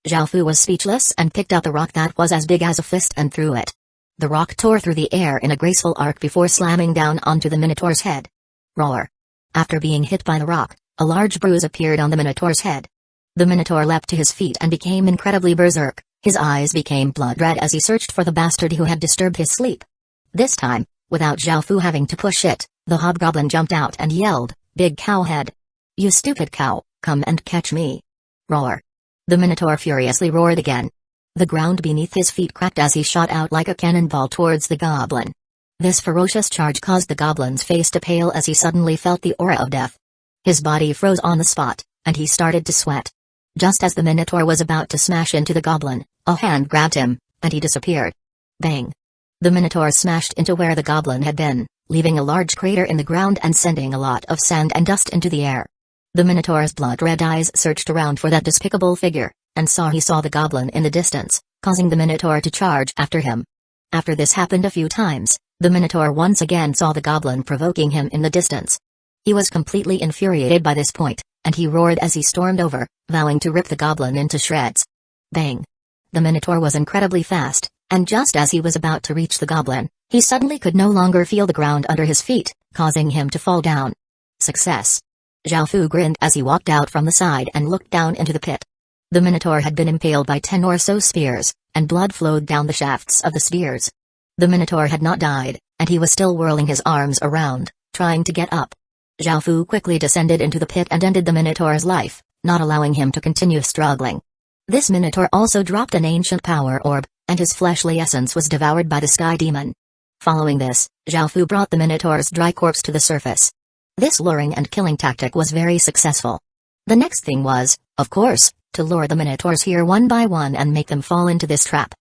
Zhao Fu was speechless and picked up a rock that was as big as a fist and threw it. The rock tore through the air in a graceful arc before slamming down onto the minotaur's head. Roar! After being hit by the rock, a large bruise appeared on the minotaur's head. The minotaur leapt to his feet and became incredibly berserk. His eyes became blood red as he searched for the bastard who had disturbed his sleep. This time, without Zhao Fu having to push it, the hobgoblin jumped out and yelled, "Big cow head! You stupid cow, come and catch me!" Roar! The minotaur furiously roared again. The ground beneath his feet cracked as he shot out like a cannonball towards the goblin. This ferocious charge caused the goblin's face to pale as he suddenly felt the aura of death. His body froze on the spot, and he started to sweat. Just as the minotaur was about to smash into the goblin, a hand grabbed him, and he disappeared. Bang! The minotaur smashed into where the goblin had been, leaving a large crater in the ground and sending a lot of sand and dust into the air. The minotaur's blood-red eyes searched around for that despicable figure, and saw the goblin in the distance, causing the minotaur to charge after him. After this happened a few times, the minotaur once again saw the goblin provoking him in the distance. He was completely infuriated by this point, and he roared as he stormed over, vowing to rip the goblin into shreds. Bang! The minotaur was incredibly fast, and just as he was about to reach the goblin, he suddenly could no longer feel the ground under his feet, causing him to fall down. Success! Zhao Fu grinned as he walked out from the side and looked down into the pit. The minotaur had been impaled by 10 or so spears, and blood flowed down the shafts of the spears. The minotaur had not died, and he was still whirling his arms around, trying to get up. Zhao Fu quickly descended into the pit and ended the minotaur's life, not allowing him to continue struggling. This minotaur also dropped an ancient power orb, and his fleshly essence was devoured by the sky demon. Following this, Zhao Fu brought the minotaur's dry corpse to the surface. This luring and killing tactic was very successful. The next thing was, of course, to lure the minotaurs here one by one and make them fall into this trap.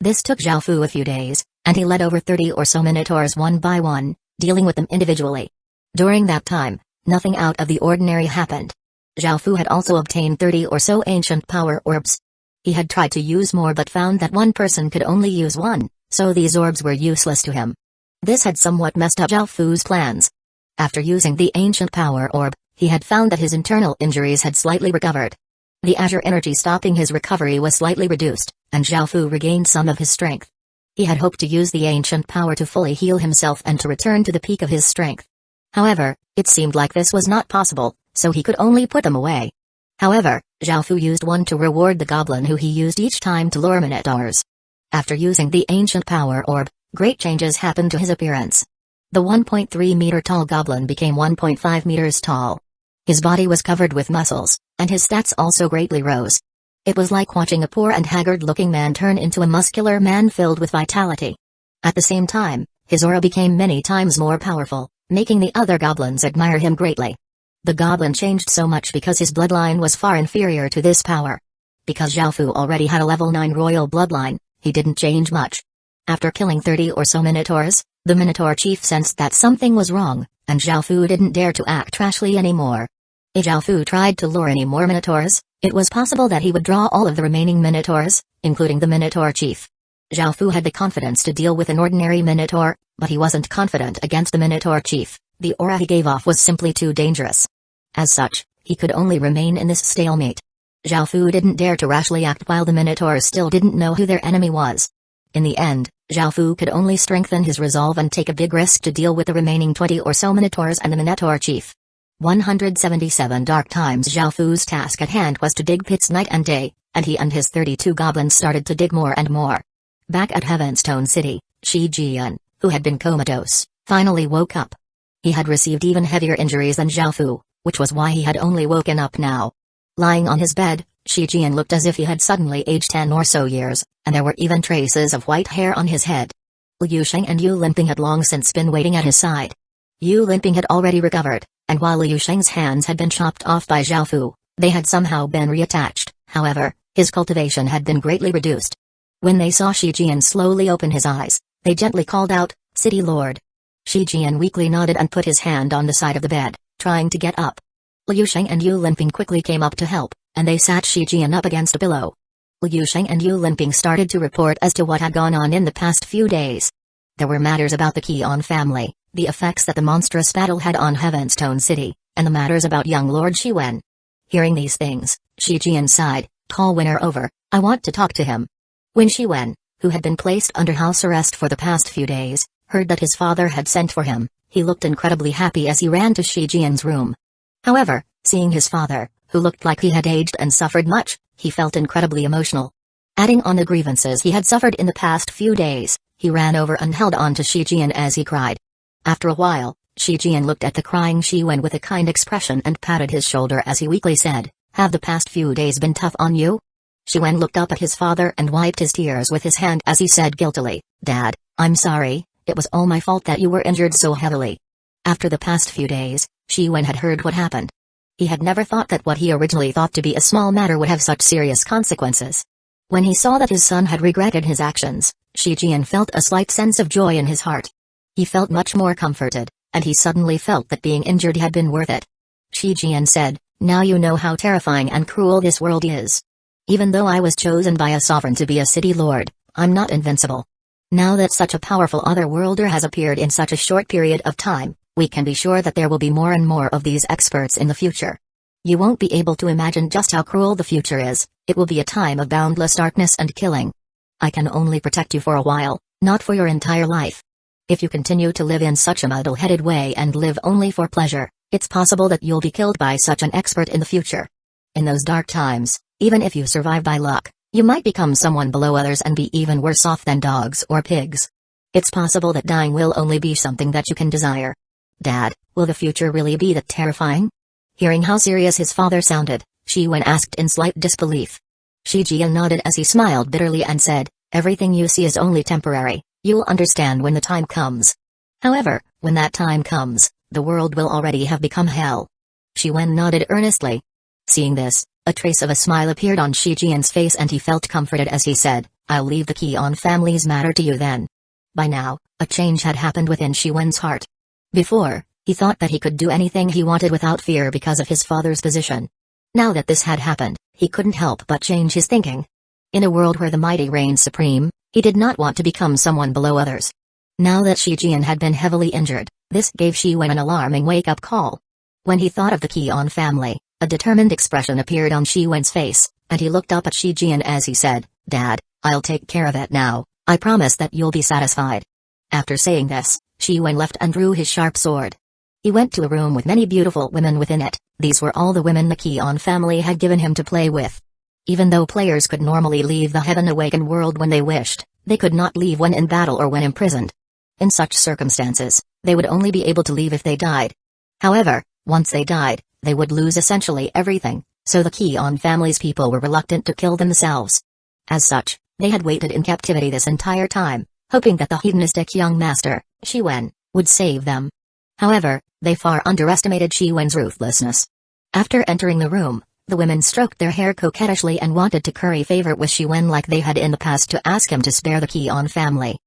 This took Zhao Fu a few days, and he led over 30 or so minotaurs one by one, dealing with them individually. During that time, nothing out of the ordinary happened. Zhao Fu had also obtained 30 or so ancient power orbs. He had tried to use more but found that one person could only use one, so these orbs were useless to him. This had somewhat messed up Zhao Fu's plans. After using the ancient power orb, he had found that his internal injuries had slightly recovered. The azure energy stopping his recovery was slightly reduced, and Zhao Fu regained some of his strength. He had hoped to use the ancient power to fully heal himself and to return to the peak of his strength. However, it seemed like this was not possible, so he could only put them away. However, Zhao Fu used one to reward the goblin who he used each time to lure minotaurs. After using the ancient power orb, great changes happened to his appearance. The 1.3-meter tall goblin became 1.5 meters tall. His body was covered with muscles, and his stats also greatly rose. It was like watching a poor and haggard-looking man turn into a muscular man filled with vitality. At the same time, his aura became many times more powerful, making the other goblins admire him greatly. The goblin changed so much because his bloodline was far inferior to this power. Because Zhao Fu already had a level 9 royal bloodline, he didn't change much. After killing 30 or so minotaurs, the minotaur chief sensed that something was wrong, and Zhao Fu didn't dare to act trashly anymore. If Zhao Fu tried to lure any more minotaurs, it was possible that he would draw all of the remaining minotaurs, including the minotaur chief. Zhao Fu had the confidence to deal with an ordinary minotaur, but he wasn't confident against the minotaur chief. The aura he gave off was simply too dangerous. As such, he could only remain in this stalemate. Zhao Fu didn't dare to rashly act while the minotaurs still didn't know who their enemy was. In the end, Zhao Fu could only strengthen his resolve and take a big risk to deal with the remaining 20 or so minotaurs and the minotaur chief. 177 Dark Times. Zhao Fu's task at hand was to dig pits night and day, and he and his 32 goblins started to dig more and more. Back at Heavenstone City, Shi Jian, who had been comatose, finally woke up. He had received even heavier injuries than Zhao Fu, which was why he had only woken up now. Lying on his bed, Shi Jian looked as if he had suddenly aged 10 or so years, and there were even traces of white hair on his head. Liu Sheng and Yu Limping had long since been waiting at his side. Yu Limping had already recovered, and while Liu Sheng's hands had been chopped off by Zhao Fu, they had somehow been reattached. However, his cultivation had been greatly reduced. When they saw Shi Jian slowly open his eyes, they gently called out, "City Lord." Shi Jian weakly nodded and put his hand on the side of the bed, trying to get up. Liu Sheng and Yu Limping quickly came up to help, and they sat Shi Jian up against a pillow. Liu Sheng and Yu Limping started to report as to what had gone on in the past few days. There were matters about the Keon family, the effects that the monstrous battle had on Heavenstone City, and the matters about young Lord Shi Wen. Hearing these things, Shi Jian sighed, "Call Winner over, I want to talk to him." When Shi Wen, who had been placed under house arrest for the past few days, heard that his father had sent for him, he looked incredibly happy as he ran to Shi Jian's room. However, seeing his father, who looked like he had aged and suffered much, he felt incredibly emotional. Adding on the grievances he had suffered in the past few days, he ran over and held on to Shi Jian as he cried. After a while, Shi Jian looked at the crying Shi Wen with a kind expression and patted his shoulder as he weakly said, "Have the past few days been tough on you?" Shi Wen looked up at his father and wiped his tears with his hand as he said guiltily, "Dad, I'm sorry, it was all my fault that you were injured so heavily." After the past few days, Shi Wen had heard what happened. He had never thought that what he originally thought to be a small matter would have such serious consequences. When he saw that his son had regretted his actions, Shi Jian felt a slight sense of joy in his heart. He felt much more comforted, and he suddenly felt that being injured had been worth it. Shi Jian said, "Now you know how terrifying and cruel this world is. Even though I was chosen by a sovereign to be a city lord, I'm not invincible. Now that such a powerful otherworlder has appeared in such a short period of time, we can be sure that there will be more and more of these experts in the future. You won't be able to imagine just how cruel the future is. It will be a time of boundless darkness and killing. I can only protect you for a while, not for your entire life. If you continue to live in such a muddle-headed way and live only for pleasure, it's possible that you'll be killed by such an expert in the future. In those dark times, even if you survive by luck, you might become someone below others and be even worse off than dogs or pigs. It's possible that dying will only be something that you can desire. Dad, will the future really be that terrifying?" Hearing how serious his father sounded, Shi Wen asked in slight disbelief. Shi Jian nodded as he smiled bitterly and said, "Everything you see is only temporary. You'll understand when the time comes. However, when that time comes, the world will already have become hell." Shi Wen nodded earnestly. Seeing this, a trace of a smile appeared on Shi Jian's face and he felt comforted as he said, "I'll leave the Keon family's matter to you then." By now, a change had happened within Shi Wen's heart. Before, he thought that he could do anything he wanted without fear because of his father's position. Now that this had happened, he couldn't help but change his thinking. In a world where the mighty reigned supreme, he did not want to become someone below others. Now that Shi Jian had been heavily injured, this gave Shi Wen an alarming wake-up call. When he thought of the Keon family, a determined expression appeared on Shi Wen's face, and he looked up at Shi Jian as he said, "Dad, I'll take care of it now, I promise that you'll be satisfied." After saying this, Shi Wen left and drew his sharp sword. He went to a room with many beautiful women within it. These were all the women the Keon family had given him to play with. Even though players could normally leave the Heaven Awakened world when they wished, they could not leave when in battle or when imprisoned. In such circumstances, they would only be able to leave if they died. However, once they died, they would lose essentially everything, so the Keon family's people were reluctant to kill themselves. As such, they had waited in captivity this entire time, hoping that the hedonistic young master, Shi Wen, would save them. However, they far underestimated Shi Wen's ruthlessness. After entering the room, the women stroked their hair coquettishly and wanted to curry favor with Shi Wen like they had in the past to ask him to spare the Keon family.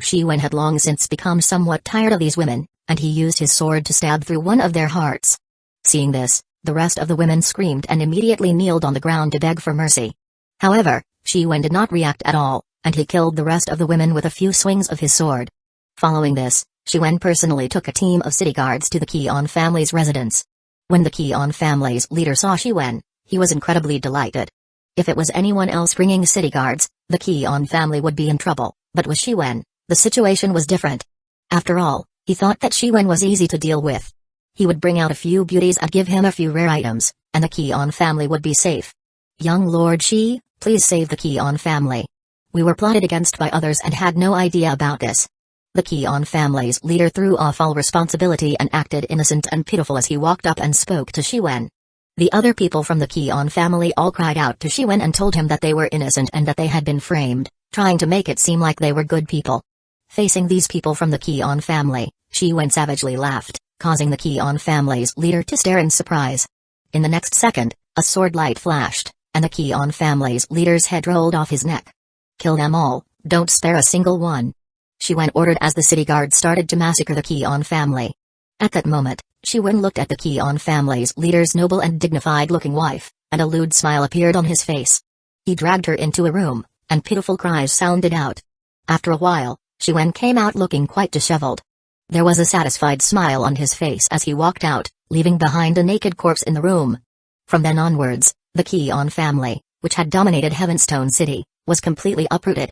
Shi Wen had long since become somewhat tired of these women, and he used his sword to stab through one of their hearts. Seeing this, the rest of the women screamed and immediately kneeled on the ground to beg for mercy. However, Shi Wen did not react at all, and he killed the rest of the women with a few swings of his sword. Following this, Shi Wen personally took a team of city guards to the Keon family's residence. When the Keon family's leader saw Shi Wen, he was incredibly delighted. If it was anyone else bringing city guards, the Keon family would be in trouble, but with Shi Wen, the situation was different. After all, he thought that Shi Wen was easy to deal with. He would bring out a few beauties and give him a few rare items, and the Keon family would be safe. Young Lord Shi, please save the Keon family. We were plotted against by others and had no idea about this. The Keon family's leader threw off all responsibility and acted innocent and pitiful as he walked up and spoke to Shi Wen. The other people from the Keon family all cried out to Shi Wen and told him that they were innocent and that they had been framed, trying to make it seem like they were good people. Facing these people from the Keon family, Shi Wen savagely laughed, causing the Keon family's leader to stare in surprise. In the next second, a sword light flashed, and the Keon family's leader's head rolled off his neck. Kill them all, don't spare a single one. Shi Wen ordered as the city guards started to massacre the Keon family. At that moment, Shi Wen looked at the Keon family's leader's noble and dignified-looking wife, and a lewd smile appeared on his face. He dragged her into a room, and pitiful cries sounded out. After a while, Shi Wen came out looking quite disheveled. There was a satisfied smile on his face as he walked out, leaving behind a naked corpse in the room. From then onwards, the Keon family, which had dominated Heavenstone City, was completely uprooted.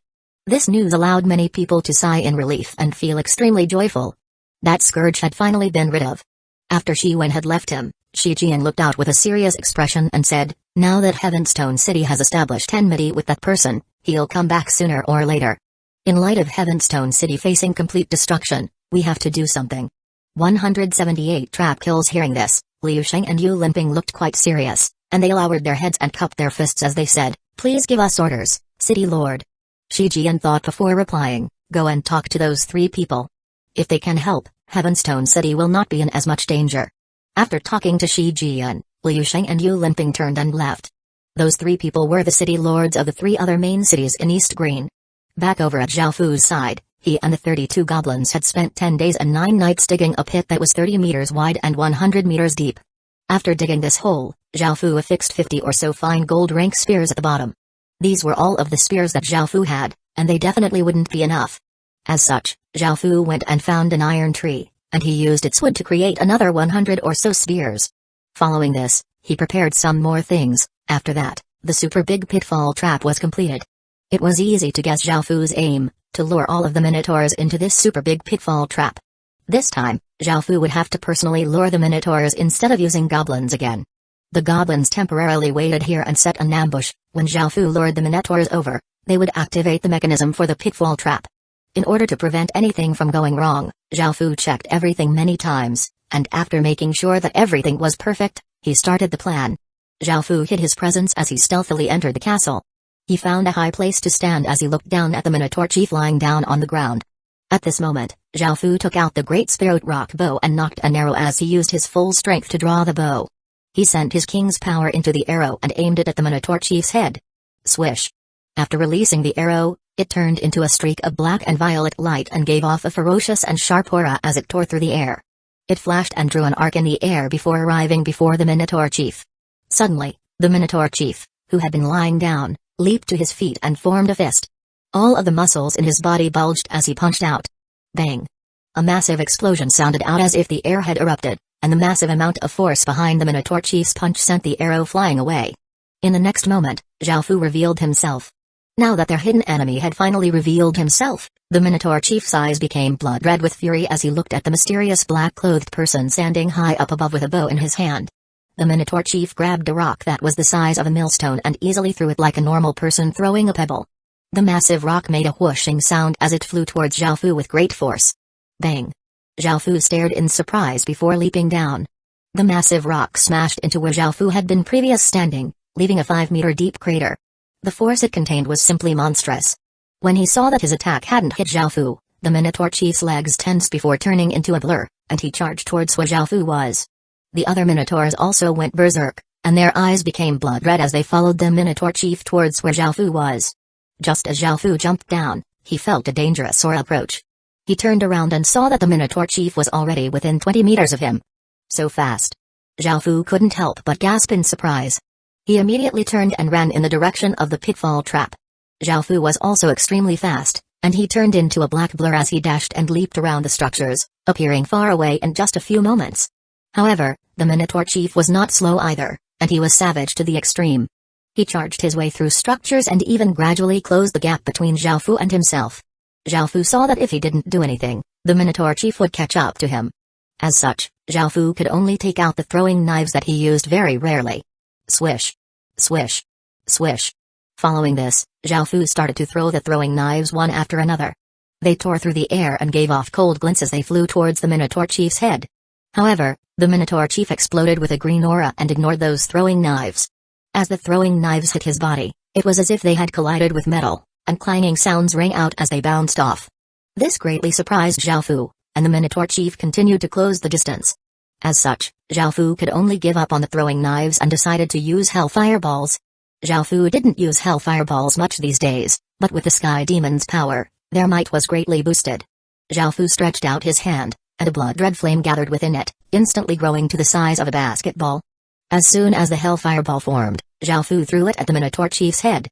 This news allowed many people to sigh in relief and feel extremely joyful. That scourge had finally been rid of. After Shi Wen had left him, Shi Jian looked out with a serious expression and said, "Now that Heavenstone City has established enmity with that person, he'll come back sooner or later. In light of Heavenstone City facing complete destruction, we have to do something." 178 trap kills. Hearing this, Liu Sheng and Yu Limping looked quite serious, and they lowered their heads and cupped their fists as they said, "Please give us orders, City Lord." Shi Jian thought before replying, "Go and talk to those three people. If they can help, Heavenstone City will not be in as much danger." After talking to Shi Jian, Liu Sheng and Yu Limping turned and left. Those three people were the city lords of the three other main cities in East Green. Back over at Zhao Fu's side, he and the 32 goblins had spent 10 days and 9 nights digging a pit that was 30 meters wide and 100 meters deep. After digging this hole, Zhao Fu affixed 50 or so fine gold rank spears at the bottom. These were all of the spears that Zhao Fu had, and they definitely wouldn't be enough. As such, Zhao Fu went and found an iron tree, and he used its wood to create another 100 or so spears. Following this, he prepared some more things. After that, the super big pitfall trap was completed. It was easy to guess Zhao Fu's aim, to lure all of the minotaurs into this super big pitfall trap. This time, Zhao Fu would have to personally lure the minotaurs instead of using goblins again. The goblins temporarily waited here and set an ambush. When Zhao Fu lured the minotaurs over, they would activate the mechanism for the pitfall trap. In order to prevent anything from going wrong, Zhao Fu checked everything many times, and after making sure that everything was perfect, he started the plan. Zhao Fu hid his presence as he stealthily entered the castle. He found a high place to stand as he looked down at the Minotaur chief lying down on the ground. At this moment, Zhao Fu took out the Great Spirit Rock bow and knocked an arrow as he used his full strength to draw the bow. He sent his king's power into the arrow and aimed it at the Minotaur chief's head. Swish! After releasing the arrow, it turned into a streak of black and violet light and gave off a ferocious and sharp aura as it tore through the air. It flashed and drew an arc in the air before arriving before the Minotaur chief. Suddenly, the Minotaur chief, who had been lying down, leaped to his feet and formed a fist. All of the muscles in his body bulged as he punched out. Bang! A massive explosion sounded out as if the air had erupted, and the massive amount of force behind the Minotaur chief's punch sent the arrow flying away. In the next moment, Zhao Fu revealed himself. Now that their hidden enemy had finally revealed himself, the Minotaur chief's eyes became blood-red with fury as he looked at the mysterious black-clothed person standing high up above with a bow in his hand. The Minotaur chief grabbed a rock that was the size of a millstone and easily threw it like a normal person throwing a pebble. The massive rock made a whooshing sound as it flew towards Zhao Fu with great force. Bang! Zhao Fu stared in surprise before leaping down. The massive rock smashed into where Zhao Fu had been previously standing, leaving a 5-meter deep crater. The force it contained was simply monstrous. When he saw that his attack hadn't hit Zhao Fu, the Minotaur chief's legs tensed before turning into a blur, and he charged towards where Xiaofu was. The other Minotaurs also went berserk, and their eyes became blood red as they followed the Minotaur chief towards where Xiaofu was. Just as Xiaofu jumped down, he felt a dangerous aura approach. He turned around and saw that the Minotaur chief was already within 20 meters of him. So fast. Xiaofu couldn't help but gasp in surprise. He immediately turned and ran in the direction of the pitfall trap. Xiaofu was also extremely fast, and he turned into a black blur as he dashed and leaped around the structures, appearing far away in just a few moments. However, the Minotaur chief was not slow either, and he was savage to the extreme. He charged his way through structures and even gradually closed the gap between Xiaofu and himself. Xiaofu saw that if he didn't do anything, the Minotaur chief would catch up to him. As such, Xiaofu could only take out the throwing knives that he used very rarely. Swish. Swish. Swish. Following this, Xiaofu started to throw the throwing knives one after another. They tore through the air and gave off cold glints as they flew towards the Minotaur chief's head. However, the Minotaur chief exploded with a green aura and ignored those throwing knives. As the throwing knives hit his body, it was as if they had collided with metal, and clanging sounds rang out as they bounced off. This greatly surprised Xiaofu, and the Minotaur chief continued to close the distance. As such, Xiaofu could only give up on the throwing knives and decided to use Hellfire Balls. Xiaofu didn't use Hellfire Balls much these days, but with the Sky Demon's power, their might was greatly boosted. Xiaofu stretched out his hand, and a blood-red flame gathered within it, instantly growing to the size of a basketball. As soon as the Hellfire Ball formed, Xiaofu threw it at the Minotaur chief's head.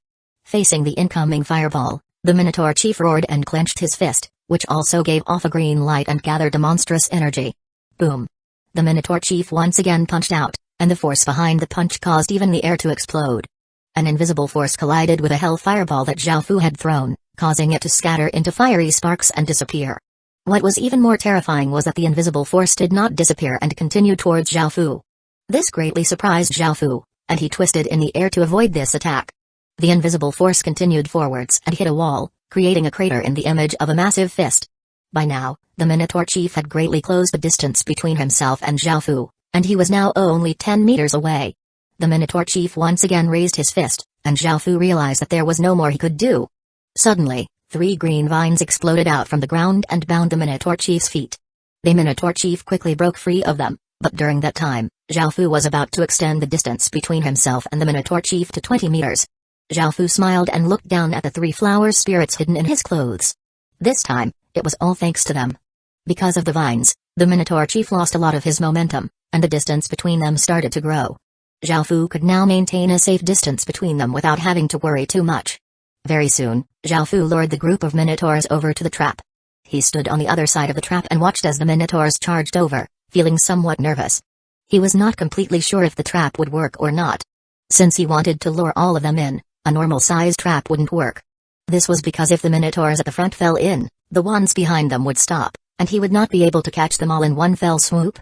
Facing the incoming fireball, the Minotaur chief roared and clenched his fist, which also gave off a green light and gathered a monstrous energy. Boom! The Minotaur chief once again punched out, and the force behind the punch caused even the air to explode. An invisible force collided with a Hellfire Ball that Xiaofu had thrown, causing it to scatter into fiery sparks and disappear. What was even more terrifying was that the invisible force did not disappear and continued towards Xiaofu. This greatly surprised Xiaofu, and he twisted in the air to avoid this attack. The invisible force continued forwards and hit a wall, creating a crater in the image of a massive fist. By now, the Minotaur chief had greatly closed the distance between himself and Xiaofu, and he was now only 10 meters away. The Minotaur chief once again raised his fist, and Xiaofu realized that there was no more he could do. Suddenly, 3 green vines exploded out from the ground and bound the Minotaur chief's feet. The Minotaur chief quickly broke free of them, but during that time, Xiaofu was about to extend the distance between himself and the Minotaur chief to 20 meters. Xiaofu smiled and looked down at the 3 flower spirits hidden in his clothes. This time, it was all thanks to them. Because of the vines, the Minotaur chief lost a lot of his momentum, and the distance between them started to grow. Xiaofu could now maintain a safe distance between them without having to worry too much. Very soon, Xiaofu lured the group of Minotaurs over to the trap. He stood on the other side of the trap and watched as the Minotaurs charged over, feeling somewhat nervous. He was not completely sure if the trap would work or not. Since he wanted to lure all of them in, a normal-sized trap wouldn't work. This was because if the Minotaurs at the front fell in, the ones behind them would stop, and he would not be able to catch them all in one fell swoop.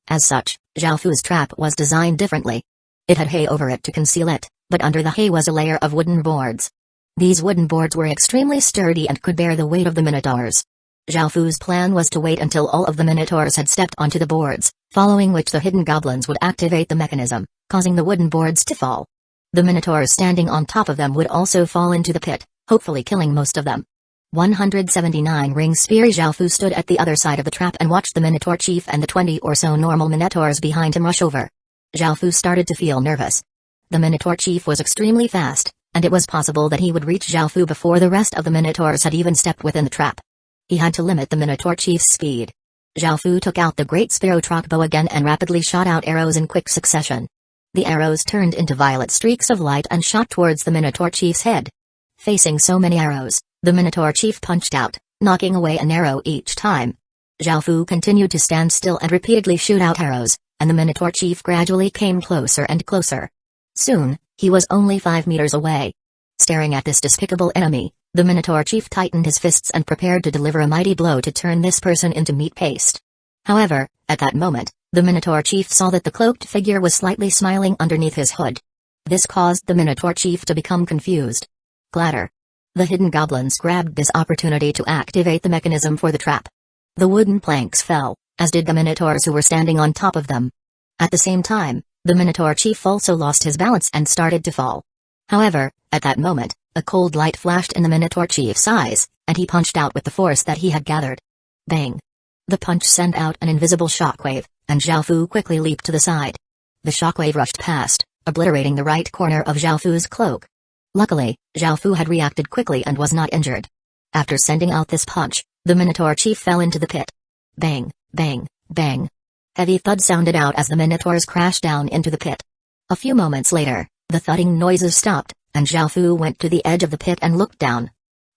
As such, Xiaofu's trap was designed differently. It had hay over it to conceal it, but under the hay was a layer of wooden boards. These wooden boards were extremely sturdy and could bear the weight of the Minotaurs. Xiaofu's plan was to wait until all of the Minotaurs had stepped onto the boards, following which the hidden goblins would activate the mechanism, causing the wooden boards to fall. The Minotaurs standing on top of them would also fall into the pit, hopefully killing most of them. 179 Ring Spear. Xiaofu stood at the other side of the trap and watched the Minotaur chief and the 20 or so normal Minotaurs behind him rush over. Xiaofu started to feel nervous. The Minotaur chief was extremely fast, and it was possible that he would reach Xiaofu before the rest of the Minotaurs had even stepped within the trap. He had to limit the Minotaur chief's speed. Xiaofu took out the Great Spirotroc bow again and rapidly shot out arrows in quick succession. The arrows turned into violet streaks of light and shot towards the Minotaur chief's head. Facing so many arrows, the Minotaur chief punched out, knocking away an arrow each time. Xiaofu continued to stand still and repeatedly shoot out arrows, and the Minotaur chief gradually came closer and closer. Soon, he was only 5 meters away. Staring at this despicable enemy, the Minotaur chief tightened his fists and prepared to deliver a mighty blow to turn this person into meat paste. However, at that moment, the Minotaur chief saw that the cloaked figure was slightly smiling underneath his hood. This caused the Minotaur chief to become confused. Clatter. The hidden goblins grabbed this opportunity to activate the mechanism for the trap. The wooden planks fell, as did the Minotaurs who were standing on top of them. At the same time, the Minotaur chief also lost his balance and started to fall. However, at that moment, a cold light flashed in the Minotaur chief's eyes, and he punched out with the force that he had gathered. Bang! The punch sent out an invisible shockwave, and Zhao Fu quickly leaped to the side. The shockwave rushed past, obliterating the right corner of Zhao Fu's cloak. Luckily, Zhao Fu had reacted quickly and was not injured. After sending out this punch, the Minotaur chief fell into the pit. Bang, bang, bang. Heavy thud sounded out as the Minotaurs crashed down into the pit. A few moments later, the thudding noises stopped, and Zhao Fu went to the edge of the pit and looked down.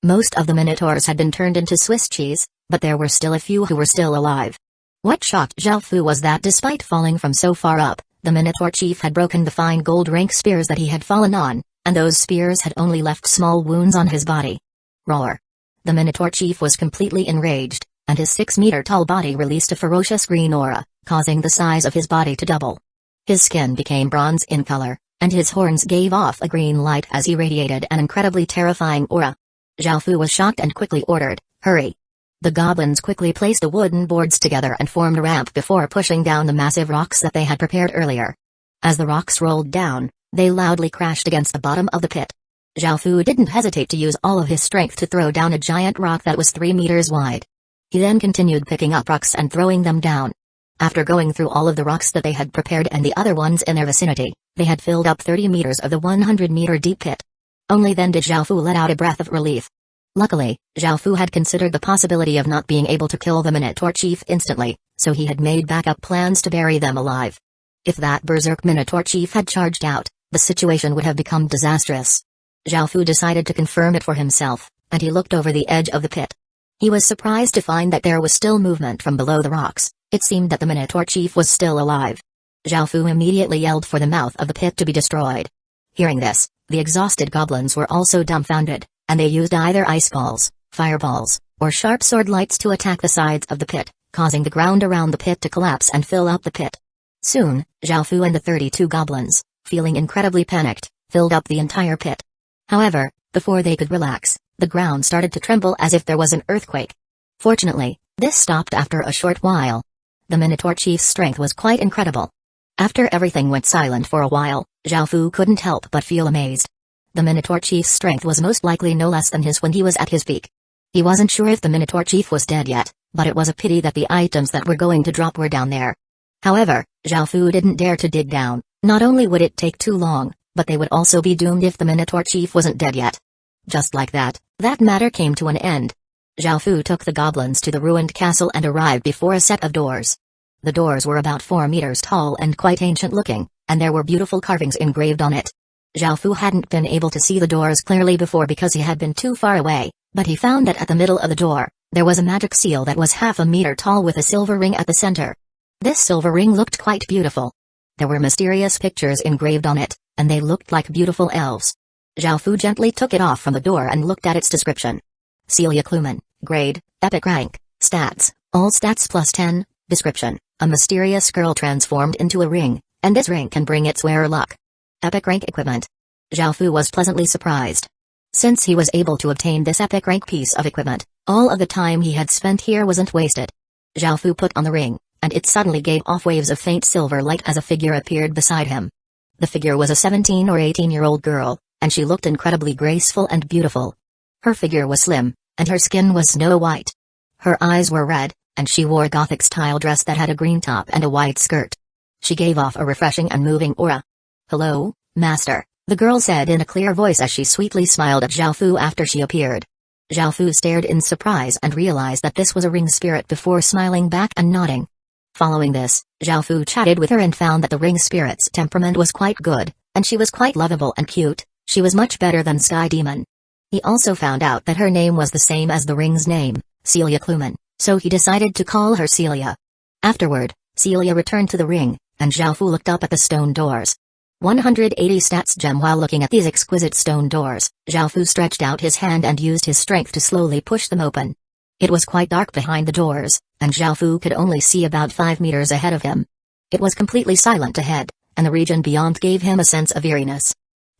Most of the Minotaurs had been turned into Swiss cheese, but there were still a few who were still alive. What shocked Zhao Fu was that despite falling from so far up, the Minotaur chief had broken the fine gold rank spears that he had fallen on, and those spears had only left small wounds on his body. Roar! The Minotaur chief was completely enraged, and his 6-meter-tall body released a ferocious green aura, causing the size of his body to double. His skin became bronze in color, and his horns gave off a green light as he radiated an incredibly terrifying aura. Zhao Fu was shocked and quickly ordered, "Hurry!" The goblins quickly placed the wooden boards together and formed a ramp before pushing down the massive rocks that they had prepared earlier. As the rocks rolled down, they loudly crashed against the bottom of the pit. Zhao Fu didn't hesitate to use all of his strength to throw down a giant rock that was 3 meters wide. He then continued picking up rocks and throwing them down. After going through all of the rocks that they had prepared and the other ones in their vicinity, they had filled up 30 meters of the 100-meter deep pit. Only then did Zhao Fu let out a breath of relief. Luckily, Zhao Fu had considered the possibility of not being able to kill the Minotaur chief instantly, so he had made backup plans to bury them alive. If that berserk Minotaur chief had charged out, the situation would have become disastrous. Zhao Fu decided to confirm it for himself, and he looked over the edge of the pit. He was surprised to find that there was still movement from below the rocks. It seemed that the Minotaur chief was still alive. Zhao Fu immediately yelled for the mouth of the pit to be destroyed. Hearing this, the exhausted goblins were also dumbfounded, and they used either ice balls, fireballs, or sharp sword lights to attack the sides of the pit, causing the ground around the pit to collapse and fill up the pit. Soon, Zhao Fu and the 32 goblins, feeling incredibly panicked, filled up the entire pit. However, before they could relax, the ground started to tremble as if there was an earthquake. Fortunately, this stopped after a short while. The Minotaur chief's strength was quite incredible. After everything went silent for a while, Zhao Fu couldn't help but feel amazed. The Minotaur chief's strength was most likely no less than his when he was at his peak. He wasn't sure if the Minotaur chief was dead yet, but it was a pity that the items that were going to drop were down there. However, Zhao Fu didn't dare to dig down. Not only would it take too long, but they would also be doomed if the Minotaur chief wasn't dead yet. Just like that, that matter came to an end. Zhao Fu took the goblins to the ruined castle and arrived before a set of doors. The doors were about 4 meters tall and quite ancient looking, and there were beautiful carvings engraved on it. Zhao Fu hadn't been able to see the doors clearly before because he had been too far away, but he found that at the middle of the door, there was a magic seal that was half a meter tall with a silver ring at the center. This silver ring looked quite beautiful. There were mysterious pictures engraved on it, and they looked like beautiful elves. Zhao Fu gently took it off from the door and looked at its description. Celia Kluman, grade, epic rank, stats, all stats plus 10, description, a mysterious girl transformed into a ring, and this ring can bring its wearer luck. Epic rank equipment. Zhao Fu was pleasantly surprised. Since he was able to obtain this epic rank piece of equipment, all of the time he had spent here wasn't wasted. Zhao Fu put on the ring, and it suddenly gave off waves of faint silver light as a figure appeared beside him. The figure was a 17 or 18-year-old girl, and she looked incredibly graceful and beautiful. Her figure was slim, and her skin was snow white. Her eyes were red, and she wore a Gothic-style dress that had a green top and a white skirt. She gave off a refreshing and moving aura. "Hello, Master," the girl said in a clear voice as she sweetly smiled at Zhao Fu after she appeared. Zhao Fu stared in surprise and realized that this was a ring spirit before smiling back and nodding. Following this, Zhao Fu chatted with her and found that the ring spirit's temperament was quite good, and she was quite lovable and cute. She was much better than Sky Demon. He also found out that her name was the same as the ring's name, Celia Kluman, so he decided to call her Celia. Afterward, Celia returned to the ring, and Zhao Fu looked up at the stone doors. 180 stats gem. While looking at these exquisite stone doors, Zhao Fu stretched out his hand and used his strength to slowly push them open. It was quite dark behind the doors, and Zhao Fu could only see about 5 meters ahead of him. It was completely silent ahead, and the region beyond gave him a sense of eeriness.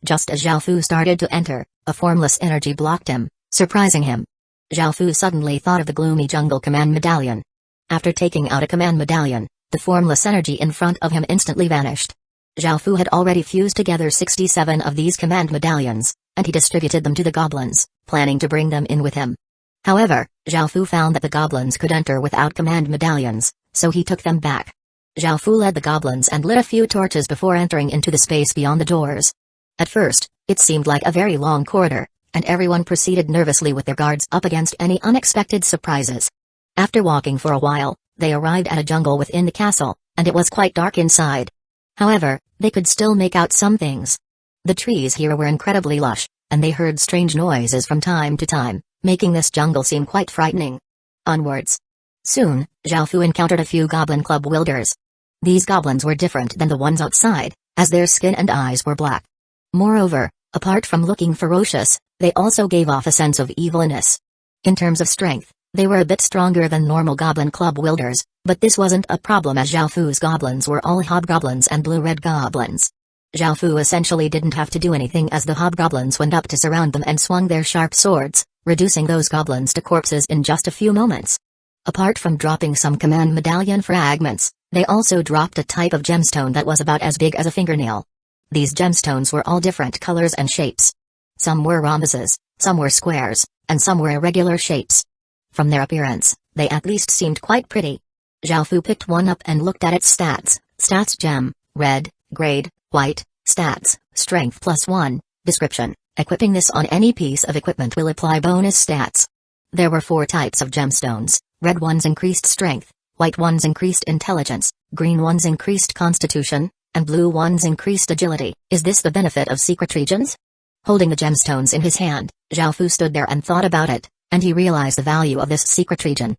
Just as Zhao Fu started to enter, a formless energy blocked him, surprising him. Zhao Fu suddenly thought of the gloomy jungle command medallion. After taking out a command medallion, the formless energy in front of him instantly vanished. Zhao Fu had already fused together 67 of these command medallions, and he distributed them to the goblins, planning to bring them in with him. However, Zhao Fu found that the goblins could enter without command medallions, so he took them back. Zhao Fu led the goblins and lit a few torches before entering into the space beyond the doors. At first, it seemed like a very long corridor, and everyone proceeded nervously with their guards up against any unexpected surprises. After walking for a while, they arrived at a jungle within the castle, and it was quite dark inside. However, they could still make out some things. The trees here were incredibly lush, and they heard strange noises from time to time, making this jungle seem quite frightening. Onwards. Soon, Zhao Fu encountered a few goblin club wielders. These goblins were different than the ones outside, as their skin and eyes were black. Moreover, apart from looking ferocious, they also gave off a sense of evilness. In terms of strength, they were a bit stronger than normal goblin club wielders, but this wasn't a problem as Zhao Fu's goblins were all hobgoblins and blue-red goblins. Zhao Fu essentially didn't have to do anything as the hobgoblins went up to surround them and swung their sharp swords, reducing those goblins to corpses in just a few moments. Apart from dropping some command medallion fragments, they also dropped a type of gemstone that was about as big as a fingernail. These gemstones were all different colors and shapes. Some were rhombuses, some were squares, and some were irregular shapes. From their appearance, they at least seemed quite pretty. Zhao Fu picked one up and looked at its stats. Stats gem, red, grade, white, stats, strength +1, description. Equipping this on any piece of equipment will apply bonus stats. There were 4 types of gemstones, red ones increased strength, white ones increased intelligence, green ones increased constitution, and blue ones increased agility. Is this the benefit of secret regions? Holding the gemstones in his hand, Zhao Fu stood there and thought about it, and he realized the value of this secret region.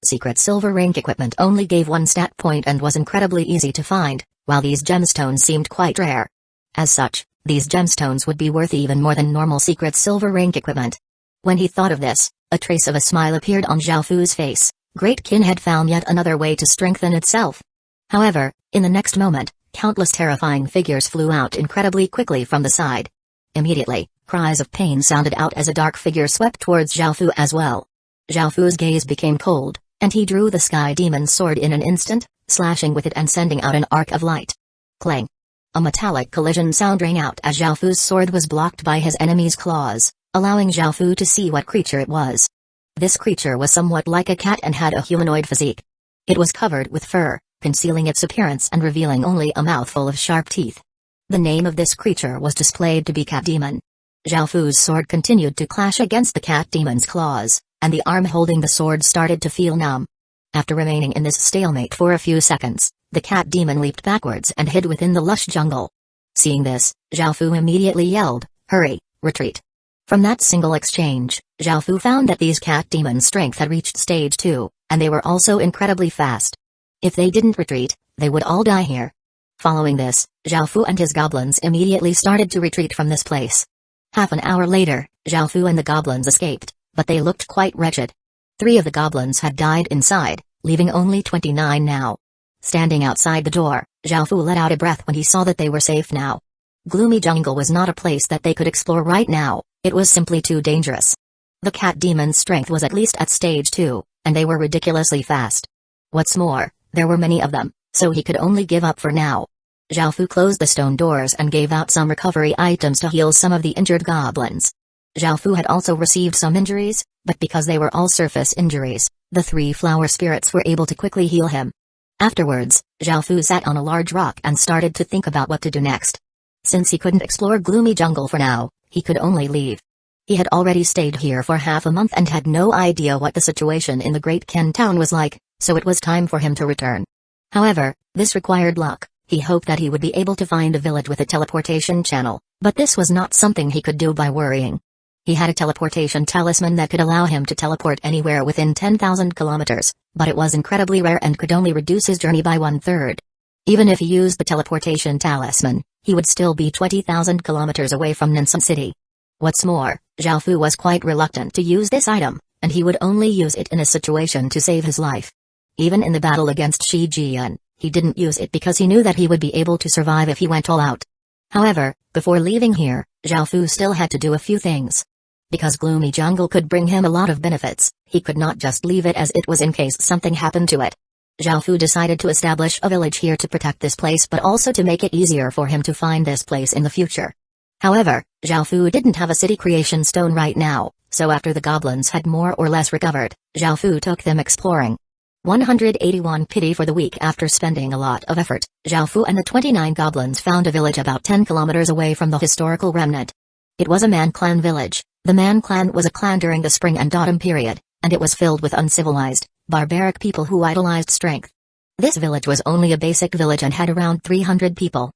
Secret silver rank equipment only gave 1 stat point and was incredibly easy to find, while these gemstones seemed quite rare. As such, these gemstones would be worth even more than normal secret silver rank equipment. When he thought of this, a trace of a smile appeared on Zhao Fu's face. Great Kin had found yet another way to strengthen itself. However, in the next moment, countless terrifying figures flew out incredibly quickly from the side. Immediately, cries of pain sounded out as a dark figure swept towards Zhao Fu as well. Zhao Fu's gaze became cold, and he drew the Sky Demon's sword in an instant, slashing with it and sending out an arc of light. Clang! A metallic collision sound rang out as Zhao Fu's sword was blocked by his enemy's claws, allowing Zhao Fu to see what creature it was. This creature was somewhat like a cat and had a humanoid physique. It was covered with fur, concealing its appearance and revealing only a mouthful of sharp teeth. The name of this creature was displayed to be Cat Demon. Zhao Fu's sword continued to clash against the cat demon's claws, and the arm holding the sword started to feel numb. After remaining in this stalemate for a few seconds, the cat demon leaped backwards and hid within the lush jungle. Seeing this, Zhao Fu immediately yelled, "Hurry, retreat!" From that single exchange, Zhao Fu found that these cat demons' strength had reached stage 2, and they were also incredibly fast. If they didn't retreat, they would all die here. Following this, Zhao Fu and his goblins immediately started to retreat from this place. Half an hour later, Zhao Fu and the goblins escaped, but they looked quite wretched. 3 of the goblins had died inside, leaving only 29 now. Standing outside the door, Zhao Fu let out a breath when he saw that they were safe now. Gloomy Jungle was not a place that they could explore right now, it was simply too dangerous. The cat demon's strength was at least at stage 2, and they were ridiculously fast. What's more, there were many of them, so he could only give up for now. Zhao Fu closed the stone doors and gave out some recovery items to heal some of the injured goblins. Zhao Fu had also received some injuries, but because they were all surface injuries, the 3 flower spirits were able to quickly heal him. Afterwards, Zhao Fu sat on a large rock and started to think about what to do next. Since he couldn't explore Gloomy Jungle for now, he could only leave. He had already stayed here for half a month and had no idea what the situation in the Great Ken town was like, so it was time for him to return. However, this required luck. He hoped that he would be able to find a village with a teleportation channel, but this was not something he could do by worrying. He had a teleportation talisman that could allow him to teleport anywhere within 10,000 kilometers, but it was incredibly rare and could only reduce his journey by 1/3. Even if he used the teleportation talisman, he would still be 20,000 kilometers away from Nansen City. What's more, Zhao Fu was quite reluctant to use this item, and he would only use it in a situation to save his life. Even in the battle against Shi Jian, he didn't use it because he knew that he would be able to survive if he went all out. However, before leaving here, Zhao Fu still had to do a few things. Because Gloomy Jungle could bring him a lot of benefits, he could not just leave it as it was in case something happened to it. Zhao Fu decided to establish a village here to protect this place but also to make it easier for him to find this place in the future. However, Zhao Fu didn't have a city creation stone right now, so after the goblins had more or less recovered, Zhao Fu took them exploring. 181 Pity for the week. After spending a lot of effort, Zhao Fu and the 29 goblins found a village about 10 kilometers away from the historical remnant. It was a Man clan village. The Man clan was a clan during the spring and autumn period, and it was filled with uncivilized, barbaric people who idolized strength. This village was only a basic village and had around 300 people.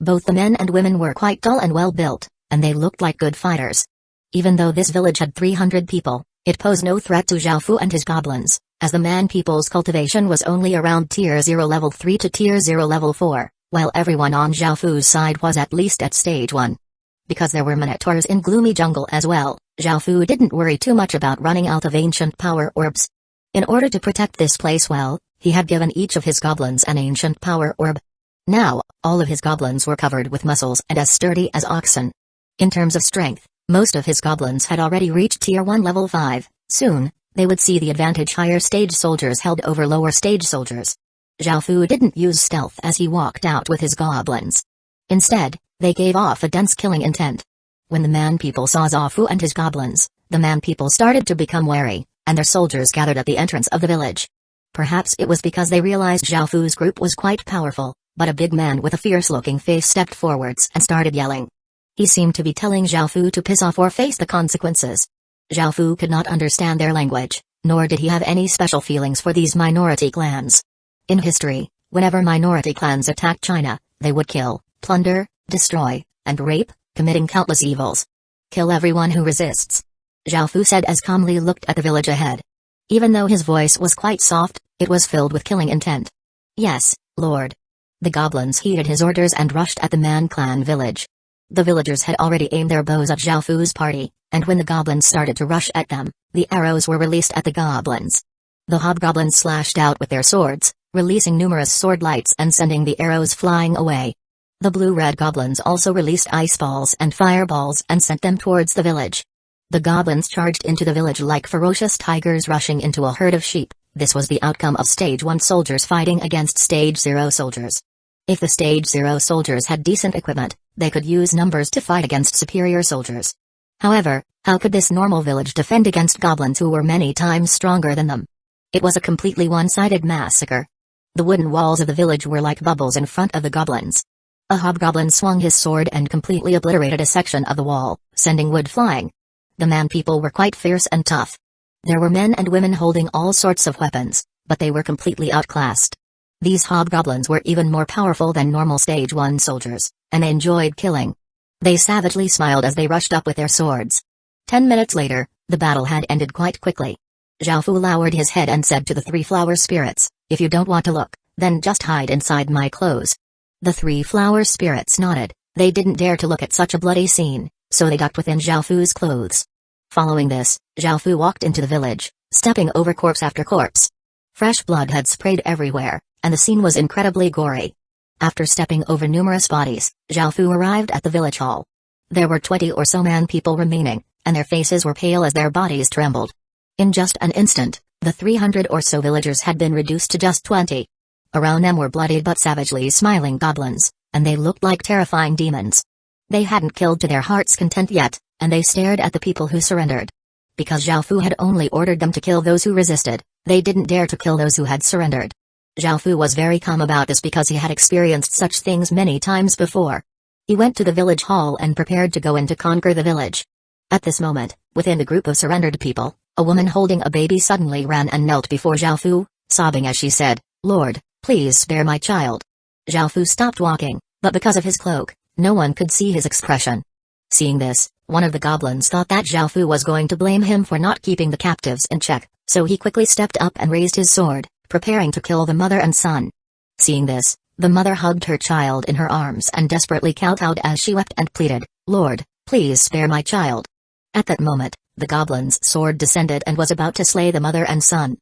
Both the men and women were quite tall and well built, and they looked like good fighters. Even though this village had 300 people, it posed no threat to Zhao Fu and his goblins, as the Man people's cultivation was only around Tier 0 Level 3 to Tier 0 Level 4, while everyone on Zhao Fu's side was at least at Stage 1. Because there were minotaurs in Gloomy Jungle as well, Zhao Fu didn't worry too much about running out of ancient power orbs. In order to protect this place well, he had given each of his goblins an ancient power orb. Now, all of his goblins were covered with muscles and as sturdy as oxen. In terms of strength, most of his goblins had already reached Tier 1 Level 5, soon, they would see the advantage higher stage soldiers held over lower stage soldiers. Zhao Fu didn't use stealth as he walked out with his goblins. Instead, they gave off a dense killing intent. When the Man people saw Zhao Fu and his goblins, the Man people started to become wary, and their soldiers gathered at the entrance of the village. Perhaps it was because they realized Zhao Fu's group was quite powerful, but a big man with a fierce-looking face stepped forwards and started yelling. He seemed to be telling Zhao Fu to piss off or face the consequences. Zhao Fu could not understand their language, nor did he have any special feelings for these minority clans. In history, whenever minority clans attacked China, they would kill, plunder, destroy, and rape, committing countless evils. Kill everyone who resists. Zhao Fu said as calmly looked at the village ahead. Even though his voice was quite soft, it was filled with killing intent. Yes, Lord. The goblins heeded his orders and rushed at the Man clan village. The villagers had already aimed their bows at Zhao Fu's party, and when the goblins started to rush at them, the arrows were released at the goblins. The hobgoblins slashed out with their swords, releasing numerous sword lights and sending the arrows flying away. The blue-red goblins also released ice balls and fireballs and sent them towards the village. The goblins charged into the village like ferocious tigers rushing into a herd of sheep. This was the outcome of Stage 1 soldiers fighting against Stage 0 soldiers. If the Stage 0 soldiers had decent equipment, they could use numbers to fight against superior soldiers. However, how could this normal village defend against goblins who were many times stronger than them? It was a completely one-sided massacre. The wooden walls of the village were like bubbles in front of the goblins. A hobgoblin swung his sword and completely obliterated a section of the wall, sending wood flying. The Man people were quite fierce and tough. There were men and women holding all sorts of weapons, but they were completely outclassed. These hobgoblins were even more powerful than normal Stage 1 soldiers, and they enjoyed killing. They savagely smiled as they rushed up with their swords. 10 minutes later, the battle had ended quite quickly. Zhao Fu lowered his head and said to the 3 flower spirits, "If you don't want to look, then just hide inside my clothes." The 3 flower spirits nodded. They didn't dare to look at such a bloody scene, so they ducked within Zhao Fu's clothes. Following this, Zhao Fu walked into the village, stepping over corpse after corpse. Fresh blood had sprayed everywhere, and the scene was incredibly gory. After stepping over numerous bodies, Zhao Fu arrived at the village hall. There were 20 or so Man people remaining, and their faces were pale as their bodies trembled. In just an instant, the 300 or so villagers had been reduced to just 20. Around them were bloodied but savagely smiling goblins, and they looked like terrifying demons. They hadn't killed to their heart's content yet, and they stared at the people who surrendered. Because Zhao Fu had only ordered them to kill those who resisted, they didn't dare to kill those who had surrendered. Zhao Fu was very calm about this because he had experienced such things many times before. He went to the village hall and prepared to go in to conquer the village. At this moment, within the group of surrendered people, a woman holding a baby suddenly ran and knelt before Zhao Fu, sobbing as she said, "Lord, please spare my child." Zhao Fu stopped walking, but because of his cloak, no one could see his expression. Seeing this, one of the goblins thought that Zhao Fu was going to blame him for not keeping the captives in check, so he quickly stepped up and raised his sword, preparing to kill the mother and son. Seeing this, the mother hugged her child in her arms and desperately kowtowed as she wept and pleaded, "Lord, please spare my child." At that moment, the goblin's sword descended and was about to slay the mother and son.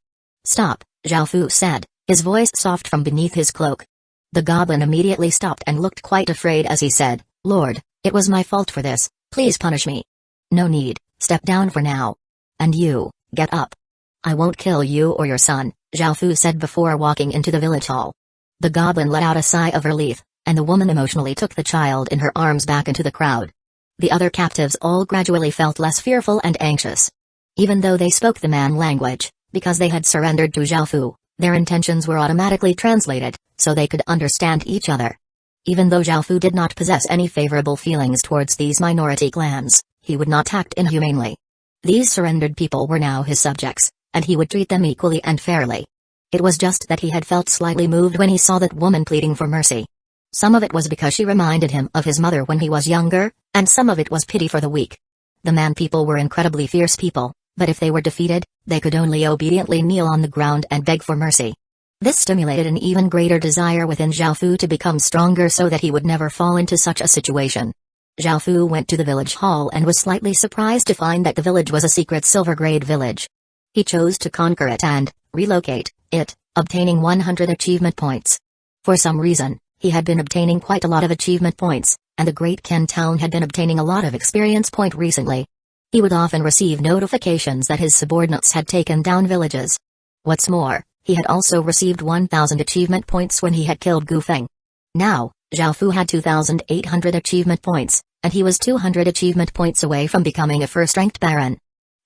"Stop," Zhao Fu said, his voice soft from beneath his cloak. The goblin immediately stopped and looked quite afraid as he said, "Lord, it was my fault for this, please punish me." "No need, step down for now. And you, get up. I won't kill you or your son," Zhao Fu said before walking into the village hall. The goblin let out a sigh of relief, and the woman emotionally took the child in her arms back into the crowd. The other captives all gradually felt less fearful and anxious. Even though they spoke the man language, because they had surrendered to Zhaofu, their intentions were automatically translated, so they could understand each other. Even though Zhaofu did not possess any favorable feelings towards these minority clans, he would not act inhumanely. These surrendered people were now his subjects, and he would treat them equally and fairly. It was just that he had felt slightly moved when he saw that woman pleading for mercy. Some of it was because she reminded him of his mother when he was younger, and some of it was pity for the weak. The man people were incredibly fierce people, but if they were defeated, they could only obediently kneel on the ground and beg for mercy. This stimulated an even greater desire within Zhaofu to become stronger so that he would never fall into such a situation. Zhaofu went to the village hall and was slightly surprised to find that the village was a secret silver-grade village. He chose to conquer it and relocate it, obtaining 100 achievement points. For some reason, he had been obtaining quite a lot of achievement points, and the Great Ken town had been obtaining a lot of experience point recently. He would often receive notifications that his subordinates had taken down villages. What's more, he had also received 1,000 achievement points when he had killed Gu Feng. Now, Zhaofu had 2,800 achievement points, and he was 200 achievement points away from becoming a first-ranked baron.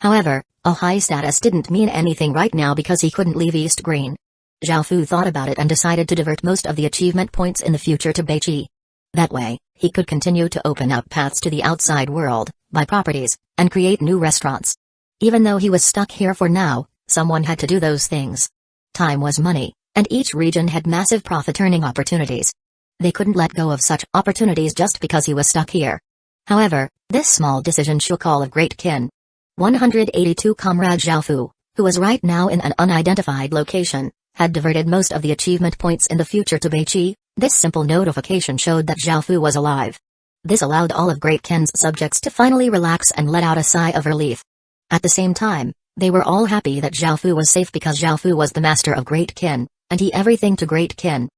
However, a high status didn't mean anything right now because he couldn't leave East Green. Zhaofu thought about it and decided to divert most of the achievement points in the future to Beiqi. That way, he could continue to open up paths to the outside world, buy properties, and create new restaurants. Even though he was stuck here for now, someone had to do those things. Time was money, and each region had massive profit-earning opportunities. They couldn't let go of such opportunities just because he was stuck here. However, this small decision shook all of Great Kin. 182 Comrade Zhaofu, who was right now in an unidentified location, had diverted most of the achievement points in the future to Beiqi. This simple notification showed that Zhaofu was alive. This allowed all of Great Kin's subjects to finally relax and let out a sigh of relief. At the same time, they were all happy that Zhaofu was safe because Zhaofu was the master of Great Kin, and he everything to Great Kin.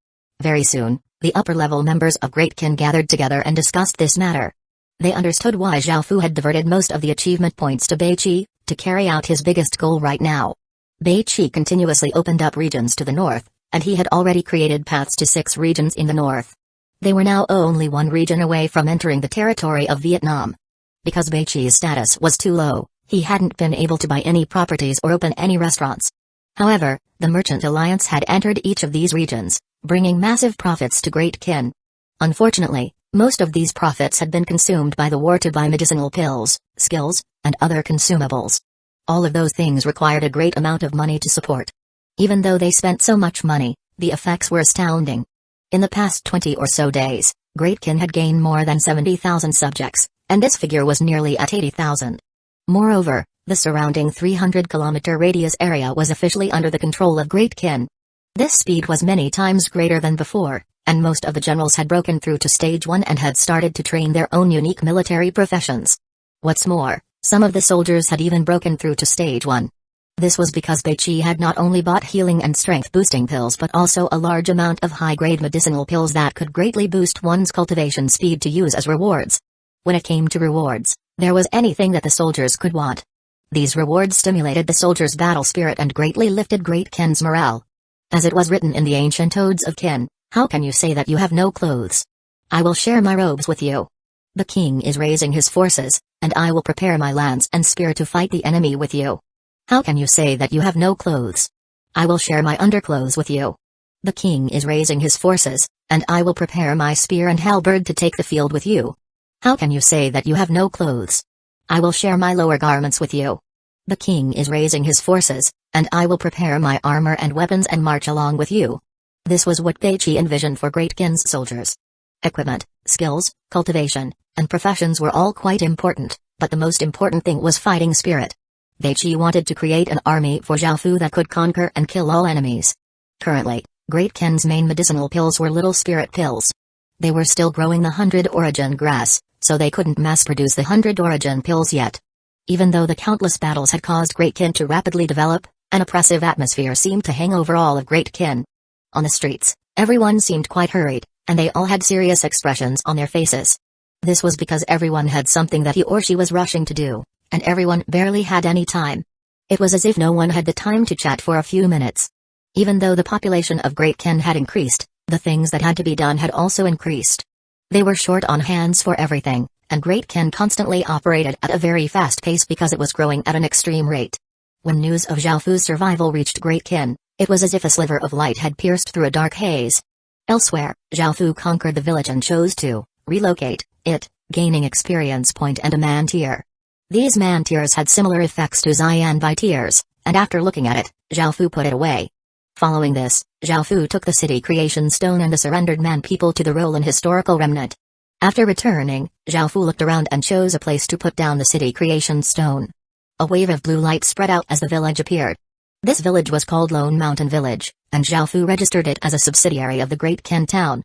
Very soon, the upper-level members of Great Kin gathered together and discussed this matter. They understood why Zhaofu had diverted most of the achievement points to Beiqi, to carry out his biggest goal right now. Beiqi continuously opened up regions to the north, and he had already created paths to 6 regions in the north. They were now only 1 region away from entering the territory of Vietnam. Because Beiqi's status was too low, he hadn't been able to buy any properties or open any restaurants. However, the Merchant Alliance had entered each of these regions, bringing massive profits to Great Kin. Unfortunately, most of these profits had been consumed by the war to buy medicinal pills, skills, and other consumables. All of those things required a great amount of money to support. Even though they spent so much money, the effects were astounding. In the past 20 or so days, Great Kin had gained more than 70,000 subjects, and this figure was nearly at 80,000. Moreover, the surrounding 300-kilometer radius area was officially under the control of Great Kin. This speed was many times greater than before, and most of the generals had broken through to stage 1 and had started to train their own unique military professions. What's more, some of the soldiers had even broken through to stage 1. This was because Beiqi had not only bought healing and strength-boosting pills but also a large amount of high-grade medicinal pills that could greatly boost one's cultivation speed to use as rewards. When it came to rewards, there was anything that the soldiers could want. These rewards stimulated the soldiers' battle spirit and greatly lifted Great Kin's morale. As it was written in the ancient Odes of Kin, how can you say that you have no clothes? I will share my robes with you. The king is raising his forces, and I will prepare my lance and spear to fight the enemy with you. How can you say that you have no clothes? I will share my underclothes with you. The king is raising his forces, and I will prepare my spear and halberd to take the field with you. How can you say that you have no clothes? I will share my lower garments with you. The king is raising his forces, and I will prepare my armor and weapons and march along with you. This was what Beiqi envisioned for Great Kin's soldiers. Equipment, skills, cultivation, and professions were all quite important, but the most important thing was fighting spirit. Beiqi wanted to create an army for Zhaofu that could conquer and kill all enemies. Currently, Great Kin's main medicinal pills were little spirit pills. They were still growing the 100 origin grass, so they couldn't mass-produce the 100 origin pills yet. Even though the countless battles had caused Great Kin to rapidly develop, an oppressive atmosphere seemed to hang over all of Great Kin. On the streets, everyone seemed quite hurried, and they all had serious expressions on their faces. This was because everyone had something that he or she was rushing to do, and everyone barely had any time. It was as if no one had the time to chat for a few minutes. Even though the population of Great Kin had increased, the things that had to be done had also increased. They were short on hands for everything, and Great Ken constantly operated at a very fast pace because it was growing at an extreme rate. When news of Zhaofu's survival reached Great Ken, it was as if a sliver of light had pierced through a dark haze. Elsewhere, Zhaofu conquered the village and chose to relocate it, gaining experience point and a man tier. These man tiers had similar effects to Xianbai tiers, and after looking at it, Zhaofu put it away. Following this, Zhaofu took the city creation stone and the surrendered man people to the Roland historical remnant. After returning, Zhaofu looked around and chose a place to put down the city creation stone. A wave of blue light spread out as the village appeared. This village was called Lone Mountain Village, and Zhaofu registered it as a subsidiary of the Great Ken town.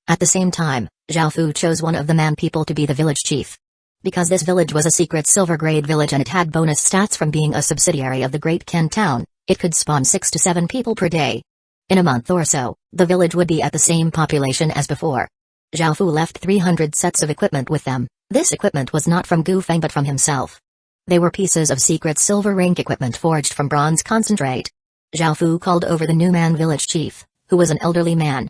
At the same time, Zhaofu chose one of the man people to be the village chief. Because this village was a secret silver grade village and it had bonus stats from being a subsidiary of the Great Ken town, it could spawn 6 to 7 people per day. In a month or so, the village would be at the same population as before. Zhaofu left 300 sets of equipment with them. This equipment was not from Gu Feng but from himself. They were pieces of secret silver rank equipment forged from bronze concentrate. Zhaofu called over the new man village chief, who was an elderly man.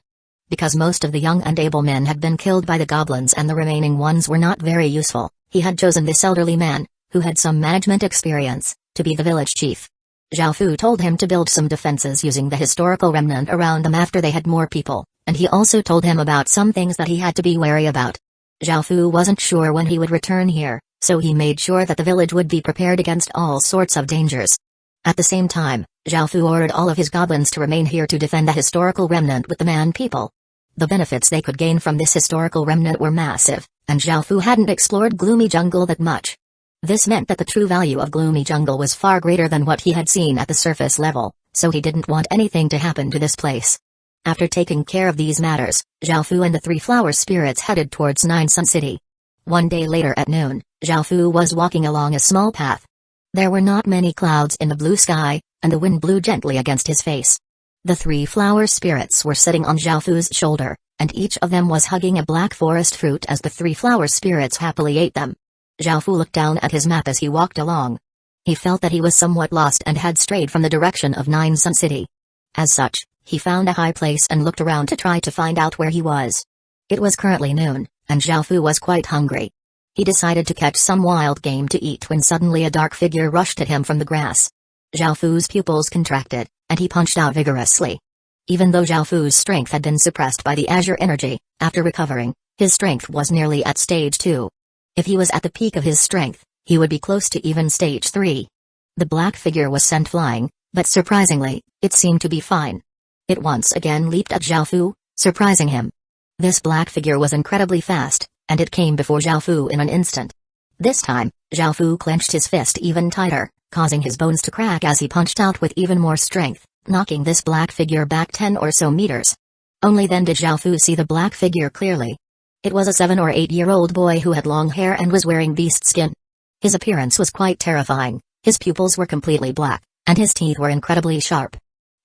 Because most of the young and able men had been killed by the goblins and the remaining ones were not very useful, he had chosen this elderly man, who had some management experience, to be the village chief. Zhaofu told him to build some defenses using the historical remnant around them after they had more people, and he also told him about some things that he had to be wary about. Zhaofu wasn't sure when he would return here, so he made sure that the village would be prepared against all sorts of dangers. At the same time, Zhaofu ordered all of his goblins to remain here to defend the historical remnant with the man people. The benefits they could gain from this historical remnant were massive, and Zhaofu hadn't explored Gloomy Jungle that much. This meant that the true value of Gloomy Jungle was far greater than what he had seen at the surface level, so he didn't want anything to happen to this place. After taking care of these matters, Zhaofu and the 3 flower spirits headed towards Nine Sun City. One day later at noon, Zhaofu was walking along a small path. There were not many clouds in the blue sky, and the wind blew gently against his face. The 3 flower spirits were sitting on Zhaofu's shoulder, and each of them was hugging a black forest fruit as the 3 flower spirits happily ate them. Zhaofu looked down at his map as he walked along. He felt that he was somewhat lost and had strayed from the direction of Nine Sun City. As such, he found a high place and looked around to try to find out where he was. It was currently noon, and Zhaofu was quite hungry. He decided to catch some wild game to eat when suddenly a dark figure rushed at him from the grass. Zhaofu's pupils contracted, and he punched out vigorously. Even though Zhaofu's strength had been suppressed by the azure energy, after recovering, his strength was nearly at stage 2. If he was at the peak of his strength, he would be close to even stage 3. The black figure was sent flying, but surprisingly, it seemed to be fine. It once again leaped at Zhaofu, surprising him. This black figure was incredibly fast, and it came before Zhaofu in an instant. This time, Zhaofu clenched his fist even tighter, causing his bones to crack as he punched out with even more strength, knocking this black figure back 10 or so meters. Only then did Zhaofu see the black figure clearly. It was a 7 or 8-year-old boy who had long hair and was wearing beast skin. His appearance was quite terrifying, his pupils were completely black, and his teeth were incredibly sharp.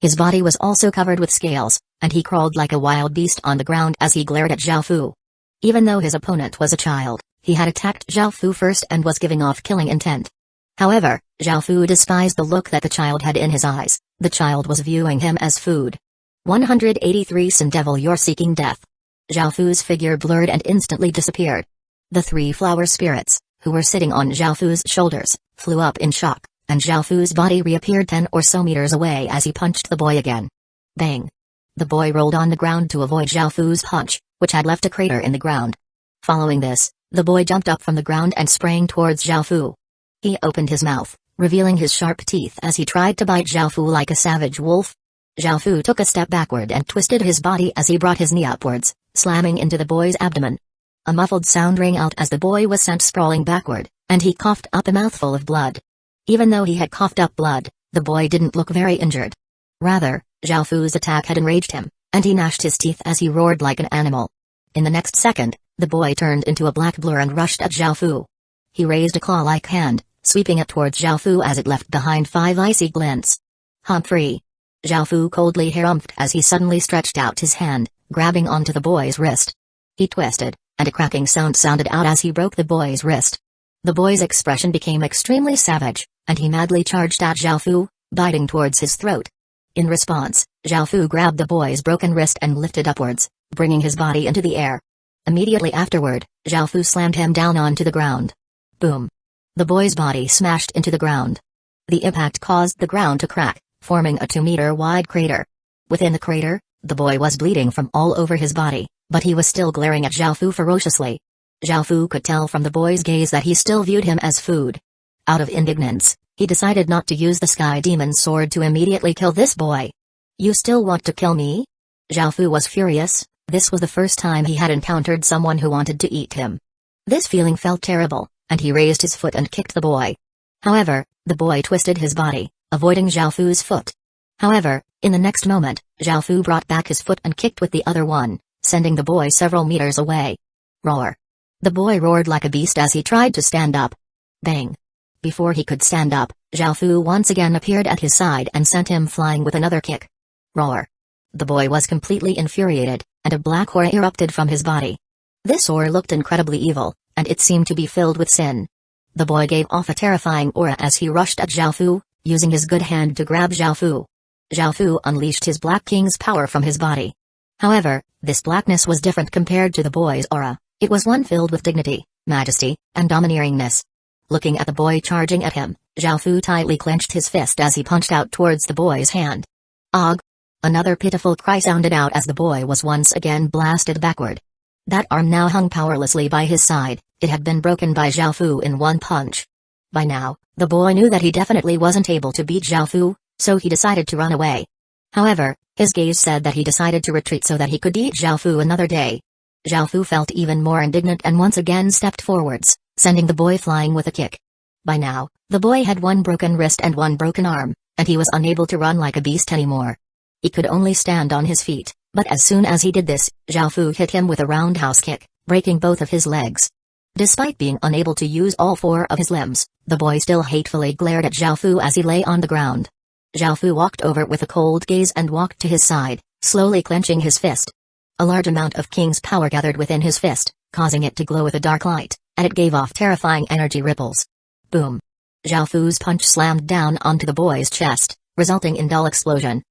His body was also covered with scales, and he crawled like a wild beast on the ground as he glared at Zhaofu. Even though his opponent was a child, he had attacked Zhaofu first and was giving off killing intent. However, Zhaofu despised the look that the child had in his eyes. The child was viewing him as food. 183 Sun Devil, you're seeking death. Zhaofu's figure blurred and instantly disappeared. The 3 flower spirits, who were sitting on Zhaofu's shoulders, flew up in shock, and Zhaofu's body reappeared 10 or so meters away as he punched the boy again. Bang! The boy rolled on the ground to avoid Zhaofu's punch, which had left a crater in the ground. Following this, the boy jumped up from the ground and sprang towards Zhaofu. He opened his mouth, revealing his sharp teeth as he tried to bite Zhaofu like a savage wolf. Zhaofu took a step backward and twisted his body as he brought his knee upwards, slamming into the boy's abdomen. A muffled sound rang out as the boy was sent sprawling backward, and he coughed up a mouthful of blood. Even though he had coughed up blood, the boy didn't look very injured. Rather, Zhaofu's attack had enraged him, and he gnashed his teeth as he roared like an animal. In the next second, the boy turned into a black blur and rushed at Zhaofu. He raised a claw-like hand, sweeping it towards Zhaofu as it left behind 5 icy glints. Humphrey! Zhaofu coldly harumphed as he suddenly stretched out his hand, grabbing onto the boy's wrist. He twisted, and a cracking sound sounded out as he broke the boy's wrist. The boy's expression became extremely savage, and he madly charged at Zhaofu, biting towards his throat. In response, Zhaofu grabbed the boy's broken wrist and lifted upwards, bringing his body into the air. Immediately afterward, Xiaofu slammed him down onto the ground. Boom. The boy's body smashed into the ground. The impact caused the ground to crack, forming a 2-meter-wide crater. Within the crater, the boy was bleeding from all over his body, but he was still glaring at Xiaofu ferociously. Xiaofu could tell from the boy's gaze that he still viewed him as food. Out of indignance, he decided not to use the Sky Demon's sword to immediately kill this boy. You still want to kill me? Xiaofu was furious. This was the first time he had encountered someone who wanted to eat him. This feeling felt terrible, and he raised his foot and kicked the boy. However, the boy twisted his body, avoiding Xiaofu's foot. However, in the next moment, Xiaofu brought back his foot and kicked with the other one, sending the boy several meters away. Roar. The boy roared like a beast as he tried to stand up. Bang. Before he could stand up, Xiaofu once again appeared at his side and sent him flying with another kick. Roar. The boy was completely infuriated, and a black aura erupted from his body. This aura looked incredibly evil, and it seemed to be filled with sin. The boy gave off a terrifying aura as he rushed at Xiaofu, using his good hand to grab Xiaofu. Xiaofu unleashed his Black King's power from his body. However, this blackness was different compared to the boy's aura. It was one filled with dignity, majesty, and domineeringness. Looking at the boy charging at him, Xiaofu tightly clenched his fist as he punched out towards the boy's hand. Og! Another pitiful cry sounded out as the boy was once again blasted backward. That arm now hung powerlessly by his side. It had been broken by Xiaofu in one punch. By now, the boy knew that he definitely wasn't able to beat Xiaofu, so he decided to run away. However, his gaze said that he decided to retreat so that he could eat Xiaofu another day. Xiaofu felt even more indignant and once again stepped forwards, sending the boy flying with a kick. By now, the boy had one broken wrist and one broken arm, and he was unable to run like a beast anymore. He could only stand on his feet, but as soon as he did this, Xiaofu hit him with a roundhouse kick, breaking both of his legs. Despite being unable to use all 4 of his limbs, the boy still hatefully glared at Xiaofu as he lay on the ground. Xiaofu walked over with a cold gaze and walked to his side, slowly clenching his fist. A large amount of King's power gathered within his fist, causing it to glow with a dark light, and it gave off terrifying energy ripples. Boom. Xiaofu's punch slammed down onto the boy's chest, resulting in dull explosion.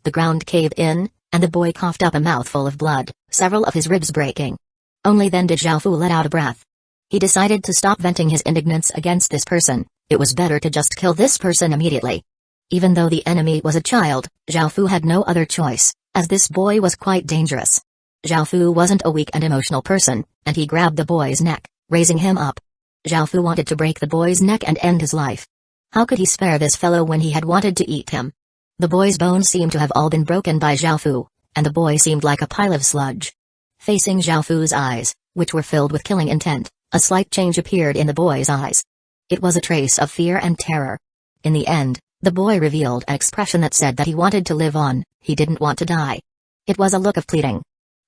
The ground caved in, and the boy coughed up a mouthful of blood, several of his ribs breaking. Only then did Xiaofu let out a breath. He decided to stop venting his indignance against this person. It was better to just kill this person immediately. Even though the enemy was a child, Xiaofu had no other choice, as this boy was quite dangerous. Xiaofu wasn't a weak and emotional person, and he grabbed the boy's neck, raising him up. Xiaofu wanted to break the boy's neck and end his life. How could he spare this fellow when he had wanted to eat him? The boy's bones seemed to have all been broken by Xiaofu, and the boy seemed like a pile of sludge. Facing Xiaofu's eyes, which were filled with killing intent, a slight change appeared in the boy's eyes. It was a trace of fear and terror. In the end, the boy revealed an expression that said that he wanted to live on, he didn't want to die. It was a look of pleading.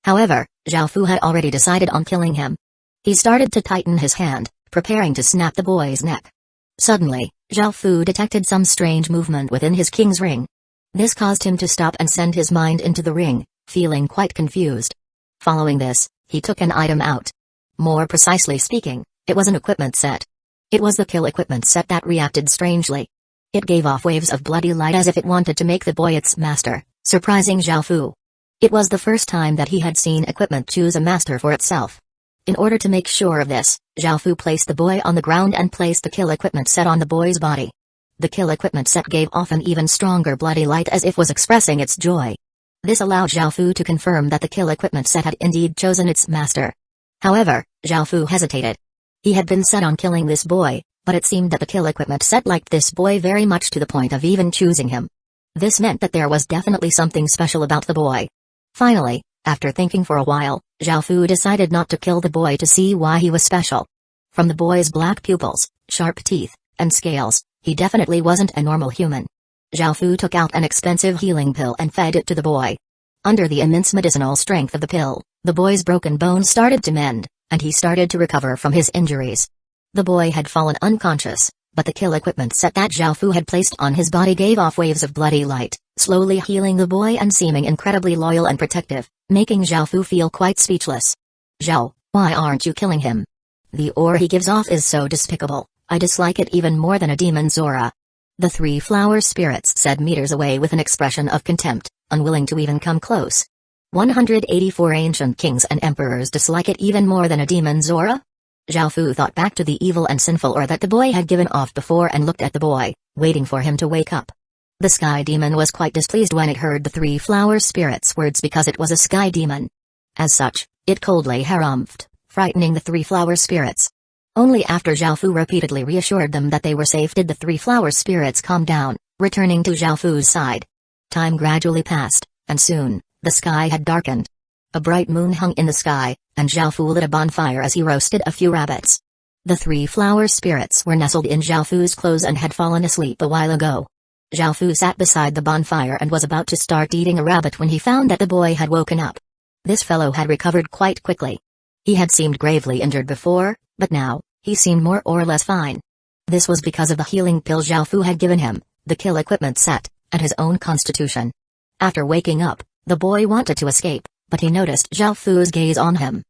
However, Xiaofu had already decided on killing him. He started to tighten his hand, preparing to snap the boy's neck. Suddenly, Xiaofu detected some strange movement within his king's ring. This caused him to stop and send his mind into the ring, feeling quite confused. Following this, he took an item out. More precisely speaking, it was an equipment set. It was the kill equipment set that reacted strangely. It gave off waves of bloody light as if it wanted to make the boy its master, surprising Xiaofu. It was the first time that he had seen equipment choose a master for itself. In order to make sure of this, Xiaofu placed the boy on the ground and placed the kill equipment set on the boy's body. The kill equipment set gave off an even stronger bloody light as if was expressing its joy. This allowed Xiaofu to confirm that the kill equipment set had indeed chosen its master. However, Xiaofu hesitated. He had been set on killing this boy, but it seemed that the kill equipment set liked this boy very much to the point of even choosing him. This meant that there was definitely something special about the boy. Finally, after thinking for a while, Xiaofu decided not to kill the boy to see why he was special. From the boy's black pupils, sharp teeth, and scales, he definitely wasn't a normal human. Xiaofu took out an expensive healing pill and fed it to the boy. Under the immense medicinal strength of the pill, the boy's broken bones started to mend, and he started to recover from his injuries. The boy had fallen unconscious, but the kill equipment set that Xiaofu had placed on his body gave off waves of bloody light, slowly healing the boy and seeming incredibly loyal and protective, making Xiaofu feel quite speechless. Xiao, why aren't you killing him? The aura he gives off is so despicable, I dislike it even more than a demon's aura. The 3 flower spirits said meters away with an expression of contempt, unwilling to even come close. 184 ancient kings and emperors dislike it even more than a demon Zora? Zhao Fu thought back to the evil and sinful aura that the boy had given off before and looked at the boy, waiting for him to wake up. The sky demon was quite displeased when it heard the three flower spirits' words because it was a sky demon. As such, it coldly harumphed, frightening the three flower spirits. Only after Zhao Fu repeatedly reassured them that they were safe did the three flower spirits calm down, returning to Zhao Fu's side. Time gradually passed, and soon, the sky had darkened. A bright moon hung in the sky, and Zhao Fu lit a bonfire as he roasted a few rabbits. The three flower spirits were nestled in Zhao Fu's clothes and had fallen asleep a while ago. Zhao Fu sat beside the bonfire and was about to start eating a rabbit when he found that the boy had woken up. This fellow had recovered quite quickly. He had seemed gravely injured before, but now, he seemed more or less fine. This was because of the healing pill Zhao Fu had given him, the kill equipment set, and his own constitution. After waking up, the boy wanted to escape, but he noticed Zhao Fu's gaze on him.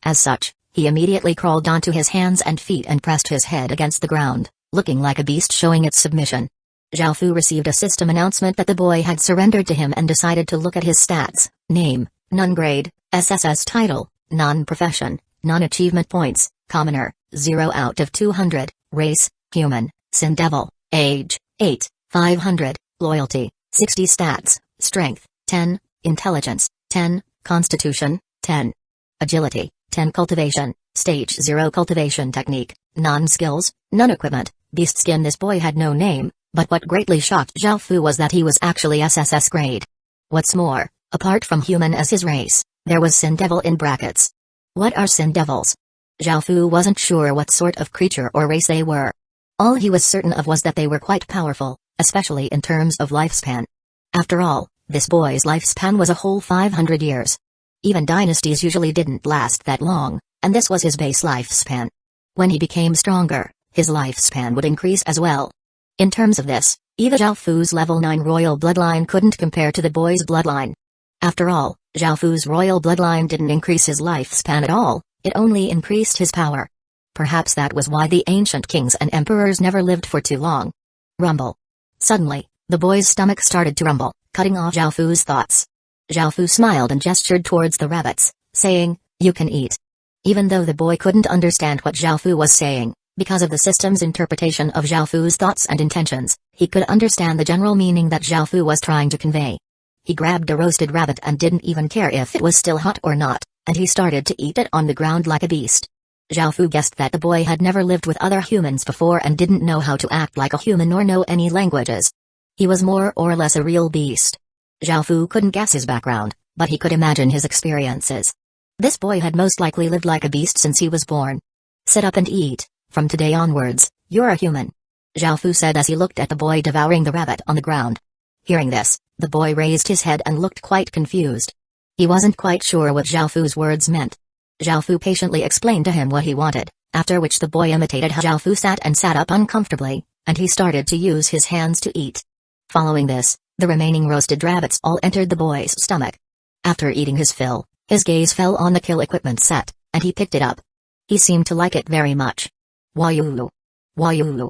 As such, he immediately crawled onto his hands and feet and pressed his head against the ground, looking like a beast showing its submission. Zhao Fu received a system announcement that the boy had surrendered to him and decided to look at his stats: name, non-grade, SSS title, non-profession, non-achievement points, commoner, 0 out of 200, race, human, sin devil, age, 8, 500, loyalty, 60 stats, strength, 10, intelligence, 10, constitution, 10, agility, 10 cultivation, stage 0 cultivation technique, non-skills, none equipment, beast skin. This boy had no name, but what greatly shocked Zhao Fu was that he was actually SSS grade. What's more, apart from human as his race, there was sin devil in brackets. What are sin devils? Zhao Fu wasn't sure what sort of creature or race they were. All he was certain of was that they were quite powerful, especially in terms of lifespan. After all, this boy's lifespan was a whole 500 years. Even dynasties usually didn't last that long, and this was his base lifespan. When he became stronger, his lifespan would increase as well. In terms of this, even Zhao Fu's level 9 royal bloodline couldn't compare to the boy's bloodline. After all, Zhao Fu's royal bloodline didn't increase his lifespan at all, it only increased his power. Perhaps that was why the ancient kings and emperors never lived for too long. Rumble. Suddenly, the boy's stomach started to rumble, cutting off Zhao Fu's thoughts. Zhao Fu smiled and gestured towards the rabbits, saying, "You can eat." Even though the boy couldn't understand what Zhao Fu was saying, because of the system's interpretation of Zhao Fu's thoughts and intentions, he could understand the general meaning that Zhao Fu was trying to convey. He grabbed a roasted rabbit and didn't even care if it was still hot or not, and he started to eat it on the ground like a beast. Zhao Fu guessed that the boy had never lived with other humans before and didn't know how to act like a human or know any languages. He was more or less a real beast. Zhao Fu couldn't guess his background, but he could imagine his experiences. This boy had most likely lived like a beast since he was born. "Sit up and eat. From today onwards, you're a human," Zhao Fu said as he looked at the boy devouring the rabbit on the ground. Hearing this, the boy raised his head and looked quite confused. He wasn't quite sure what Zhao Fu's words meant. Zhao Fu patiently explained to him what he wanted, after which the boy imitated how Zhao Fu sat and sat up uncomfortably, and he started to use his hands to eat. Following this, the remaining roasted rabbits all entered the boy's stomach. After eating his fill, his gaze fell on the kill equipment set, and he picked it up. He seemed to like it very much. Wayulu. Wayulu.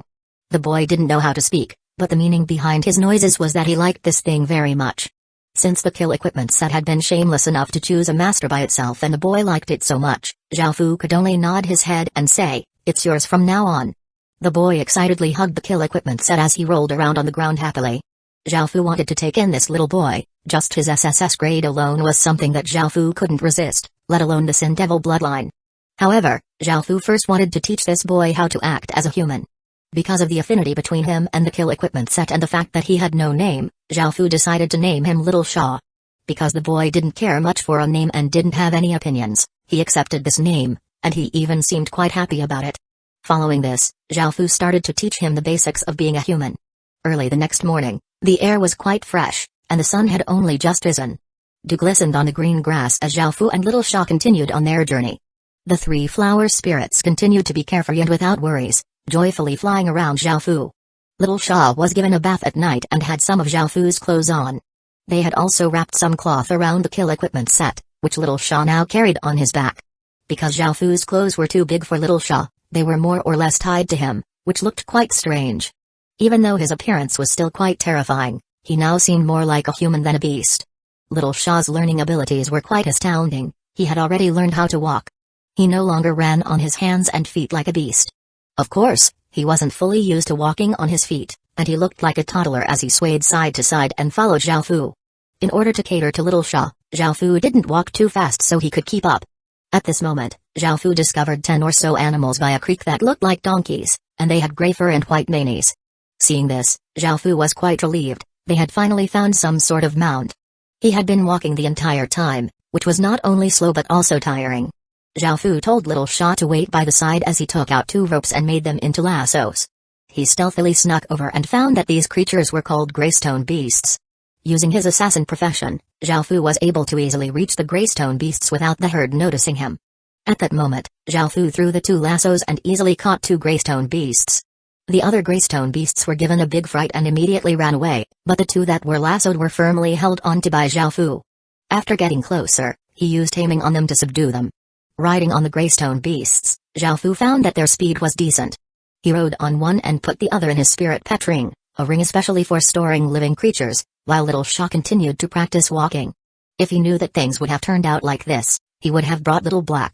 The boy didn't know how to speak, but the meaning behind his noises was that he liked this thing very much. Since the kill equipment set had been shameless enough to choose a master by itself and the boy liked it so much, Zhao Fu could only nod his head and say, "It's yours from now on." The boy excitedly hugged the kill equipment set as he rolled around on the ground happily. Zhao Fu wanted to take in this little boy, just his SSS grade alone was something that Zhao Fu couldn't resist, let alone the Sin Devil bloodline. However, Zhao Fu first wanted to teach this boy how to act as a human. Because of the affinity between him and the kill equipment set and the fact that he had no name, Zhao Fu decided to name him Little Shaw. Because the boy didn't care much for a name and didn't have any opinions, he accepted this name, and he even seemed quite happy about it. Following this, Zhao Fu started to teach him the basics of being a human. Early the next morning, the air was quite fresh, and the sun had only just risen. Dew glistened on the green grass as Zhao Fu and Little Shaw continued on their journey. The three flower spirits continued to be carefree and without worries, joyfully flying around Zhao Fu. Little Shaw was given a bath at night and had some of Zhao Fu's clothes on. They had also wrapped some cloth around the kill equipment set, which Little Shaw now carried on his back. Because Zhao Fu's clothes were too big for Little Shaw, they were more or less tied to him, which looked quite strange. Even though his appearance was still quite terrifying, he now seemed more like a human than a beast. Little Shaw's learning abilities were quite astounding. He had already learned how to walk. He no longer ran on his hands and feet like a beast. Of course, he wasn't fully used to walking on his feet, and he looked like a toddler as he swayed side to side and followed Zhao Fu. In order to cater to Little Shaw, Zhao Fu didn't walk too fast so he could keep up. At this moment, Zhao Fu discovered 10 or so animals by a creek that looked like donkeys, and they had gray fur and white manes. Seeing this, Zhao Fu was quite relieved. They had finally found some sort of mount. He had been walking the entire time, which was not only slow but also tiring. Zhao Fu told Little Shaw to wait by the side as he took out 2 ropes and made them into lassos. He stealthily snuck over and found that these creatures were called Greystone beasts. Using his assassin profession, Zhao Fu was able to easily reach the Greystone beasts without the herd noticing him. At that moment, Zhao Fu threw the 2 lassos and easily caught 2 Greystone beasts. The other Greystone beasts were given a big fright and immediately ran away, but the 2 that were lassoed were firmly held onto by Zhao Fu. After getting closer, he used aiming on them to subdue them. Riding on the Greystone beasts, Zhao Fu found that their speed was decent. He rode on one and put the other in his spirit pet ring, a ring especially for storing living creatures, while Little Shaw continued to practice walking. If he knew that things would have turned out like this, he would have brought Little Black.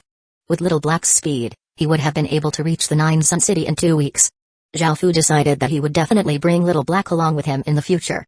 With Little Black's speed, he would have been able to reach the 9 Sun City in 2 weeks. Zhao Fu decided that he would definitely bring Little Black along with him in the future.